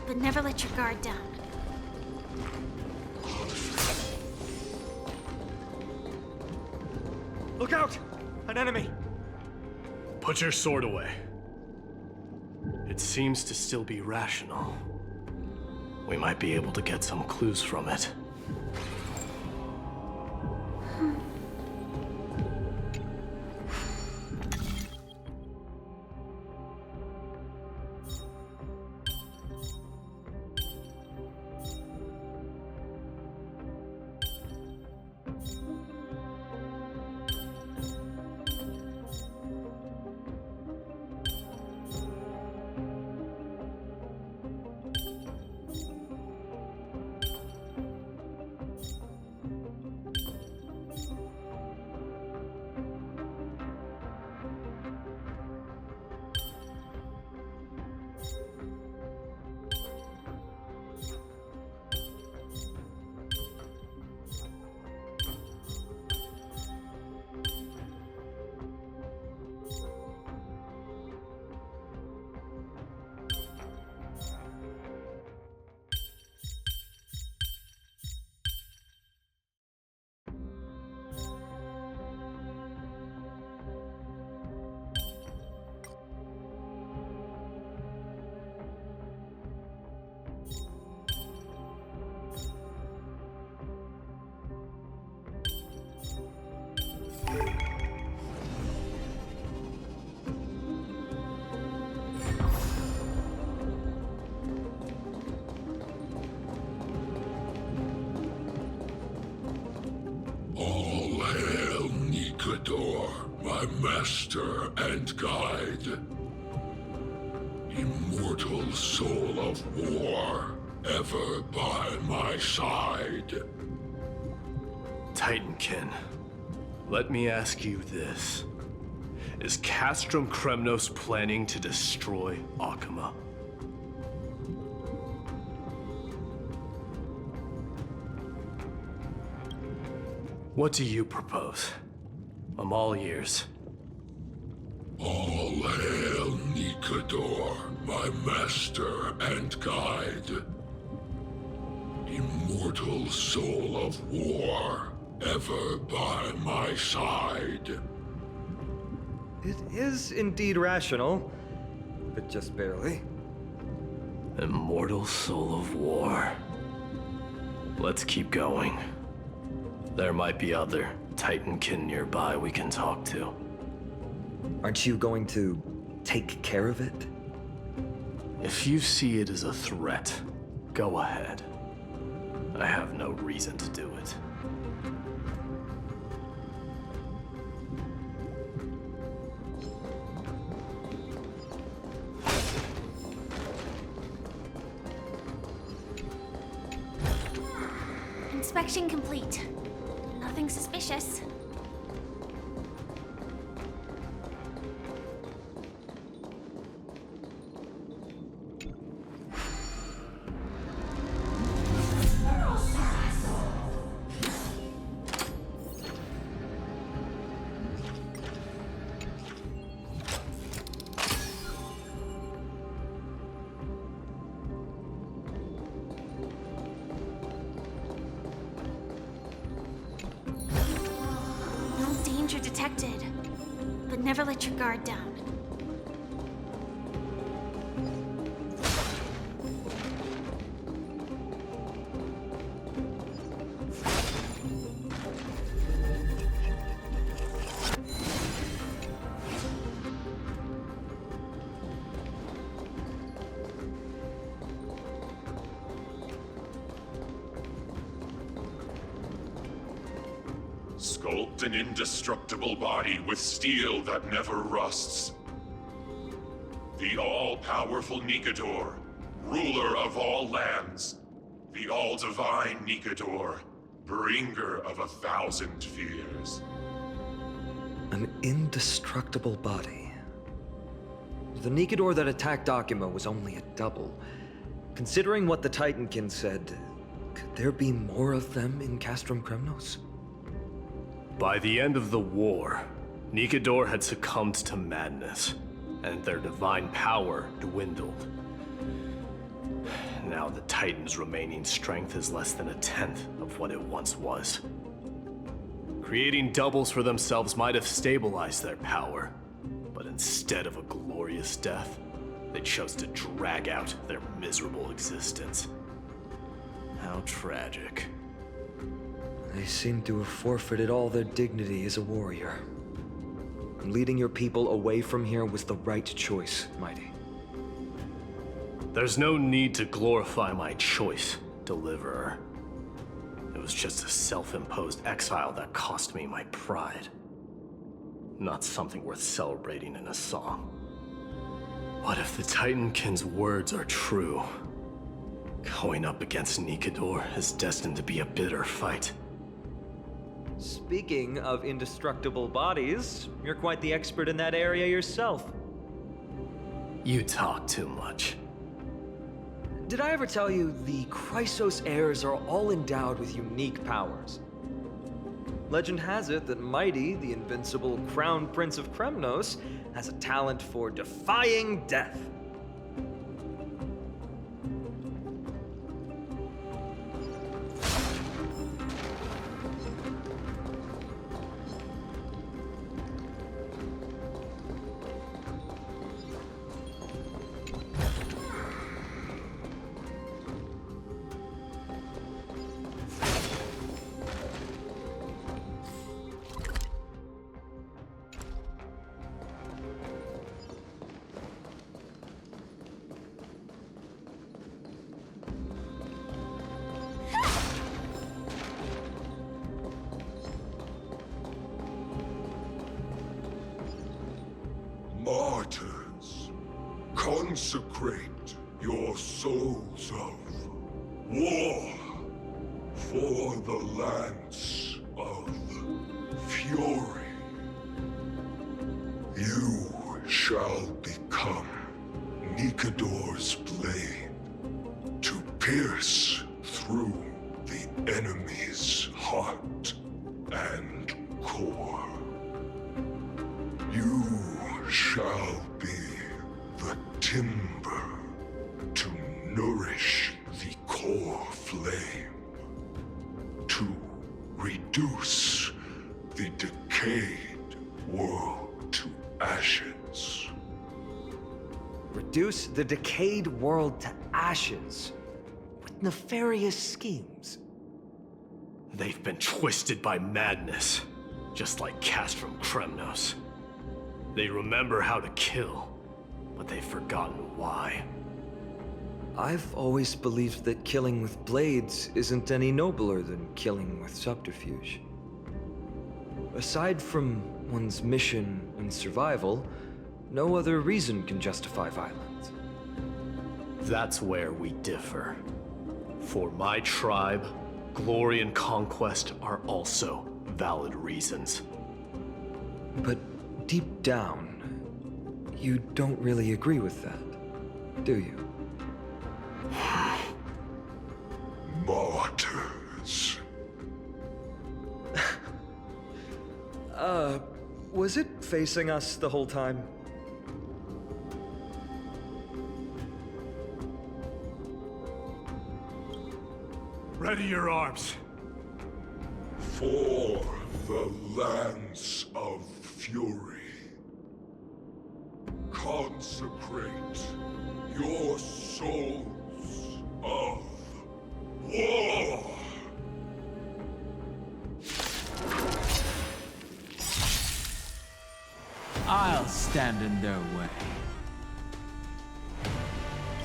But never let your guard down. Look out! An enemy! Put your sword away. It seems to still be rational. We might be able to get some clues from it. All hail Nikador, my master and guide. Immortal soul of war ever by my side. Titankin, let me ask you this. Is Castrum Kremnos planning to destroy Okhema? What do you propose? I'm all ears. All hail Nikador, my master and guide. Immortal soul of war, ever by my side. It is indeed rational, but just barely. Immortal soul of war. Let's keep going. There might be other Titankin nearby we can talk to. Aren't you going to take care of it? If you see it as a threat, go ahead. I have no reason to do it. Inspection complete. Nothing suspicious. Detected, but never let your guard down. Sculpt an indestructible body with steel that never rusts. The all-powerful Nikador, ruler of all lands. The all-divine Nikador, bringer of 1,000 fears. An indestructible body. The Nikador that attacked Okhema was only a double. Considering what the Titankin said, could there be more of them in Castrum Kremnos? By the end of the war, Nikador had succumbed to madness, and their divine power dwindled. Now the Titan's remaining strength is less than 1/10 of what it once was. Creating doubles for themselves might have stabilized their power, but instead of a glorious death, they chose to drag out their miserable existence. How tragic. They seem to have forfeited all their dignity as a warrior. Leading your people away from here was the right choice, Mydei. There's no need to glorify my choice, Deliverer. It was just a self-imposed exile that cost me my pride. Not something worth celebrating in a song. What if the Titankin's words are true? Going up against Nikador is destined to be a bitter fight. Speaking of indestructible bodies, you're quite the expert in that area yourself. You talk too much. Did I ever tell you the Chrysos heirs are all endowed with unique powers? Legend has it that Mydei, the invincible crown prince of Kremnos, has a talent for defying death. Martyrs, consecrate your souls of War for the Lance of Fury. You shall become Nikador's blade to pierce through the enemy's heart and core. You shall be the timber to nourish the core flame, to reduce the decayed world to ashes. Reduce the decayed world to ashes with nefarious schemes. They've been twisted by madness, just like Castrum Kremnos. They remember how to kill, but they've forgotten why. I've always believed that killing with blades isn't any nobler than killing with subterfuge. Aside from one's mission and survival, no other reason can justify violence. That's where we differ. For my tribe, glory and conquest are also valid reasons. But deep down, you don't really agree with that, do you? Martyrs. Was it facing us the whole time? Ready your arms. For the Lance of Fury. Consecrate your souls of war. I'll stand in their way.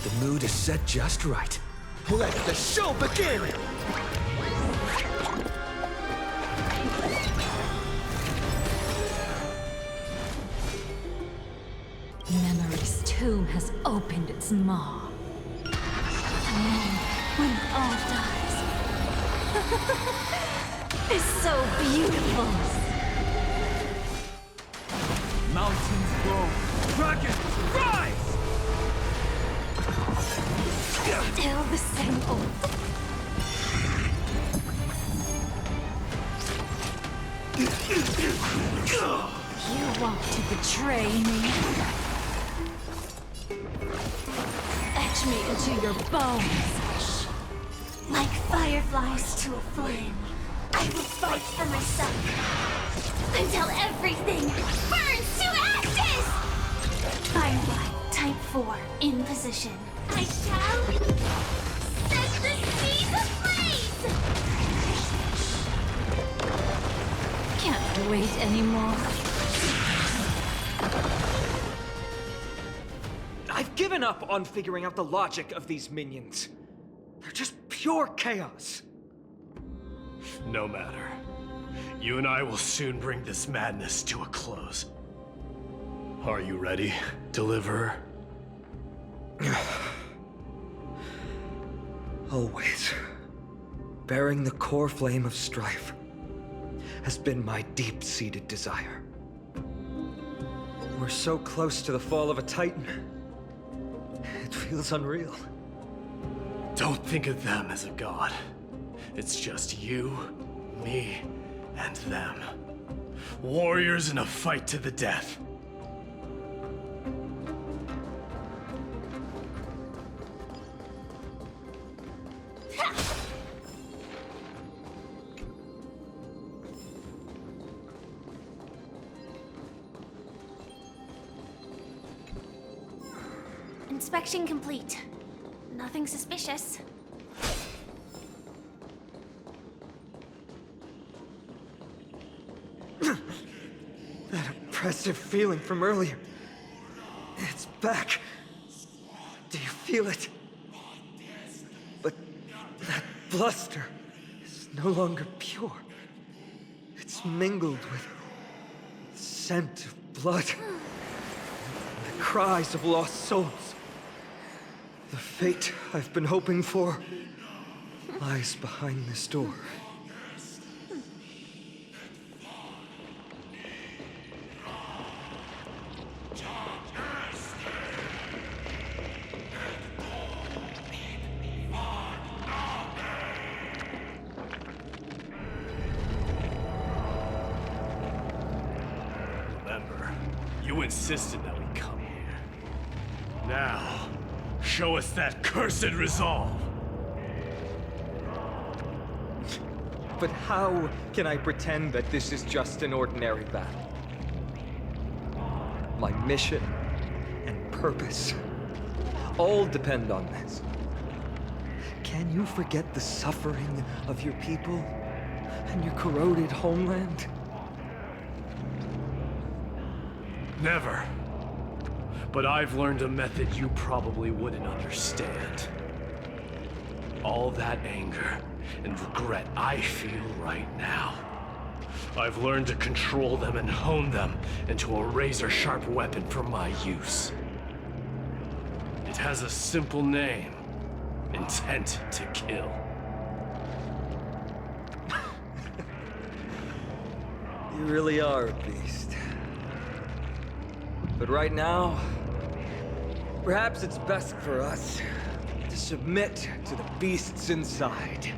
The mood is set just right. Let the show begin! Memory's tomb has opened its maw. And then, when all dies, it's so beautiful. Mountains grow, dragons rise! Still the same old. You want to betray me? Etch me into your bones. Like fireflies to a flame, I will fight for myself until everything burns to ashes! Firefly, type 4, in position. I shall set the seas ablaze! Can't wait anymore. I've given up on figuring out the logic of these minions. They're just pure chaos. No matter. You and I will soon bring this madness to a close. Are you ready, Deliverer? Always. Bearing the core flame of strife has been my deep-seated desire. We're so close to the fall of a Titan. It feels unreal. Don't think of them as a god. It's just you, me, and them. Warriors in a fight to the death. Inspection complete. Nothing suspicious. That oppressive feeling from earlier. It's back. Do you feel it? But that bluster is no longer pure. It's mingled with the scent of blood. And the cries of lost souls. The fate I've been hoping for lies behind this door. Remember, you insisted that we come here. Now, show us that cursed resolve! But how can I pretend that this is just an ordinary battle? My mission and purpose all depend on this. Can you forget the suffering of your people and your corroded homeland? Never. But I've learned a method you probably wouldn't understand. All that anger and regret I feel right now. I've learned to control them and hone them into a razor-sharp weapon for my use. It has a simple name: intent to kill. You really are a beast. But right now, perhaps it's best for us to submit to the beasts inside.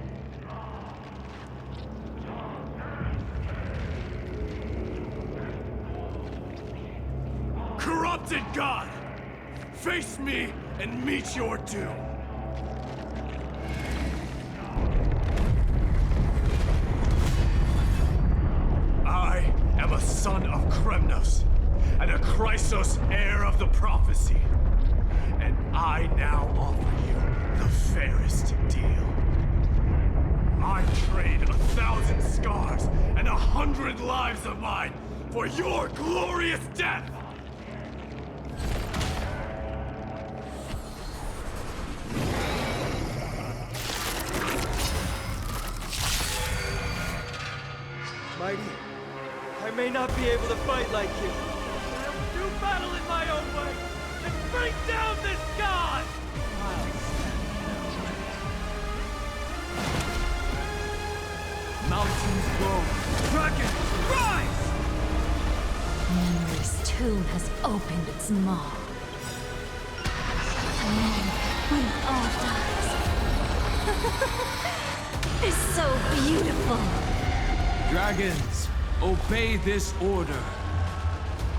Corrupted God! Face me and meet your doom! I am a son of Kremnos, and a Chrysos heir of the prophecy. And I now offer you the fairest deal. I trade 1,000 scars and 100 lives of mine for your glorious death! Mydei, I may not be able to fight like you. I will do battle in my own way and bring down this god! Mountains roar, dragons rise! Memory's tomb has opened its maw. And when all dies, is so beautiful. Dragons, obey this order.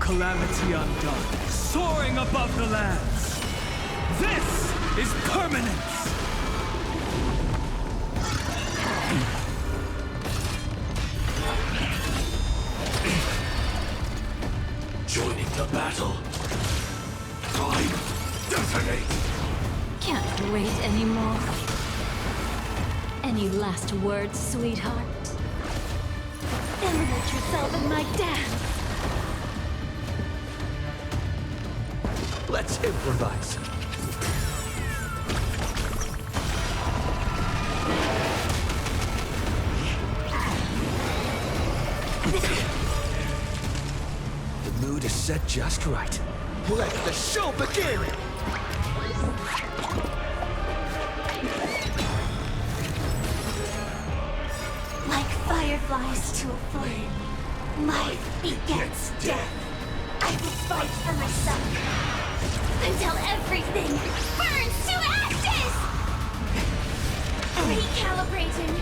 Calamity undone, soaring above the lands. This is permanence! Joining the battle. Time, detonate! Can't wait anymore. Any last words, sweetheart? Immerse yourself in my dance. Let's improvise. The mood is set just right. Let the show begin! Like fireflies to a flame, life begets death. I will fight for myself until everything burns to ashes! Recalibrating.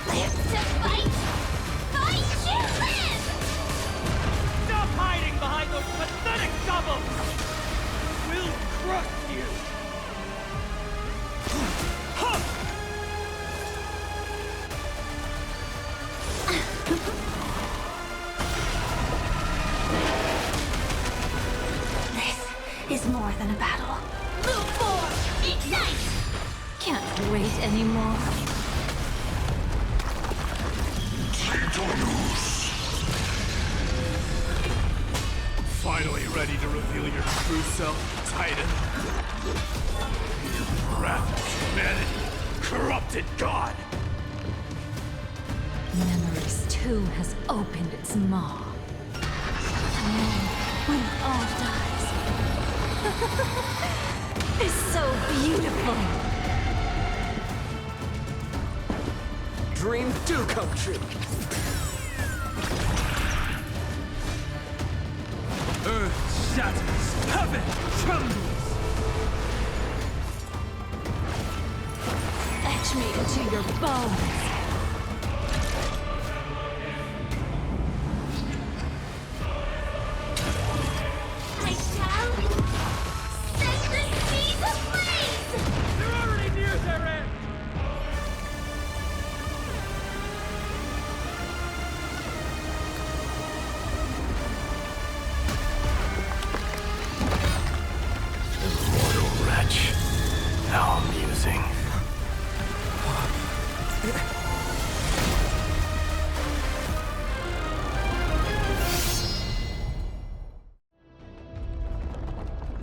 Live to fight! Fight to live! Stop hiding behind those pathetic doubles! We'll crush you! This is more than a battle. Move forward! Ignite! Can't wait anymore. Finally ready to reveal your true self, Titan? Wrath of humanity, corrupted God! Memory's tomb has opened its maw. And when all dies, is so beautiful. Dreams do come true. Earth shatters, heaven trembles. Etch me into your bones. I shall set the seas ablaze! They're already near their end! Immortal wretch. How amusing.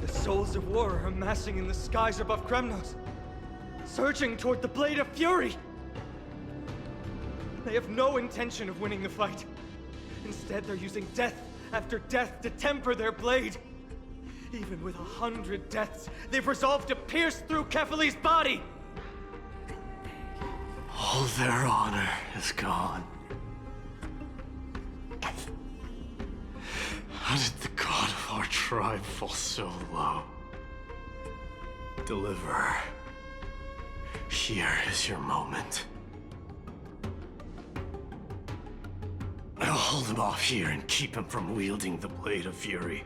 The souls of war are amassing in the skies above Kremnos, surging toward the Blade of Fury! They have no intention of winning the fight. Instead, they're using death after death to temper their blade. Even with 100 deaths, they've resolved to pierce through Kefali's body! All their honor is gone. How did the god of our tribe fall so low? Deliverer, here is your moment. I'll hold him off here and keep him from wielding the Blade of Fury.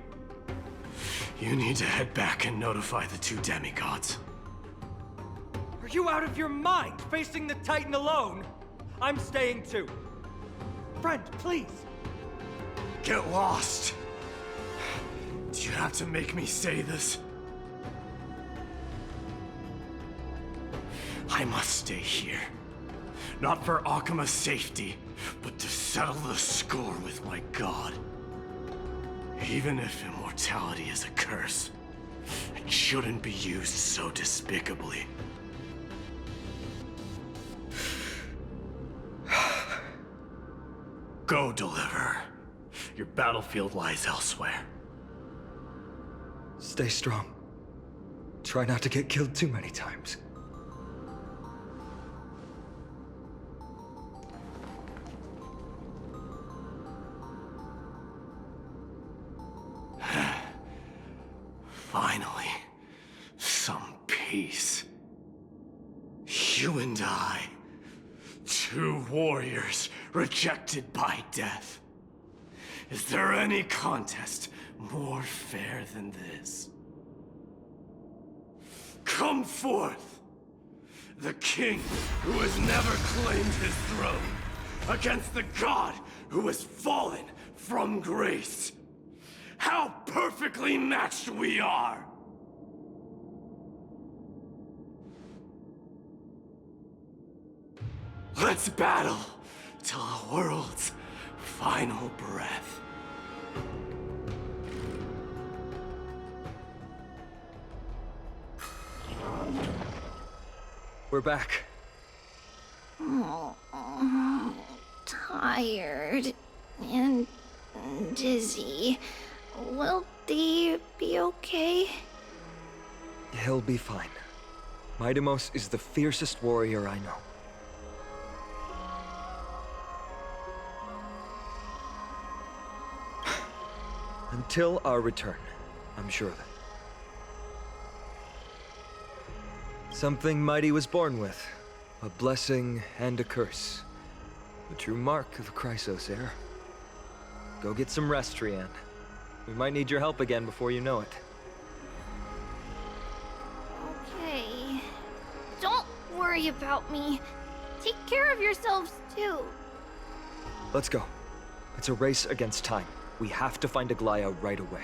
You need to head back and notify the two demigods. Are you out of your mind, facing the Titan alone? I'm staying too. Friend, please! Get lost! Do you have to make me say this? I must stay here. Not for Okhema's safety, but to settle the score with my god. Even if immortality is a curse, it shouldn't be used so despicably. Go, Deliverer. Your battlefield lies elsewhere. Stay strong. Try not to get killed too many times. Finally, some peace. You and I, two warriors rejected by death. Is there any contest more fair than this? Come forth, the king who has never claimed his throne, against the god who has fallen from grace. How perfectly matched we are! Let's battle till the world's final breath. We're back. Oh, tired and dizzy. Will they be okay? He'll be fine. Mydei is the fiercest warrior I know. Until our return, I'm sure of it. Something Mydei was born with. A blessing and a curse. The true mark of a Chrysos heir. Go get some rest, Trianne. We might need your help again before you know it. Okay. Don't worry about me. Take care of yourselves, too. Let's go. It's a race against time. We have to find Aglaea right away.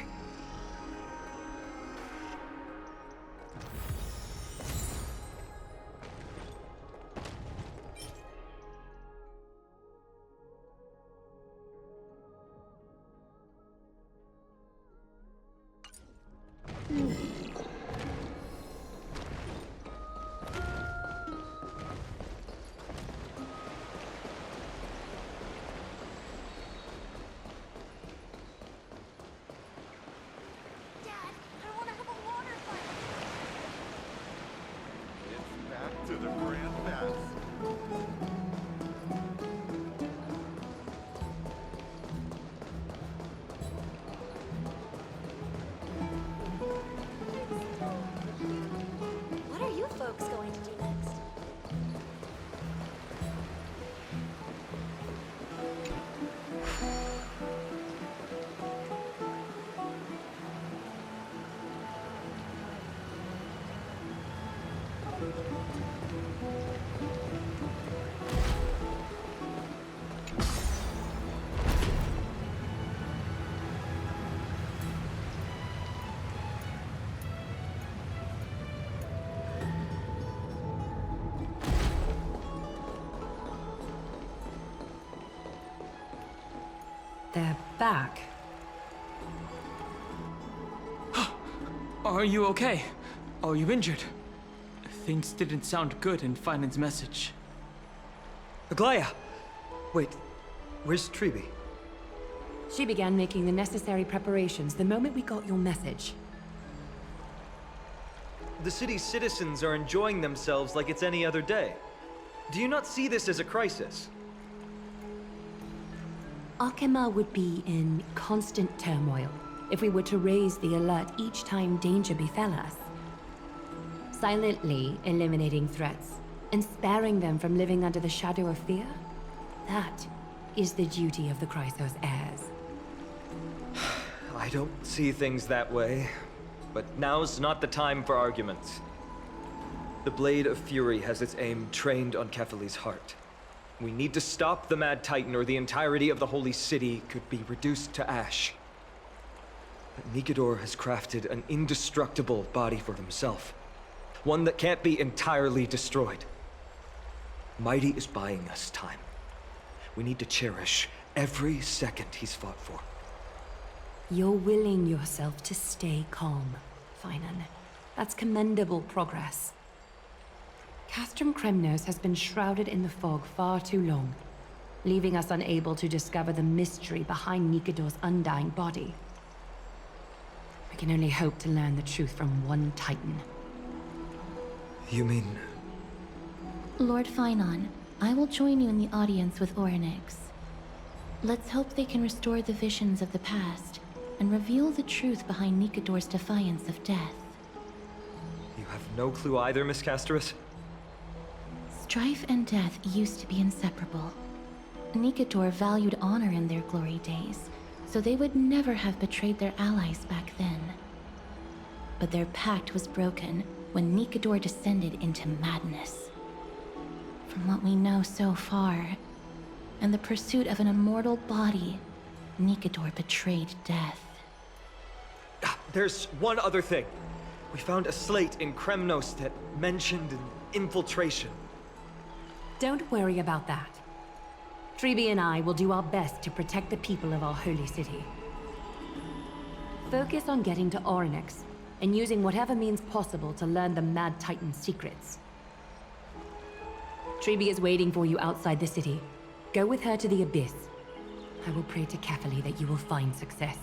They're back. Are you okay? Are you injured? Things didn't sound good in Phainon's message. Aglaea! Wait, where's Tribi? She began making the necessary preparations the moment we got your message. The city's citizens are enjoying themselves like it's any other day. Do you not see this as a crisis? Okhema would be in constant turmoil if we were to raise the alert each time danger befell us. Silently eliminating threats and sparing them from living under the shadow of fear, that is the duty of the Chrysos heirs. I don't see things that way, but now's not the time for arguments. The Blade of Fury has its aim trained on Kefali's heart. We need to stop the Mad Titan or the entirety of the Holy City could be reduced to ash. But Nikador has crafted an indestructible body for himself. One that can't be entirely destroyed. Mydei is buying us time. We need to cherish every second he's fought for. You're willing yourself to stay calm, Phainon. That's commendable progress. Castrum Kremnos has been shrouded in the fog far too long, leaving us unable to discover the mystery behind Nikador's undying body. We can only hope to learn the truth from one Titan. You mean... Lord Phainon, I will join you in the audience with Oronyx. Let's hope they can restore the visions of the past and reveal the truth behind Nikador's defiance of death. You have no clue either, Miss Castorice? Strife and death used to be inseparable. Nikador valued honor in their glory days, so they would never have betrayed their allies back then. But their pact was broken when Nikador descended into madness. From what we know so far, and the pursuit of an immortal body, Nikador betrayed death. There's one other thing. We found a slate in Kremnos that mentioned an infiltration. Don't worry about that. Tribi and I will do our best to protect the people of our holy city. Focus on getting to Oronyx and using whatever means possible to learn the Mad Titan's secrets. Tribi is waiting for you outside the city. Go with her to the Abyss. I will pray to Kefali that you will find success.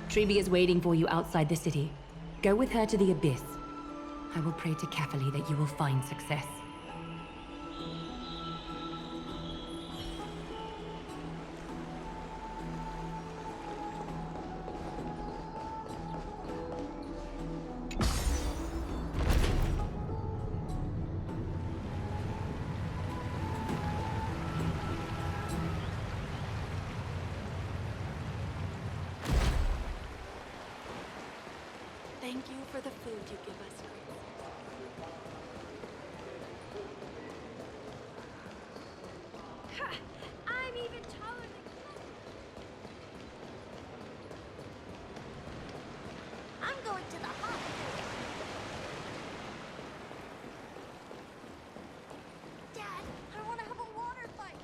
Tribi is waiting for you outside the city. Go with her to the Abyss. I will pray to Kefali that you will find success. Thank you for the food you give us. I'm even taller than... I'm going to the hot. Dad, I want to have a water fight.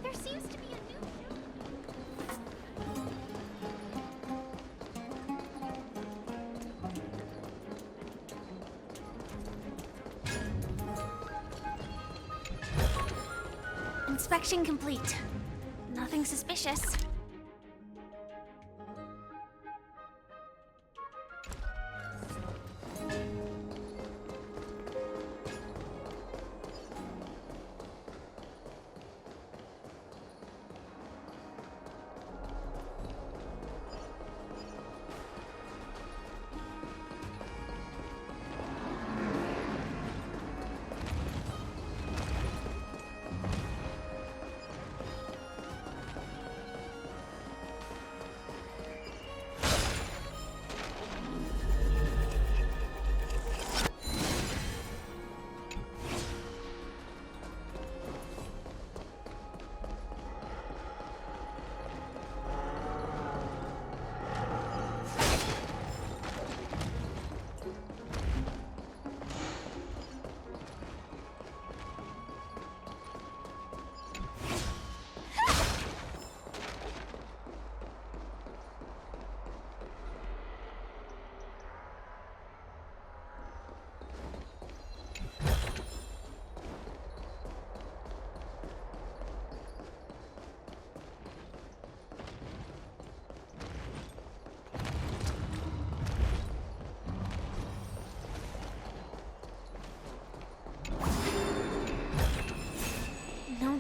There seems to be a new... Inspection complete. Nothing suspicious.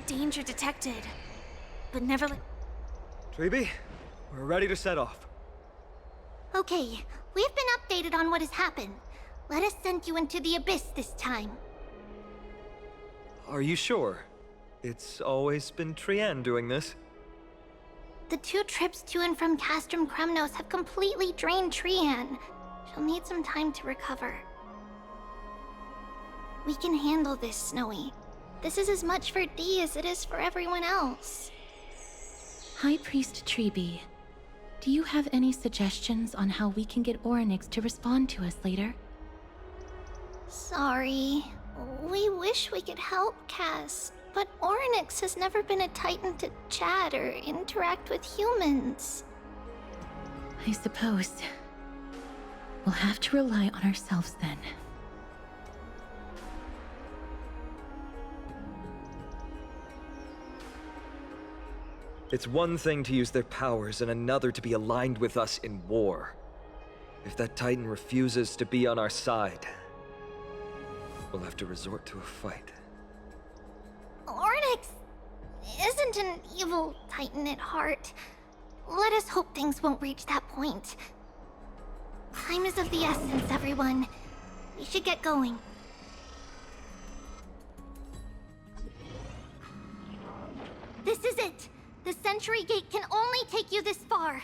danger detected. But never Treeby, we're ready to set off. Okay, we've been updated on what has happened. Let us send you into the abyss this time. Are you sure? It's always been Trian doing this. The 2 trips to and from Castrum Kremnos have completely drained Trian. She'll need some time to recover. We can handle this, Snowy. This is as much for Dee as it is for everyone else. High Priest Treeby, do you have any suggestions on how we can get Oronyx to respond to us later? Sorry. We wish we could help, Cass, but Oronyx has never been a Titan to chat or interact with humans. I suppose. We'll have to rely on ourselves then. It's one thing to use their powers and another to be aligned with us in war. If that Titan refuses to be on our side, we'll have to resort to a fight. Oronyx isn't an evil Titan at heart. Let us hope things won't reach that point. Time is of the essence, everyone. We should get going. This is it! The Sentry Gate can only take you this far.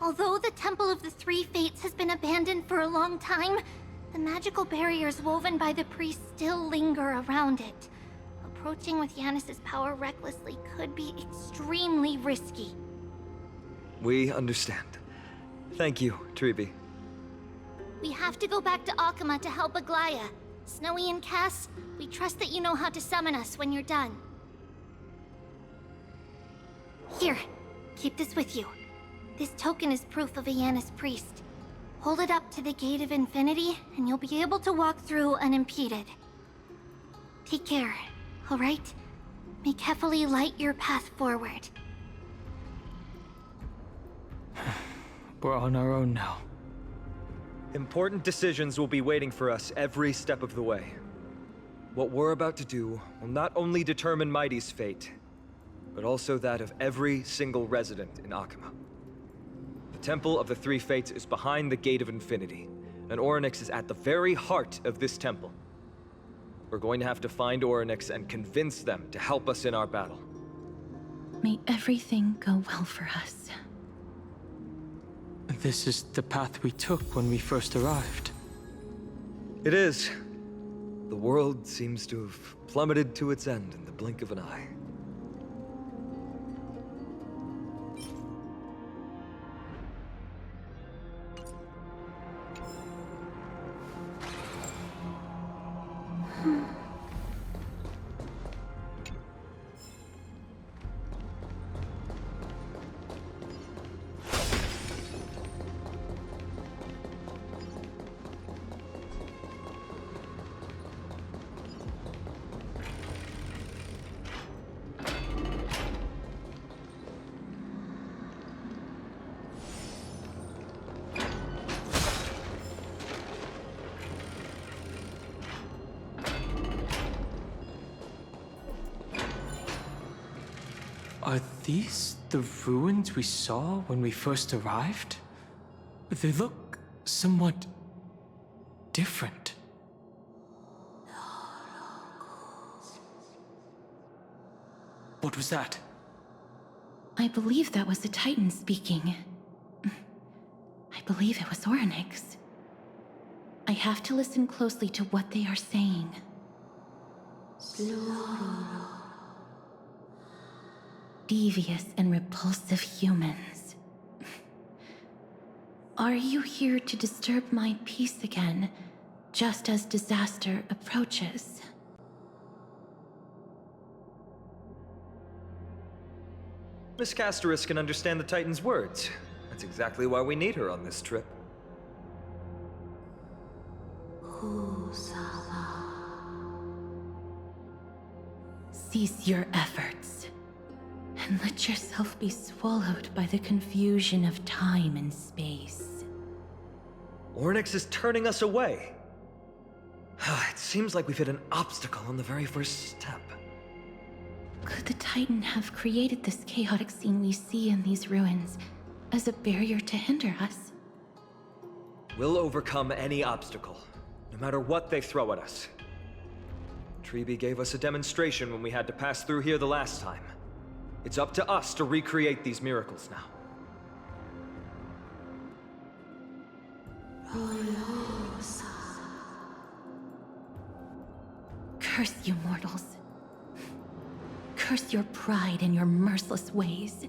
Although the Temple of the Three Fates has been abandoned for a long time, the magical barriers woven by the priests still linger around it. Approaching with Yanis's power recklessly could be extremely risky. We understand. Thank you, Treeby. We have to go back to Okhema to help Aglaea. Snowy and Cass, we trust that you know how to summon us when you're done. Here, keep this with you. This token is proof of a Yanis priest. Hold it up to the Gate of Infinity, and you'll be able to walk through unimpeded. Take care, alright? May Kefali light your path forward. We're on our own now. Important decisions will be waiting for us every step of the way. What we're about to do will not only determine Mydei's fate, but also that of every single resident in Okhema. The Temple of the Three Fates is behind the Gate of Infinity, and Oronyx is at the very heart of this temple. We're going to have to find Oronyx and convince them to help us in our battle. May everything go well for us. This is the path we took when we first arrived. It is. The world seems to have plummeted to its end in the blink of an eye. Are these the ruins we saw when we first arrived? They look somewhat different. What was that? I believe that was the Titan speaking. I believe it was Oronyx. I have to listen closely to what they are saying. Devious and repulsive humans. Are you here to disturb my peace again, just as disaster approaches? Miss Castorice can understand the Titan's words. That's exactly why we need her on this trip. Cease your efforts, and let yourself be swallowed by the confusion of time and space. Oronyx is turning us away. It seems like we've hit an obstacle on the very first step. Could the Titan have created this chaotic scene we see in these ruins as a barrier to hinder us? We'll overcome any obstacle, no matter what they throw at us. Treebe gave us a demonstration when we had to pass through here the last time. It's up to us to recreate these miracles now. Curse you mortals. Curse your pride and your merciless ways.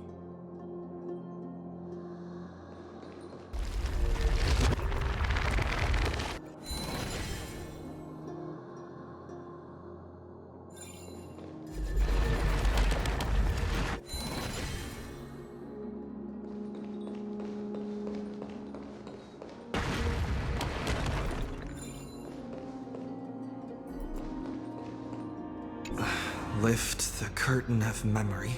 Lift the curtain of memory,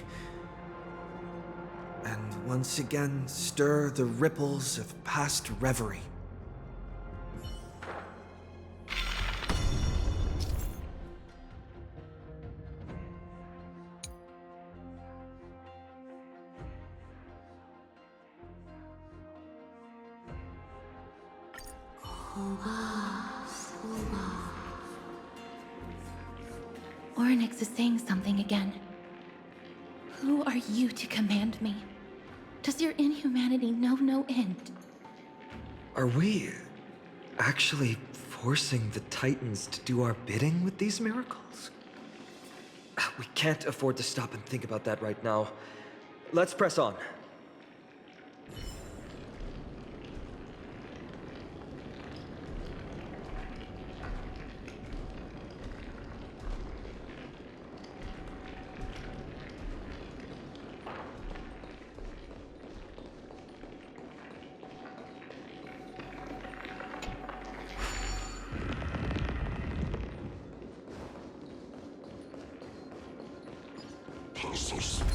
and once again stir the ripples of past reverie. Oronyx is saying something again. Who are you to command me? Does your inhumanity know no end? Are we actually forcing the Titans to do our bidding with these miracles? We can't afford to stop and think about that right now. Let's press on.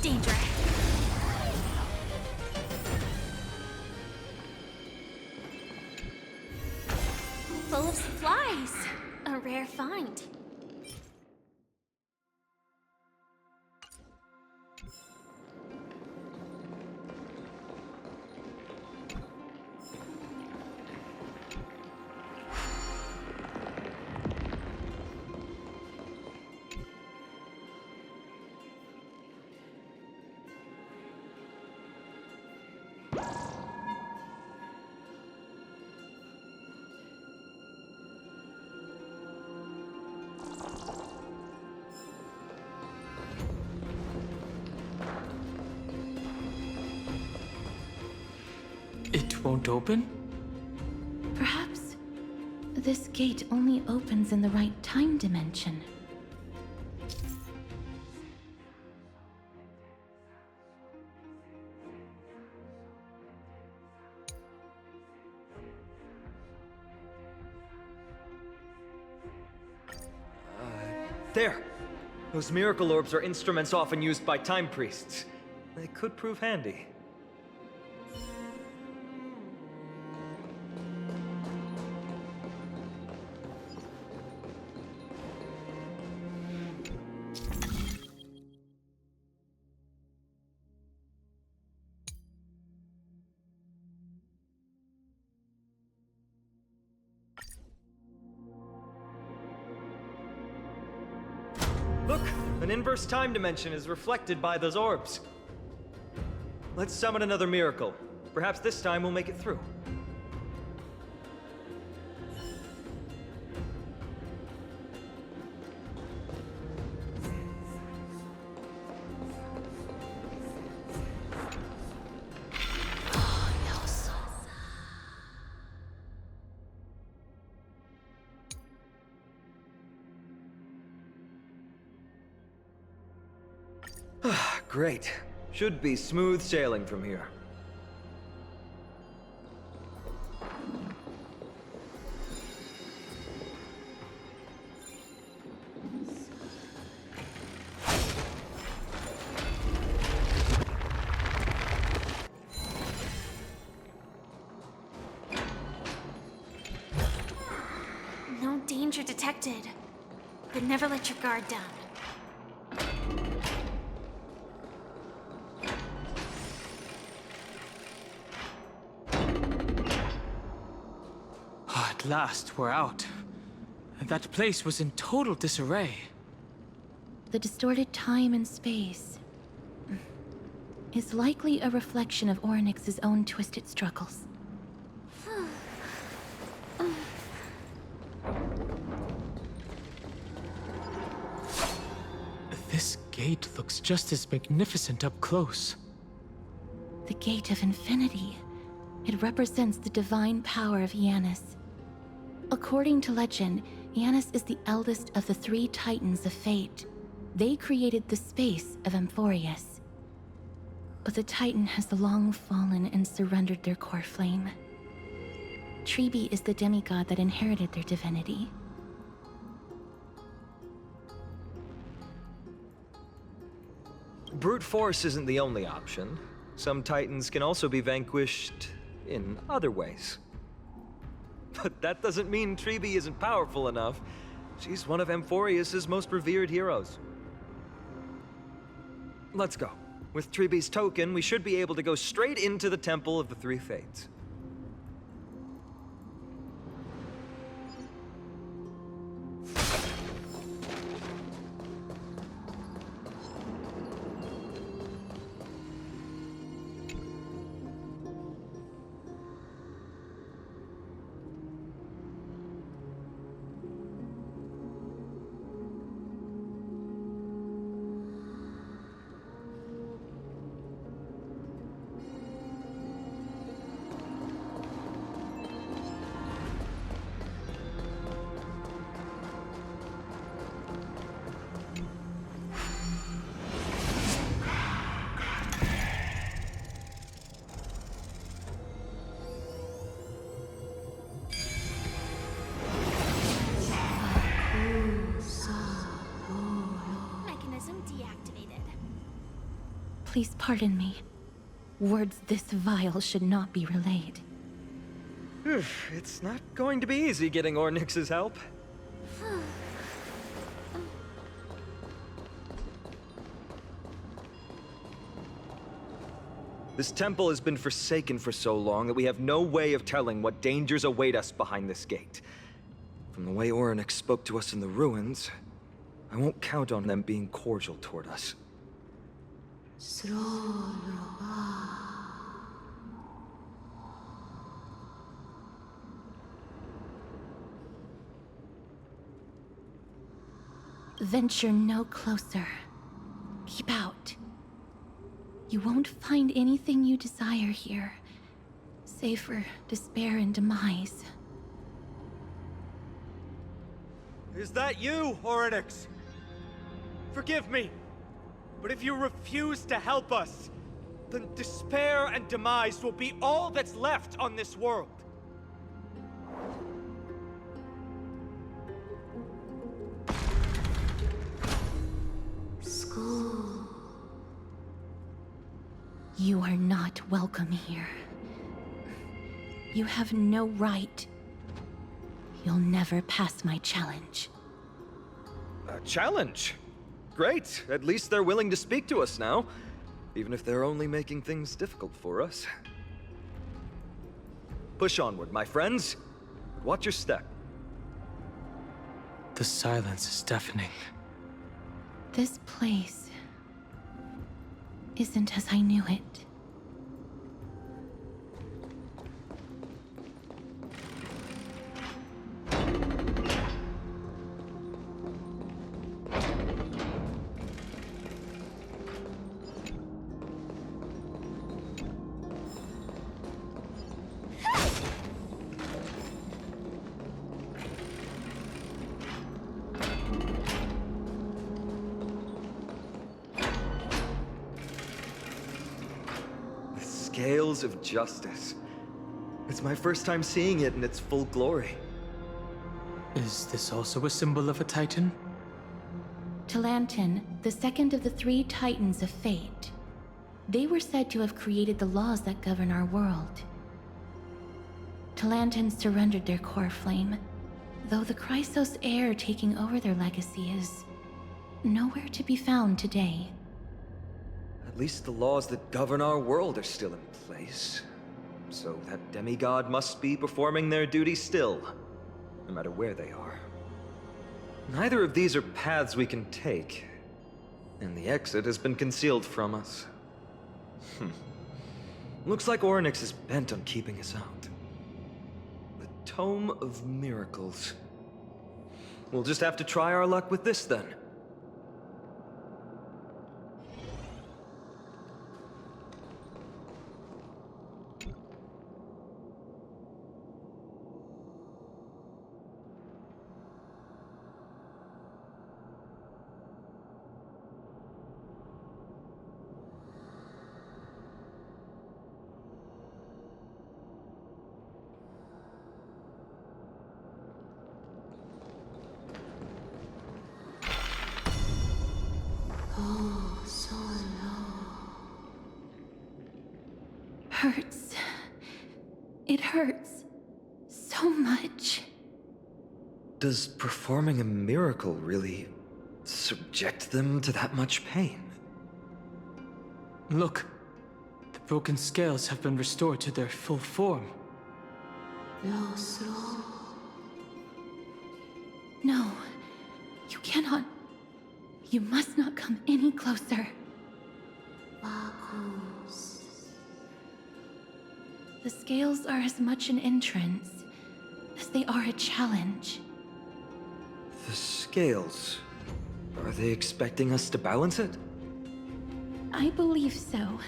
Danger. Full of supplies. A rare find. It won't open? Perhaps this gate only opens in the right time dimension. There! Those miracle orbs are instruments often used by time priests. They could prove handy. Look! An inverse time dimension is reflected by those orbs. Let's summon another miracle. Perhaps this time we'll make it through. Great. Should be smooth sailing from here. No danger detected. But never let your guard down. At last, we're out. That place was in total disarray. The distorted time and space is likely a reflection of Oronyx's own twisted struggles. This gate looks just as magnificent up close. The Gate of Infinity. It represents the divine power of Janus. According to legend, Janus is the eldest of the 3 Titans of Fate. They created the space of Amphoreus. But the Titan has long fallen and surrendered their core flame. Tribi is the demigod that inherited their divinity. Brute force isn't the only option. Some Titans can also be vanquished in other ways. But that doesn't mean Tribi isn't powerful enough. She's one of Amphoreus' most revered heroes. Let's go. With Tribi's token, we should be able to go straight into the Temple of the Three Fates. Please pardon me. Words this vile should not be relayed. It's not going to be easy getting Oronyx's help. This temple has been forsaken for so long that we have no way of telling what dangers await us behind this gate. From the way Oronyx spoke to us in the ruins, I won't count on them being cordial toward us. Venture no closer. Keep out. You won't find anything you desire here, save for despair and demise. Is that you, Oronyx? Forgive me, but if you refuse to help us, then despair and demise will be all that's left on this world. School. You are not welcome here. You have no right. You'll never pass my challenge. A challenge? Great. At least they're willing to speak to us now, even if they're only making things difficult for us. Push onward, my friends. Watch your step. The silence is deafening. This place isn't as I knew it. Scales of justice. It's my first time seeing it in its full glory. Is this also a symbol of a Titan? Talantin, the second of the 3 Titans of Fate. They were said to have created the laws that govern our world. Talantin surrendered their core flame, though the Chrysos heir taking over their legacy is nowhere to be found today. At least the laws that govern our world are still in place. So that demigod must be performing their duty still. no matter where they are. Neither of these are paths we can take, and the exit has been concealed from us. Looks like Oronyx is bent on keeping us out. The Tome of Miracles. We'll just have to try our luck with this then. Oh, so low. Hurts. It hurts so much. Does performing a miracle really subject them to that much pain? Look, the broken scales have been restored to their full form. No, slow. No, you cannot. You must not come any closer. Bakus. The scales are as much an entrance as they are a challenge. The scales. Are they expecting us to balance it? I believe so.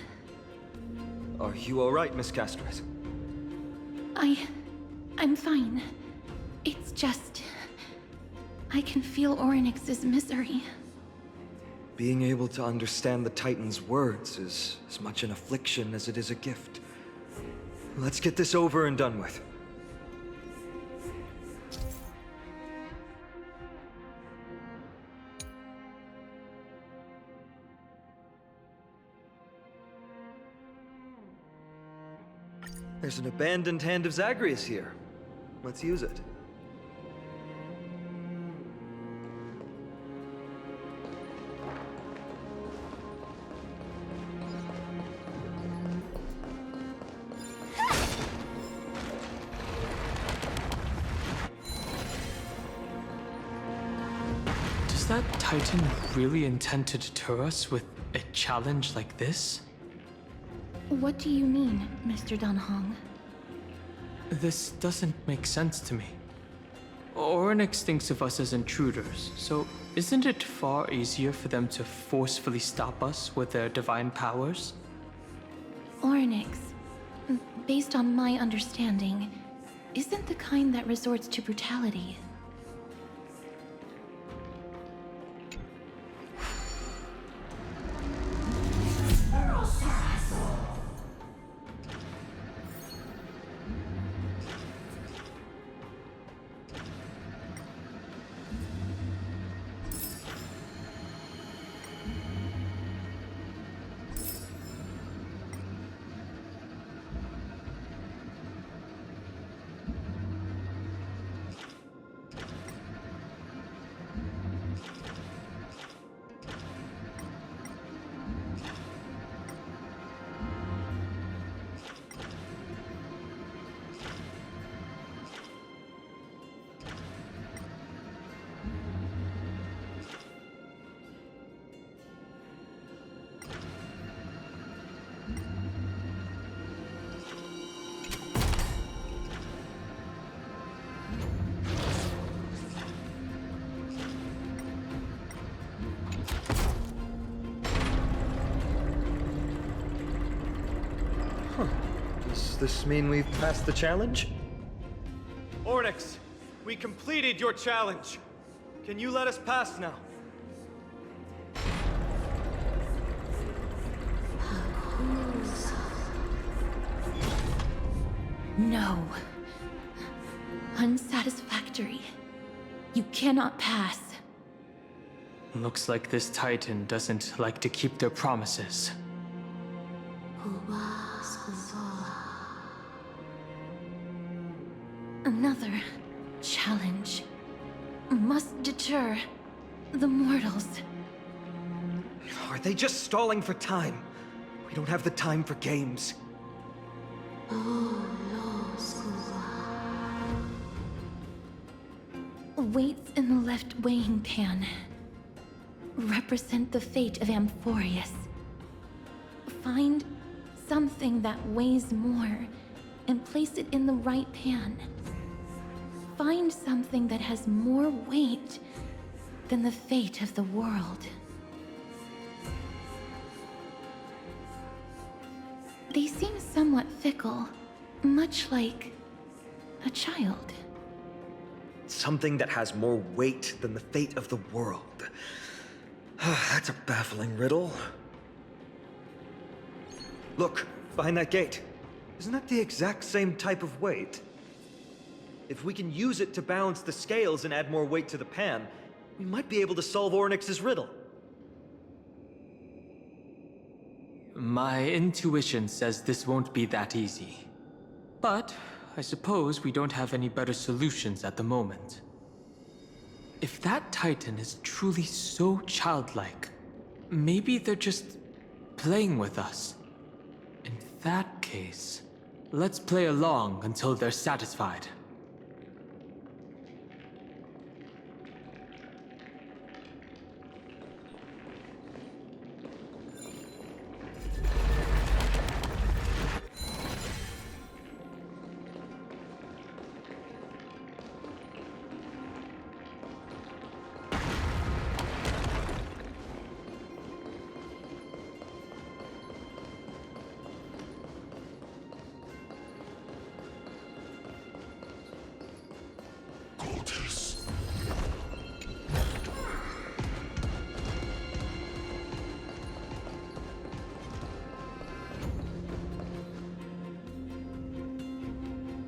Are you alright, Miss Castorice? I'm fine. It's just... I can feel Oronyx's misery. Being able to understand the Titan's words is as much an affliction as it is a gift. Let's get this over and done with. There's an abandoned hand of Zagreus here. Let's use it. Does that Titan really intend to deter us with a challenge like this? What do you mean, Mr. Danhong? This doesn't make sense to me. Oronyx thinks of us as intruders, so isn't it far easier for them to forcefully stop us with their divine powers? Oronyx, based on my understanding, isn't the kind that resorts to brutality. Does this mean we've passed the challenge? Oronyx, we completed your challenge. Can you let us pass now? No. Unsatisfactory. You cannot pass. Looks like this Titan doesn't like to keep their promises. Another challenge must deter the mortals. Are they just stalling for time? We don't have the time for games. weights in the left weighing pan represent the fate of Amphoreus. Find something that weighs more and place it in the right pan. Find something that has more weight than the fate of the world. They seem somewhat fickle, much like a child. Something that has more weight than the fate of the world. That's a baffling riddle. Look, behind that gate. Isn't that the exact same type of weight? If we can use it to balance the scales and add more weight to the pan, we might be able to solve Oronyx's riddle. My intuition says this won't be that easy. But I suppose we don't have any better solutions at the moment. If that Titan is truly so childlike, maybe they're just playing with us. In that case, let's play along until they're satisfied.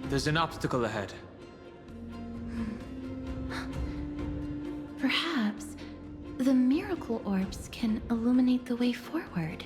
There's an obstacle ahead. Perhaps the miracle orbs can illuminate the way forward.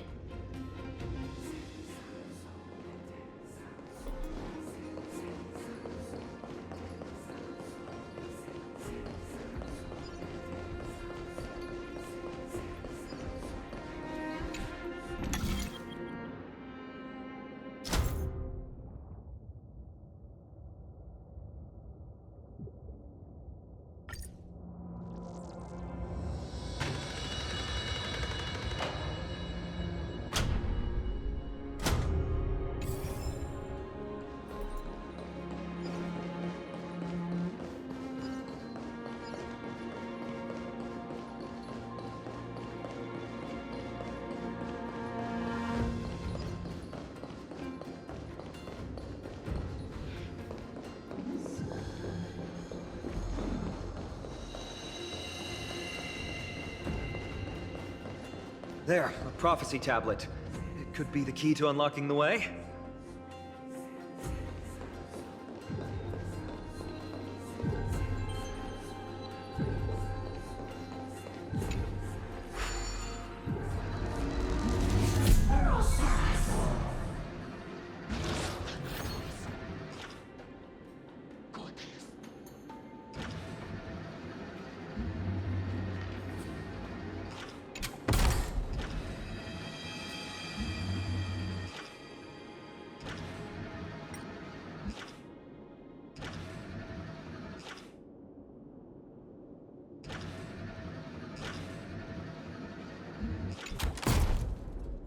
There, a prophecy tablet. It could be the key to unlocking the way.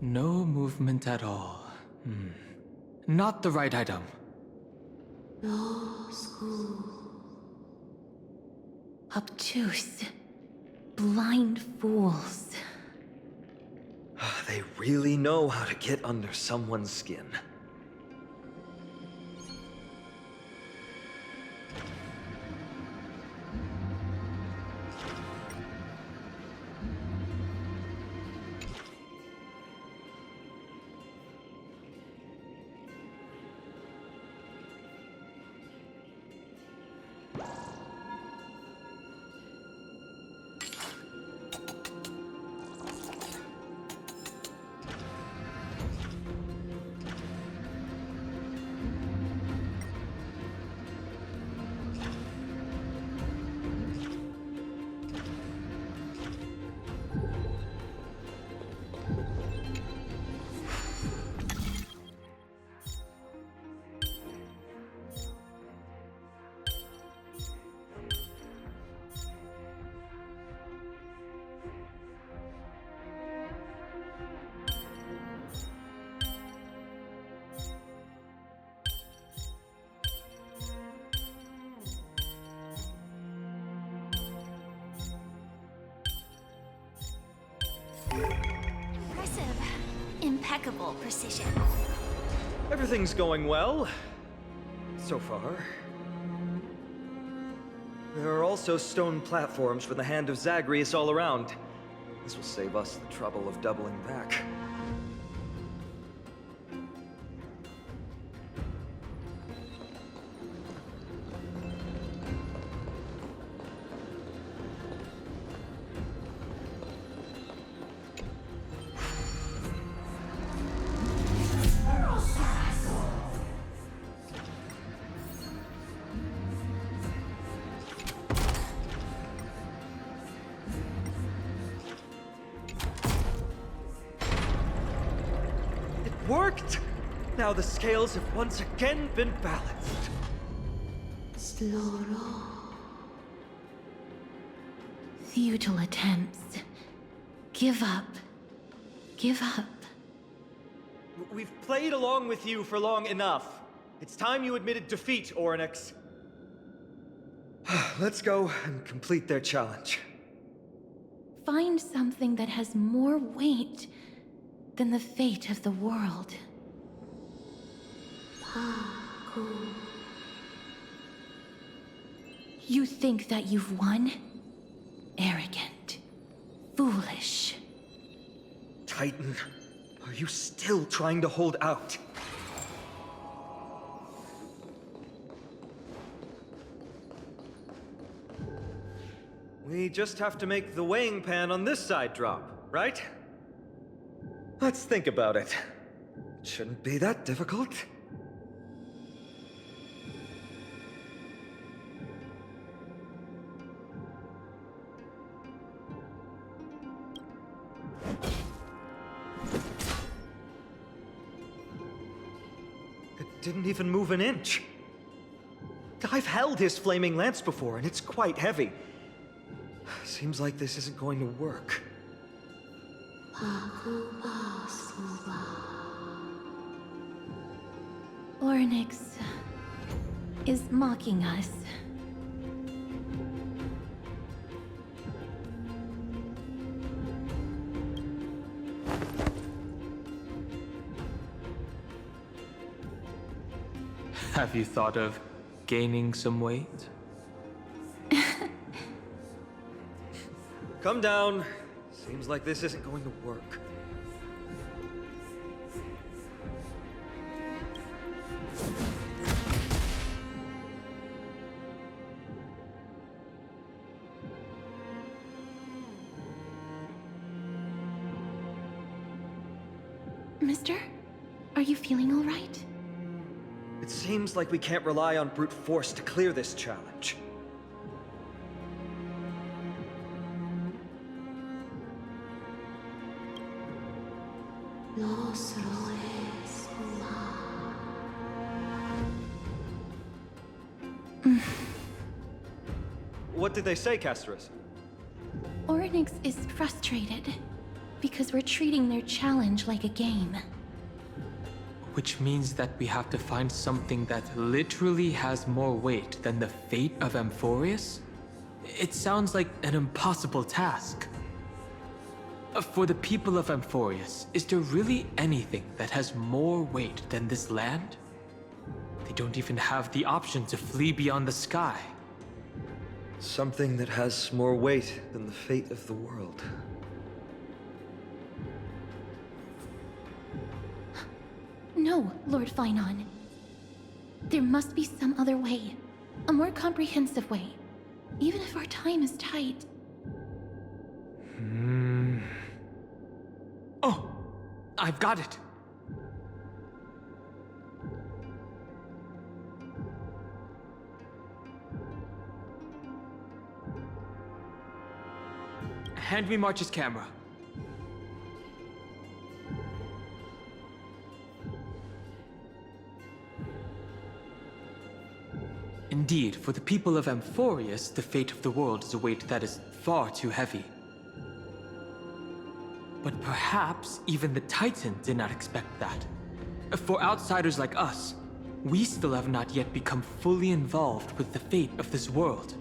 No movement at all. Not the right item. No school. Obtuse. Blind fools. They really know how to get under someone's skin. impeccable precision. Everything's going well. So far. There are also stone platforms for the Hand of Zagreus all around. This will save us the trouble of doubling back. Worked! Now the scales have once again been balanced. Sloro. Futile attempts. Give up. Give up. We've played along with you for long enough. It's time you admitted defeat, Oronyx. Let's go and complete their challenge. Find something that has more weight than the fate of the world. You think that you've won? Arrogant. Foolish. Titan, are you still trying to hold out? We just have to make the weighing pan on this side drop, right? Let's think about it. It shouldn't be that difficult. It didn't even move an inch. I've held his flaming lance before, and it's quite heavy. Seems like this isn't going to work. Oronyx is mocking us. Have you thought of gaining some weight? Come down. Seems like this isn't going to work. Mister, are you feeling all right? It seems like we can't rely on brute force to clear this challenge. What did they say, Castorice? Oronyx is frustrated because we're treating their challenge like a game. Which means that we have to find something that literally has more weight than the fate of Amphoreus? It sounds like an impossible task. For the people of Amphoreus, is there really anything that has more weight than this land? They don't even have the option to flee beyond the sky. Something that has more weight than the fate of the world. No, Lord Phainon. There must be some other way. A more comprehensive way. Even if our time is tight. Oh! I've got it! Hand me March's camera. Indeed, for the people of Amphoreus, the fate of the world is a weight that is far too heavy. But perhaps even the Titan did not expect that. For outsiders like us, we still have not yet become fully involved with the fate of this world.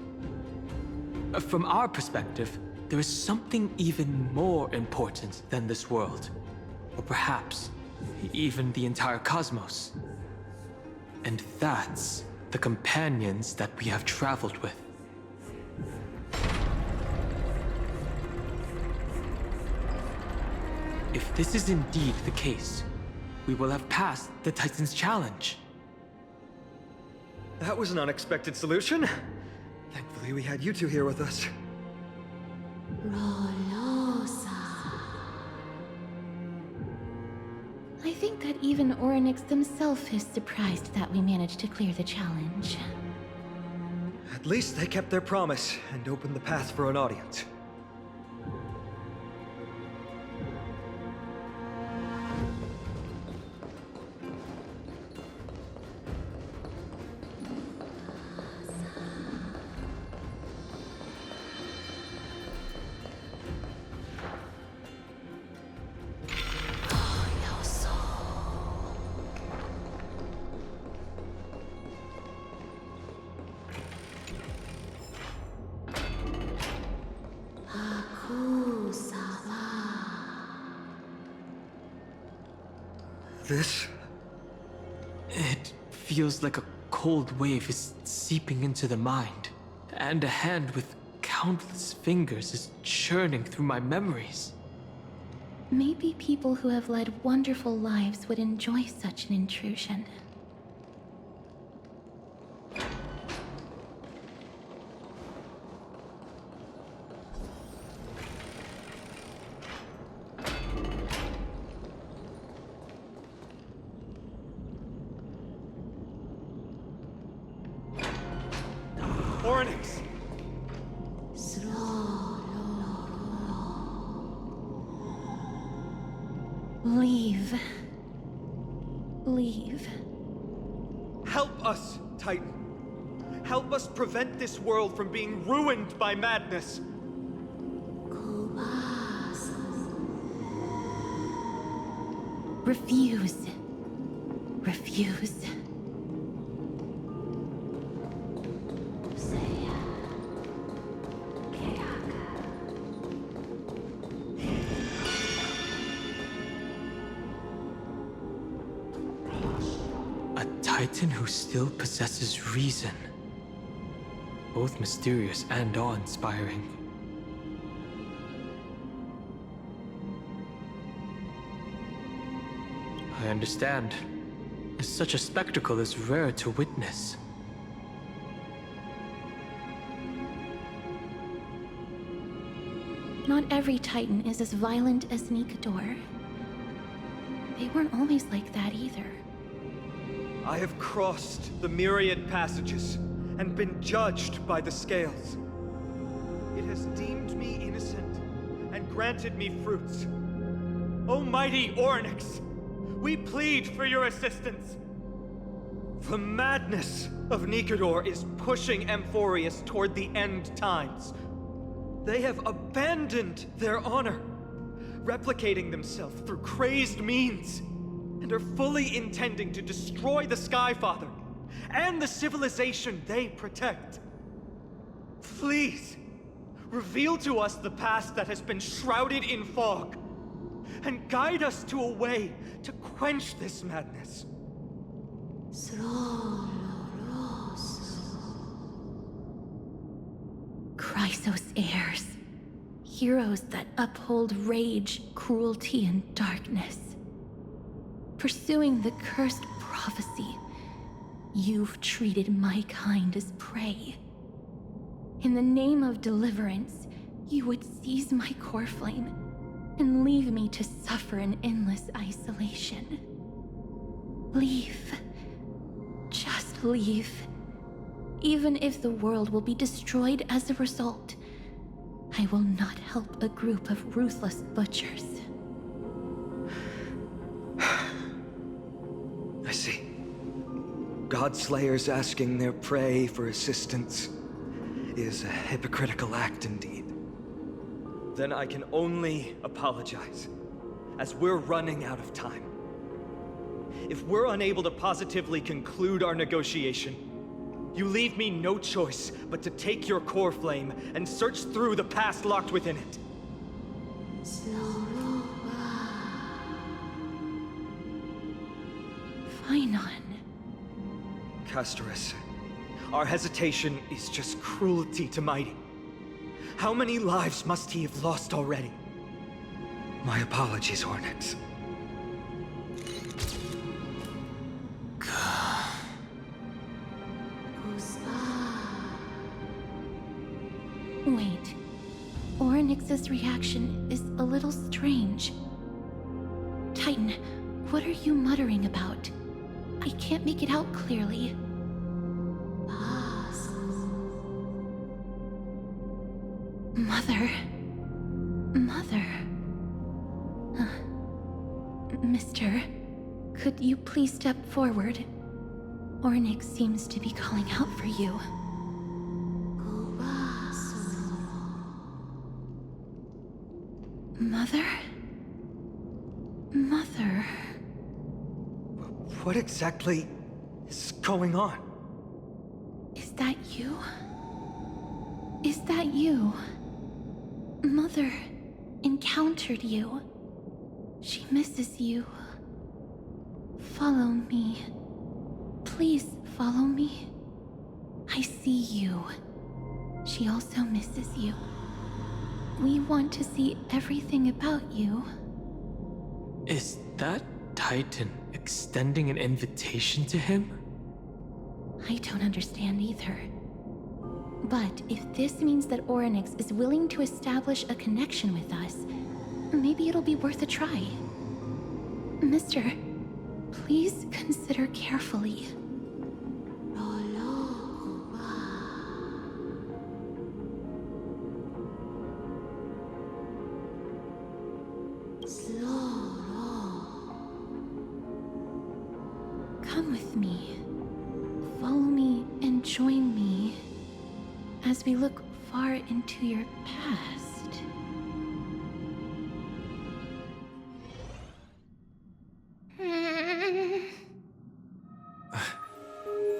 From our perspective, there is something even more important than this world. Or perhaps even the entire cosmos. And that's the companions that we have traveled with. If this is indeed the case, we will have passed the Titan's challenge. That was an unexpected solution. Thankfully, we had you two here with us. I think that even Oronyx himself is surprised that we managed to clear the challenge. At least they kept their promise and opened the path for an audience. This? It feels like a cold wave is seeping into the mind, and a hand with countless fingers is churning through my memories. Maybe people who have led wonderful lives would enjoy such an intrusion. Oronyx! Leave. Leave. Help us, Titan. Help us prevent this world from being ruined by madness. Refuse. Refuse. A Titan who still possesses reason. Both mysterious and awe-inspiring. I understand. Such a spectacle is rare to witness. Not every Titan is as violent as Nikador. They weren't always like that either. I have crossed the myriad passages and been judged by the scales. It has deemed me innocent and granted me fruits. O mighty Oronyx, we plead for your assistance. The madness of Nikador is pushing Amphoreus toward the end times. They have abandoned their honor, replicating themselves through crazed means, and are fully intending to destroy the Skyfather and the civilization they protect. Please, reveal to us the past that has been shrouded in fog, and guide us to a way to quench this madness. Chrysos heirs. Heroes that uphold rage, cruelty, and darkness. Pursuing the cursed prophecy, you've treated my kind as prey. In the name of deliverance, you would seize my core flame and leave me to suffer in endless isolation. Leave. Just leave. Even if the world will be destroyed as a result, I will not help a group of ruthless butchers. I see. Godslayers asking their prey for assistance is a hypocritical act indeed. Then I can only apologize, as we're running out of time. If we're unable to positively conclude our negotiation, you leave me no choice but to take your core flame and search through the past locked within it. Phainon. Castorice, our hesitation is just cruelty to Mydei. How many lives must he have lost already? My apologies, Ornyx. Wait. Oronyx's reaction is a little strange. Titan, what are you muttering about? I can't make it out clearly. Mother. Mother. Mister, could you please step forward? Ornyx seems to be calling out for you. Mother? Mother? What exactly is going on? Is that you? Is that you? Mother encountered you. She misses you. Follow me. Please follow me. I see you. She also misses you. We want to see everything about you. Is that Titan extending an invitation to him? I don't understand either. But if this means that Oronyx is willing to establish a connection with us, maybe it'll be worth a try. Mister, please consider carefully. Come with me. Follow me and join me as we look far into your past.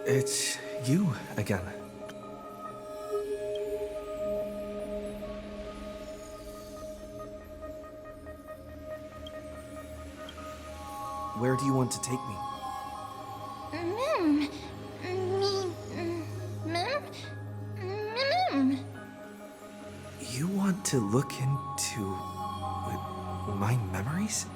It's you again. Where do you want to take me? You want to look into my memories?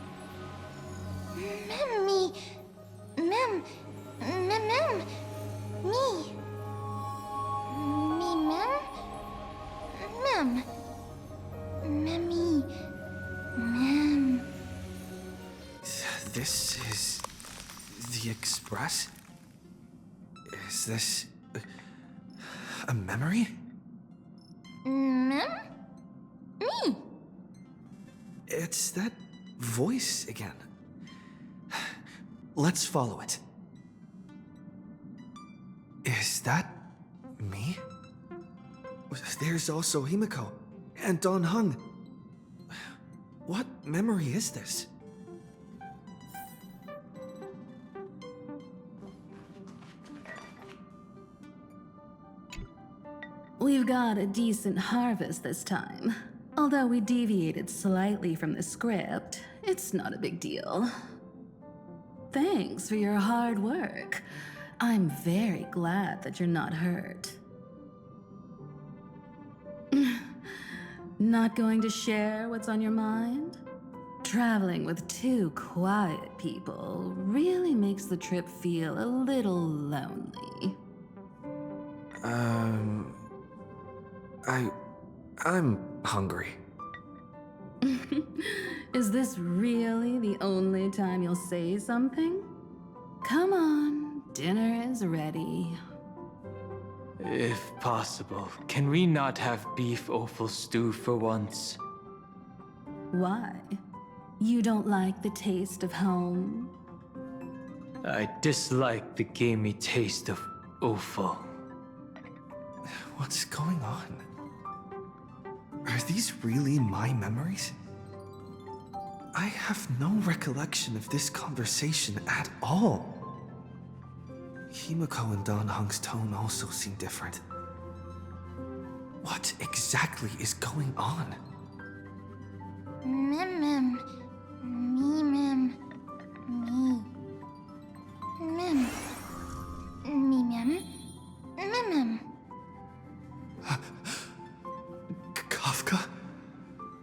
This is the Express? Is this a memory? Me? It's that voice again. Let's follow it. Is that me? There's also Himiko and Don Hung. What memory is this? We've got a decent harvest this time. Although we deviated slightly from the script, it's not a big deal. Thanks for your hard work. I'm very glad that you're not hurt. Not going to share what's on your mind? Traveling with two quiet people really makes the trip feel a little lonely. I'm hungry. Is this really the only time you'll say something? Come on, dinner is ready. If possible, can we not have beef offal stew for once? Why? You don't like the taste of home? I dislike the gamey taste of offal. What's going on? Are these really my memories? I have no recollection of this conversation at all. Himiko and Don Hung's tone also seem different. What exactly is going on? Me.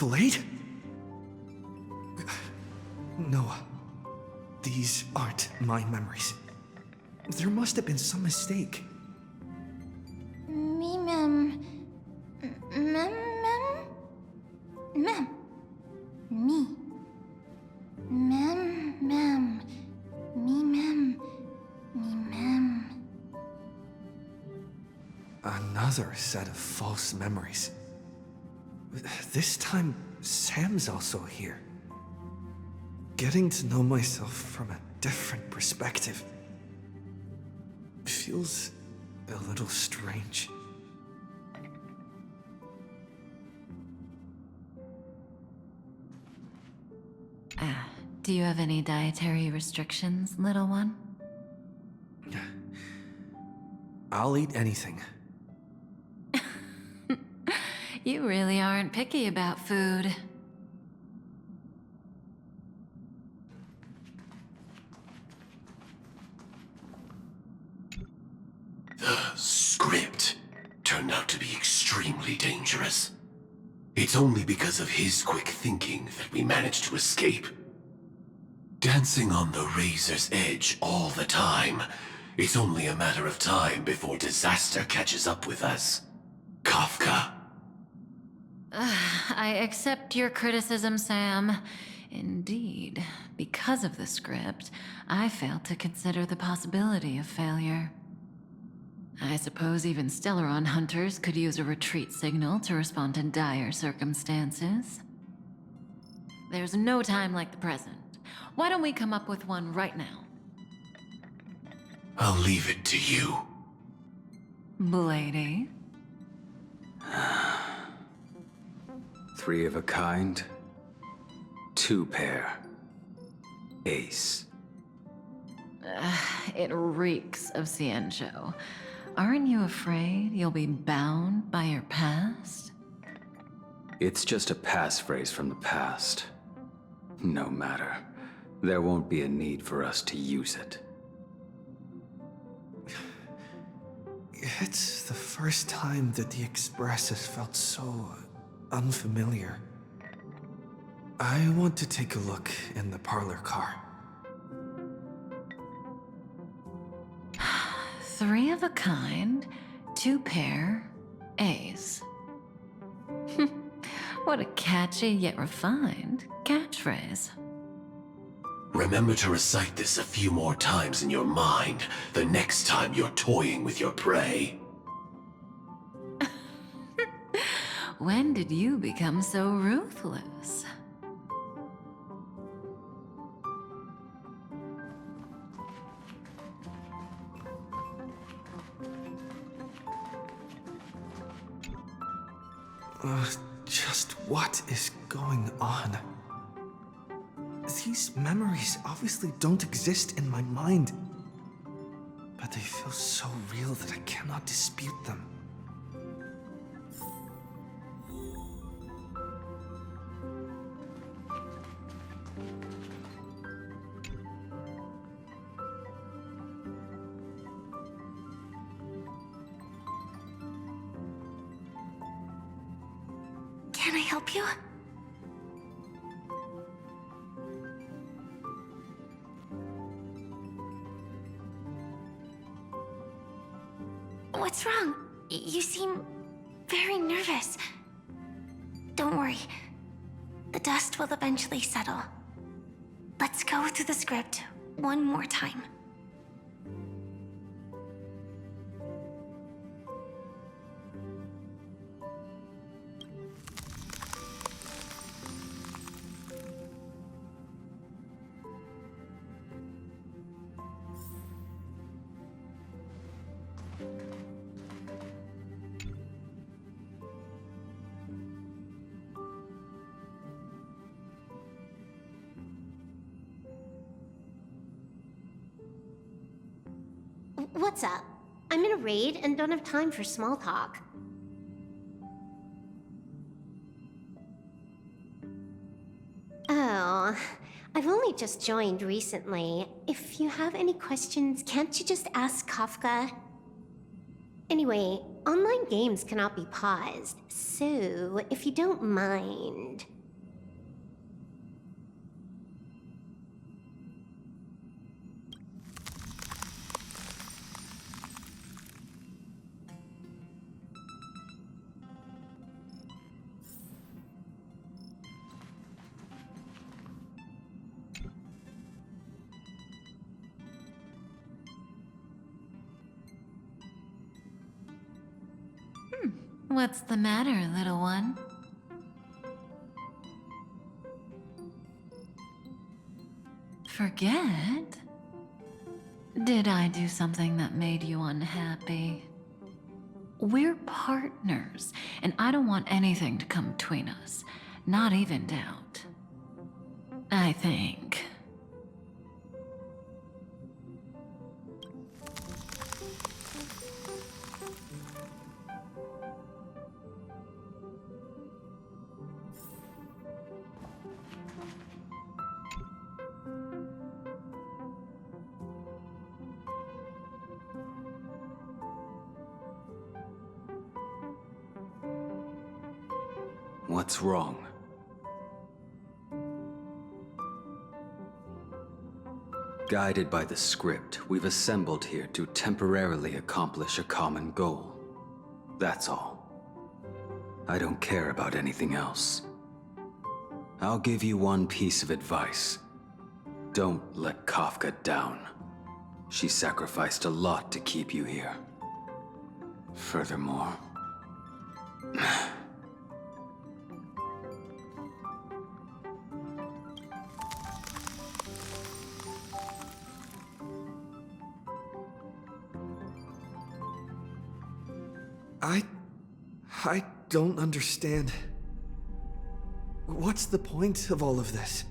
blade? No. These aren't my memories. There must have been some mistake. Another set of false memories. This time, Sam's also here. Getting to know myself from a different perspective feels a little strange. Do you have any dietary restrictions, little one? I'll eat anything. You really aren't picky about food. The script turned out to be extremely dangerous. It's only because of his quick thinking that we managed to escape. Dancing on the razor's edge all the time. It's only a matter of time before disaster catches up with us. Kafka. I accept your criticism, Sam. Indeed, because of the script, I failed to consider the possibility of failure. I suppose even Stellaron hunters could use a retreat signal to respond to dire circumstances. There's no time like the present. Why don't we come up with one right now? I'll leave it to you. Lady? 3 of a kind, 2 pair, ace. It reeks of Ciencio. Aren't you afraid you'll be bound by your past? It's just a passphrase from the past. No matter. There won't be a need for us to use it. It's the first time that the Express has felt so unfamiliar. I want to take a look in the parlor car. 3 of a kind, 2 pair, A's. What a catchy yet refined catchphrase. Remember to recite this a few more times in your mind the next time you're toying with your prey. When did you become so ruthless? Just what is going on? These memories obviously don't exist in my mind, but they feel so real that I cannot dispute them. Can I help you? What's wrong? You seem very nervous. Don't worry. The dust will eventually settle. Let's go through the script one more time. What's up? I'm in a raid and don't have time for small talk. Oh, I've only just joined recently. If you have any questions, can't you just ask Kafka? Anyway, online games cannot be paused, so if you don't mind... What's the matter, little one? Forget? Did I do something that made you unhappy? We're partners, and I don't want anything to come between us. Not even doubt. I think. What's wrong? Guided by the script, we've assembled here to temporarily accomplish a common goal. That's all. I don't care about anything else. I'll give you one piece of advice. Don't let Kafka down. She sacrificed a lot to keep you here. Furthermore... I don't understand. What's the point of all of this?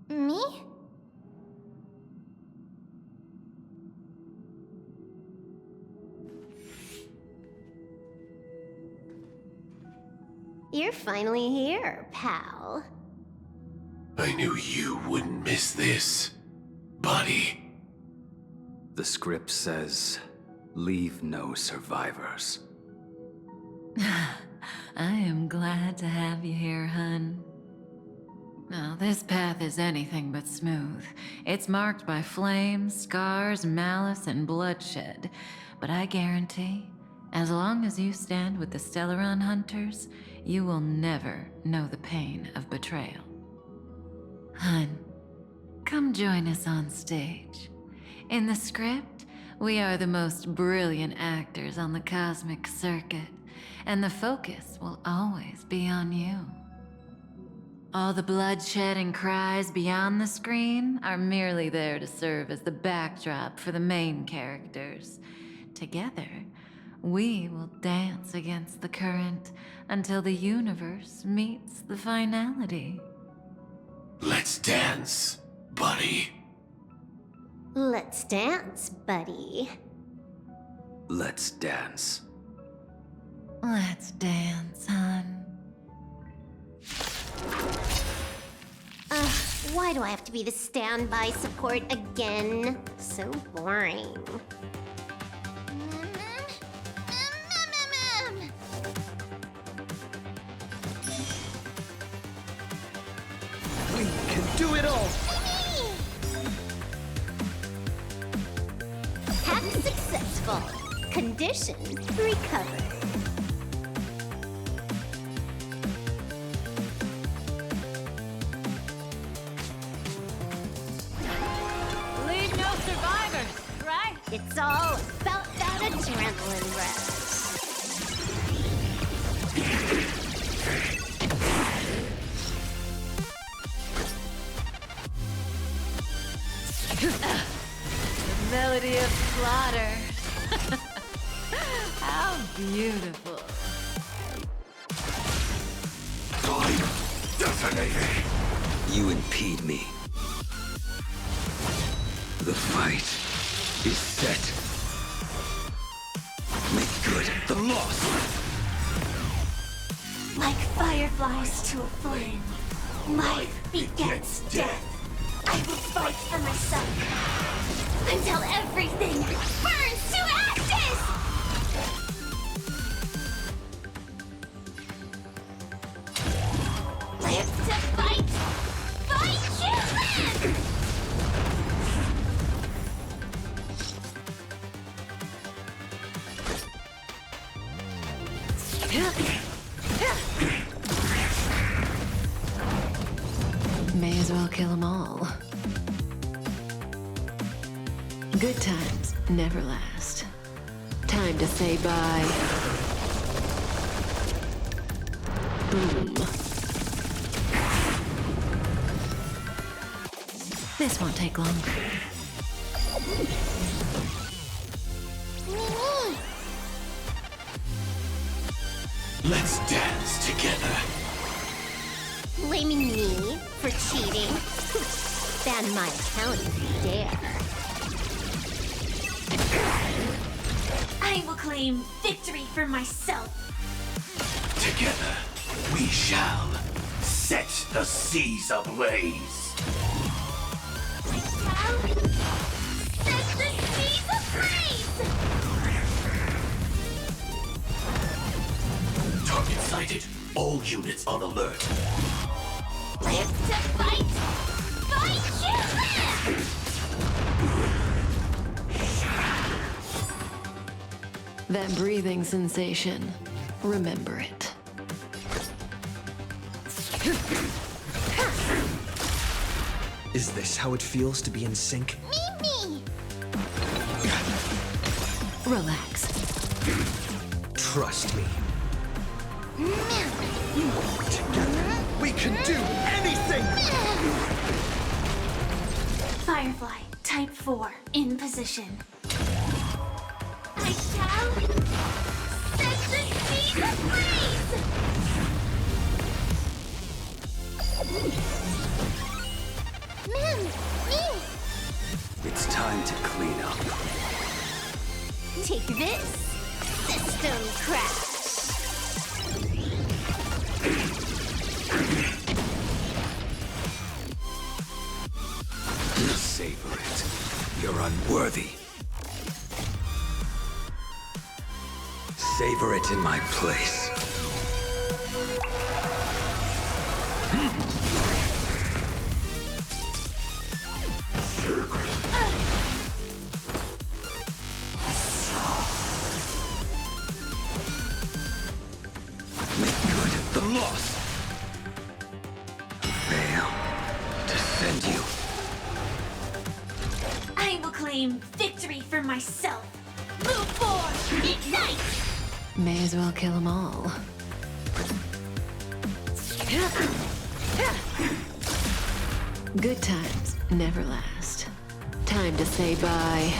Me? You're finally here, pal. I knew you wouldn't miss this, buddy. The script says, leave no survivors. I am glad to have you here, hun. Now, this path is anything but smooth. It's marked by flames, scars, malice, and bloodshed. But I guarantee, as long as you stand with the Stellaron hunters, you will never know the pain of betrayal. Hun, come join us on stage. In the script, we are the most brilliant actors on the cosmic circuit, and the focus will always be on you. All the bloodshed and cries beyond the screen are merely there to serve as the backdrop for the main characters. Together, we will dance against the current until the universe meets the finality. Let's dance, buddy. Let's dance, buddy. Let's dance. Let's dance, hun. Why do I have to be the standby support again? So boring. We can do it all! Hack successful. Condition recovered. Leave no survivors, right? It's all about that adrenaline rush. The melody of slaughter. How beautiful. You impede me. The fight is set. Make good the loss. Like fireflies to a flame, life begets death. I will fight for myself until everything burns to ashes! Live to fight! Fight to live! May as well kill them all. Good times never last. Time to say bye. Boom. This won't take long. Let's dance together. Blaming me for cheating? Ban my account if you dare. I will claim victory for myself. Together, we shall set the seas ablaze. Set the seas ablaze! Target sighted. All units on alert. Live to fight! Fight to live! That breathing sensation. Remember it. Is this how it feels to be in sync? Me! Relax. Trust me. Together, we can do anything! Firefly, type 4, in position. I shall set the seas ablaze! Take this, System Crash! Savor it. You're unworthy. Savor it in my place. Make good the loss. Fail to send you. I will claim victory for myself. Move forward! Ignite! May as well kill them all. Good times never last. Time to say bye.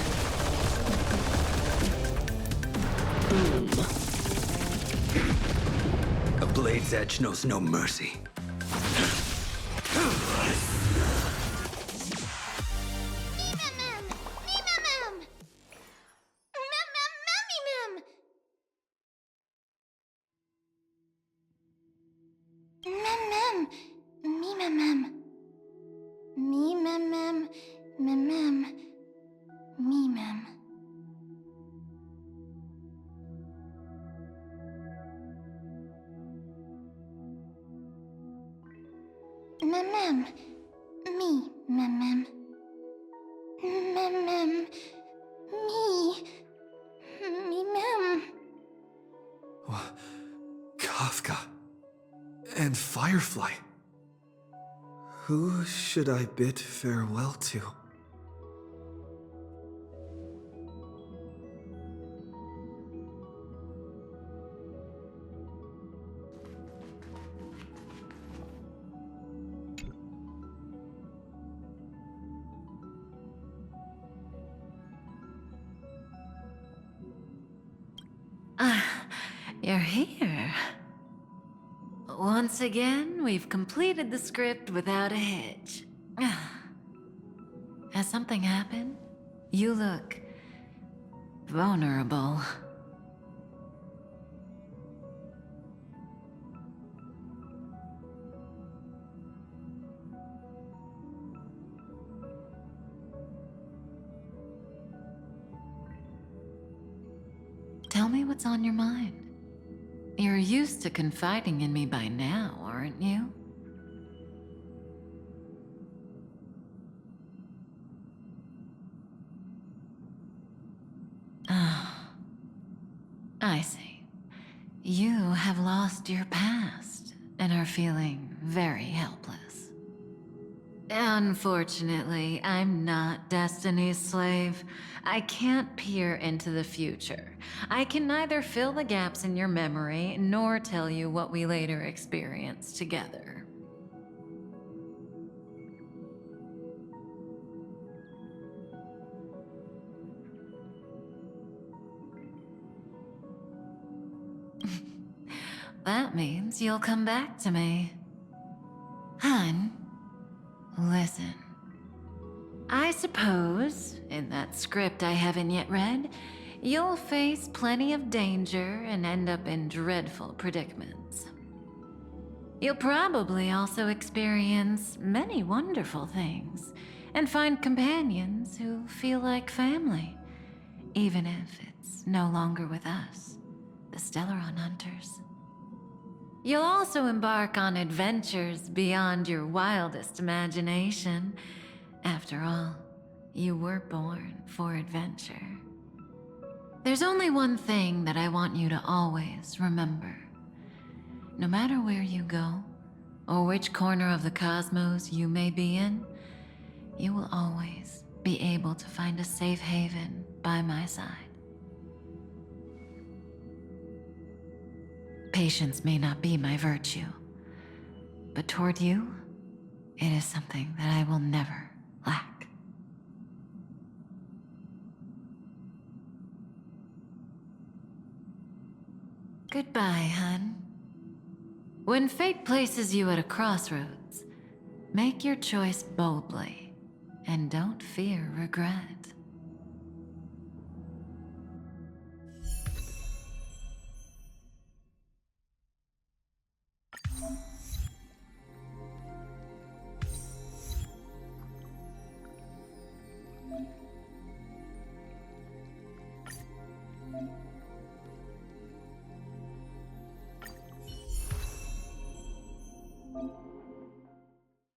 Boom. A blade's edge knows no mercy. Kafka and Firefly. Who should I bid farewell to? You're here. Once again, we've completed the script without a hitch. Has something happened? You look vulnerable. Tell me what's on your mind. You're used to confiding in me by now, aren't you? Ah, I see. You have lost your past and are feeling very helpless. Unfortunately, I'm not Destiny's slave. I can't peer into the future. I can neither fill the gaps in your memory nor tell you what we later experienced together. That means you'll come back to me. Hun, listen. I suppose, in that script I haven't yet read, you'll face plenty of danger and end up in dreadful predicaments. You'll probably also experience many wonderful things and find companions who feel like family, even if it's no longer with us, the Stellaron Hunters. You'll also embark on adventures beyond your wildest imagination. After all, you were born for adventure. There's only one thing that I want you to always remember. No matter where you go, or which corner of the cosmos you may be in, you will always be able to find a safe haven by my side. Patience may not be my virtue, but toward you, it is something that I will never lack. Goodbye, hun. When fate places you at a crossroads, make your choice boldly, and don't fear regret.